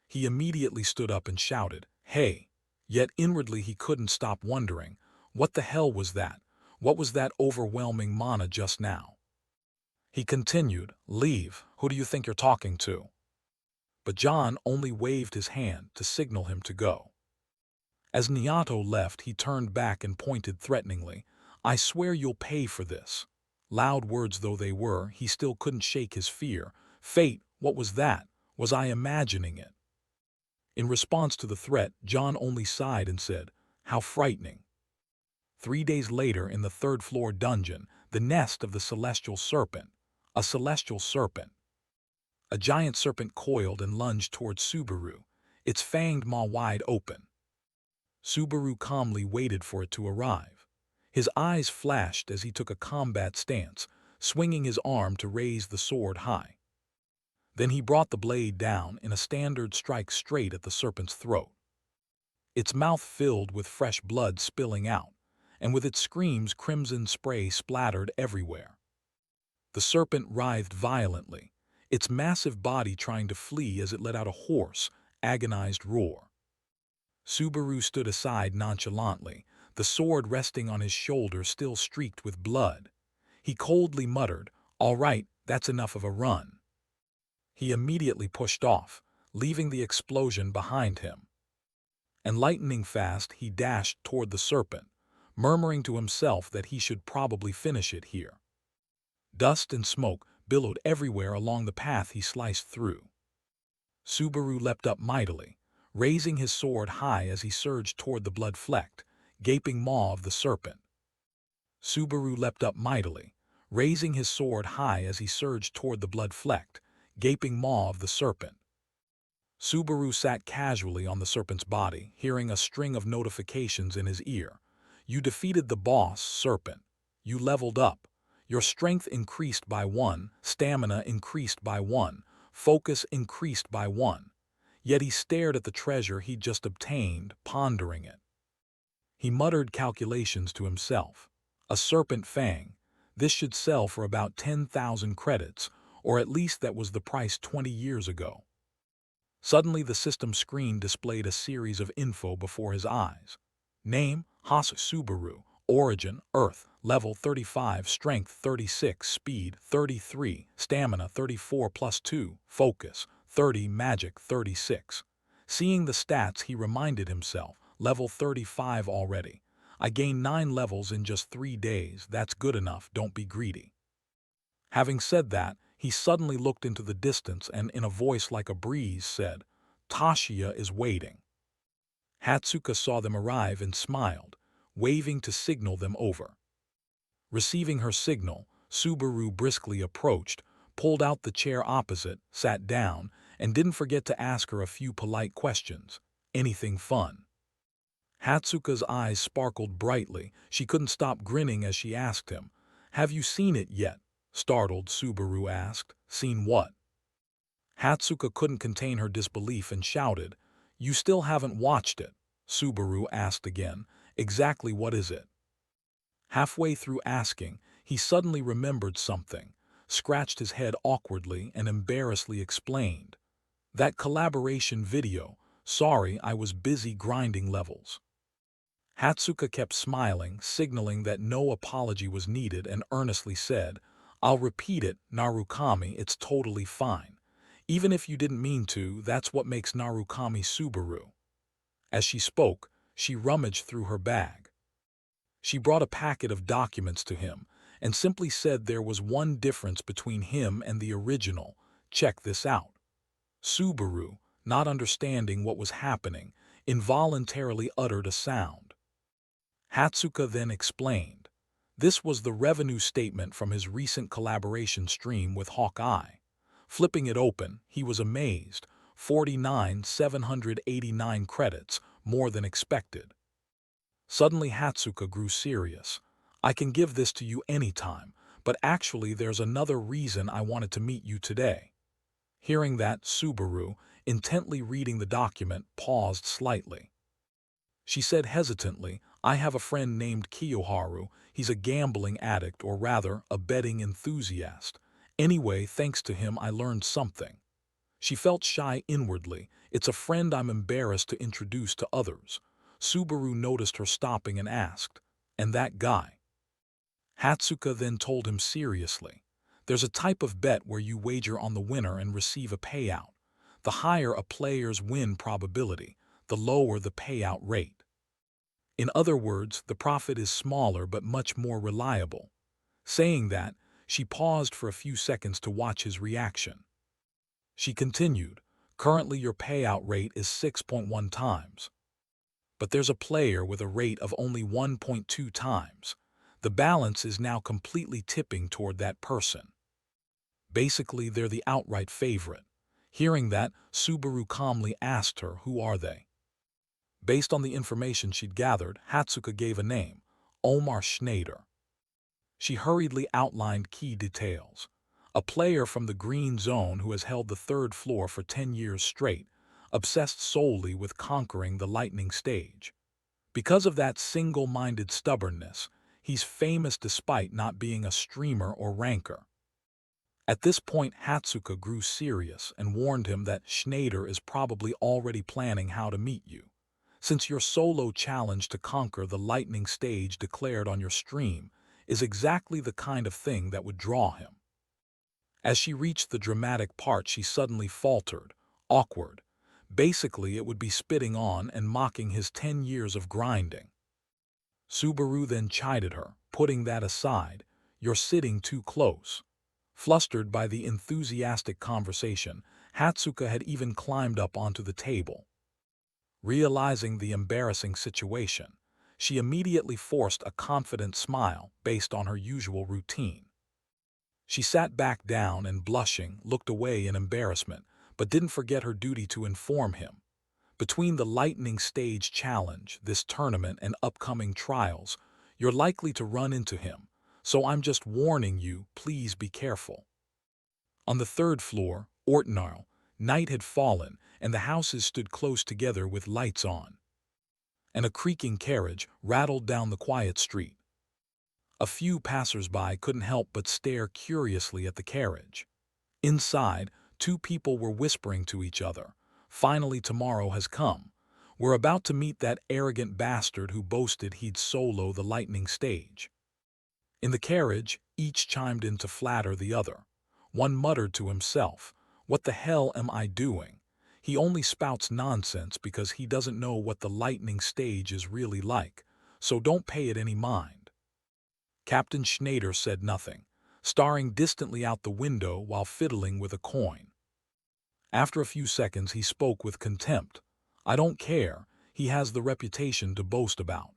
He immediately stood up and shouted, "Hey!" Yet inwardly he couldn't stop wondering, what the hell was that? What was that overwhelming mana just now? He continued, "Leave, who do you think you're talking to?" But John only waved his hand to signal him to go. As Naoto left, he turned back and pointed threateningly, "I swear you'll pay for this." Loud words though they were, he still couldn't shake his fear. Fate, what was that? Was I imagining it? In response to the threat, John only sighed and said, "How frightening." 3 days later, in the third-floor dungeon, the nest of the Celestial Serpent. A celestial serpent. A giant serpent coiled and lunged towards Subaru, its fanged maw wide open. Subaru calmly waited for it to arrive. His eyes flashed as he took a combat stance, swinging his arm to raise the sword high. Then he brought the blade down in a standard strike straight at the serpent's throat. Its mouth filled with fresh blood spilling out, and with its screams crimson spray splattered everywhere. The serpent writhed violently, its massive body trying to flee as it let out a hoarse, agonized roar. Subaru stood aside nonchalantly, the sword resting on his shoulder still streaked with blood. He coldly muttered, "All right, that's enough of a run." He immediately pushed off, leaving the explosion behind him. And lightning fast, he dashed toward the serpent, murmuring to himself that he should probably finish it here. Dust and smoke billowed everywhere along the path he sliced through. Subaru leapt up mightily, raising his sword high as he surged toward the blood-flecked, gaping maw of the serpent. Subaru leapt up mightily, raising his sword high as he surged toward the blood-flecked, gaping maw of the serpent. Subaru sat casually on the serpent's body, hearing a string of notifications in his ear. You defeated the boss, serpent. You leveled up. Your strength increased by 1, stamina increased by 1, focus increased by 1. Yet he stared at the treasure he'd just obtained, pondering it. He muttered calculations to himself. A serpent fang. This should sell for about 10,000 credits, or at least that was the price 20 years ago. Suddenly the system screen displayed a series of info before his eyes. Name, Haas Subaru. Origin, Earth. Level 35, Strength 36, Speed 33, Stamina 34 plus 2, Focus 30, Magic 36. Seeing the stats, he reminded himself, level 35 already. I gained 9 levels in just 3 days, that's good enough, don't be greedy. Having said that, he suddenly looked into the distance and, in a voice like a breeze, said, "Tashiya is waiting." Hatsuka saw them arrive and smiled, waving to signal them over. Receiving her signal, Subaru briskly approached, pulled out the chair opposite, sat down, and didn't forget to ask her a few polite questions. Anything fun? Hatsuka's eyes sparkled brightly. She couldn't stop grinning as she asked him, "Have you seen it yet?" Startled, Subaru asked, "Seen what?" Hatsuka couldn't contain her disbelief and shouted, "You still haven't watched it?" Subaru asked again, "Exactly what is it?" Halfway through asking, he suddenly remembered something, scratched his head awkwardly and embarrassedly explained, "That collaboration video. Sorry, I was busy grinding levels." Hatsuka kept smiling, signaling that no apology was needed, and earnestly said, "I'll repeat it, Narukami, it's totally fine. Even if you didn't mean to, that's what makes Narukami Subaru." As she spoke, she rummaged through her bag. She brought a packet of documents to him and simply said there was one difference between him and the original. Check this out. Subaru, not understanding what was happening, involuntarily uttered a sound. Hatsuka then explained. This was the revenue statement from his recent collaboration stream with Hawkeye. Flipping it open, he was amazed. 49,789 credits, more than expected. Suddenly Hatsuka grew serious. "I can give this to you anytime, but actually there's another reason I wanted to meet you today." Hearing that, Subaru, intently reading the document, paused slightly. She said hesitantly, "I have a friend named Kiyoharu. He's a gambling addict, or rather, a betting enthusiast. Anyway, thanks to him I learned something." She felt shy inwardly. "It's a friend I'm embarrassed to introduce to others." Subaru noticed her stopping and asked, "And that guy?" Hatsuka then told him seriously, "There's a type of bet where you wager on the winner and receive a payout. The higher a player's win probability, the lower the payout rate. In other words, the profit is smaller but much more reliable." Saying that, she paused for a few seconds to watch his reaction. She continued, "Currently your payout rate is 6.1 times. But there's a player with a rate of only 1.2 times. The balance is now completely tipping toward that person. Basically, they're the outright favorite." Hearing that, Subaru calmly asked her, "Who are they?" Based on the information she'd gathered, Hatsuka gave a name, Omar Schneider. She hurriedly outlined key details. A player from the green zone who has held the third floor for 10 years straight, obsessed solely with conquering the lightning stage. Because of that single-minded stubbornness, he's famous despite not being a streamer or ranker. At this point, Hatsuka grew serious and warned him that Schneider is probably already planning how to meet you, since your solo challenge to conquer the lightning stage declared on your stream is exactly the kind of thing that would draw him. As she reached the dramatic part, she suddenly faltered, awkward. Basically, it would be spitting on and mocking his 10 years of grinding. Subaru then chided her, putting that aside, "You're sitting too close." Flustered by the enthusiastic conversation, Hatsuka had even climbed up onto the table. Realizing the embarrassing situation, she immediately forced a confident smile based on her usual routine. She sat back down and, blushing, looked away in embarrassment, but didn't forget her duty to inform him. Between the lightning stage challenge, this tournament, and upcoming trials, you're likely to run into him, so I'm just warning you, please be careful. On the third floor, Ortnarl, night had fallen, and the houses stood close together with lights on. And a creaking carriage rattled down the quiet street. A few passers-by couldn't help but stare curiously at the carriage. Inside, two people were whispering to each other. "Finally, tomorrow has come. We're about to meet that arrogant bastard who boasted he'd solo the lightning stage." In the carriage, each chimed in to flatter the other. One muttered to himself, "What the hell am I doing? He only spouts nonsense because he doesn't know what the lightning stage is really like, so don't pay it any mind." Captain Schneider said nothing, staring distantly out the window while fiddling with a coin. After a few seconds, he spoke with contempt. "I don't care, he has the reputation to boast about."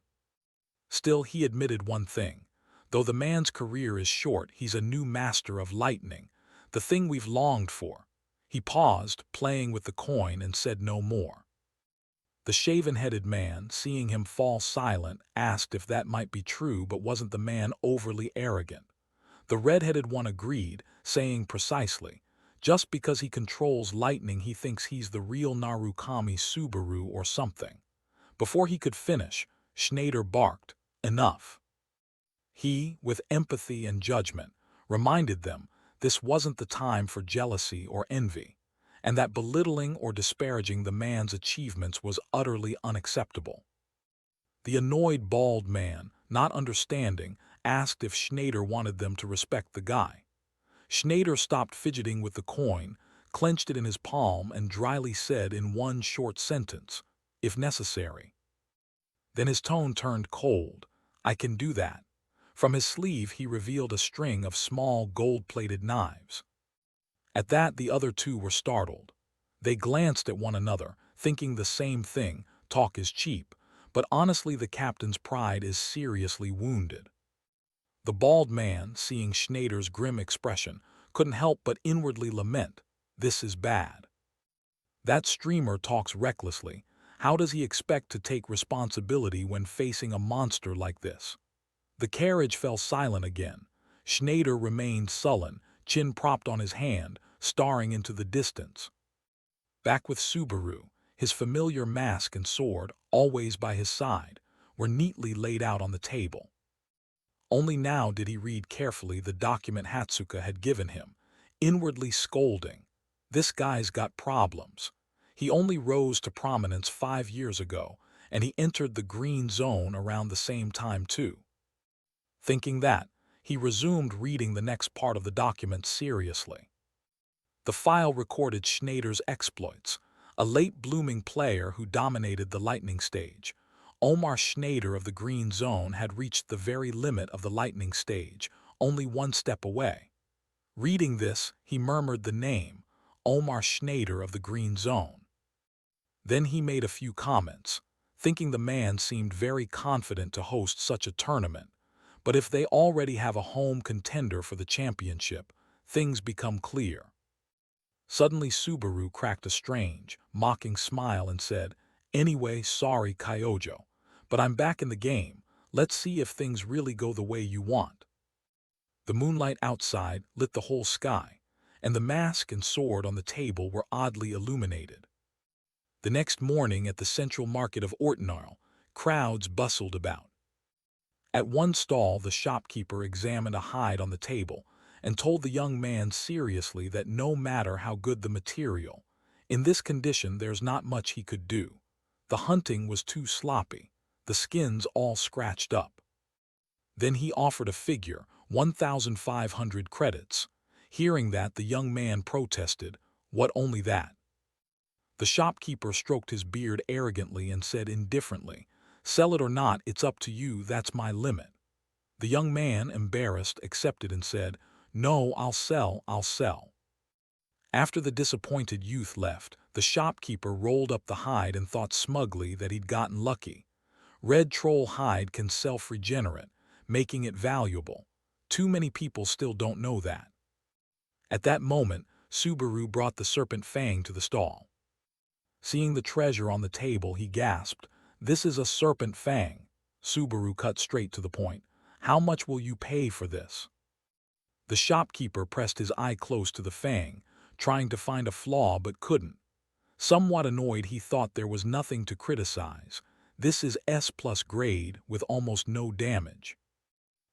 Still, he admitted one thing. Though the man's career is short, he's a new master of lightning, the thing we've longed for. He paused, playing with the coin, and said no more. The shaven-headed man, seeing him fall silent, asked if that might be true, but wasn't the man overly arrogant? The red-headed one agreed, saying precisely, "Just because he controls lightning, he thinks he's the real Narukami Subaru or something." Before he could finish, Schneider barked, "Enough." He, with empathy and judgment, reminded them this wasn't the time for jealousy or envy, and that belittling or disparaging the man's achievements was utterly unacceptable. The annoyed bald man, not understanding, asked if Schneider wanted them to respect the guy. Schneider stopped fidgeting with the coin, clenched it in his palm, and dryly said in one short sentence, "If necessary." Then his tone turned cold. "I can do that." From his sleeve he revealed a string of small gold-plated knives. At that, the other two were startled. They glanced at one another, thinking the same thing, talk is cheap, but honestly the captain's pride is seriously wounded. The bald man, seeing Schneider's grim expression, couldn't help but inwardly lament, "This is bad. That streamer talks recklessly. How does he expect to take responsibility when facing a monster like this?" The carriage fell silent again. Schneider remained sullen, chin propped on his hand, staring into the distance. Back with Subaru, his familiar mask and sword, always by his side, were neatly laid out on the table. Only now did he read carefully the document Hatsuka had given him, inwardly scolding. This guy's got problems. He only rose to prominence 5 years ago, and he entered the green zone around the same time too. Thinking that, he resumed reading the next part of the document seriously. The file recorded Schneider's exploits, a late-blooming player who dominated the lightning stage. Omar Schneider of the Green Zone had reached the very limit of the lightning stage, only one step away. Reading this, he murmured the name, Omar Schneider of the Green Zone. Then he made a few comments, thinking the man seemed very confident to host such a tournament. But if they already have a home contender for the championship, things become clear. Suddenly Subaru cracked a strange, mocking smile and said, "Anyway, sorry Kyojo, but I'm back in the game. Let's see if things really go the way you want." The moonlight outside lit the whole sky, and the mask and sword on the table were oddly illuminated. The next morning at the central market of Ortnarl, crowds bustled about. At one stall, the shopkeeper examined a hide on the table and told the young man seriously that no matter how good the material, in this condition there's not much he could do. The hunting was too sloppy, the skins all scratched up. Then he offered a figure, 1,500 credits. Hearing that, the young man protested, "What, only that?" The shopkeeper stroked his beard arrogantly and said indifferently, "Sell it or not, it's up to you, that's my limit." The young man, embarrassed, accepted and said, "No, I'll sell, I'll sell." After the disappointed youth left, the shopkeeper rolled up the hide and thought smugly that he'd gotten lucky. Red troll hide can self-regenerate, making it valuable. Too many people still don't know that. At that moment, Subaru brought the serpent fang to the stall. Seeing the treasure on the table, he gasped, "This is a serpent fang." Subaru cut straight to the point. "How much will you pay for this?" The shopkeeper pressed his eye close to the fang, trying to find a flaw but couldn't. Somewhat annoyed, he thought there was nothing to criticize. This is S+ grade with almost no damage.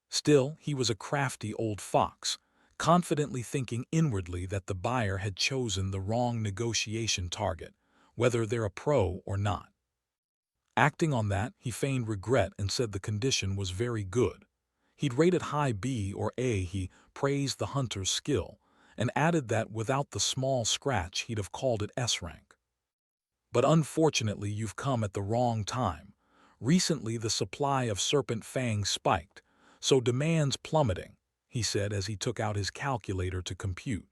Still, he was a crafty old fox, confidently thinking inwardly that the buyer had chosen the wrong negotiation target, whether they're a pro or not. Acting on that, he feigned regret and said the condition was very good. He'd rate it high B or A. He praised the hunter's skill and added that without the small scratch he'd have called it S rank. "But unfortunately you've come at the wrong time. Recently the supply of serpent fangs spiked, so demand's plummeting," he said as he took out his calculator to compute.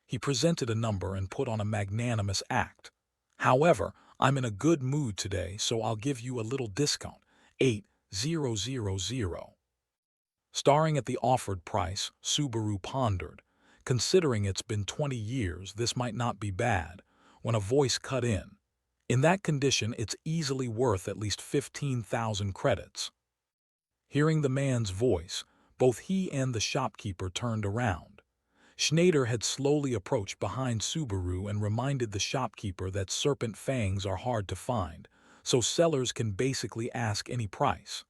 He presented a number and put on a magnanimous act. "However, I'm in a good mood today, so I'll give you a little discount, 8,000. Staring at the offered price, Subaru pondered. Considering it's been 20 years, this might not be bad, when a voice cut in. "In that condition, it's easily worth at least 15,000 credits. Hearing the man's voice, both he and the shopkeeper turned around. Schneider had slowly approached behind Subaru and reminded the shopkeeper that serpent fangs are hard to find, so sellers can basically ask any price.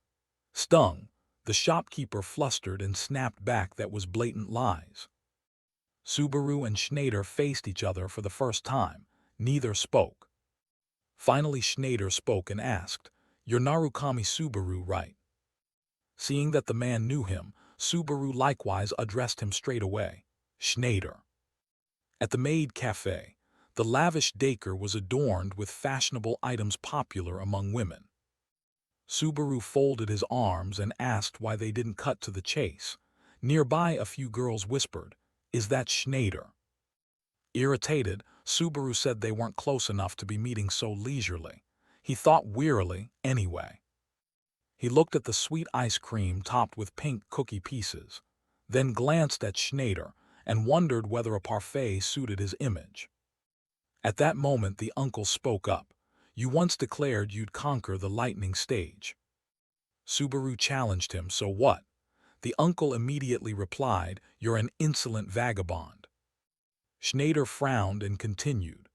Stung, the shopkeeper flustered and snapped back that was blatant lies. Subaru and Schneider faced each other for the first time. Neither spoke. Finally Schneider spoke and asked, "You're Narukami Subaru, right?" Seeing that the man knew him, Subaru likewise addressed him straight away. "Schneider." At the Maid Cafe, the lavish dacre was adorned with fashionable items popular among women. Subaru folded his arms and asked why they didn't cut to the chase. Nearby a few girls whispered, "Is that Schneider?" Irritated, Subaru said they weren't close enough to be meeting so leisurely. He thought wearily, anyway. He looked at the sweet ice cream topped with pink cookie pieces, then glanced at Schneider and wondered whether a parfait suited his image. At that moment the uncle spoke up. "You once declared you'd conquer the lightning stage." Subaru challenged him, "So what?" The uncle immediately replied, "You're an insolent vagabond." Schneider frowned and continued,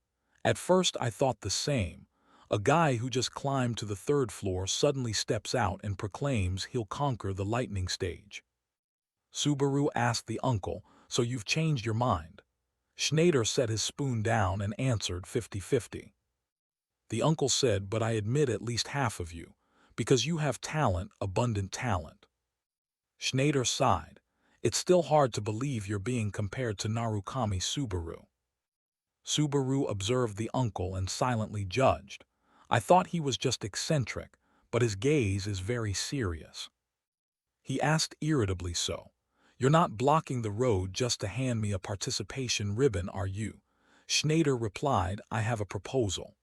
"At first I thought the same. A guy who just climbed to the 3rd floor suddenly steps out and proclaims he'll conquer the lightning stage." Subaru asked the uncle, "So you've changed your mind?" Schneider set his spoon down and answered 50-50. The uncle said, "But I admit at least half of you, because you have talent, abundant talent." Schneider sighed. "It's still hard to believe you're being compared to Narukami Subaru." Subaru observed the uncle and silently judged. "I thought he was just eccentric, but his gaze is very serious." He asked irritably, "So, you're not blocking the road just to hand me a participation ribbon, are you?" Schneider replied, "I have a proposal."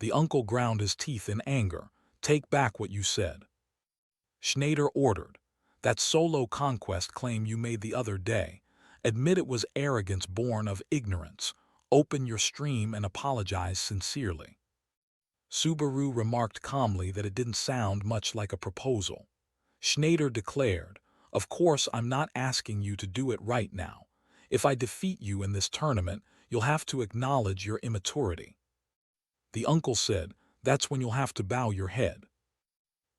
The uncle ground his teeth in anger. "Take back what you said." Schneider ordered, "That solo conquest claim you made the other day, admit it was arrogance born of ignorance. Open your stream and apologize sincerely." Subaru remarked calmly that it didn't sound much like a proposal. Schneider declared, "Of course I'm not asking you to do it right now. If I defeat you in this tournament, you'll have to acknowledge your immaturity." The uncle said, "That's when you'll have to bow your head."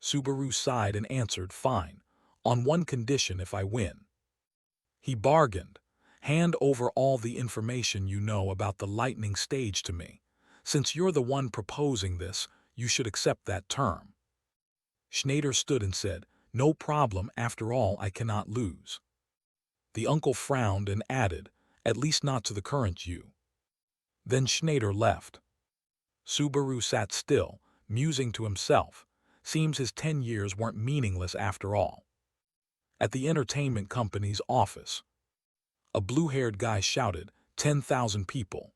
Subaru sighed and answered, "Fine, on one condition: if I win." He bargained. Hand over all the information you know about the lightning stage to me. Since you're the one proposing this, you should accept that term. Schneider stood and said, no problem, after all I cannot lose. The uncle frowned and added, at least not to the current you. Then Schneider left. Subaru sat still, musing to himself. Seems his 10 years weren't meaningless after all. At the entertainment company's office, a blue-haired guy shouted, 10,000 people.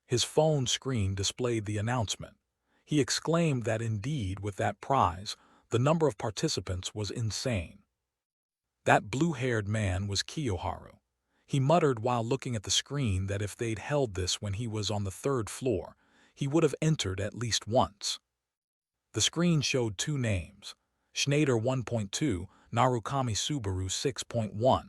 His phone screen displayed the announcement. He exclaimed that indeed, with that prize, the number of participants was insane. That blue-haired man was Kiyoharu. He muttered while looking at the screen that if they'd held this when he was on the 3rd floor, he would have entered at least once. The screen showed 2 names, Schneider 1.2, Narukami Subaru 6.1.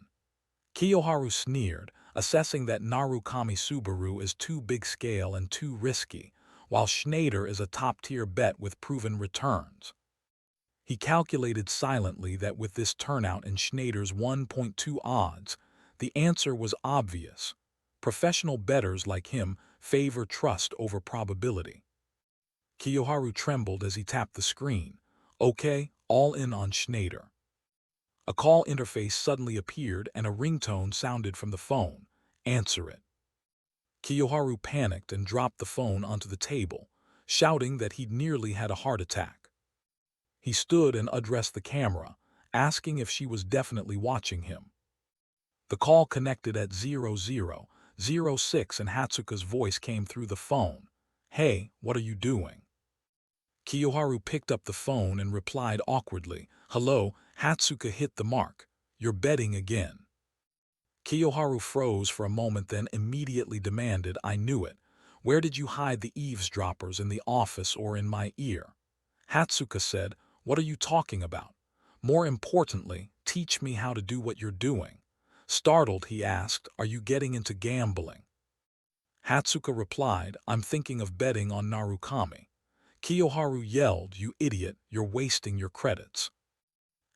Kiyoharu sneered, assessing that Narukami Subaru is too big scale and too risky, while Schneider is a top-tier bet with proven returns. He calculated silently that with this turnout and Schneider's 1.2 odds, the answer was obvious. Professional bettors like him favor trust over probability. Kiyoharu trembled as he tapped the screen. Okay, all in on Schneider. A call interface suddenly appeared and a ringtone sounded from the phone. Answer it. Kiyoharu panicked and dropped the phone onto the table, shouting that he'd nearly had a heart attack. He stood and addressed the camera, asking if she was definitely watching him. The call connected at 0006 and Hatsuka's voice came through the phone. Hey, what are you doing? Kiyoharu picked up the phone and replied awkwardly, hello, Hatsuka hit the mark. You're betting again. Kiyoharu froze for a moment, then immediately demanded, I knew it. Where did you hide the eavesdroppers, in the office or in my ear? Hatsuka said, what are you talking about? More importantly, teach me how to do what you're doing. Startled, he asked, are you getting into gambling? Hatsuka replied, I'm thinking of betting on Narukami. Kiyoharu yelled, you idiot, you're wasting your credits.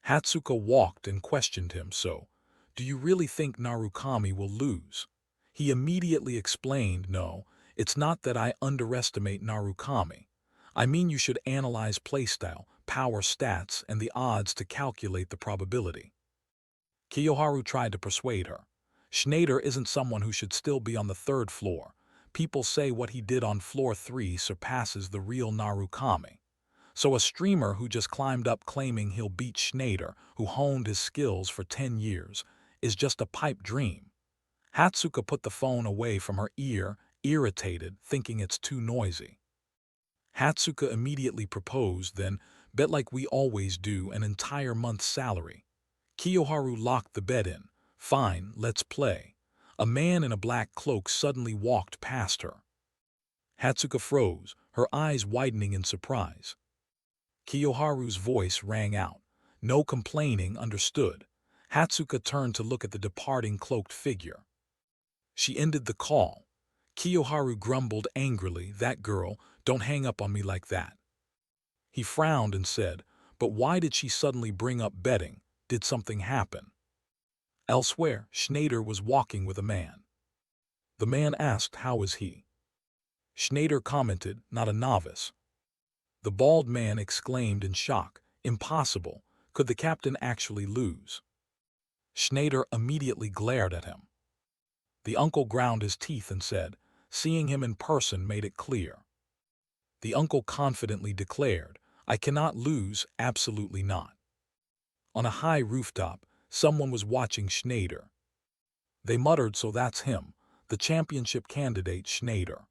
Hatsuka walked and questioned him, so, do you really think Narukami will lose? He immediately explained, no, it's not that I underestimate Narukami. I mean you should analyze playstyle, power stats, and the odds to calculate the probability. Kiyoharu tried to persuade her. Schneider isn't someone who should still be on the 3rd floor. People say what he did on floor 3 surpasses the real Narukami. So a streamer who just climbed up claiming he'll beat Schneider, who honed his skills for 10 years, is just a pipe dream. Hatsuka put the phone away from her ear, irritated, thinking it's too noisy. Hatsuka immediately proposed, then, bet like we always do, an entire month's salary. Kiyoharu locked the bet in. Fine, let's play. A man in a black cloak suddenly walked past her. Hatsuka froze, her eyes widening in surprise. Kiyoharu's voice rang out. No complaining, understood. Hatsuka turned to look at the departing cloaked figure. She ended the call. Kiyoharu grumbled angrily, that girl, don't hang up on me like that. He frowned and said, but why did she suddenly bring up betting? Did something happen? Elsewhere, Schneider was walking with a man. The man asked, how is he? Schneider commented, not a novice. The bald man exclaimed in shock, impossible, could the captain actually lose? Schneider immediately glared at him. The uncle ground his teeth and said, seeing him in person made it clear. The uncle confidently declared, I cannot lose, absolutely not. On a high rooftop, someone was watching Schneider. They muttered, so that's him, the championship candidate Schneider.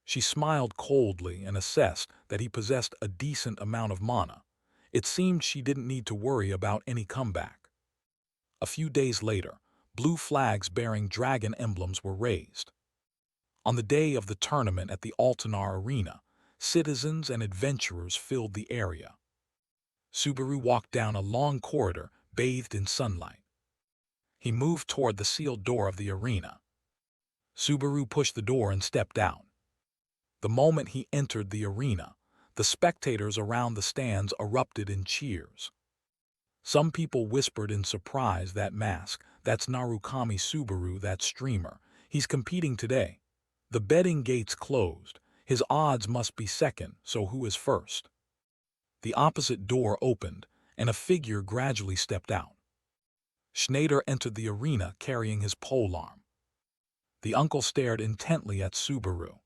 She smiled coldly and assessed that he possessed a decent amount of mana. It seemed she didn't need to worry about any comeback. A few days later, blue flags bearing dragon emblems were raised. On the day of the tournament at the Altanar Arena, citizens and adventurers filled the area. Subaru walked down a long corridor bathed in sunlight. He moved toward the sealed door of the arena. Subaru pushed the door and stepped out. The moment he entered the arena, the spectators around the stands erupted in cheers. Some people whispered in surprise, that mask, That's Narukami Subaru, that streamer. He's competing today. The betting gates closed. His odds must be second, so who is first? The opposite door opened, and a figure gradually stepped out. Schneider entered the arena carrying his polearm. The uncle stared intently at Subaru.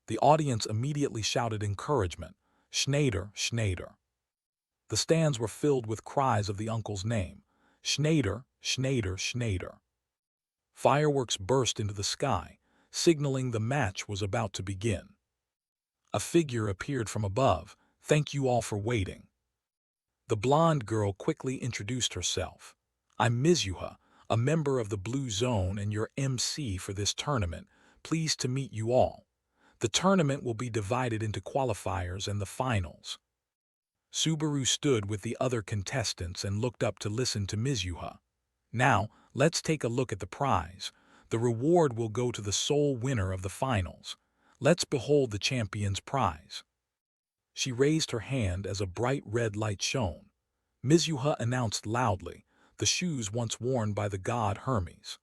The audience immediately shouted encouragement, "Schneider, Schneider." The stands were filled with cries of the uncle's name, "Schneider, Schneider, Schneider." Fireworks burst into the sky, signaling the match was about to begin. A figure appeared from above. "Thank you all for waiting." The blonde girl quickly introduced herself. "I'm Mizuha, a member of the Blue Zone and your MC for this tournament. Pleased to meet you all. The tournament will be divided into qualifiers and the finals." Subaru stood with the other contestants and looked up to listen to Mizuha. "Now, let's take a look at the prize. The reward will go to the sole winner of the finals. Let's behold the champion's prize." She raised her hand as a bright red light shone. Mizuha announced loudly, "The shoes once worn by the god Hermes."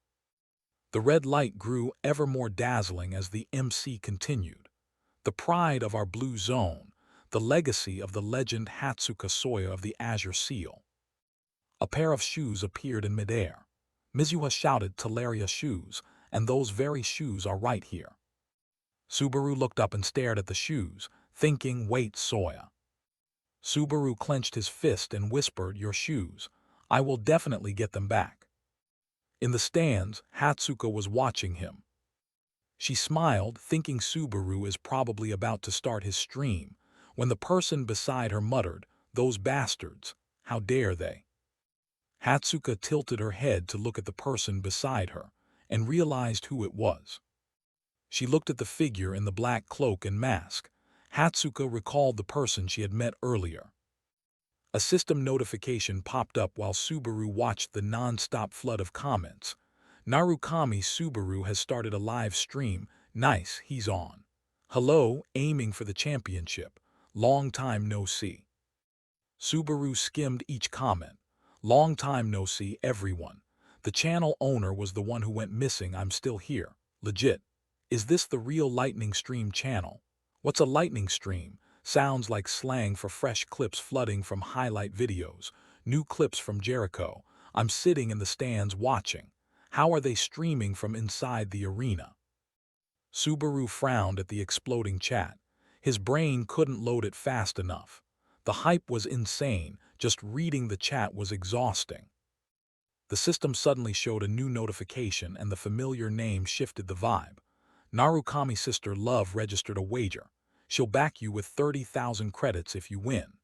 The red light grew ever more dazzling as the MC continued. "The pride of our Blue Zone, the legacy of the legend Hatsuka Soya of the Azure Seal." A pair of shoes appeared in midair. Mizuha shouted, "Talaria shoes, and those very shoes are right here." Subaru looked up and stared at the shoes, thinking, "Wait, Soya." Subaru clenched his fist and whispered, "Your shoes. I will definitely get them back." In the stands, Hatsuka was watching him. She smiled, thinking Subaru is probably about to start his stream, when the person beside her muttered, "Those bastards, how dare they?" Hatsuka tilted her head to look at the person beside her, and realized who it was. She looked at the figure in the black cloak and mask. Hatsuka recalled the person she had met earlier. A system notification popped up while Subaru watched the non-stop flood of comments. "Narukami Subaru has started a live stream. Nice, he's on. Hello, aiming for the championship. Long time no see." Subaru skimmed each comment. "Long time no see, everyone. The channel owner was the one who went missing. I'm still here. Legit. Is this the real lightning stream channel? What's a lightning stream? Sounds like slang for fresh clips flooding from highlight videos. New clips from Jericho. I'm sitting in the stands watching. How are they streaming from inside the arena?" Subaru frowned at the exploding chat. His brain couldn't load it fast enough. The hype was insane, just reading the chat was exhausting. The system suddenly showed a new notification and the familiar name shifted the vibe. "Narukami Sister Love registered a wager. She'll back you with 30,000 credits if you win."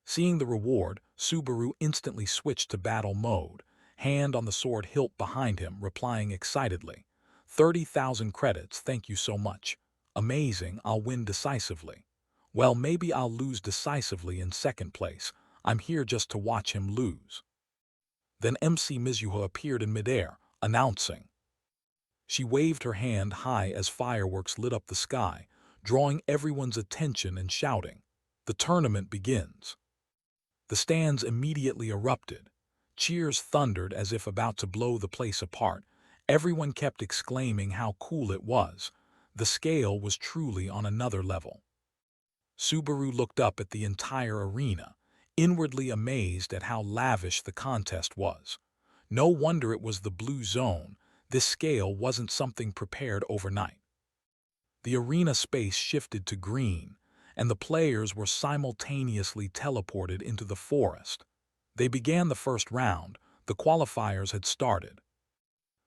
Seeing the reward, Subaru instantly switched to battle mode, hand on the sword hilt behind him, replying excitedly, "30,000 credits, thank you so much. Amazing, I'll win decisively. Well, maybe I'll lose decisively in second place. I'm here just to watch him lose." Then MC Mizuha appeared in midair, announcing. She waved her hand high as fireworks lit up the sky, drawing everyone's attention and shouting, "The tournament begins." The stands immediately erupted. Cheers thundered as if about to blow the place apart. Everyone kept exclaiming how cool it was. The scale was truly on another level. Subaru looked up at the entire arena, inwardly amazed at how lavish the contest was. No wonder it was the Blue Zone. This scale wasn't something prepared overnight. The arena space shifted to green, and the players were simultaneously teleported into the forest. They began the first round. The qualifiers had started.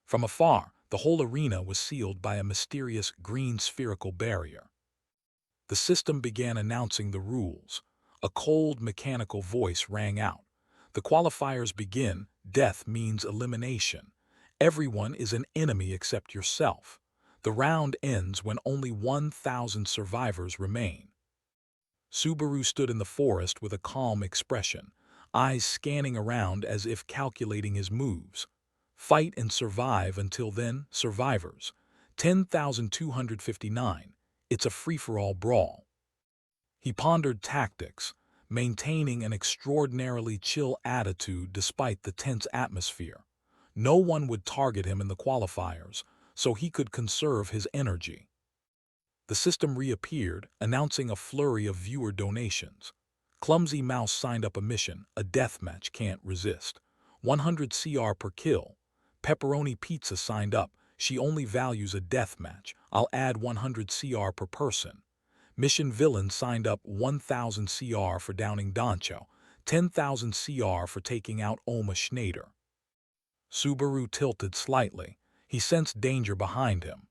From afar, the whole arena was sealed by a mysterious green spherical barrier. The system began announcing the rules. A cold, mechanical voice rang out. "The qualifiers begin. Death means elimination. Everyone is an enemy except yourself. The round ends when only 1,000 survivors remain." Subaru stood in the forest with a calm expression, eyes scanning around as if calculating his moves. "Fight and survive until then, survivors. 10,259. It's a free-for-all brawl." He pondered tactics, maintaining an extraordinarily chill attitude despite the tense atmosphere. No one would target him in the qualifiers, so he could conserve his energy. The system reappeared, announcing a flurry of viewer donations. Clumsy Mouse signed up a mission, a deathmatch can't resist. 100 CR per kill. Pepperoni Pizza signed up, she only values a deathmatch, I'll add 100 CR per person. Mission Villain signed up 1,000 CR for downing Doncho, 10,000 CR for taking out Oma Schneider. Subaru tilted slightly. He sensed danger behind him.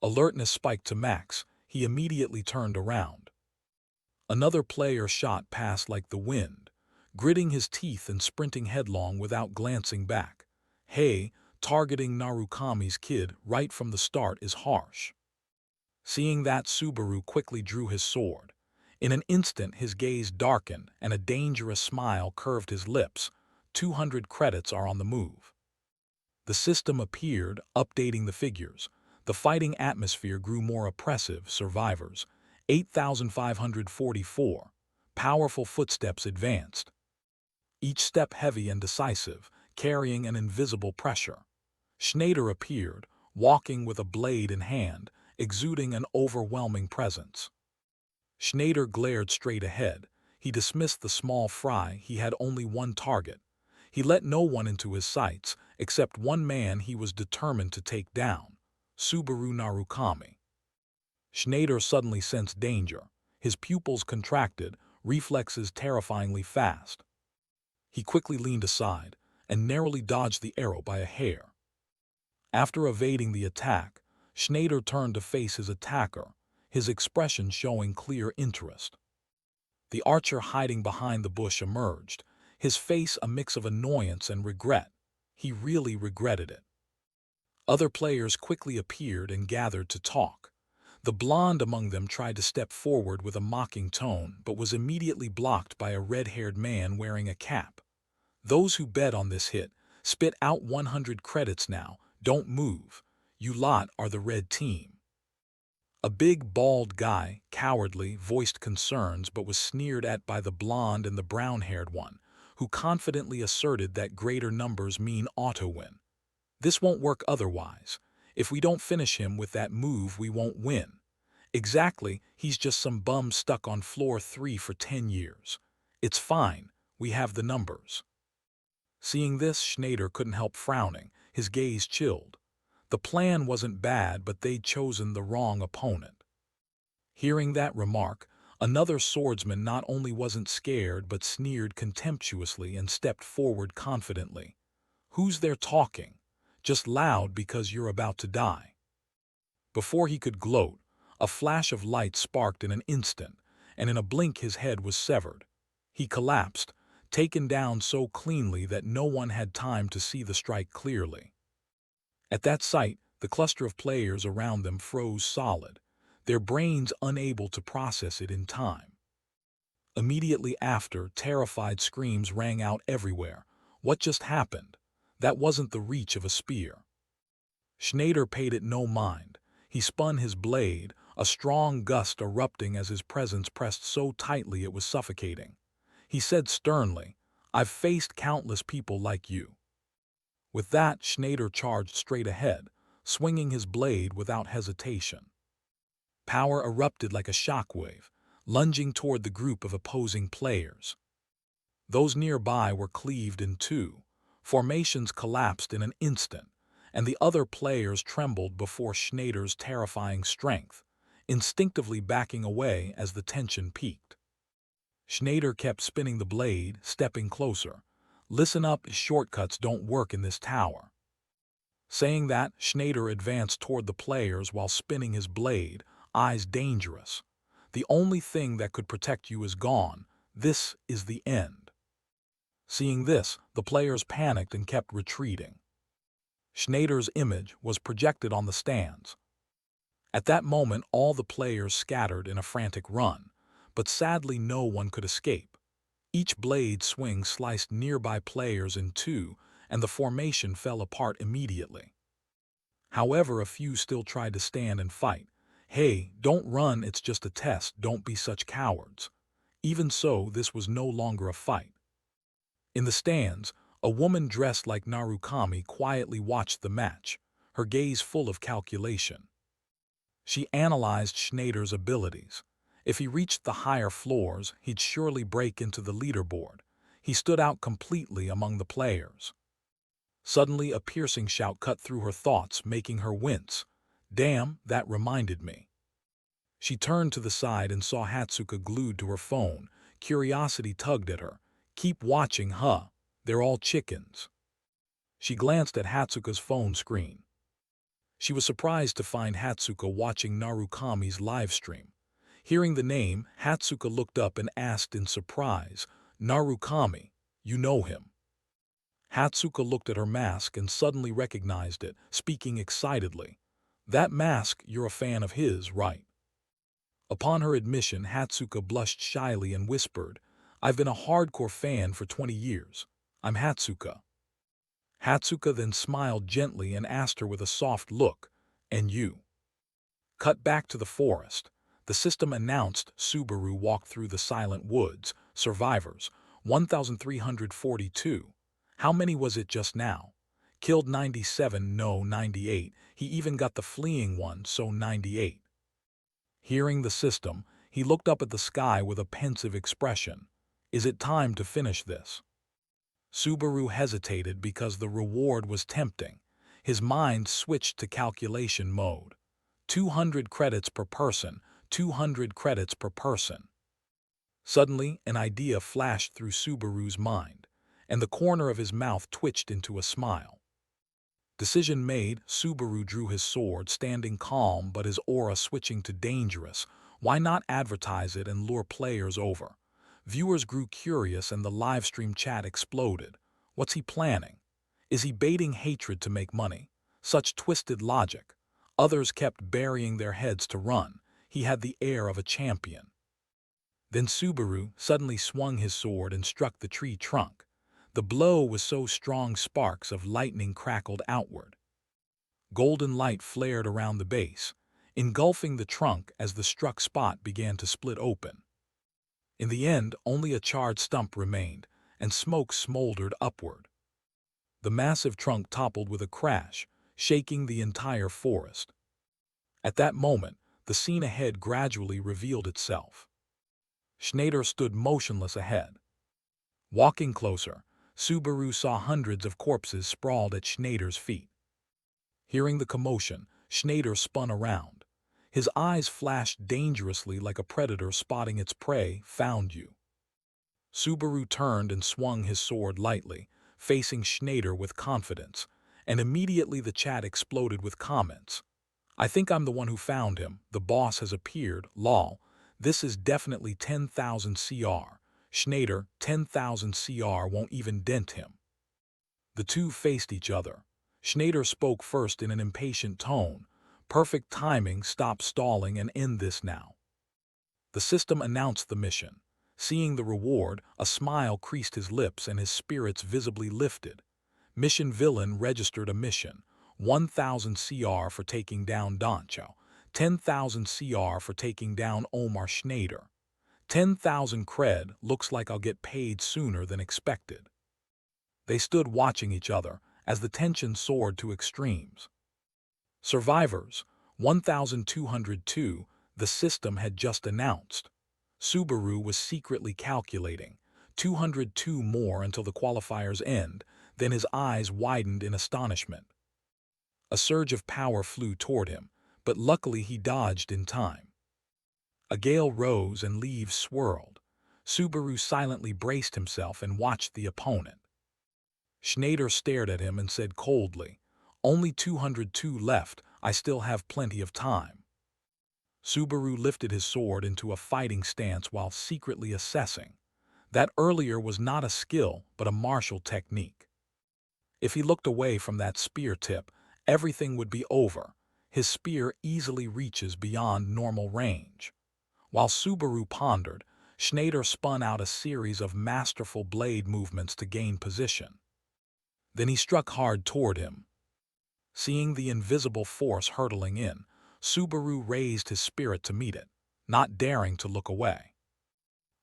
Alertness spiked to max. He immediately turned around. Another player shot past like the wind, gritting his teeth and sprinting headlong without glancing back. Hey, targeting Narukami's kid right from the start is harsh. Seeing that, Subaru quickly drew his sword. In an instant his gaze darkened and a dangerous smile curved his lips. 200 credits are on the move. The system appeared, updating the figures. The fighting atmosphere grew more oppressive. Survivors, 8,544. Powerful footsteps advanced. Each step heavy and decisive, carrying an invisible pressure. Schneider appeared, walking with a blade in hand, exuding an overwhelming presence. Schneider glared straight ahead. He dismissed the small fry. He had only one target. He let no one into his sights, except one man he was determined to take down, Subaru Narukami. Schneider suddenly sensed danger. His pupils contracted, reflexes terrifyingly fast. He quickly leaned aside and narrowly dodged the arrow by a hair. After evading the attack, Schneider turned to face his attacker, his expression showing clear interest. The archer hiding behind the bush emerged, his face a mix of annoyance and regret. He really regretted it. Other players quickly appeared and gathered to talk. The blonde among them tried to step forward with a mocking tone, but was immediately blocked by a red-haired man wearing a cap. Those who bet on this hit, spit out 100 credits now, don't move. You lot are the red team. A big, bald guy, cowardly, voiced concerns but was sneered at by the blonde and the brown-haired one, who confidently asserted that greater numbers mean auto-win. This won't work otherwise. If we don't finish him with that move, we won't win. Exactly, he's just some bum stuck on floor 3 for 10 years. It's fine, we have the numbers. Seeing this, Schneider couldn't help frowning, his gaze chilled. The plan wasn't bad, but they'd chosen the wrong opponent. Hearing that remark, another swordsman not only wasn't scared but sneered contemptuously and stepped forward confidently. Who's there talking? Just loud because you're about to die. Before he could gloat, a flash of light sparked in an instant, and in a blink his head was severed. He collapsed, taken down so cleanly that no one had time to see the strike clearly. At that sight, the cluster of players around them froze solid, their brains unable to process it in time. Immediately after, terrified screams rang out everywhere. What just happened? That wasn't the reach of a spear. Schneider paid it no mind. He spun his blade, a strong gust erupting as his presence pressed so tightly it was suffocating. He said sternly, "I've faced countless people like you." With that, Schneider charged straight ahead, swinging his blade without hesitation. Power erupted like a shockwave, lunging toward the group of opposing players. Those nearby were cleaved in two. Formations collapsed in an instant, and the other players trembled before Schneider's terrifying strength, instinctively backing away as the tension peaked. Schneider kept spinning the blade, stepping closer. "Listen up, shortcuts don't work in this tower." Saying that, Schneider advanced toward the players while spinning his blade, eyes dangerous. "The only thing that could protect you is gone. This is the end." Seeing this, the players panicked and kept retreating. Schneider's image was projected on the stands. At that moment, all the players scattered in a frantic run, but sadly no one could escape. Each blade swing sliced nearby players in two, and the formation fell apart immediately. However, a few still tried to stand and fight. "Hey, don't run, it's just a test, don't be such cowards." Even so, this was no longer a fight. In the stands, A woman dressed like Narukami quietly watched the match, her gaze full of calculation. She analyzed Schneider's abilities. If he reached the higher floors, he'd surely break into the leaderboard. He stood out completely among the players. Suddenly, a piercing shout cut through her thoughts, making her wince. Damn, that reminded me. She turned to the side and saw Hatsuka glued to her phone. Curiosity tugged at her. Keep watching, huh? They're all chickens. She glanced at Hatsuka's phone screen. She was surprised to find Hatsuka watching Narukami's livestream. Hearing the name, Hatsuka looked up and asked in surprise, Narukami, you know him? Hatsuka looked at her mask and suddenly recognized it, speaking excitedly. That mask, you're a fan of his, right? Upon her admission, Hatsuka blushed shyly and whispered, I've been a hardcore fan for 20 years. I'm Hatsuka. Hatsuka then smiled gently and asked her with a soft look, and you? Cut back to the forest. The system announced Subaru walked through the silent woods. Survivors, 1,342. How many was it just now? Killed 97, no 98. He even got the fleeing one, so 98. Hearing the system, he looked up at the sky with a pensive expression. Is it time to finish this? Subaru hesitated because the reward was tempting. His mind switched to calculation mode. 200 credits per person, 200 credits per person. Suddenly, an idea flashed through Subaru's mind, and the corner of his mouth twitched into a smile. Decision made, Subaru drew his sword, standing calm but his aura switching to dangerous. Why not advertise it and lure players over? Viewers grew curious and the livestream chat exploded. What's he planning? Is he baiting hatred to make money? Such twisted logic. Others kept burying their heads to run. He had the air of a champion. Then Subaru suddenly swung his sword and struck the tree trunk. The blow was so strong sparks of lightning crackled outward. Golden light flared around the base, engulfing the trunk as the struck spot began to split open. In the end, only a charred stump remained, and smoke smoldered upward. The massive trunk toppled with a crash, shaking the entire forest. At that moment, the scene ahead gradually revealed itself. Schneider stood motionless ahead. Walking closer, Subaru saw hundreds of corpses sprawled at Schneider's feet. Hearing the commotion, Schneider spun around. His eyes flashed dangerously like a predator spotting its prey. Found you. Subaru turned and swung his sword lightly, facing Schneider with confidence, and immediately the chat exploded with comments. I think I'm the one who found him. The boss has appeared. Lol. This is definitely 10,000 CR. Schneider, 10,000 CR won't even dent him. The two faced each other. Schneider spoke first in an impatient tone. Perfect timing, stop stalling and end this now. The system announced the mission. Seeing the reward, a smile creased his lips and his spirits visibly lifted. Mission villain registered a mission. 1,000 CR for taking down Doncho. 10,000 CR for taking down Omar Schneider. 10,000 cred, looks like I'll get paid sooner than expected. They stood watching each other as the tension soared to extremes. Survivors, 1,202, the system had just announced. Subaru was secretly calculating, 202 more until the qualifiers end, then his eyes widened in astonishment. A surge of power flew toward him, but luckily he dodged in time. A gale rose and leaves swirled. Subaru silently braced himself and watched the opponent. Schneider stared at him and said coldly, Only 202 left, I still have plenty of time. Subaru lifted his sword into a fighting stance while secretly assessing. That earlier was not a skill, but a martial technique. If he looked away from that spear tip, everything would be over. His spear easily reaches beyond normal range. While Subaru pondered, Schneider spun out a series of masterful blade movements to gain position. Then he struck hard toward him. Seeing the invisible force hurtling in, Subaru raised his spirit to meet it, not daring to look away.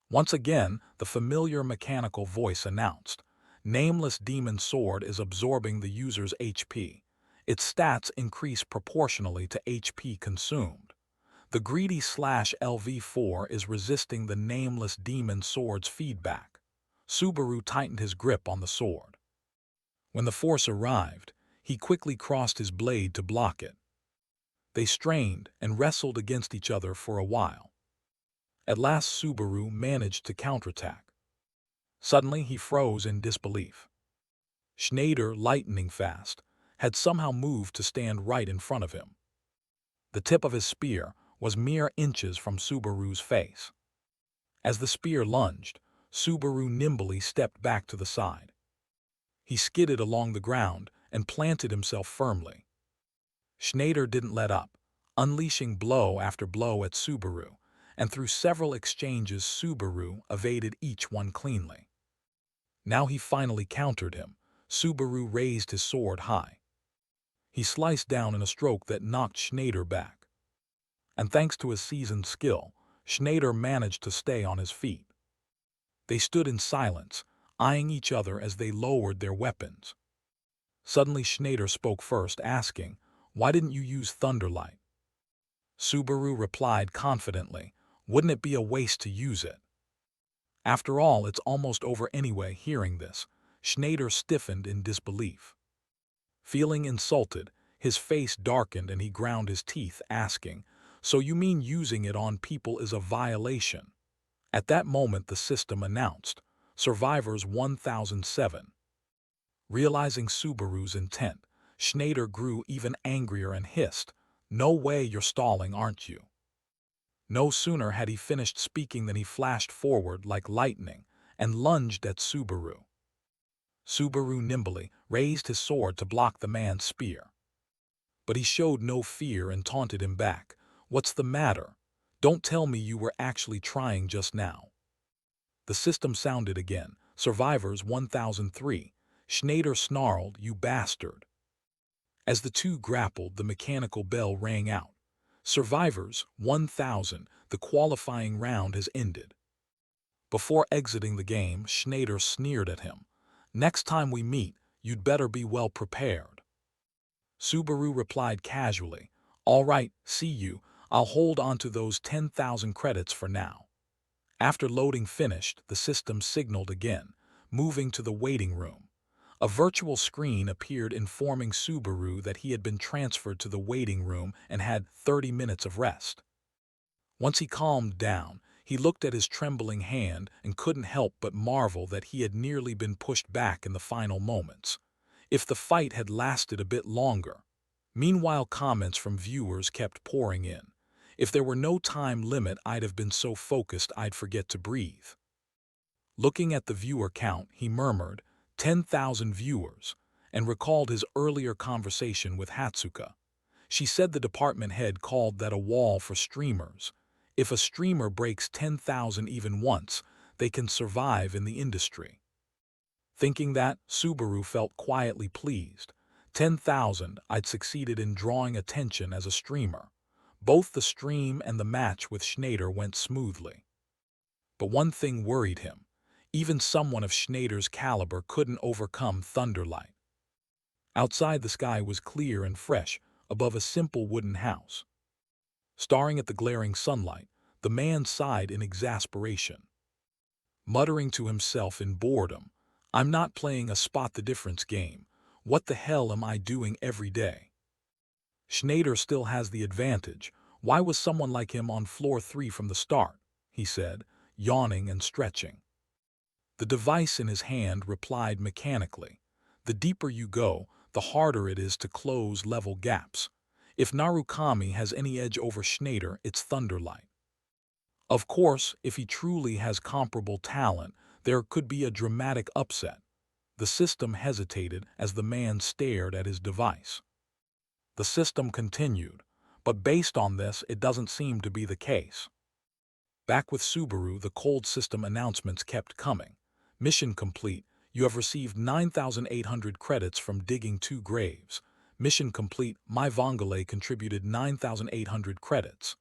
Once again, the familiar mechanical voice announced, Nameless Demon Sword is absorbing the user's HP. Its stats increase proportionally to HP consumed. The greedy /LV4 is resisting the Nameless Demon Sword's feedback. Subaru tightened his grip on the sword. When the force arrived, he quickly crossed his blade to block it. They strained and wrestled against each other for a while. At last Subaru managed to counterattack. Suddenly he froze in disbelief. Schneider, lightning fast, had somehow moved to stand right in front of him. The tip of his spear was mere inches from Subaru's face. As the spear lunged, Subaru nimbly stepped back to the side. He skidded along the ground and planted himself firmly. Schneider didn't let up, unleashing blow after blow at Subaru, and through several exchanges Subaru evaded each one cleanly. Now he finally countered him. Subaru raised his sword high. He sliced down in a stroke that knocked Schneider back. And thanks to his seasoned skill, Schneider managed to stay on his feet. They stood in silence, eyeing each other as they lowered their weapons. Suddenly Schneider spoke first, asking, "Why didn't you use Thunderlight?" Subaru replied confidently, "Wouldn't it be a waste to use it? After all, it's almost over anyway." Hearing this, Schneider stiffened in disbelief. Feeling insulted, his face darkened and he ground his teeth, asking, "So you mean using it on people is a violation?" At that moment the system announced, "Survivors 1007. Realizing Subaru's intent, Schneider grew even angrier and hissed, "No way, you're stalling, aren't you?" No sooner had he finished speaking than he flashed forward like lightning and lunged at Subaru. Subaru nimbly raised his sword to block the man's spear. But he showed no fear and taunted him back, "What's the matter? Don't tell me you were actually trying just now." The system sounded again, "Survivors 1003. Schneider snarled, "You bastard." As the two grappled, the mechanical bell rang out. "Survivors 1000, the qualifying round has ended." Before exiting the game, Schneider sneered at him, "Next time we meet, you'd better be well prepared." Subaru replied casually, "All right, see you. I'll hold on to those 10,000 credits for now." After loading finished, the system signaled again, moving to the waiting room. A virtual screen appeared informing Subaru that he had been transferred to the waiting room and had 30 minutes of rest. Once he calmed down, he looked at his trembling hand and couldn't help but marvel that he had nearly been pushed back in the final moments. If the fight had lasted a bit longer. Meanwhile, comments from viewers kept pouring in. "If there were no time limit, I'd have been so focused I'd forget to breathe." Looking at the viewer count, he murmured, 10,000 viewers, and recalled his earlier conversation with Hatsuka. She said the department head called that a wall for streamers. If a streamer breaks 10,000 even once, they can survive in the industry. Thinking that, Subaru felt quietly pleased. 10,000, I'd succeeded in drawing attention as a streamer. Both the stream and the match with Schneider went smoothly. But one thing worried him. Even someone of Schneider's caliber couldn't overcome Thunderlight. Outside, the sky was clear and fresh, above a simple wooden house. Staring at the glaring sunlight, the man sighed in exasperation. Muttering to himself in boredom, "I'm not playing a spot-the-difference game. What the hell am I doing every day? Schneider still has the advantage. Why was someone like him on floor 3 from the start?" he said, yawning and stretching. The device in his hand replied mechanically, "The deeper you go, the harder it is to close level gaps. If Narukami has any edge over Schneider, it's Thunderlight. Of course, if he truly has comparable talent, there could be a dramatic upset." The system hesitated as the man stared at his device. The system continued, "But based on this, it doesn't seem to be the case." Back with Subaru, the cold system announcements kept coming. "Mission complete. You have received 9,800 credits from digging 2 graves. Mission complete. My Vongole contributed 9,800 credits."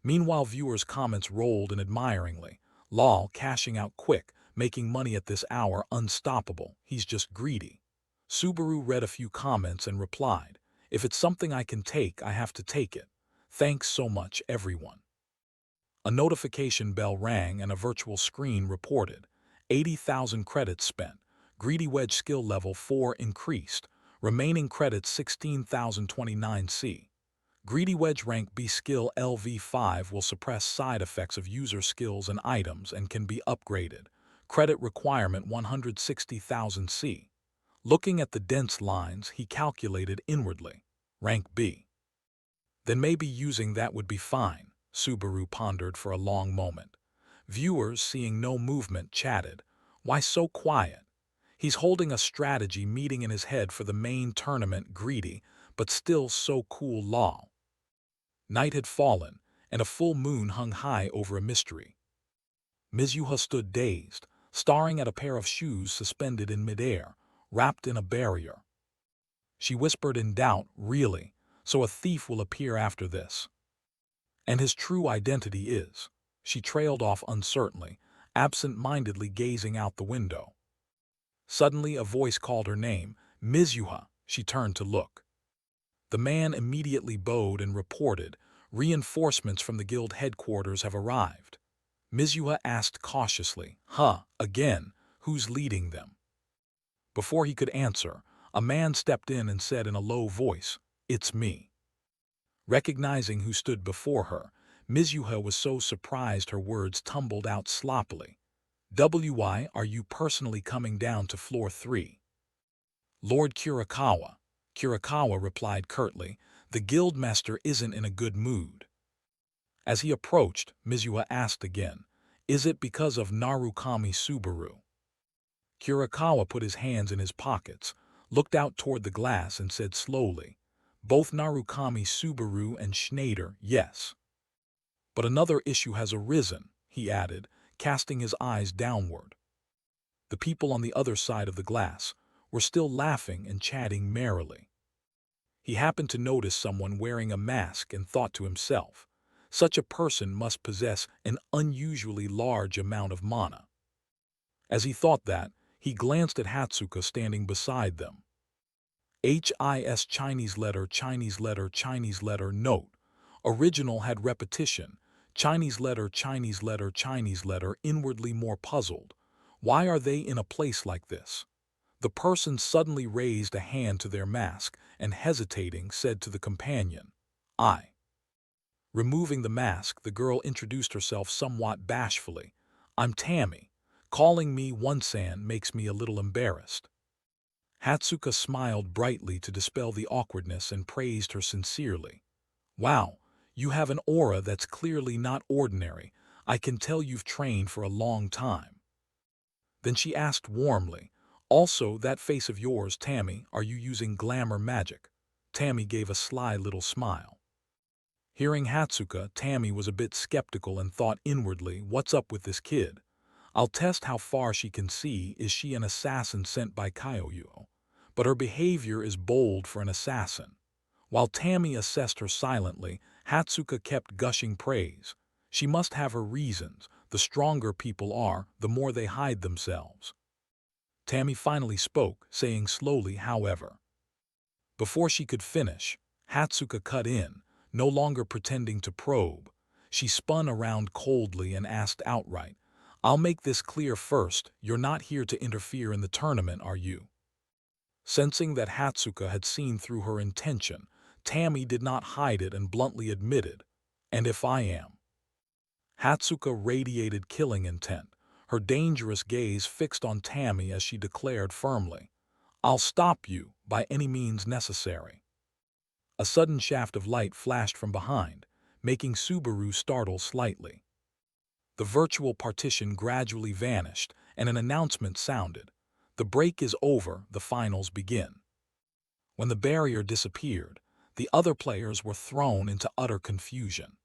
Meanwhile, viewers' comments rolled in admiringly. "Lol, cashing out quick. making money at this hour unstoppable. He's just greedy. Subaru read a few comments and replied, "If it's something I can take, I have to take it. Thanks so much, everyone." A notification bell rang and a virtual screen reported, 80,000 credits spent. Greedy Wedge skill level 4 increased. Remaining credits 16,029 C. Greedy Wedge rank B skill LV5 will suppress side effects of user skills and items and can be upgraded. Credit requirement 160,000 C. Looking at the dense lines, he calculated inwardly. Rank B. Then maybe using that would be fine, Subaru pondered for a long moment. Viewers, seeing no movement, chatted. Why so quiet? He's holding a strategy meeting in his head for the main tournament. Greedy, but still so cool. Lol. Night had fallen, and a full moon hung high over a mystery. Mizuha stood dazed, staring at a pair of shoes suspended in midair, wrapped in a barrier. She whispered in doubt, "Really? So a thief will appear after this? And his true identity is—" She trailed off uncertainly, absent-mindedly gazing out the window. Suddenly a voice called her name, "Mizuha." She turned to look. The man immediately bowed and reported, "Reinforcements from the guild headquarters have arrived." Mizuha asked cautiously, Again? Who's leading them?" Before he could answer, a man stepped in and said in a low voice, "It's me." Recognizing who stood before her, Mizuha was so surprised her words tumbled out sloppily. "Why are you personally coming down to floor 3? "Lord Kurakawa." Kurakawa replied curtly, "The guildmaster isn't in a good mood." As he approached, Mizuha asked again, "Is it because of Narukami Subaru?" Kurakawa put his hands in his pockets, looked out toward the glass and said slowly, "Both Narukami Subaru and Schneider, yes. But another issue has arisen," he added, casting his eyes downward. The people on the other side of the glass were still laughing and chatting merrily. He happened to notice someone wearing a mask and thought to himself, such a person must possess an unusually large amount of mana. As he thought that, he glanced at Hatsuka standing beside them. HIS Chinese letter Chinese letter Chinese letter note. Original had repetition. Chinese letter Chinese letter Chinese letter inwardly more puzzled. Why are they in a place like this? The person suddenly raised a hand to their mask and hesitating said to the companion, "I." Removing the mask, the girl introduced herself somewhat bashfully. "I'm Tammy. Calling me One-san makes me a little embarrassed." Hatsuka smiled brightly to dispel the awkwardness and praised her sincerely. "Wow, you have an aura that's clearly not ordinary. I can tell you've trained for a long time." Then she asked warmly, "Also, that face of yours, Tammy, are you using glamour magic?" Tammy gave a sly little smile. Hearing Hatsuka, Tammy was a bit skeptical and thought inwardly, "What's up with this kid? I'll test how far she can see. Is she an assassin sent by Kyoyu?" But her behavior is bold for an assassin. While Tammy assessed her silently, Hatsuka kept gushing praise. "She must have her reasons. The stronger people are, the more they hide themselves." Tammy finally spoke, saying slowly, however. Before she could finish, Hatsuka cut in, no longer pretending to probe. She spun around coldly and asked outright, "I'll make this clear first. You're not here to interfere in the tournament, are you?" Sensing that Hatsuka had seen through her intention, Tammy did not hide it and bluntly admitted, "And if I am?" Hatsuka radiated killing intent, her dangerous gaze fixed on Tammy as she declared firmly, "I'll stop you by any means necessary." A sudden shaft of light flashed from behind, making Subaru startle slightly. The virtual partition gradually vanished and an announcement sounded, "The break is over, the finals begin." When the barrier disappeared, the other players were thrown into utter confusion.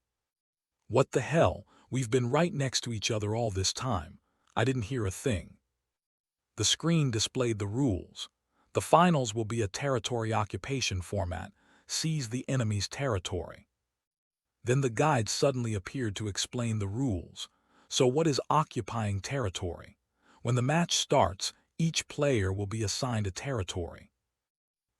"What the hell? We've been right next to each other all this time. I didn't hear a thing." The screen displayed the rules. The finals will be a territory occupation format. Seize the enemy's territory. Then the guide suddenly appeared to explain the rules. "So what is occupying territory? When the match starts, each player will be assigned a territory.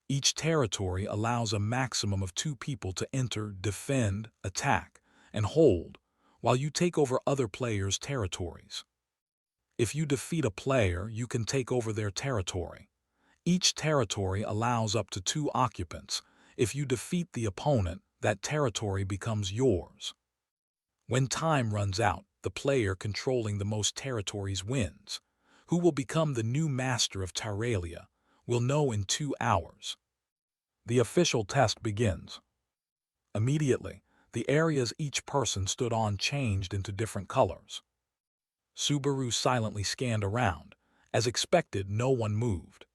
Each territory allows a maximum of 2 people to enter, defend, attack, and hold, while you take over other players' territories. If you defeat a player, you can take over their territory. Each territory allows up to 2 occupants. If you defeat the opponent, that territory becomes yours. When time runs out, the player controlling the most territories wins. Who will become the new master of Tyralia? We'll know in 2 hours. The official test begins. Immediately, the areas each person stood on changed into different colors. Subaru silently scanned around. As expected, no one moved.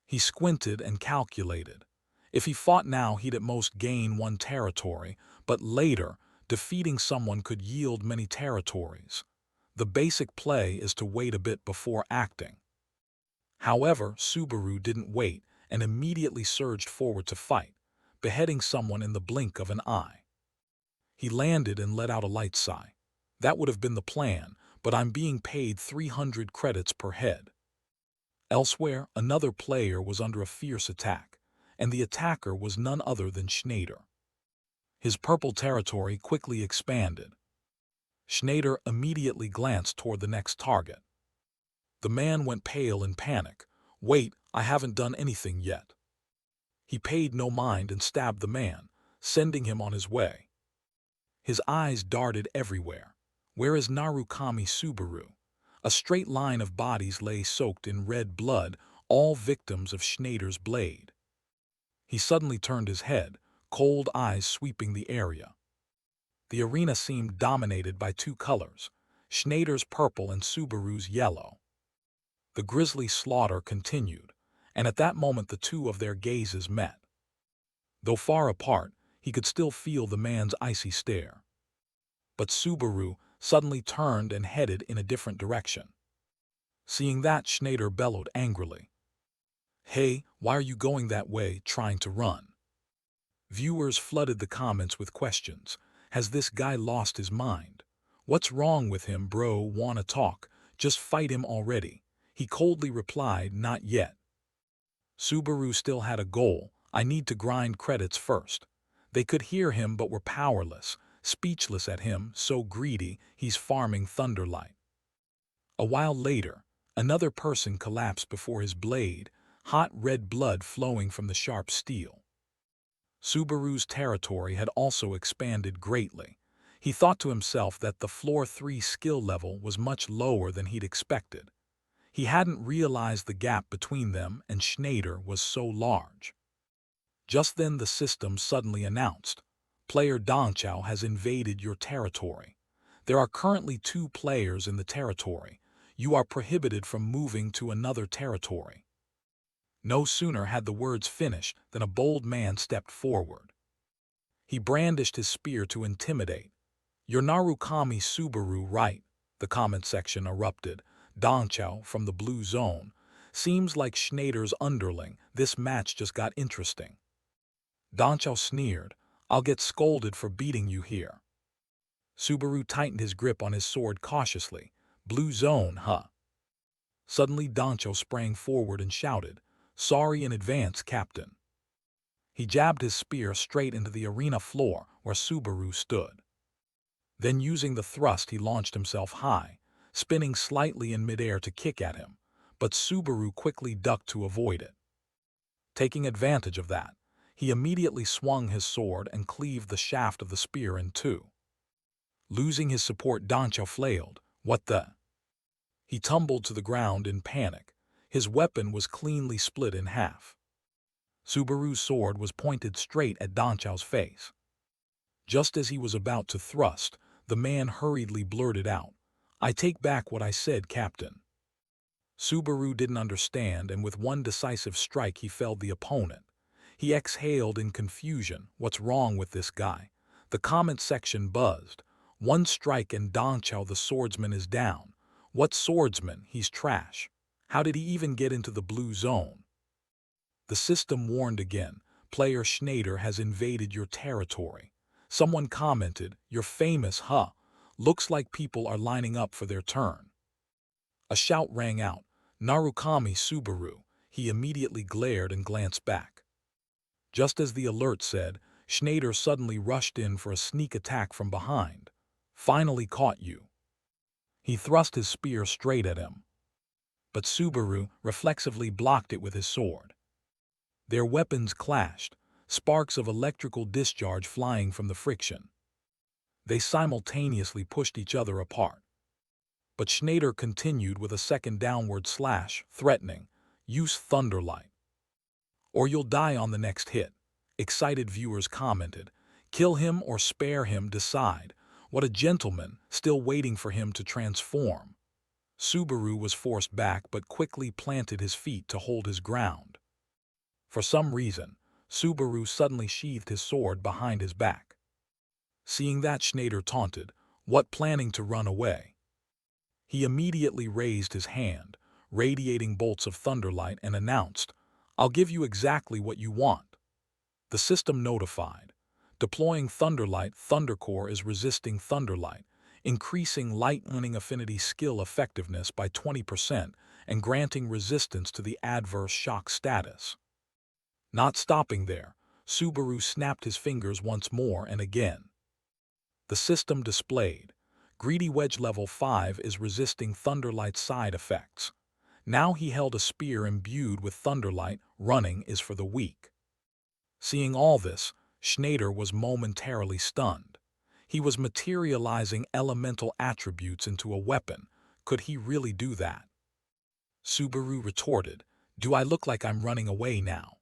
He squinted and calculated. If he fought now, he'd at most gain 1 territory, but later, defeating someone could yield many territories. The basic play is to wait a bit before acting. However, Subaru didn't wait and immediately surged forward to fight, beheading someone in the blink of an eye. He landed and let out a light sigh. That would have been the plan, but I'm being paid 300 credits per head. Elsewhere, another player was under a fierce attack, and the attacker was none other than Schneider. His purple territory quickly expanded. Schneider immediately glanced toward the next target. The man went pale in panic. Wait, I haven't done anything yet. He paid no mind and stabbed the man, sending him on his way. His eyes darted everywhere. Where is Narukami Subaru? A straight line of bodies lay soaked in red blood, all victims of Schneider's blade. He suddenly turned his head, cold eyes sweeping the area. The arena seemed dominated by 2 colors, Schneider's purple and Subaru's yellow. The grisly slaughter continued, and at that moment the 2 of their gazes met. Though far apart, he could still feel the man's icy stare. But Subaru suddenly turned and headed in a different direction. Seeing that, Schneider bellowed angrily. Hey, why are you going that way, trying to run? Viewers flooded the comments with questions. Has this guy lost his mind? What's wrong with him, bro? Wanna talk? Just fight him already. He coldly replied, not yet. Subaru still had a goal. I need to grind credits first. They could hear him but were powerless, speechless at him, so greedy he's farming Thunderlight. A while later, another person collapsed before his blade, hot red blood flowing from the sharp steel. Subaru's territory had also expanded greatly. He thought to himself that the floor 3 skill level was much lower than he'd expected. He hadn't realized the gap between them and Schneider was so large. Just then the system suddenly announced, Player Dongchao has invaded your territory. There are currently 2 players in the territory. You are prohibited from moving to another territory. No sooner had the words finished than a bold man stepped forward. He brandished his spear to intimidate. You're Narukami Subaru, right? The comment section erupted. Dongchao from the blue zone. Seems like Schneider's underling. This match just got interesting. Dongchao sneered. I'll get scolded for beating you here. Subaru tightened his grip on his sword cautiously. Blue zone, huh? Suddenly Dongchao sprang forward and shouted, Sorry in advance, Captain. He jabbed his spear straight into the arena floor where Subaru stood. Then using the thrust he launched himself high, spinning slightly in midair to kick at him, but Subaru quickly ducked to avoid it. Taking advantage of that, he immediately swung his sword and cleaved the shaft of the spear in 2. Losing his support, Dongchao flailed. What the? He tumbled to the ground in panic. His weapon was cleanly split in half. Subaru's sword was pointed straight at Dongchao's face. Just as he was about to thrust, the man hurriedly blurted out, I take back what I said, Captain. Subaru didn't understand, and with one decisive strike he felled the opponent. He exhaled in confusion. What's wrong with this guy? The comment section buzzed. 1 strike and Dongchao the swordsman is down. What swordsman? He's trash. How did he even get into the blue zone? The system warned again. Player Schneider has invaded your territory. Someone commented, You're famous, huh? Looks like people are lining up for their turn. A shout rang out, "Narukami Subaru!" He immediately glared and glanced back. Just as the alert said, Schneider suddenly rushed in for a sneak attack from behind. "Finally caught you." He thrust his spear straight at him, but Subaru reflexively blocked it with his sword. Their weapons clashed, sparks of electrical discharge flying from the friction. They simultaneously pushed each other apart. But Schneider continued with a second downward slash, threatening, "Use Thunderlight, or you'll die on the next hit." Excited viewers commented, "Kill him or spare him, decide. What a gentleman, still waiting for him to transform." Subaru was forced back but quickly planted his feet to hold his ground. For some reason, Subaru suddenly sheathed his sword behind his back. Seeing that, Schneider taunted, "What, planning to run away?" He immediately raised his hand, radiating bolts of thunderlight, and announced, "I'll give you exactly what you want." The system notified, "Deploying Thunderlight. Thundercore is resisting Thunderlight, increasing lightning affinity skill effectiveness by 20% and granting resistance to the adverse shock status." Not stopping there, Subaru snapped his fingers once more and again. The system displayed, "Greedy Wedge Level 5 is resisting Thunderlight's side effects." Now he held a spear imbued with Thunderlight. "Running is for the weak." Seeing all this, Schneider was momentarily stunned. He was materializing elemental attributes into a weapon. Could he really do that? Subaru retorted, "Do I look like I'm running away now?"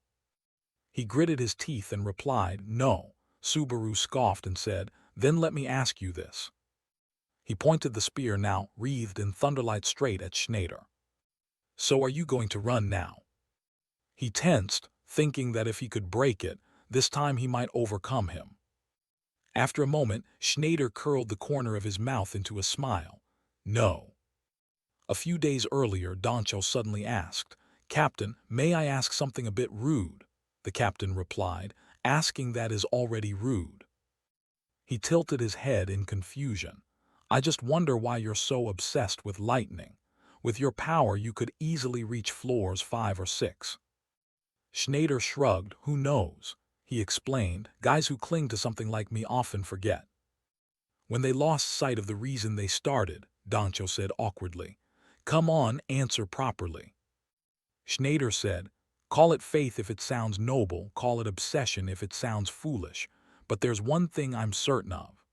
He gritted his teeth and replied, "No." Subaru scoffed and said, "Then let me ask you this." He pointed the spear, now wreathed in thunderlight, straight at Schneider. "So are you going to run now?" He tensed, thinking that if he could break it, this time he might overcome him. After a moment, Schneider curled the corner of his mouth into a smile. "No." A few days earlier, Doncho suddenly asked, "Captain, may I ask something a bit rude?" The captain replied, "Asking that is already rude." He tilted his head in confusion. "I just wonder why you're so obsessed with lightning. With your power you could easily reach floors 5 or 6. Schneider shrugged. "Who knows?" He explained, "Guys who cling to something like me often forget. When they lost sight of the reason they started," Doncho said awkwardly. "Come on, answer properly." Schneider said, "Call it faith if it sounds noble, call it obsession if it sounds foolish, but there's one thing I'm certain of."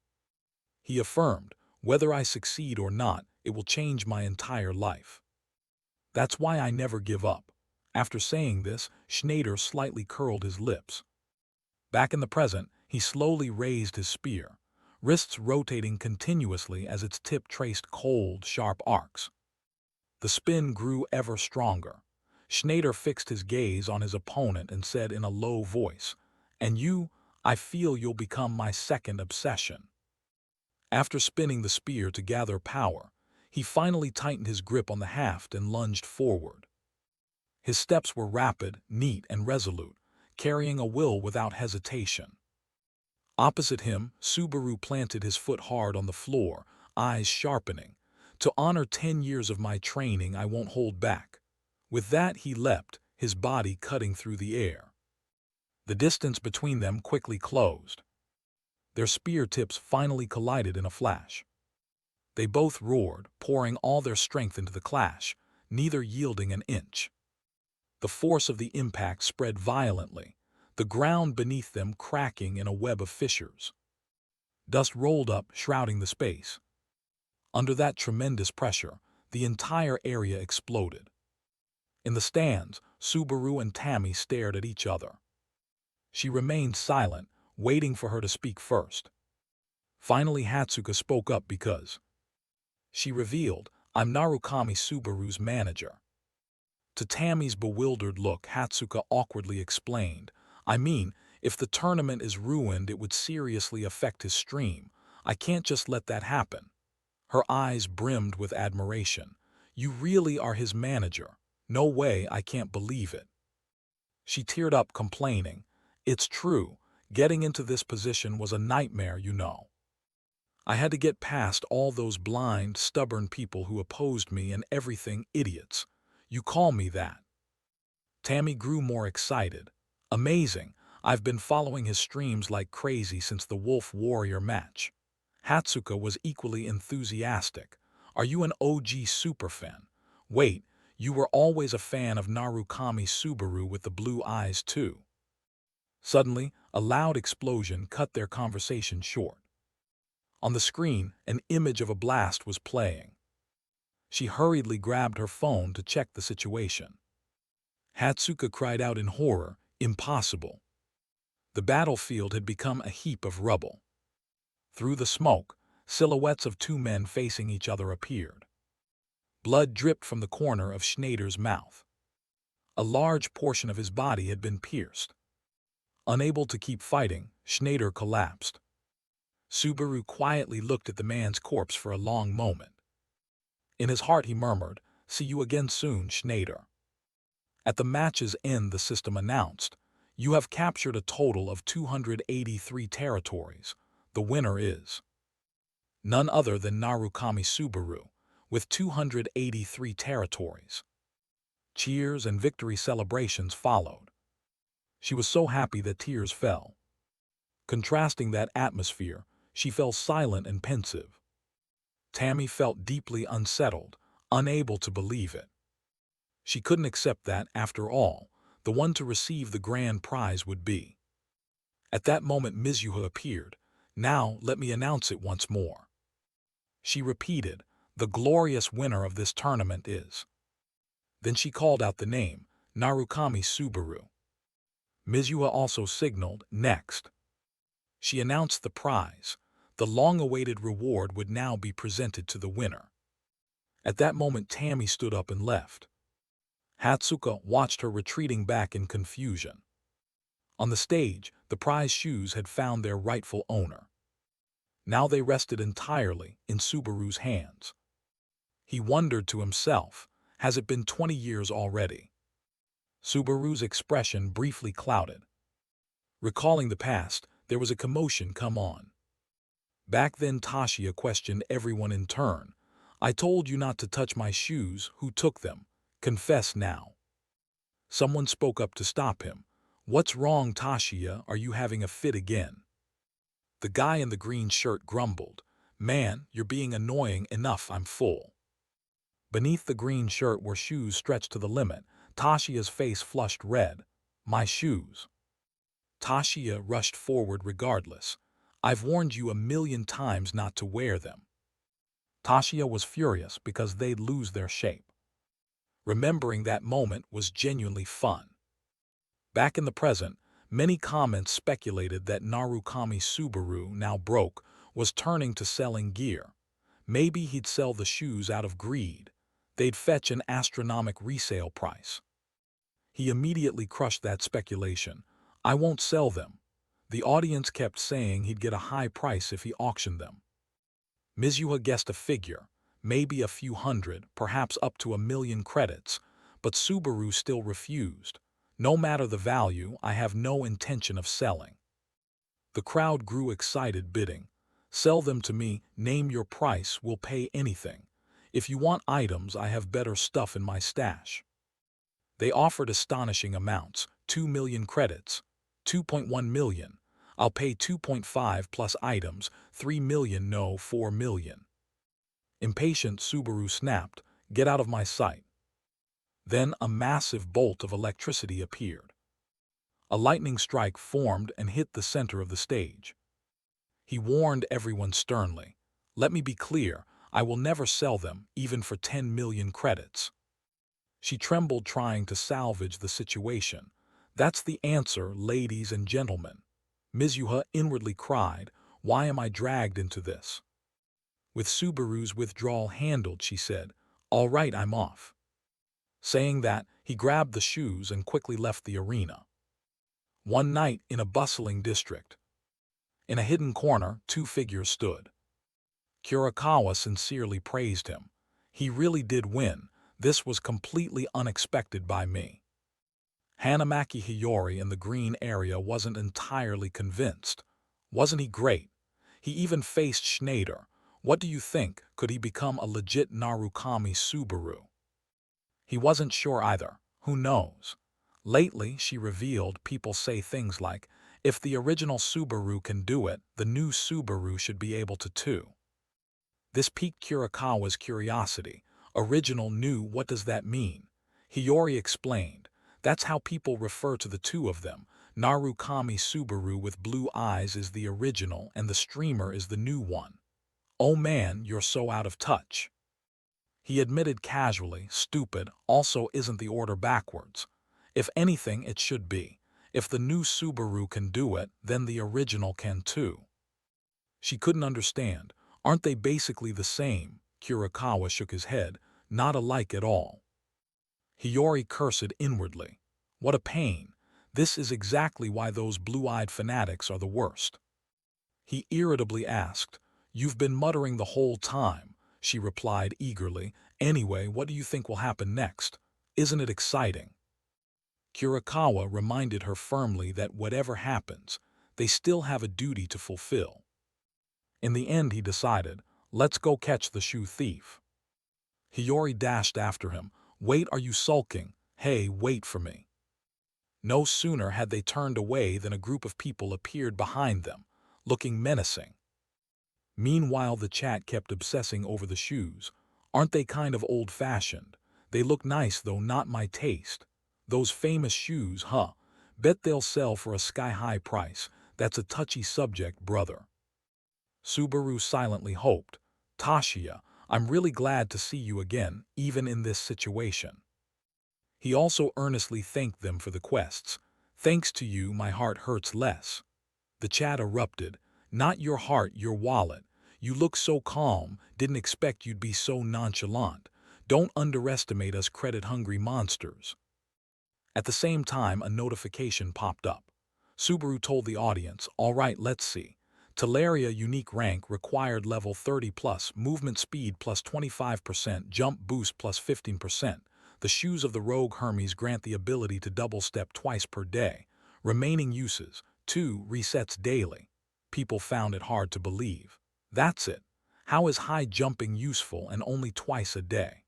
He affirmed, "Whether I succeed or not, it will change my entire life. That's why I never give up." After saying this, Schneider slightly curled his lips. Back in the present, he slowly raised his spear, wrists rotating continuously as its tip traced cold, sharp arcs. The spin grew ever stronger. Schneider fixed his gaze on his opponent and said in a low voice, "And you, I feel you'll become my second obsession." After spinning the spear to gather power, he finally tightened his grip on the haft and lunged forward. His steps were rapid, neat, and resolute, carrying a will without hesitation. Opposite him, Subaru planted his foot hard on the floor, eyes sharpening. "To honor 10 years of my training, I won't hold back." With that, he leapt, his body cutting through the air. The distance between them quickly closed. Their spear tips finally collided in a flash. They both roared, pouring all their strength into the clash, neither yielding an inch. The force of the impact spread violently, the ground beneath them cracking in a web of fissures. Dust rolled up, shrouding the space. Under that tremendous pressure, the entire area exploded. In the stands, Subaru and Tammy stared at each other. She remained silent, waiting for her to speak first. Finally, Hatsuka spoke up because she revealed, "I'm Narukami Subaru's manager." To Tammy's bewildered look, Hatsuka awkwardly explained, "I mean, if the tournament is ruined, it would seriously affect his stream. I can't just let that happen." Her eyes brimmed with admiration. "You really are his manager? No way, I can't believe it." She teared up, complaining, "It's true, getting into this position was a nightmare, you know. I had to get past all those blind, stubborn people who opposed me and everything idiots. You call me that. Tammy grew more excited. Amazing. I've been following his streams like crazy since the Wolf Warrior match. Hatsuka was equally enthusiastic. Are you an OG superfan? Wait, you were always a fan of Narukami Subaru with the blue eyes too. Suddenly, a loud explosion cut their conversation short. On the screen, an image of a blast was playing. She hurriedly grabbed her phone to check the situation. Hatsuka cried out in horror, impossible. The battlefield had become a heap of rubble. Through the smoke, silhouettes of two men facing each other appeared. Blood dripped from the corner of Schneider's mouth. A large portion of his body had been pierced. Unable to keep fighting, Schneider collapsed. Subaru quietly looked at the man's corpse for a long moment. In his heart he murmured, "See you again soon, Schneider." At the match's end the system announced, "You have captured a total of 283 territories. The winner is none other than Narukami Subaru, with 283 territories." Cheers and victory celebrations followed. She was so happy that tears fell. Contrasting that atmosphere, she fell silent and pensive. Tammy felt deeply unsettled, unable to believe it. She couldn't accept that, after all, the one to receive the grand prize would be. At that moment Mizuha appeared. "Now let me announce it once more." She repeated, "The glorious winner of this tournament is." Then she called out the name, Narukami Subaru. Mizuha also signaled, "Next." She announced the prize. The long-awaited reward would now be presented to the winner. At that moment Tammy stood up and left. Hatsuka watched her retreating back in confusion. On the stage, the prize shoes had found their rightful owner. Now they rested entirely in Subaru's hands. He wondered to himself, has it been 20 years already? Subaru's expression briefly clouded. Recalling the past, there was a commotion come on. Back then Tashiya questioned everyone in turn. "I told you not to touch my shoes, who took them? Confess now." Someone spoke up to stop him. "What's wrong, Tashiya? Are you having a fit again?" The guy in the green shirt grumbled, "Man, you're being annoying enough, I'm full." Beneath the green shirt were shoes stretched to the limit. Tashiya's face flushed red. "My shoes." Tashiya rushed forward regardless. "I've warned you 1,000,000 times not to wear them." Tashiya was furious because they'd lose their shape. Remembering that moment was genuinely fun. Back in the present, many comments speculated that Narukami Subaru, now broke, was turning to selling gear. Maybe he'd sell the shoes out of greed. They'd fetch an astronomical resale price. He immediately crushed that speculation. "I won't sell them." The audience kept saying he'd get a high price if he auctioned them. Mizuha guessed a figure, maybe a few hundred, perhaps up to 1,000,000 credits, but Subaru still refused. "No matter the value, I have no intention of selling." The crowd grew excited, bidding, "Sell them to me, name your price, we'll pay anything. If you want items, I have better stuff in my stash." They offered astonishing amounts, 2,000,000 credits, 2.1 million. I'll pay 2.5 plus items, 3 million, no, 4 million. Impatient, Subaru snapped, "Get out of my sight." Then a massive bolt of electricity appeared. A lightning strike formed and hit the center of the stage. He warned everyone sternly, "Let me be clear, I will never sell them, even for 10 million credits." She trembled, trying to salvage the situation. "That's the answer, ladies and gentlemen." Mizuha inwardly cried, "Why am I dragged into this?" With Subaru's withdrawal handled, she said, "All right, I'm off." Saying that, he grabbed the shoes and quickly left the arena. One night in a bustling district. In a hidden corner, two figures stood. Kurikawa sincerely praised him. "He really did win. This was completely unexpected by me." Hanamaki Hiyori in the green area wasn't entirely convinced. "Wasn't he great? He even faced Schneider. What do you think? Could he become a legit Narukami Subaru? He wasn't sure either. Who knows? Lately, she revealed, people say things like, if the original Subaru can do it, the new Subaru should be able to too. This piqued Kurikawa's curiosity. Original new, what does that mean? Hiyori explained. That's how people refer to the two of them. Narukami Subaru with blue eyes is the original and the streamer is the new one. Oh man, you're so out of touch. He admitted casually, stupid, also isn't the order backwards. If anything, it should be. If the new Subaru can do it, then the original can too. She couldn't understand. Aren't they basically the same? Kurikawa shook his head. Not alike at all. Hiyori cursed inwardly. What a pain. This is exactly why those blue-eyed fanatics are the worst. He irritably asked, You've been muttering the whole time. She replied eagerly. Anyway, what do you think will happen next? Isn't it exciting? Kurikawa reminded her firmly that whatever happens, they still have a duty to fulfill. In the end, he decided, let's go catch the shoe thief. Hiyori dashed after him. Wait, are you sulking? Hey, wait for me. No sooner had they turned away than a group of people appeared behind them, looking menacing. Meanwhile, the chat kept obsessing over the shoes. Aren't they kind of old-fashioned? They look nice, though not my taste. Those famous shoes, huh? Bet they'll sell for a sky-high price. That's a touchy subject, brother. Subaru silently hoped. Tashiya, I'm really glad to see you again, even in this situation. He also earnestly thanked them for the quests. Thanks to you, my heart hurts less. The chat erupted. Not your heart, your wallet. You look so calm, didn't expect you'd be so nonchalant. Don't underestimate us credit-hungry monsters. At the same time, a notification popped up. Subaru told the audience, all right, let's see. Teleria unique rank required level 30 plus, movement speed plus 25%, jump boost plus 15%. The shoes of the Rogue Hermes grant the ability to double step twice per day. Remaining uses, 2 resets daily. People found it hard to believe. That's it. How is high jumping useful and only twice a day?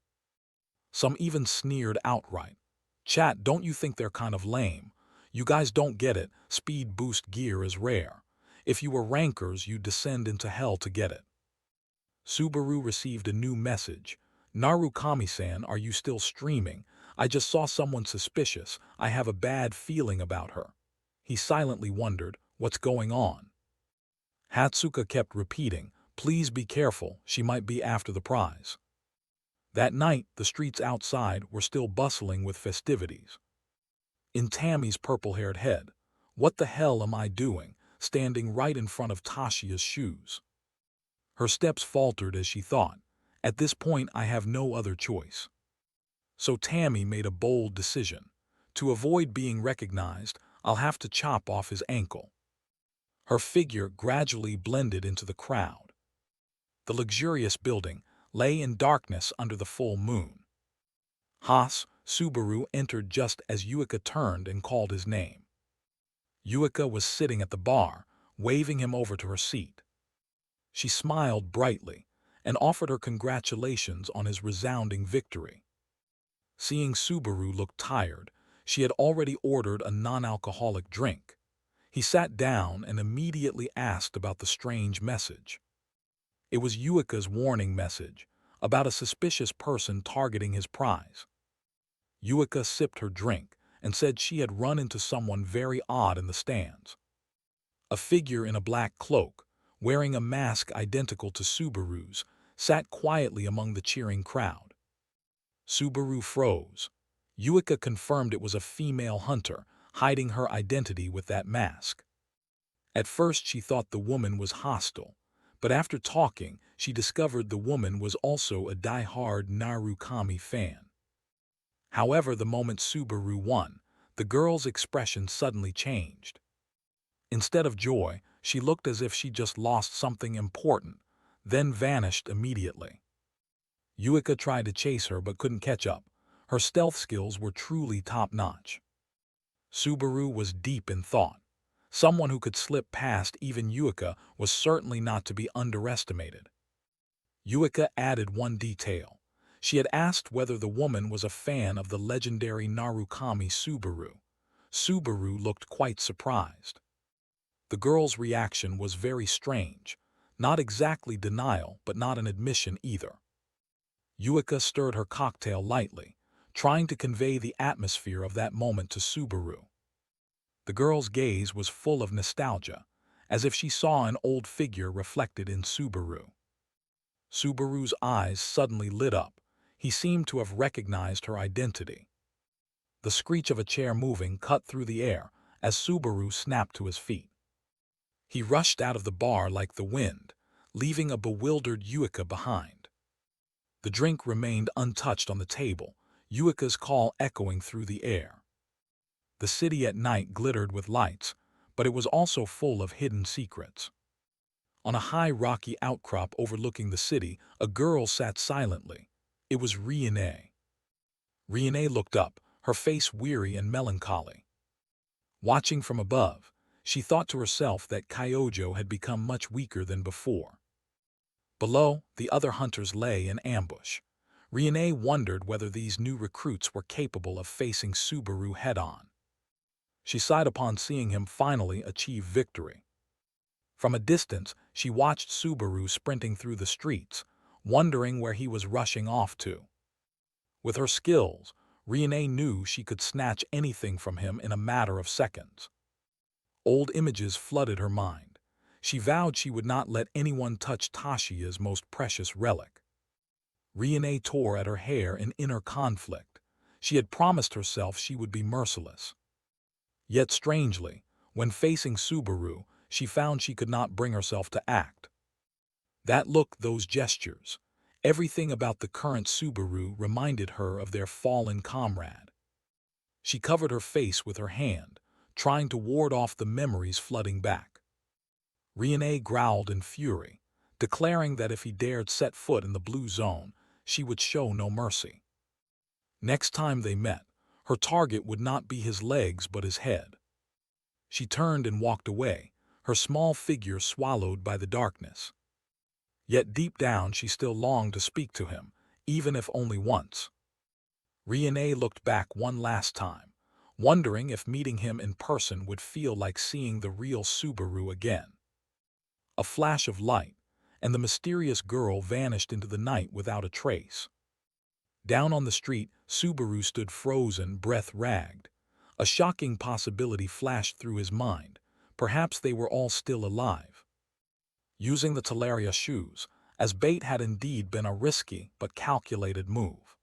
Some even sneered outright. Chat, don't you think they're kind of lame? You guys don't get it. Speed boost gear is rare. If you were rankers, you'd descend into hell to get it. Subaru received a new message. Narukami-san, are you still streaming? I just saw someone suspicious. I have a bad feeling about her. He silently wondered, what's going on? Hatsuka kept repeating, please be careful, she might be after the prize. That night, the streets outside were still bustling with festivities. In Tammy's purple-haired head, what the hell am I doing, standing right in front of Tashia's shoes? Her steps faltered as she thought, at this point I have no other choice. So Tammy made a bold decision. To avoid being recognized, I'll have to chop off his ankle. Her figure gradually blended into the crowd. The luxurious building lay in darkness under the full moon. Subaru entered just as Yuika turned and called his name. Yuika was sitting at the bar, waving him over to her seat. She smiled brightly and offered her congratulations on his resounding victory. Seeing Subaru look tired, she had already ordered a non-alcoholic drink. He sat down and immediately asked about the strange message. It was Yuika's warning message about a suspicious person targeting his prize. Yuika sipped her drink and said she had run into someone very odd in the stands. A figure in a black cloak, wearing a mask identical to Subaru's, sat quietly among the cheering crowd. Subaru froze. Yuika confirmed it was a female hunter, hiding her identity with that mask. At first she thought the woman was hostile, but after talking, she discovered the woman was also a die-hard Narukami fan. However, the moment Subaru won, the girl's expression suddenly changed. Instead of joy, she looked as if she just lost something important, then vanished immediately. Yuika tried to chase her but couldn't catch up. Her stealth skills were truly top-notch. Subaru was deep in thought. Someone who could slip past even Yuika was certainly not to be underestimated. Yuika added one detail. She had asked whether the woman was a fan of the legendary Narukami Subaru. Subaru looked quite surprised. The girl's reaction was very strange. Not exactly denial, but not an admission either. Yuika stirred her cocktail lightly, trying to convey the atmosphere of that moment to Subaru. The girl's gaze was full of nostalgia, as if she saw an old figure reflected in Subaru. Subaru's eyes suddenly lit up. He seemed to have recognized her identity. The screech of a chair moving cut through the air as Subaru snapped to his feet. He rushed out of the bar like the wind, leaving a bewildered Yuika behind. The drink remained untouched on the table, Yuika's call echoing through the air. The city at night glittered with lights, but it was also full of hidden secrets. On a high rocky outcrop overlooking the city, a girl sat silently. It was Riene. Riene looked up, her face weary and melancholy. Watching from above, she thought to herself that Kyojo had become much weaker than before. Below, the other hunters lay in ambush. Riene wondered whether these new recruits were capable of facing Subaru head-on. She sighed upon seeing him finally achieve victory. From a distance, she watched Subaru sprinting through the streets, wondering where he was rushing off to. With her skills, Riene knew she could snatch anything from him in a matter of seconds. Old images flooded her mind. She vowed she would not let anyone touch Tashia's most precious relic. Riene tore at her hair in inner conflict. She had promised herself she would be merciless. Yet strangely, when facing Subaru, she found she could not bring herself to act. That look, those gestures, everything about the current Subaru reminded her of their fallen comrade. She covered her face with her hand, trying to ward off the memories flooding back. Riene growled in fury, declaring that if he dared set foot in the blue zone, she would show no mercy. Next time they met, her target would not be his legs but his head. She turned and walked away, her small figure swallowed by the darkness. Yet deep down she still longed to speak to him, even if only once. Riene looked back one last time, wondering if meeting him in person would feel like seeing the real Subaru again. A flash of light, and the mysterious girl vanished into the night without a trace. Down on the street, Subaru stood frozen, breath ragged. A shocking possibility flashed through his mind. Perhaps they were all still alive. Using the Talaria shoes, as bait had indeed been a risky but calculated move.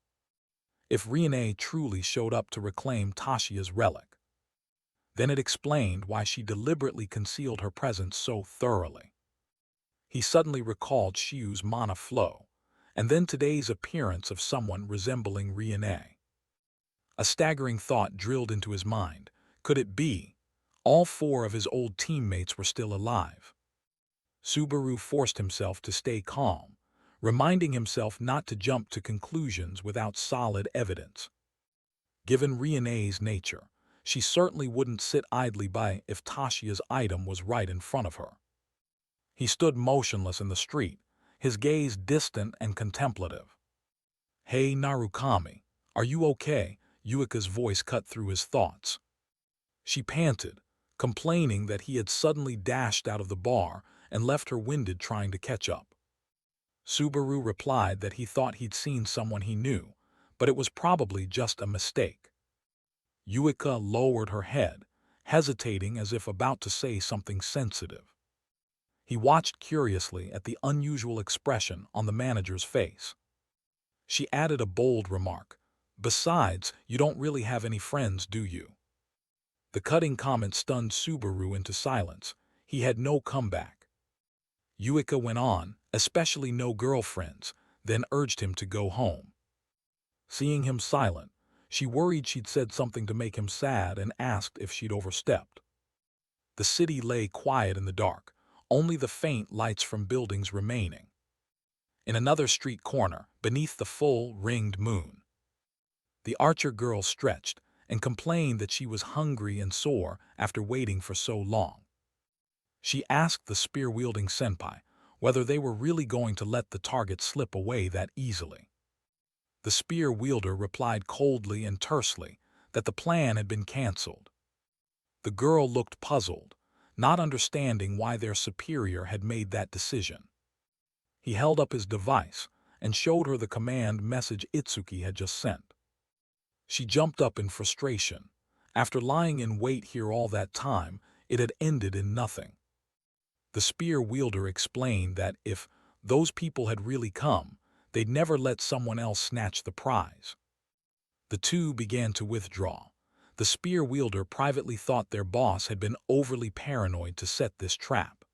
If Riene truly showed up to reclaim Tashia's relic, then it explained why she deliberately concealed her presence so thoroughly. He suddenly recalled Shiu's mana flow, and then today's appearance of someone resembling Riene. A staggering thought drilled into his mind. Could it be? All four of his old teammates were still alive. Subaru forced himself to stay calm, reminding himself not to jump to conclusions without solid evidence. Given Riene's nature, she certainly wouldn't sit idly by if Tashia's item was right in front of her. He stood motionless in the street, his gaze distant and contemplative. "Hey Narukami, are you okay?" Yuika's voice cut through his thoughts. She panted, complaining that he had suddenly dashed out of the bar and left her winded trying to catch up. Subaru replied that he thought he'd seen someone he knew, but it was probably just a mistake. Yuika lowered her head, hesitating as if about to say something sensitive. He watched curiously at the unusual expression on the manager's face. She added a bold remark. "Besides, you don't really have any friends, do you?" The cutting comment stunned Subaru into silence. He had no comeback. Yuika went on, "Especially no girlfriends," then urged him to go home. Seeing him silent, she worried she'd said something to make him sad and asked if she'd overstepped. The city lay quiet in the dark, only the faint lights from buildings remaining. In another street corner, beneath the full, ringed moon, the Archer girl stretched, and complained that she was hungry and sore after waiting for so long. She asked the spear-wielding senpai whether they were really going to let the target slip away that easily. The spear wielder replied coldly and tersely that the plan had been cancelled. The girl looked puzzled, not understanding why their superior had made that decision. He held up his device and showed her the command message Itsuki had just sent. She jumped up in frustration. After lying in wait here all that time, it had ended in nothing. The spear wielder explained that if those people had really come, they'd never let someone else snatch the prize. The two began to withdraw. The spear wielder privately thought their boss had been overly paranoid to set this trap.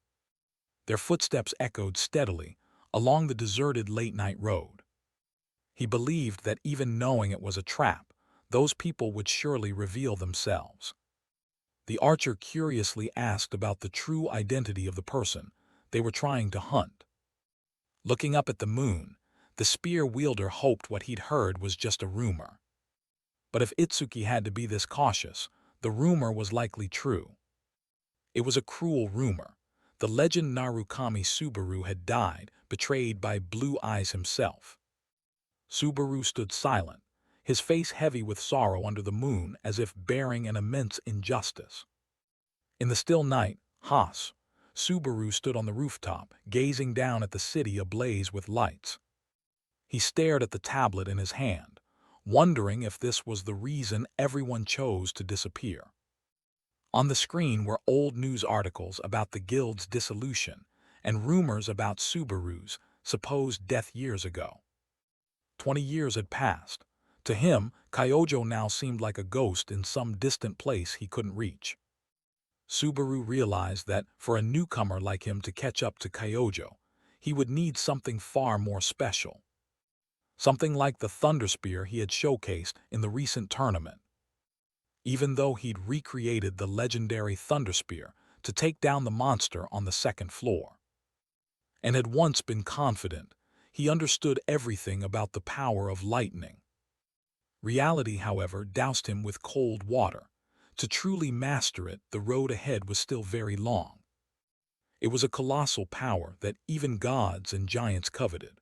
Their footsteps echoed steadily along the deserted late-night road. He believed that even knowing it was a trap, those people would surely reveal themselves. The archer curiously asked about the true identity of the person they were trying to hunt. Looking up at the moon, the spear wielder hoped what he'd heard was just a rumor. But if Itsuki had to be this cautious, the rumor was likely true. It was a cruel rumor. The legend Narukami Subaru had died, betrayed by Blue Eyes himself. Subaru stood silent, his face heavy with sorrow under the moon as if bearing an immense injustice. In the still night, Subaru stood on the rooftop, gazing down at the city ablaze with lights. He stared at the tablet in his hand, wondering if this was the reason everyone chose to disappear. On the screen were old news articles about the guild's dissolution and rumors about Subaru's supposed death years ago. 20 years had passed. To him, Kyojo now seemed like a ghost in some distant place he couldn't reach. Subaru realized that for a newcomer like him to catch up to Kyojo, he would need something far more special. Something like the Thunder Spear he had showcased in the recent tournament. Even though he'd recreated the legendary Thunder Spear to take down the monster on the second floor, and had once been confident, he understood everything about the power of lightning. Reality, however, doused him with cold water. To truly master it, the road ahead was still very long. It was a colossal power that even gods and giants coveted.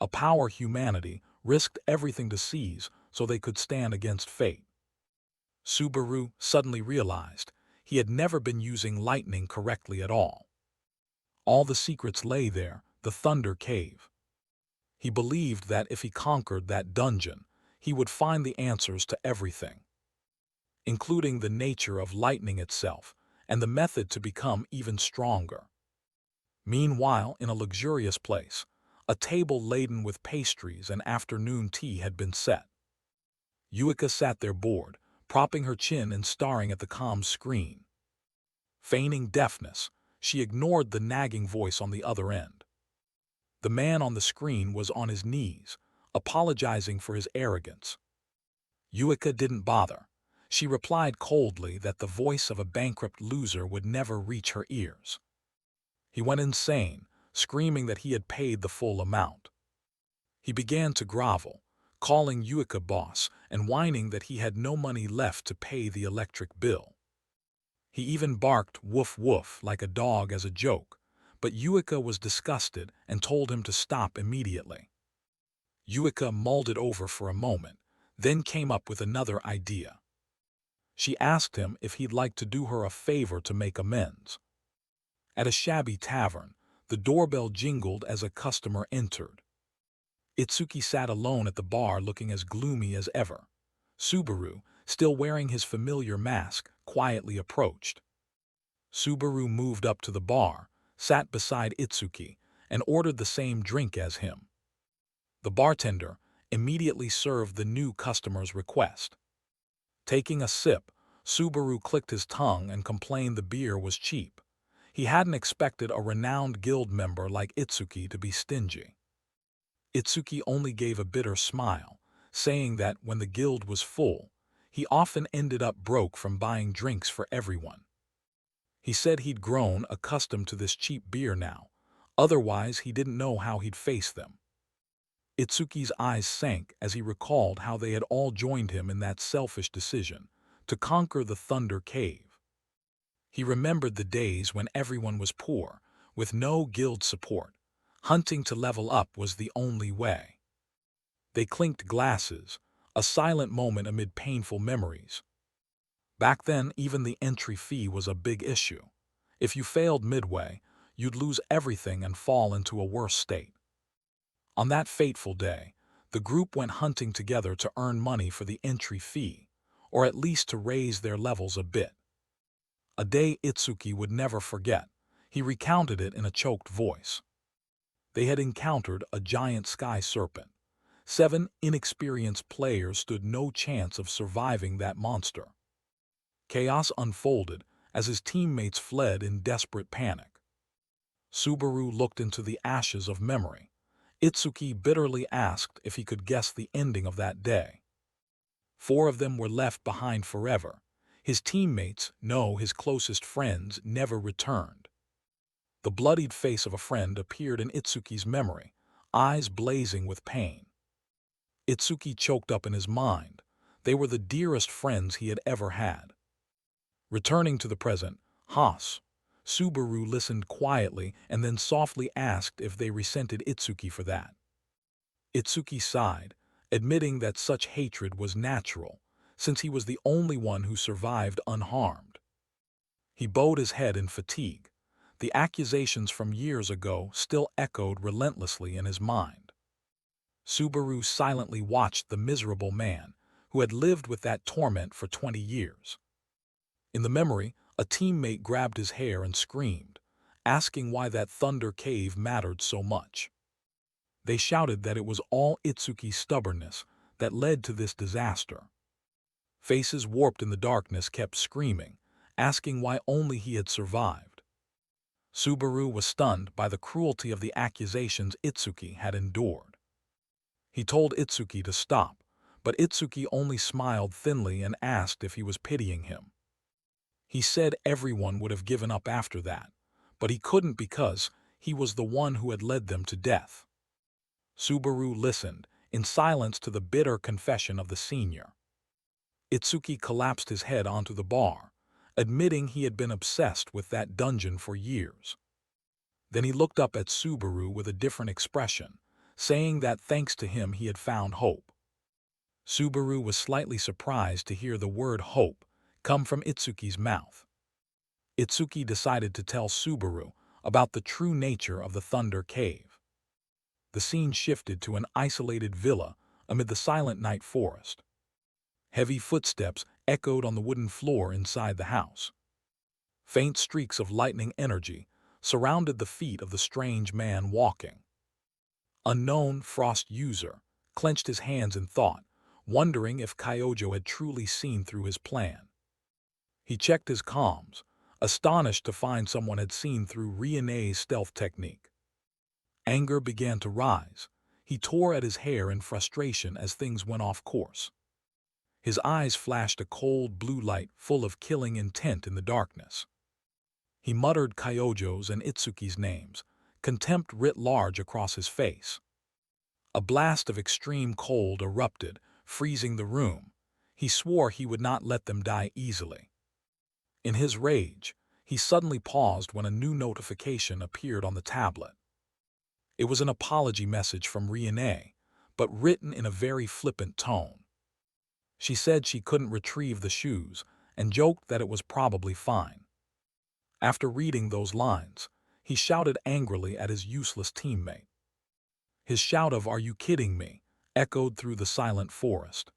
A power humanity risked everything to seize so they could stand against fate. Subaru suddenly realized he had never been using lightning correctly at all. All the secrets lay there, the Thunder Cave. He believed that if he conquered that dungeon, he would find the answers to everything, including the nature of lightning itself and the method to become even stronger. Meanwhile, in a luxurious place, a table laden with pastries and afternoon tea had been set. Yuika sat there bored, propping her chin and staring at the calm screen. Feigning deafness, she ignored the nagging voice on the other end. The man on the screen was on his knees, apologizing for his arrogance. Yuika didn't bother. She replied coldly that the voice of a bankrupt loser would never reach her ears. He went insane, screaming that he had paid the full amount. He began to grovel, calling Yuika boss and whining that he had no money left to pay the electric bill. He even barked woof woof like a dog as a joke, but Yuika was disgusted and told him to stop immediately. Yuika mulled it over for a moment, then came up with another idea. She asked him if he'd like to do her a favor to make amends. At a shabby tavern, the doorbell jingled as a customer entered. Itsuki sat alone at the bar looking as gloomy as ever. Subaru, still wearing his familiar mask, quietly approached. Subaru moved up to the bar, sat beside Itsuki, and ordered the same drink as him. The bartender immediately served the new customer's request. Taking a sip, Subaru clicked his tongue and complained the beer was cheap. He hadn't expected a renowned guild member like Itsuki to be stingy. Itsuki only gave a bitter smile, saying that when the guild was full, he often ended up broke from buying drinks for everyone. He said he'd grown accustomed to this cheap beer now, otherwise he didn't know how he'd face them. Itsuki's eyes sank as he recalled how they had all joined him in that selfish decision to conquer the Thunder Cave. He remembered the days when everyone was poor, with no guild support. Hunting to level up was the only way. They clinked glasses, a silent moment amid painful memories. Back then, even the entry fee was a big issue. If you failed midway, you'd lose everything and fall into a worse state. On that fateful day, the group went hunting together to earn money for the entry fee, or at least to raise their levels a bit. A day Itsuki would never forget. He recounted it in a choked voice. They had encountered a giant sky serpent. 7 inexperienced players stood no chance of surviving that monster. Chaos unfolded as his teammates fled in desperate panic. Subaru looked into the ashes of memory. Itsuki bitterly asked if he could guess the ending of that day. 4 of them were left behind forever. His teammates, no, his closest friends, never returned. The bloodied face of a friend appeared in Itsuki's memory, eyes blazing with pain. Itsuki choked up in his mind. They were the dearest friends he had ever had. Returning to the present, Subaru listened quietly and then softly asked if they resented Itsuki for that. Itsuki sighed, admitting that such hatred was natural, since he was the only one who survived unharmed. He bowed his head in fatigue. The accusations from years ago still echoed relentlessly in his mind. Subaru silently watched the miserable man who had lived with that torment for 20 years. In the memory, a teammate grabbed his hair and screamed, asking why that Thunder Cave mattered so much. They shouted that it was all Itsuki's stubbornness that led to this disaster. Faces warped in the darkness kept screaming, asking why only he had survived. Subaru was stunned by the cruelty of the accusations Itsuki had endured. He told Itsuki to stop, but Itsuki only smiled thinly and asked if he was pitying him. He said everyone would have given up after that, but he couldn't because he was the one who had led them to death. Subaru listened, in silence, to the bitter confession of the senior. Itsuki collapsed his head onto the bar, admitting he had been obsessed with that dungeon for years. Then he looked up at Subaru with a different expression, saying that thanks to him he had found hope. Subaru was slightly surprised to hear the word hope come from Itsuki's mouth. Itsuki decided to tell Subaru about the true nature of the Thunder Cave. The scene shifted to an isolated villa amid the silent night forest. Heavy footsteps echoed on the wooden floor inside the house. Faint streaks of lightning energy surrounded the feet of the strange man walking. Unknown Frost user clenched his hands in thought, wondering if Kyojo had truly seen through his plan. He checked his comms, astonished to find someone had seen through Riene's stealth technique. Anger began to rise. He tore at his hair in frustration as things went off course. His eyes flashed a cold blue light full of killing intent in the darkness. He muttered Kyojo's and Itsuki's names, contempt writ large across his face. A blast of extreme cold erupted, freezing the room. He swore he would not let them die easily. In his rage, he suddenly paused when a new notification appeared on the tablet. It was an apology message from Riene, but written in a very flippant tone. She said she couldn't retrieve the shoes and joked that it was probably fine. After reading those lines, he shouted angrily at his useless teammate. His shout of "Are you kidding me?" echoed through the silent forest.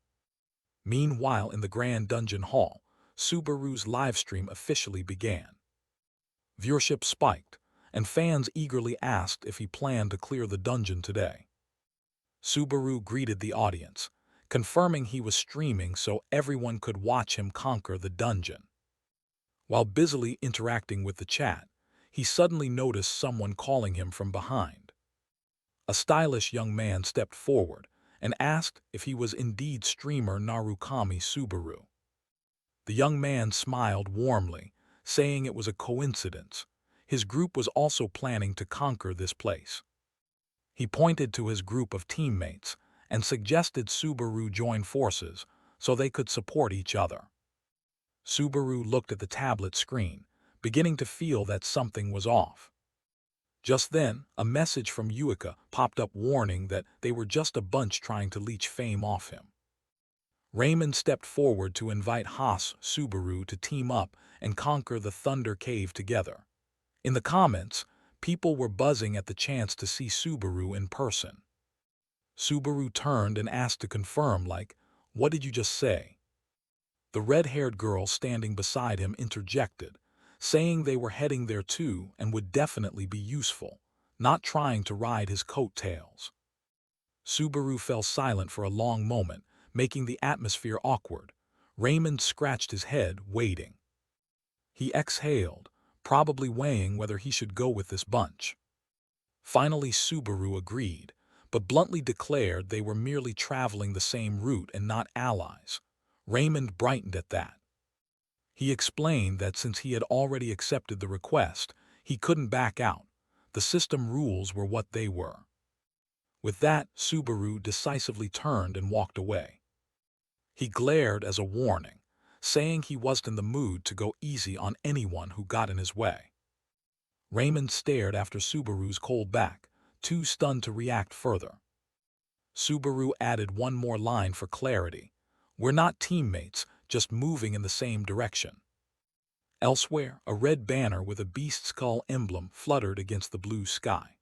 Meanwhile, in the Grand Dungeon Hall, Subaru's livestream officially began. Viewership spiked, and fans eagerly asked if he planned to clear the dungeon today. Subaru greeted the audience, confirming he was streaming so everyone could watch him conquer the dungeon. While busily interacting with the chat, he suddenly noticed someone calling him from behind. A stylish young man stepped forward and asked if he was indeed streamer Narukami Subaru. The young man smiled warmly, saying it was a coincidence. His group was also planning to conquer this place. He pointed to his group of teammates and suggested Subaru join forces so they could support each other. Subaru looked at the tablet screen, beginning to feel that something was off. Just then, a message from Yuika popped up warning that they were just a bunch trying to leech fame off him. Raymond stepped forward to invite Haas Subaru to team up and conquer the Thunder Cave together. In the comments, people were buzzing at the chance to see Subaru in person. Subaru turned and asked to confirm, like, "What did you just say?" The red-haired girl standing beside him interjected, saying they were heading there too and would definitely be useful, not trying to ride his coattails. Subaru fell silent for a long moment, making the atmosphere awkward. Raymond scratched his head, waiting. He exhaled, probably weighing whether he should go with this bunch. Finally, Subaru agreed, but bluntly declared they were merely traveling the same route and not allies. Raymond brightened at that. He explained that since he had already accepted the request, he couldn't back out. The system rules were what they were. With that, Subaru decisively turned and walked away. He glared as a warning, saying he wasn't in the mood to go easy on anyone who got in his way. Raymond stared after Subaru's cold back, too stunned to react further. Subaru added one more line for clarity. "We're not teammates, just moving in the same direction." Elsewhere, a red banner with a beast skull emblem fluttered against the blue sky.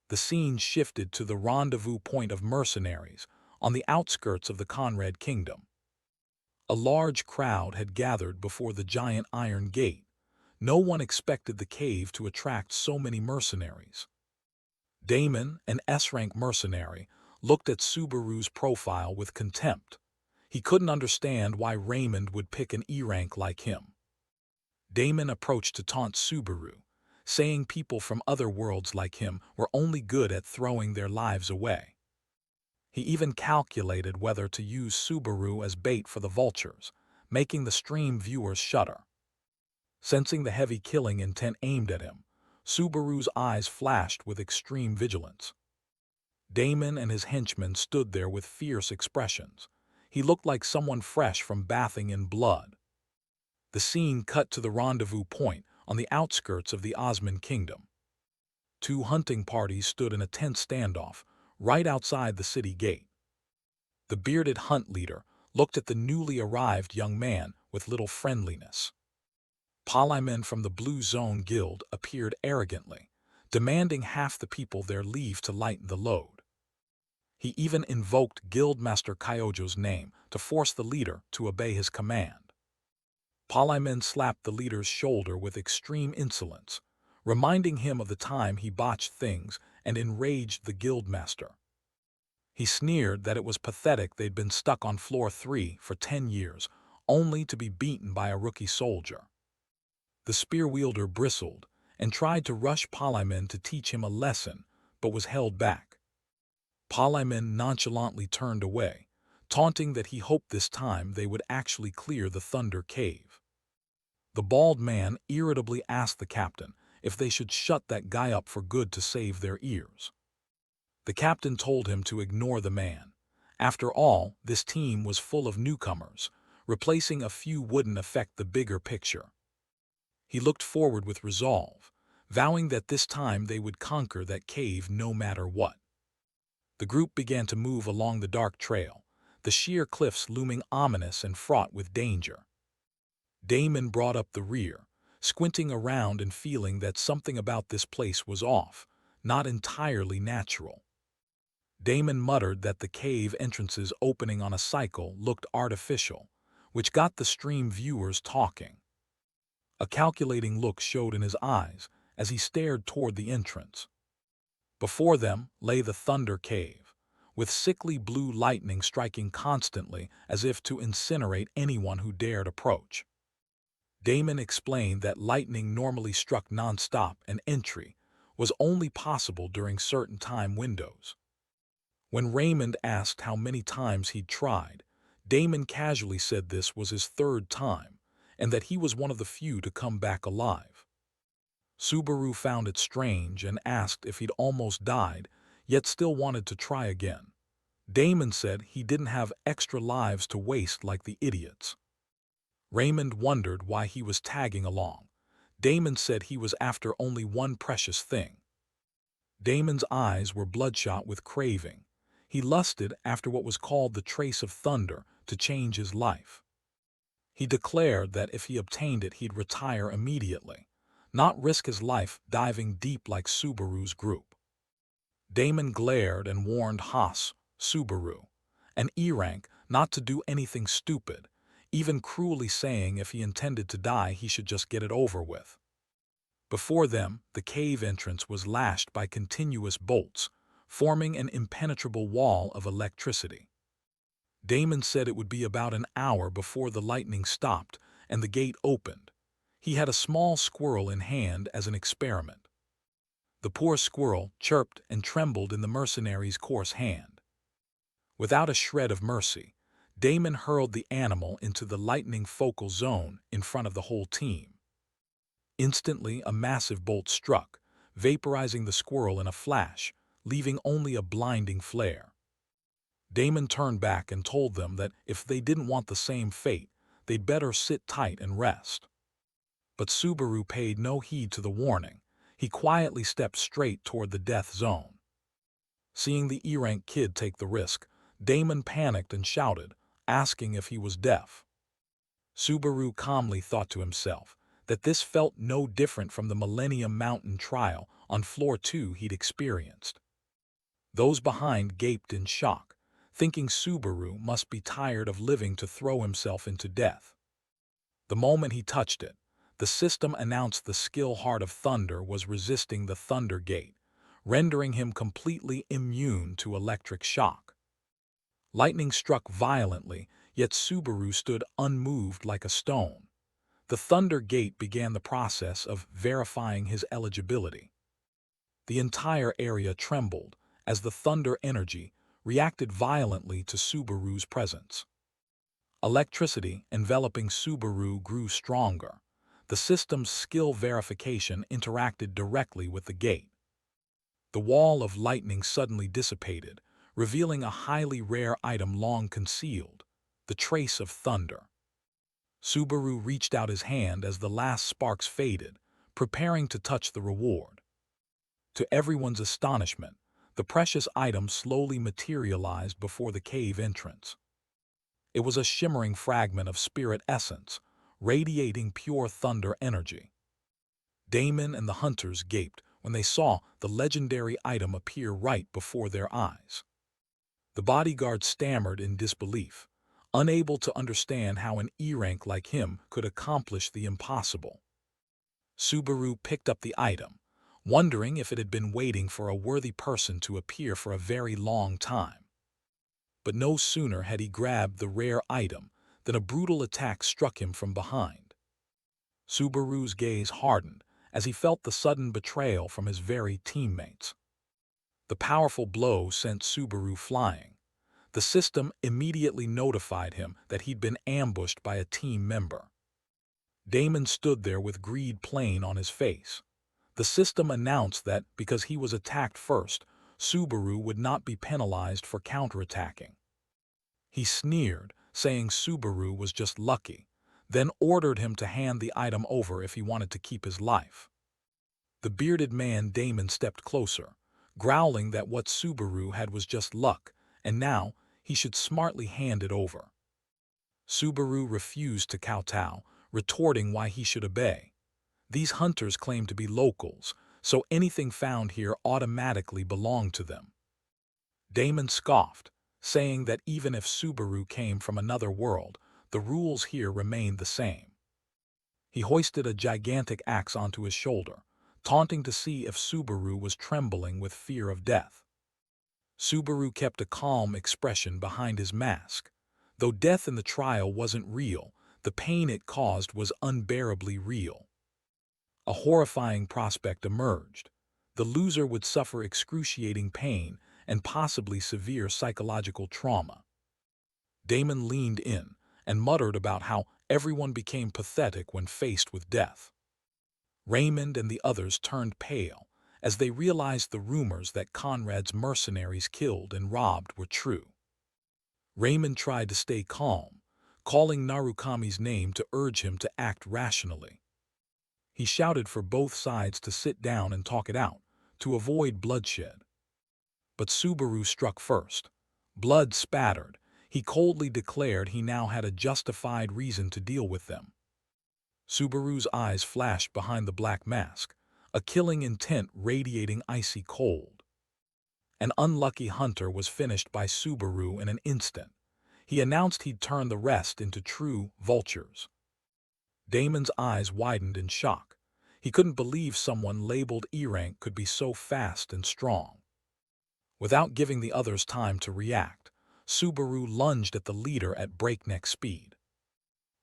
The scene shifted to the rendezvous point of mercenaries on the outskirts of the Conrad Kingdom. A large crowd had gathered before the giant iron gate. No one expected the cave to attract so many mercenaries. Damon, an S-rank mercenary, looked at Subaru's profile with contempt. He couldn't understand why Raymond would pick an E-rank like him. Damon approached to taunt Subaru, saying people from other worlds like him were only good at throwing their lives away. He even calculated whether to use Subaru as bait for the vultures, making the stream viewers shudder. Sensing the heavy killing intent aimed at him, Subaru's eyes flashed with extreme vigilance. Damon and his henchmen stood there with fierce expressions. He looked like someone fresh from bathing in blood. The scene cut to the rendezvous point on the outskirts of the Osman Kingdom. Two hunting parties stood in a tense standoff right outside the city gate. The bearded hunt leader looked at the newly arrived young man with little friendliness. Polymen from the Blue Zone Guild appeared arrogantly, demanding half the people their leave to lighten the load. He even invoked Guildmaster Kyojo's name to force the leader to obey his command. Polymen slapped the leader's shoulder with extreme insolence, reminding him of the time he botched things and enraged the guildmaster. He sneered that it was pathetic they'd been stuck on floor 3 for 10 years, only to be beaten by a rookie soldier. The spear wielder bristled and tried to rush Polymen to teach him a lesson, but was held back. Polymen nonchalantly turned away, taunting that he hoped this time they would actually clear the Thunder Cave. The bald man irritably asked the captain if they should shut that guy up for good to save their ears. The captain told him to ignore the man. After all, this team was full of newcomers. Replacing a few wouldn't affect the bigger picture. He looked forward with resolve, vowing that this time they would conquer that cave no matter what. The group began to move along the dark trail, the sheer cliffs looming ominous and fraught with danger. Damon brought up the rear, squinting around and feeling that something about this place was off, not entirely natural. Damon muttered that the cave entrances opening on a cycle looked artificial, which got the stream viewers talking. A calculating look showed in his eyes as he stared toward the entrance. Before them lay the Thunder Cave, with sickly blue lightning striking constantly as if to incinerate anyone who dared approach. Damon explained that lightning normally struck non-stop and entry was only possible during certain time windows. When Raymond asked how many times he'd tried, Damon casually said this was his third time, and that he was one of the few to come back alive. Subaru found it strange and asked if he'd almost died, yet still wanted to try again. Damon said he didn't have extra lives to waste like the idiots. Raymond wondered why he was tagging along. Damon said he was after only one precious thing. Damon's eyes were bloodshot with craving. He lusted after what was called the trace of thunder to change his life. He declared that if he obtained it, he'd retire immediately, not risk his life diving deep like Subaru's group. Damon glared and warned Haas, Subaru, and E-Rank not to do anything stupid, even cruelly saying if he intended to die he should just get it over with. Before them, the cave entrance was lashed by continuous bolts, forming an impenetrable wall of electricity. Damon said it would be about an hour before the lightning stopped and the gate opened. He had a small squirrel in hand as an experiment. The poor squirrel chirped and trembled in the mercenary's coarse hand. Without a shred of mercy, Damon hurled the animal into the lightning focal zone in front of the whole team. Instantly, a massive bolt struck, vaporizing the squirrel in a flash, leaving only a blinding flare. Damon turned back and told them that if they didn't want the same fate, they'd better sit tight and rest. But Subaru paid no heed to the warning. He quietly stepped straight toward the death zone. Seeing the E-Rank kid take the risk, Damon panicked and shouted, asking if he was deaf. Subaru calmly thought to himself that this felt no different from the Millennium Mountain trial on Floor 2 he'd experienced. Those behind gaped in shock, thinking Subaru must be tired of living to throw himself into death. The moment he touched it, the system announced the skill Heart of Thunder was resisting the Thunder Gate, rendering him completely immune to electric shock. Lightning struck violently, yet Subaru stood unmoved like a stone. The Thunder Gate began the process of verifying his eligibility. The entire area trembled as the thunder energy reacted violently to Subaru's presence. Electricity enveloping Subaru grew stronger. The system's skill verification interacted directly with the gate. The wall of lightning suddenly dissipated, revealing a highly rare item long concealed, the trace of thunder. Subaru reached out his hand as the last sparks faded, preparing to touch the reward. To everyone's astonishment, the precious item slowly materialized before the cave entrance. It was a shimmering fragment of spirit essence, radiating pure thunder energy. Damon and the hunters gaped when they saw the legendary item appear right before their eyes. The bodyguard stammered in disbelief, unable to understand how an E-Rank like him could accomplish the impossible. Subaru picked up the item, wondering if it had been waiting for a worthy person to appear for a very long time. But no sooner had he grabbed the rare item than a brutal attack struck him from behind. Subaru's gaze hardened as he felt the sudden betrayal from his very teammates. The powerful blow sent Subaru flying. The system immediately notified him that he'd been ambushed by a team member. Damon stood there with greed plain on his face. The system announced that because he was attacked first, Subaru would not be penalized for counterattacking. He sneered, saying Subaru was just lucky, then ordered him to hand the item over if he wanted to keep his life. The bearded man Damon stepped closer, growling that what Subaru had was just luck, and now he should smartly hand it over. Subaru refused to kowtow, retorting why he should obey. These hunters claimed to be locals, so anything found here automatically belonged to them. Damon scoffed, saying that even if Subaru came from another world, the rules here remained the same. He hoisted a gigantic axe onto his shoulder, taunting to see if Subaru was trembling with fear of death. Subaru kept a calm expression behind his mask. Though death in the trial wasn't real, the pain it caused was unbearably real. A horrifying prospect emerged. The loser would suffer excruciating pain and possibly severe psychological trauma. Damon leaned in and muttered about how everyone became pathetic when faced with death. Raymond and the others turned pale as they realized the rumors that Conrad's mercenaries killed and robbed were true. Raymond tried to stay calm, calling Narukami's name to urge him to act rationally. He shouted for both sides to sit down and talk it out, to avoid bloodshed. But Subaru struck first. Blood spattered. He coldly declared he now had a justified reason to deal with them. Subaru's eyes flashed behind the black mask, a killing intent radiating icy cold. An unlucky hunter was finished by Subaru in an instant. He announced he'd turn the rest into true vultures. Damon's eyes widened in shock. He couldn't believe someone labeled E-rank could be so fast and strong. Without giving the others time to react, Subaru lunged at the leader at breakneck speed.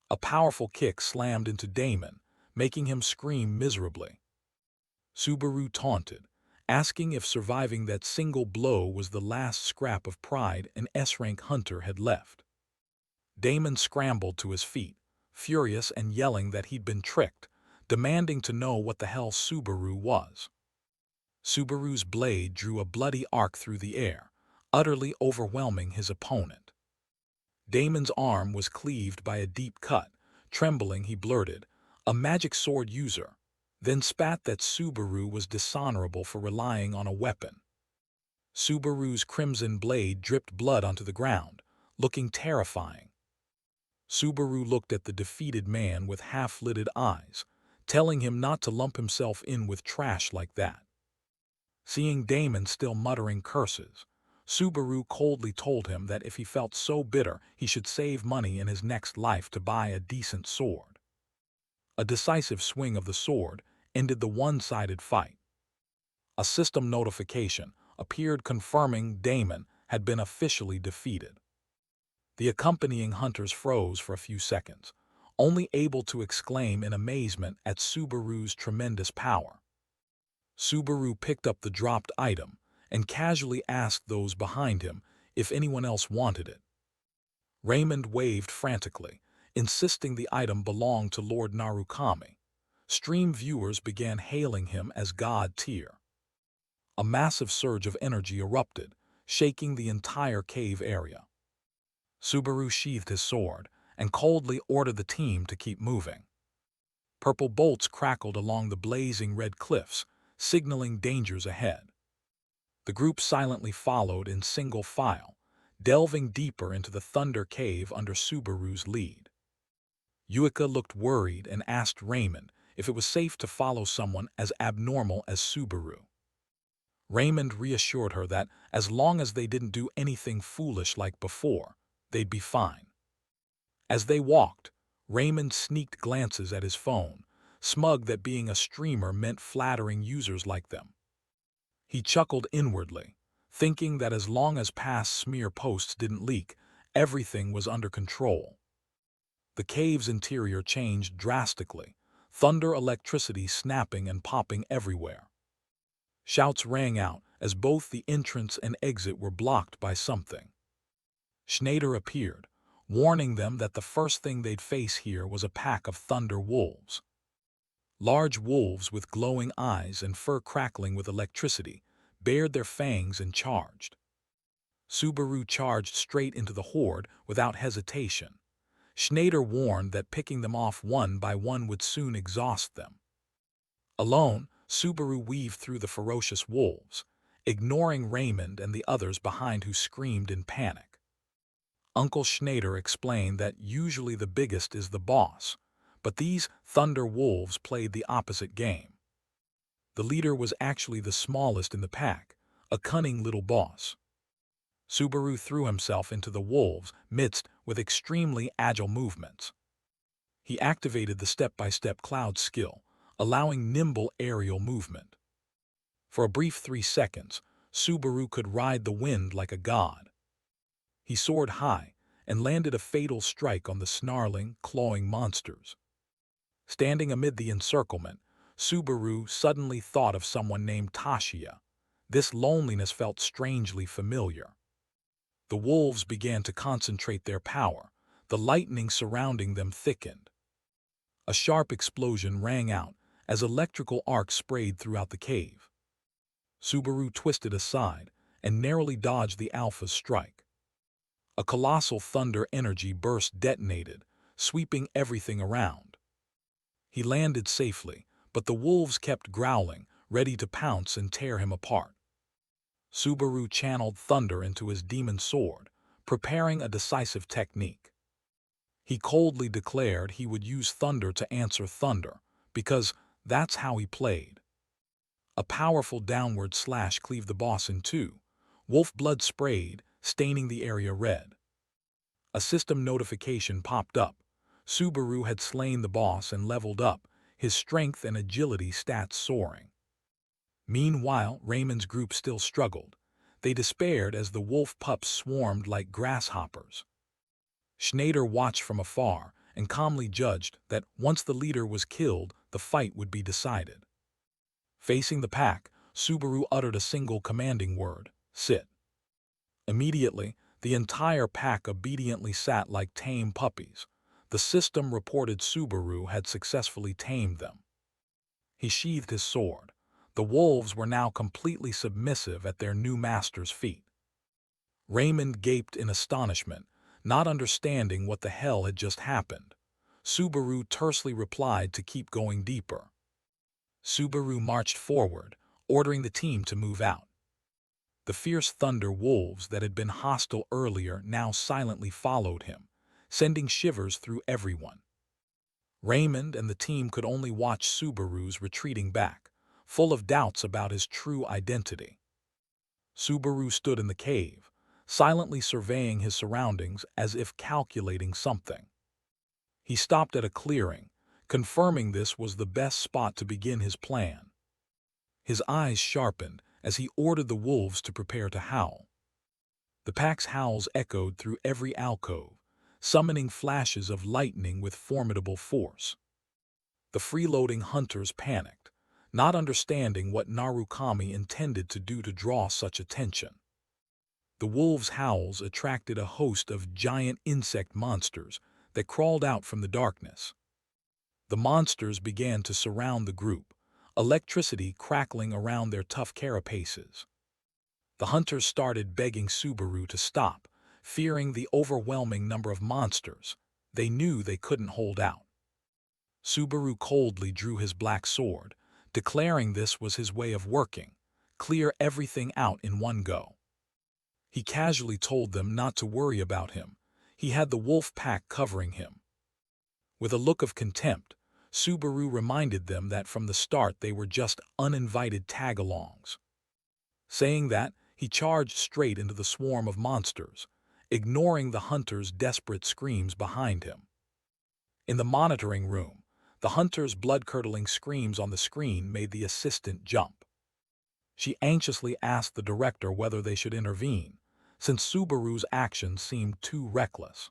A powerful kick slammed into Damon, making him scream miserably. Subaru taunted, asking if surviving that single blow was the last scrap of pride an S-rank hunter had left. Damon scrambled to his feet, furious and yelling that he'd been tricked, demanding to know what the hell Subaru was. Subaru's blade drew a bloody arc through the air, utterly overwhelming his opponent. Damon's arm was cleaved by a deep cut. Trembling, he blurted, "A magic sword user," then spat that Subaru was dishonorable for relying on a weapon. Subaru's crimson blade dripped blood onto the ground, looking terrifying. Subaru looked at the defeated man with half-lidded eyes, telling him not to lump himself in with trash like that. Seeing Damon still muttering curses, Subaru coldly told him that if he felt so bitter, he should save money in his next life to buy a decent sword. A decisive swing of the sword ended the one-sided fight. A system notification appeared confirming Damon had been officially defeated. The accompanying hunters froze for a few seconds, only able to exclaim in amazement at Subaru's tremendous power. Subaru picked up the dropped item and casually asked those behind him if anyone else wanted it. Raymond waved frantically, insisting the item belonged to Lord Narukami. Stream viewers began hailing him as God tier. A massive surge of energy erupted, shaking the entire cave area. Subaru sheathed his sword and coldly ordered the team to keep moving. Purple bolts crackled along the blazing red cliffs, signaling dangers ahead. The group silently followed in single file, delving deeper into the Thunder Cave under Subaru's lead. Yuika looked worried and asked Raymond if it was safe to follow someone as abnormal as Subaru. Raymond reassured her that as long as they didn't do anything foolish like before, they'd be fine. As they walked, Raymond sneaked glances at his phone, smug that being a streamer meant flattering users like them. He chuckled inwardly, thinking that as long as past smear posts didn't leak, everything was under control. The cave's interior changed drastically, thunder electricity snapping and popping everywhere. Shouts rang out as both the entrance and exit were blocked by something. Schneider appeared, warning them that the first thing they'd face here was a pack of thunder wolves. Large wolves with glowing eyes and fur crackling with electricity bared their fangs and charged. Subaru charged straight into the horde without hesitation. Schneider warned that picking them off one by one would soon exhaust them. Alone, Subaru weaved through the ferocious wolves, ignoring Raymond and the others behind who screamed in panic. Uncle Schneider explained that usually the biggest is the boss, but these thunder wolves played the opposite game. The leader was actually the smallest in the pack, a cunning little boss. Subaru threw himself into the wolves' midst with extremely agile movements. He activated the step-by-step cloud skill, allowing nimble aerial movement. For a brief 3 seconds, Subaru could ride the wind like a god. He soared high and landed a fatal strike on the snarling, clawing monsters. Standing amid the encirclement, Subaru suddenly thought of someone named Tashiya. This loneliness felt strangely familiar. The wolves began to concentrate their power. The lightning surrounding them thickened. A sharp explosion rang out as electrical arcs sprayed throughout the cave. Subaru twisted aside and narrowly dodged the Alpha's strike. A colossal thunder energy burst detonated, sweeping everything around. He landed safely, but the wolves kept growling, ready to pounce and tear him apart. Subaru channeled thunder into his demon sword, preparing a decisive technique. He coldly declared he would use thunder to answer thunder, because that's how he played. A powerful downward slash cleaved the boss in two. Wolf blood sprayed, staining the area red. A system notification popped up. Subaru had slain the boss and leveled up, his strength and agility stats soaring. Meanwhile, Raymond's group still struggled. They despaired as the wolf pups swarmed like grasshoppers. Schneider watched from afar and calmly judged that once the leader was killed, the fight would be decided. Facing the pack, Subaru uttered a single commanding word, "Sit." Immediately, the entire pack obediently sat like tame puppies. The system reported Subaru had successfully tamed them. He sheathed his sword. The wolves were now completely submissive at their new master's feet. Raymond gaped in astonishment, not understanding what the hell had just happened. Subaru tersely replied to keep going deeper. Subaru marched forward, ordering the team to move out. The fierce thunder wolves that had been hostile earlier now silently followed him, sending shivers through everyone. Raymond and the team could only watch Subaru's retreating back, full of doubts about his true identity. Subaru stood in the cave, silently surveying his surroundings as if calculating something. He stopped at a clearing, confirming this was the best spot to begin his plan. His eyes sharpened as he ordered the wolves to prepare to howl. The pack's howls echoed through every alcove, summoning flashes of lightning with formidable force. The freeloading hunters panicked, not understanding what Narukami intended to do to draw such attention. The wolves' howls attracted a host of giant insect monsters that crawled out from the darkness. The monsters began to surround the group, electricity crackling around their tough carapaces. The hunters started begging Subaru to stop, fearing the overwhelming number of monsters. They knew they couldn't hold out. Subaru coldly drew his black sword, declaring this was his way of working, clear everything out in one go. He casually told them not to worry about him. He had the wolf pack covering him. With a look of contempt, Subaru reminded them that from the start they were just uninvited tag-alongs. Saying that, he charged straight into the swarm of monsters, ignoring the hunters' desperate screams behind him. In the monitoring room, the hunter's blood-curdling screams on the screen made the assistant jump. She anxiously asked the director whether they should intervene, since Subaru's actions seemed too reckless.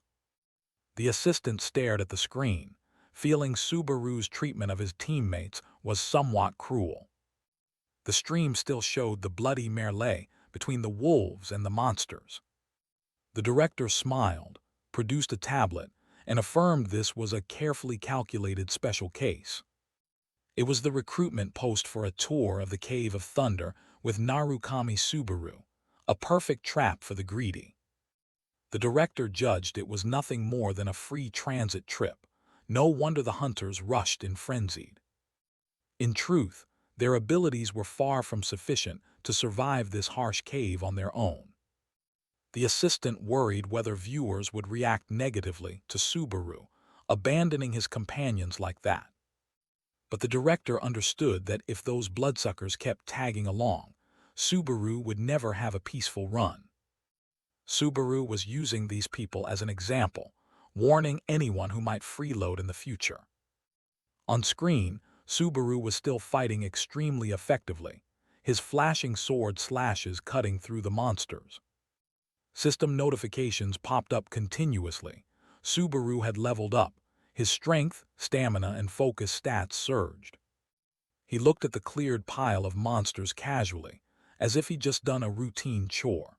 The assistant stared at the screen, feeling Subaru's treatment of his teammates was somewhat cruel. The stream still showed the bloody melee between the wolves and the monsters. The director smiled, produced a tablet, and affirmed this was a carefully calculated special case. It was the recruitment post for a tour of the Cave of Thunder with Narukami Subaru, a perfect trap for the greedy. The director judged it was nothing more than a free transit trip. No wonder the hunters rushed in frenzied. In truth, their abilities were far from sufficient to survive this harsh cave on their own. The assistant worried whether viewers would react negatively to Subaru, abandoning his companions like that. But the director understood that if those bloodsuckers kept tagging along, Subaru would never have a peaceful run. Subaru was using these people as an example, warning anyone who might freeload in the future. On screen, Subaru was still fighting extremely effectively, his flashing sword slashes cutting through the monsters. System notifications popped up continuously. Subaru had leveled up. His strength, stamina, and focus stats surged. He looked at the cleared pile of monsters casually, as if he'd just done a routine chore.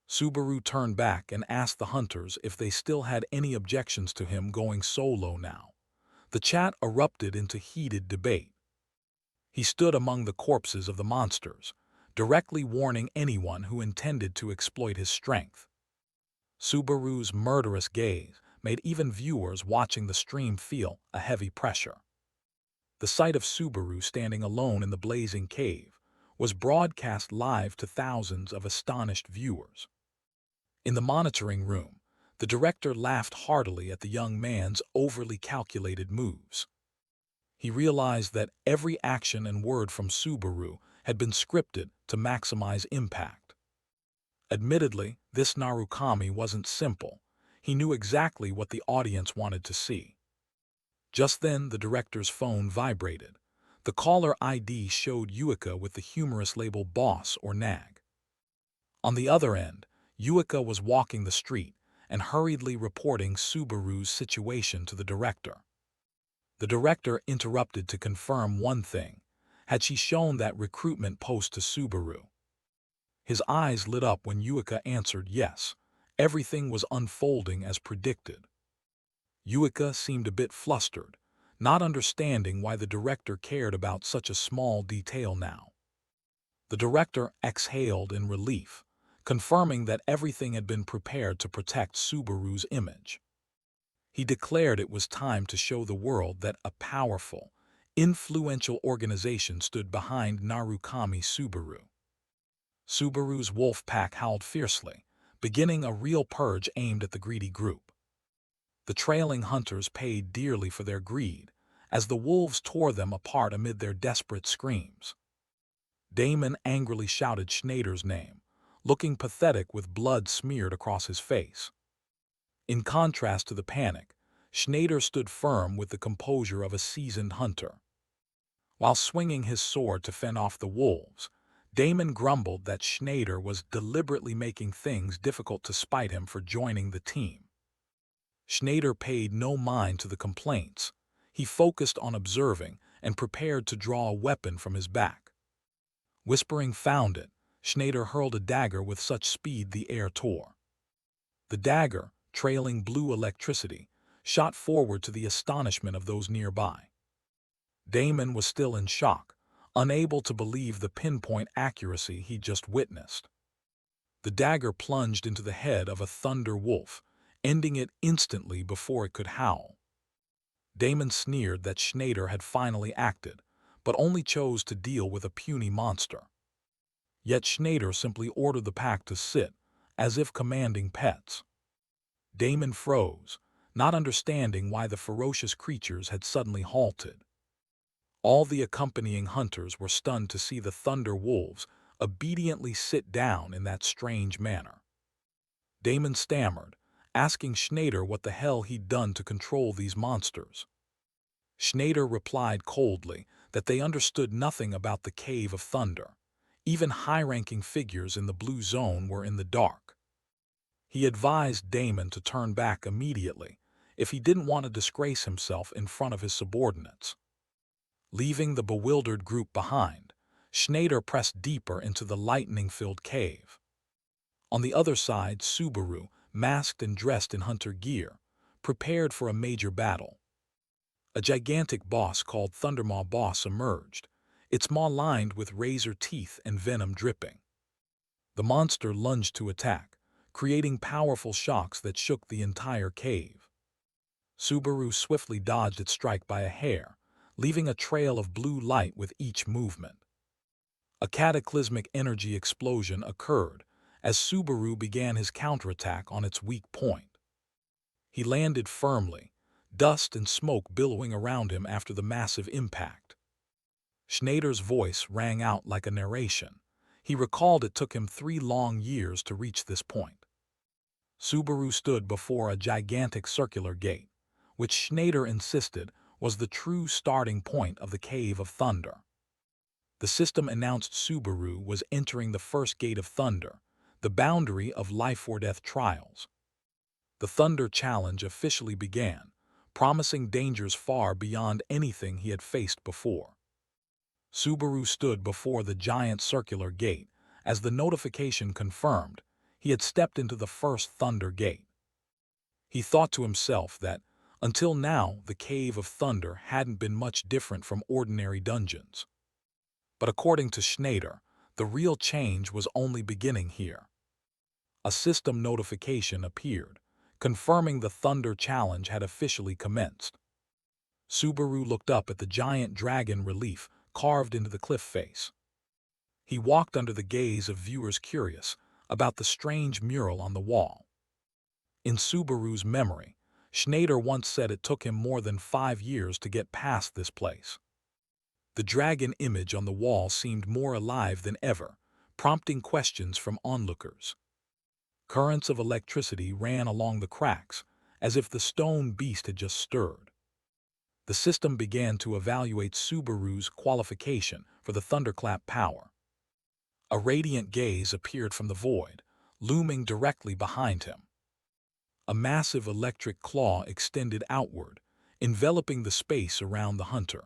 Subaru turned back and asked the hunters if they still had any objections to him going solo now. The chat erupted into heated debate. He stood among the corpses of the monsters, directly warning anyone who intended to exploit his strength. Subaru's murderous gaze made even viewers watching the stream feel a heavy pressure. The sight of Subaru standing alone in the blazing cave was broadcast live to thousands of astonished viewers. In the monitoring room, the director laughed heartily at the young man's overly calculated moves. He realized that every action and word from Subaru had been scripted to maximize impact. Admittedly, this Narukami wasn't simple. He knew exactly what the audience wanted to see. Just then, the director's phone vibrated. The caller ID showed Yuika with the humorous label boss or nag. On the other end, Yuika was walking the street and hurriedly reporting Subaru's situation to the director. The director interrupted to confirm one thing. Had she shown that recruitment post to Subaru? His eyes lit up when Yuika answered yes. Everything was unfolding as predicted. Yuika seemed a bit flustered, not understanding why the director cared about such a small detail now. The director exhaled in relief, confirming that everything had been prepared to protect Subaru's image. He declared it was time to show the world that a powerful, influential organization stood behind Narukami Subaru. Subaru's wolf pack howled fiercely, beginning a real purge aimed at the greedy group. The trailing hunters paid dearly for their greed, as the wolves tore them apart amid their desperate screams. Damon angrily shouted Schneider's name, looking pathetic with blood smeared across his face. In contrast to the panic, Schneider stood firm with the composure of a seasoned hunter. While swinging his sword to fend off the wolves, Damon grumbled that Schneider was deliberately making things difficult to spite him for joining the team. Schneider paid no mind to the complaints. He focused on observing and prepared to draw a weapon from his back. Whispering "found it," Schneider hurled a dagger with such speed the air tore. The dagger, trailing blue electricity, shot forward to the astonishment of those nearby. Damon was still in shock, unable to believe the pinpoint accuracy he'd just witnessed. The dagger plunged into the head of a thunder wolf, ending it instantly before it could howl. Damon sneered that Schneider had finally acted, but only chose to deal with a puny monster. Yet Schneider simply ordered the pack to sit, as if commanding pets. Damon froze, not understanding why the ferocious creatures had suddenly halted. All the accompanying hunters were stunned to see the thunder wolves obediently sit down in that strange manner. Damon stammered, asking Schneider what the hell he'd done to control these monsters. Schneider replied coldly that they understood nothing about the Cave of Thunder. Even high-ranking figures in the blue zone were in the dark. He advised Damon to turn back immediately if he didn't want to disgrace himself in front of his subordinates. Leaving the bewildered group behind, Schneider pressed deeper into the lightning-filled cave. On the other side, Subaru, masked and dressed in hunter gear, prepared for a major battle. A gigantic boss called Thundermaw Boss emerged, its maw lined with razor teeth and venom dripping. The monster lunged to attack, creating powerful shocks that shook the entire cave. Subaru swiftly dodged its strike by a hair, leaving a trail of blue light with each movement. A cataclysmic energy explosion occurred as Subaru began his counterattack on its weak point. He landed firmly, dust and smoke billowing around him after the massive impact. Schneider's voice rang out like a narration. He recalled it took him 3 long years to reach this point. Subaru stood before a gigantic circular gate, which Schneider insisted was the true starting point of the Cave of Thunder. The system announced Subaru was entering the first gate of Thunder, the boundary of life-or-death trials. The Thunder Challenge officially began, promising dangers far beyond anything he had faced before. Subaru stood before the giant circular gate as the notification confirmed he had stepped into the first Thunder Gate. He thought to himself that, until now, the Cave of Thunder hadn't been much different from ordinary dungeons. But according to Schneider, The real change was only beginning here. A system notification appeared, confirming the Thunder Challenge had officially commenced. Subaru looked up at the giant dragon relief carved into the cliff face. He walked under the gaze of viewers curious about the strange mural on the wall. In Subaru's memory, Schneider once said it took him more than 5 years to get past this place. The dragon image on the wall seemed more alive than ever, prompting questions from onlookers. Currents of electricity ran along the cracks, as if the stone beast had just stirred. The system began to evaluate Subaru's qualification for the thunderclap power. A radiant gaze appeared from the void, looming directly behind him. A massive electric claw extended outward, enveloping the space around the hunter.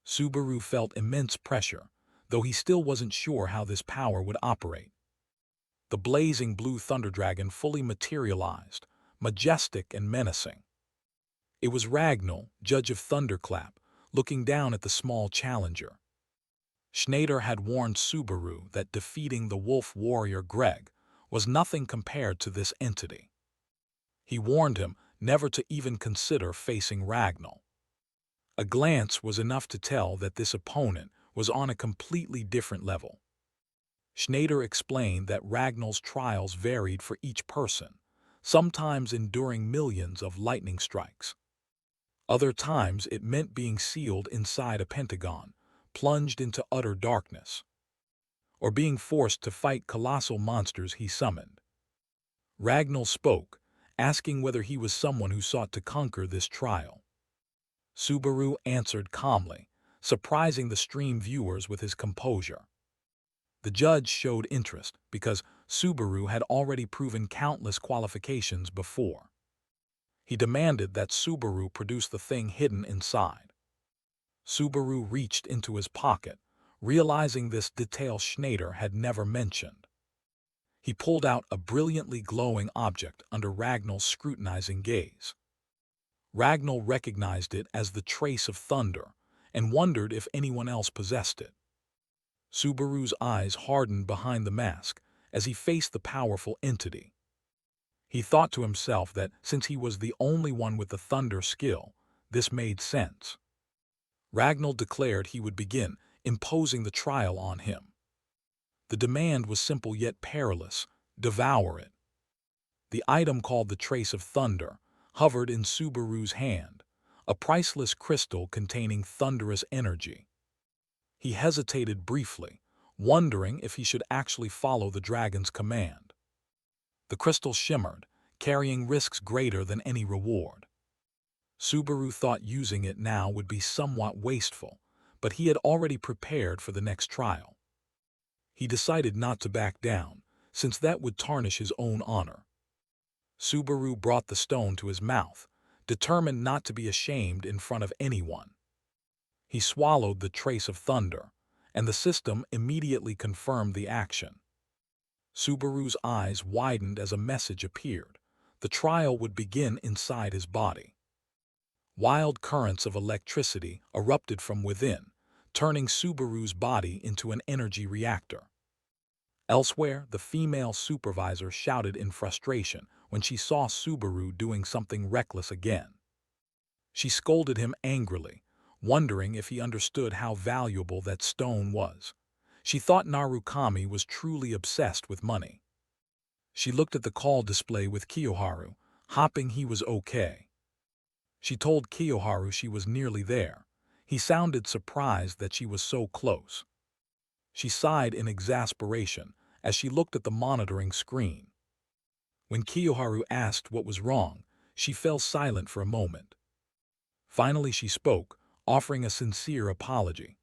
Subaru felt immense pressure, though he still wasn't sure how this power would operate. The blazing blue thunder dragon fully materialized, majestic and menacing. It was Ragnall, judge of Thunderclap, looking down at the small challenger. Schneider had warned Subaru that defeating the wolf warrior Greg was nothing compared to this entity. He warned him never to even consider facing Ragnall. A glance was enough to tell that this opponent was on a completely different level. Schneider explained that Ragnall's trials varied for each person, sometimes enduring millions of lightning strikes. Other times it meant being sealed inside a pentagon, plunged into utter darkness, or being forced to fight colossal monsters he summoned. Ragnall spoke, asking whether he was someone who sought to conquer this trial. Subaru answered calmly, surprising the stream viewers with his composure. The judge showed interest because Subaru had already proven countless qualifications before. He demanded that Subaru produce the thing hidden inside. Subaru reached into his pocket, realizing this detail Schneider had never mentioned. He pulled out a brilliantly glowing object under Ragnall's scrutinizing gaze. Ragnall recognized it as the trace of thunder and wondered if anyone else possessed it. Subaru's eyes hardened behind the mask as he faced the powerful entity. He thought to himself that since he was the only one with the thunder skill, this made sense. Ragnall declared he would begin imposing the trial on him. The demand was simple yet perilous: devour it. The item, called the Trace of Thunder, hovered in Subaru's hand, a priceless crystal containing thunderous energy. He hesitated briefly, wondering if he should actually follow the dragon's command. The crystal shimmered, carrying risks greater than any reward. Subaru thought using it now would be somewhat wasteful, but he had already prepared for the next trial. He decided not to back down, since that would tarnish his own honor. Subaru brought the stone to his mouth, determined not to be ashamed in front of anyone. He swallowed the Trace of Thunder, and the system immediately confirmed the action. Subaru's eyes widened as a message appeared. The trial would begin inside his body. Wild currents of electricity erupted from within, turning Subaru's body into an energy reactor. Elsewhere, the female supervisor shouted in frustration when she saw Subaru doing something reckless again. She scolded him angrily, wondering if he understood how valuable that stone was. She thought Narukami was truly obsessed with money. She looked at the call display with Kiyoharu, hoping he was okay. She told Kiyoharu she was nearly there. He sounded surprised that she was so close. She sighed in exasperation as she looked at the monitoring screen. When Kiyoharu asked what was wrong, she fell silent for a moment. Finally she spoke, offering a sincere apology.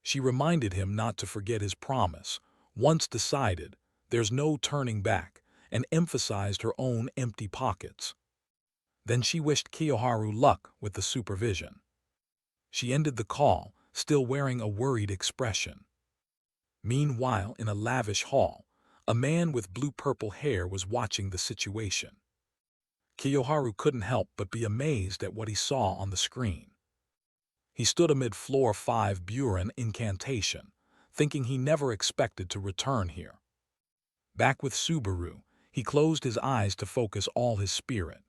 She reminded him not to forget his promise. Once decided, there's no turning back, and emphasized her own empty pockets. Then she wished Kiyoharu luck with the supervision. She ended the call, still wearing a worried expression. Meanwhile, in a lavish hall, a man with blue-purple hair was watching the situation. Kiyoharu couldn't help but be amazed at what he saw on the screen. He stood amid Floor 5 Buran incantation, thinking he never expected to return here. Back with Subaru, he closed his eyes to focus all his spirit.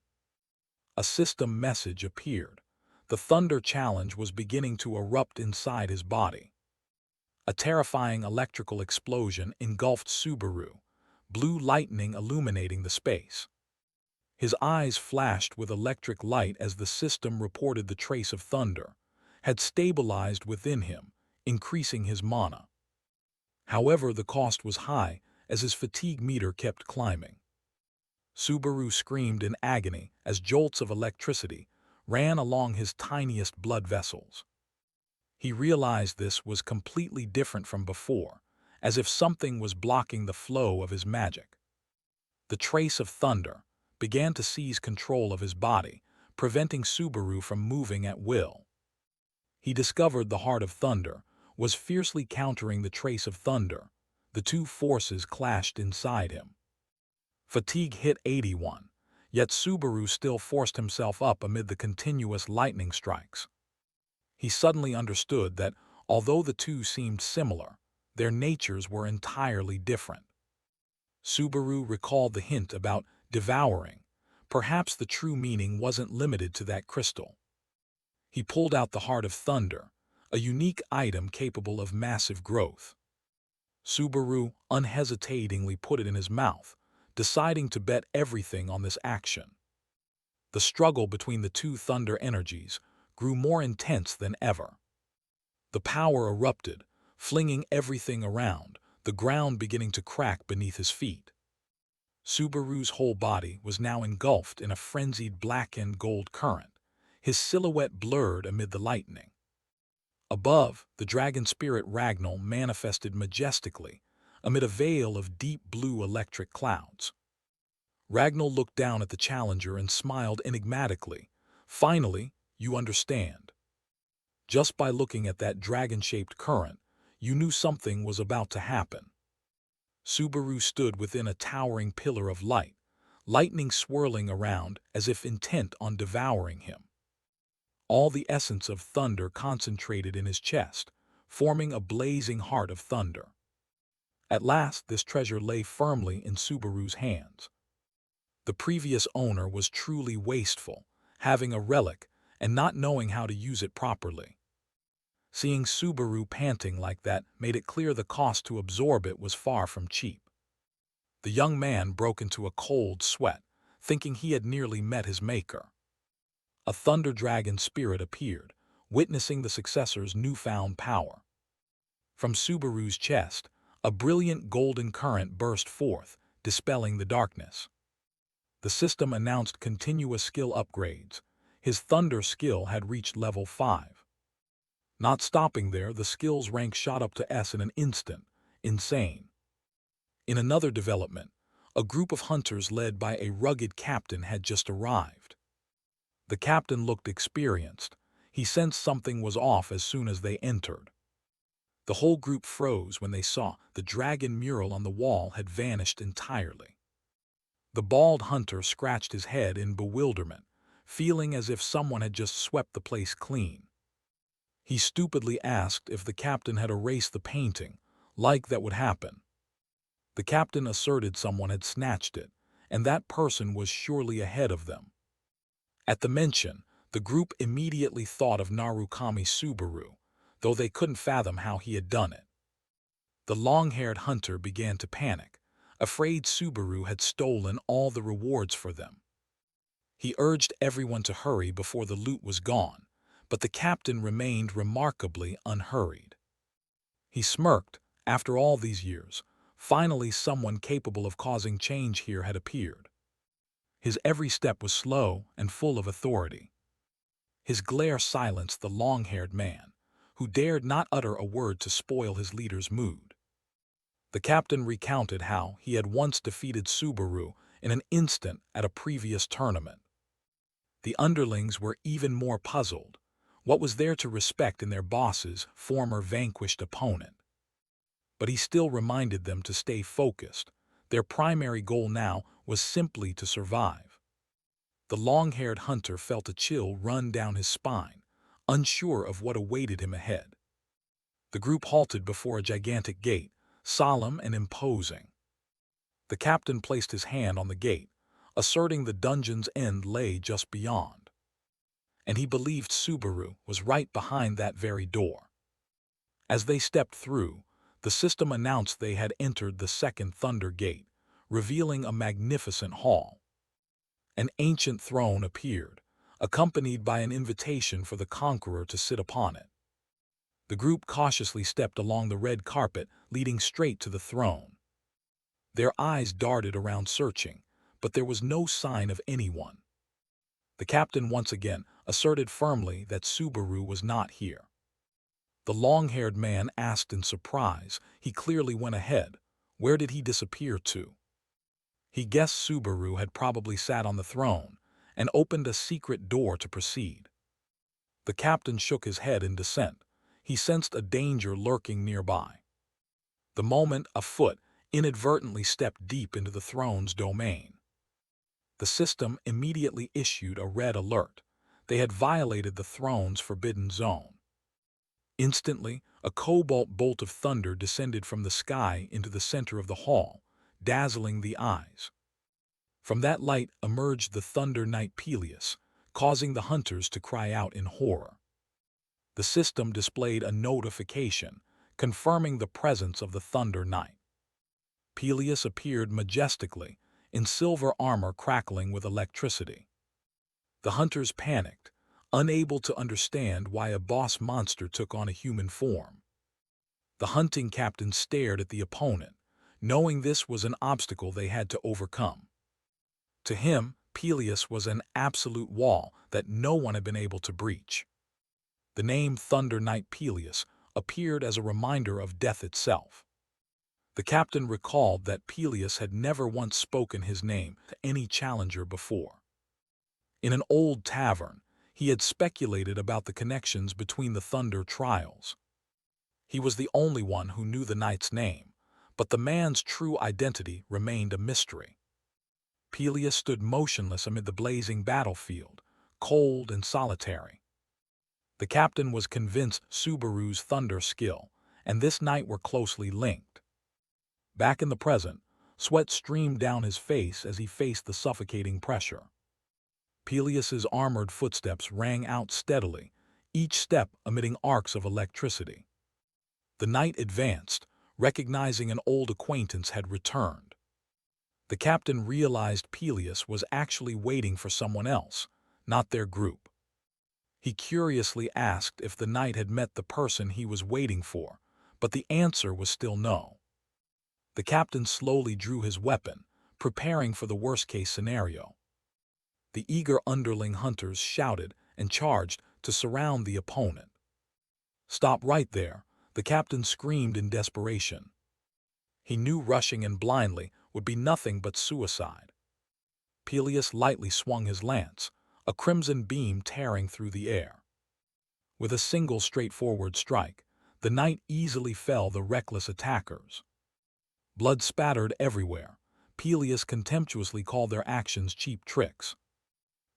A system message appeared. The thunder challenge was beginning to erupt inside his body. A terrifying electrical explosion engulfed Subaru, blue lightning illuminating the space. His eyes flashed with electric light as the system reported the trace of thunder had stabilized within him, increasing his mana. However, the cost was high as his fatigue meter kept climbing. Subaru screamed in agony as jolts of electricity ran along his tiniest blood vessels. He realized this was completely different from before, as if something was blocking the flow of his magic. The trace of thunder began to seize control of his body, preventing Subaru from moving at will. He discovered the heart of thunder was fiercely countering the trace of thunder. The two forces clashed inside him. Fatigue hit 81, yet Subaru still forced himself up amid the continuous lightning strikes. He suddenly understood that, although the two seemed similar, their natures were entirely different. Subaru recalled the hint about devouring. Perhaps the true meaning wasn't limited to that crystal. He pulled out the Heart of Thunder, a unique item capable of massive growth. Subaru unhesitatingly put it in his mouth, deciding to bet everything on this action. The struggle between the two thunder energies grew more intense than ever. The power erupted, flinging everything around, the ground beginning to crack beneath his feet. Subaru's whole body was now engulfed in a frenzied black and gold current, his silhouette blurred amid the lightning. Above, the dragon spirit Ragnall manifested majestically amid a veil of deep blue electric clouds. Ragnall looked down at the challenger and smiled enigmatically. Finally, you understand. Just by looking at that dragon-shaped current, you knew something was about to happen. Subaru stood within a towering pillar of light, lightning swirling around as if intent on devouring him. All the essence of thunder concentrated in his chest, forming a blazing heart of thunder. At last, this treasure lay firmly in Subaru's hands. The previous owner was truly wasteful, having a relic and not knowing how to use it properly. Seeing Subaru panting like that made it clear the cost to absorb it was far from cheap. The young man broke into a cold sweat, thinking he had nearly met his maker. A thunder dragon spirit appeared, witnessing the successor's newfound power. From Subaru's chest, a brilliant golden current burst forth, dispelling the darkness. The system announced continuous skill upgrades. His thunder skill had reached level 5. Not stopping there, the skills rank shot up to S in an instant. Insane. In another development, a group of hunters led by a rugged captain had just arrived. The captain looked experienced. He sensed something was off as soon as they entered. The whole group froze when they saw the dragon mural on the wall had vanished entirely. The bald hunter scratched his head in bewilderment, feeling as if someone had just swept the place clean. He stupidly asked if the captain had erased the painting, like that would happen. The captain asserted someone had snatched it, and that person was surely ahead of them. At the mention, the group immediately thought of Narukami Subaru, though they couldn't fathom how he had done it. The long-haired hunter began to panic, afraid Subaru had stolen all the rewards for them. He urged everyone to hurry before the loot was gone, but the captain remained remarkably unhurried. He smirked. After all these years, finally someone capable of causing change here had appeared. His every step was slow and full of authority. His glare silenced the long-haired man, who dared not utter a word to spoil his leader's mood. The captain recounted how he had once defeated Subaru in an instant at a previous tournament. The underlings were even more puzzled. What was there to respect in their boss's former vanquished opponent? But he still reminded them to stay focused. Their primary goal now was simply to survive. The long-haired hunter felt a chill run down his spine, unsure of what awaited him ahead. The group halted before a gigantic gate, solemn and imposing. The captain placed his hand on the gate, asserting the dungeon's end lay just beyond. And he believed Subaru was right behind that very door. As they stepped through, the system announced they had entered the second Thunder Gate, revealing a magnificent hall. An ancient throne appeared, accompanied by an invitation for the conqueror to sit upon it. The group cautiously stepped along the red carpet leading straight to the throne. Their eyes darted around searching, but there was no sign of anyone. The captain once again asserted firmly that Subaru was not here. The long-haired man asked in surprise. He clearly went ahead. Where did he disappear to? He guessed Subaru had probably sat on the throne and opened a secret door to proceed. The captain shook his head in dissent. He sensed a danger lurking nearby. The moment a foot inadvertently stepped deep into the throne's domain. The system immediately issued a red alert. They had violated the throne's forbidden zone. Instantly, a cobalt bolt of thunder descended from the sky into the center of the hall, dazzling the eyes. From that light emerged the Thunder Knight Peleus, causing the hunters to cry out in horror. The system displayed a notification, confirming the presence of the Thunder Knight. Peleus appeared majestically, in silver armor crackling with electricity. The hunters panicked, unable to understand why a boss monster took on a human form. The hunting captain stared at the opponent, knowing this was an obstacle they had to overcome. To him, Peleus was an absolute wall that no one had been able to breach. The name Thunder Knight Peleus appeared as a reminder of death itself. The captain recalled that Peleus had never once spoken his name to any challenger before. In an old tavern, he had speculated about the connections between the Thunder trials. He was the only one who knew the knight's name, but the man's true identity remained a mystery. Peleus stood motionless amid the blazing battlefield, cold and solitary. The captain was convinced Subaru's thunder skill and this knight were closely linked. Back in the present, sweat streamed down his face as he faced the suffocating pressure. Peleus's armored footsteps rang out steadily, each step emitting arcs of electricity. The knight advanced, recognizing an old acquaintance had returned. The captain realized Peleus was actually waiting for someone else, not their group. He curiously asked if the knight had met the person he was waiting for, but the answer was still no. The captain slowly drew his weapon, preparing for the worst-case scenario. The eager underling hunters shouted and charged to surround the opponent. "Stop right there," the captain screamed in desperation. He knew rushing in blindly would be nothing but suicide. Peleus lightly swung his lance, a crimson beam tearing through the air. With a single straightforward strike, the knight easily fell the reckless attackers. Blood spattered everywhere. Peleus contemptuously called their actions cheap tricks.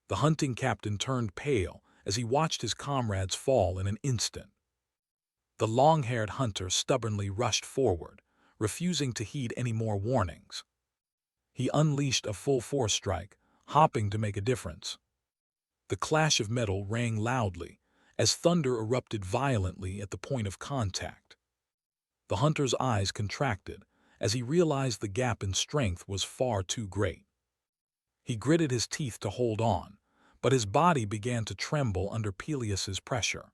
The hunting captain turned pale as he watched his comrades fall in an instant. The long-haired hunter stubbornly rushed forward, refusing to heed any more warnings. He unleashed a full-force strike, hopping to make a difference. The clash of metal rang loudly, as thunder erupted violently at the point of contact. The hunter's eyes contracted, as he realized the gap in strength was far too great. He gritted his teeth to hold on, but his body began to tremble under Peleus's pressure.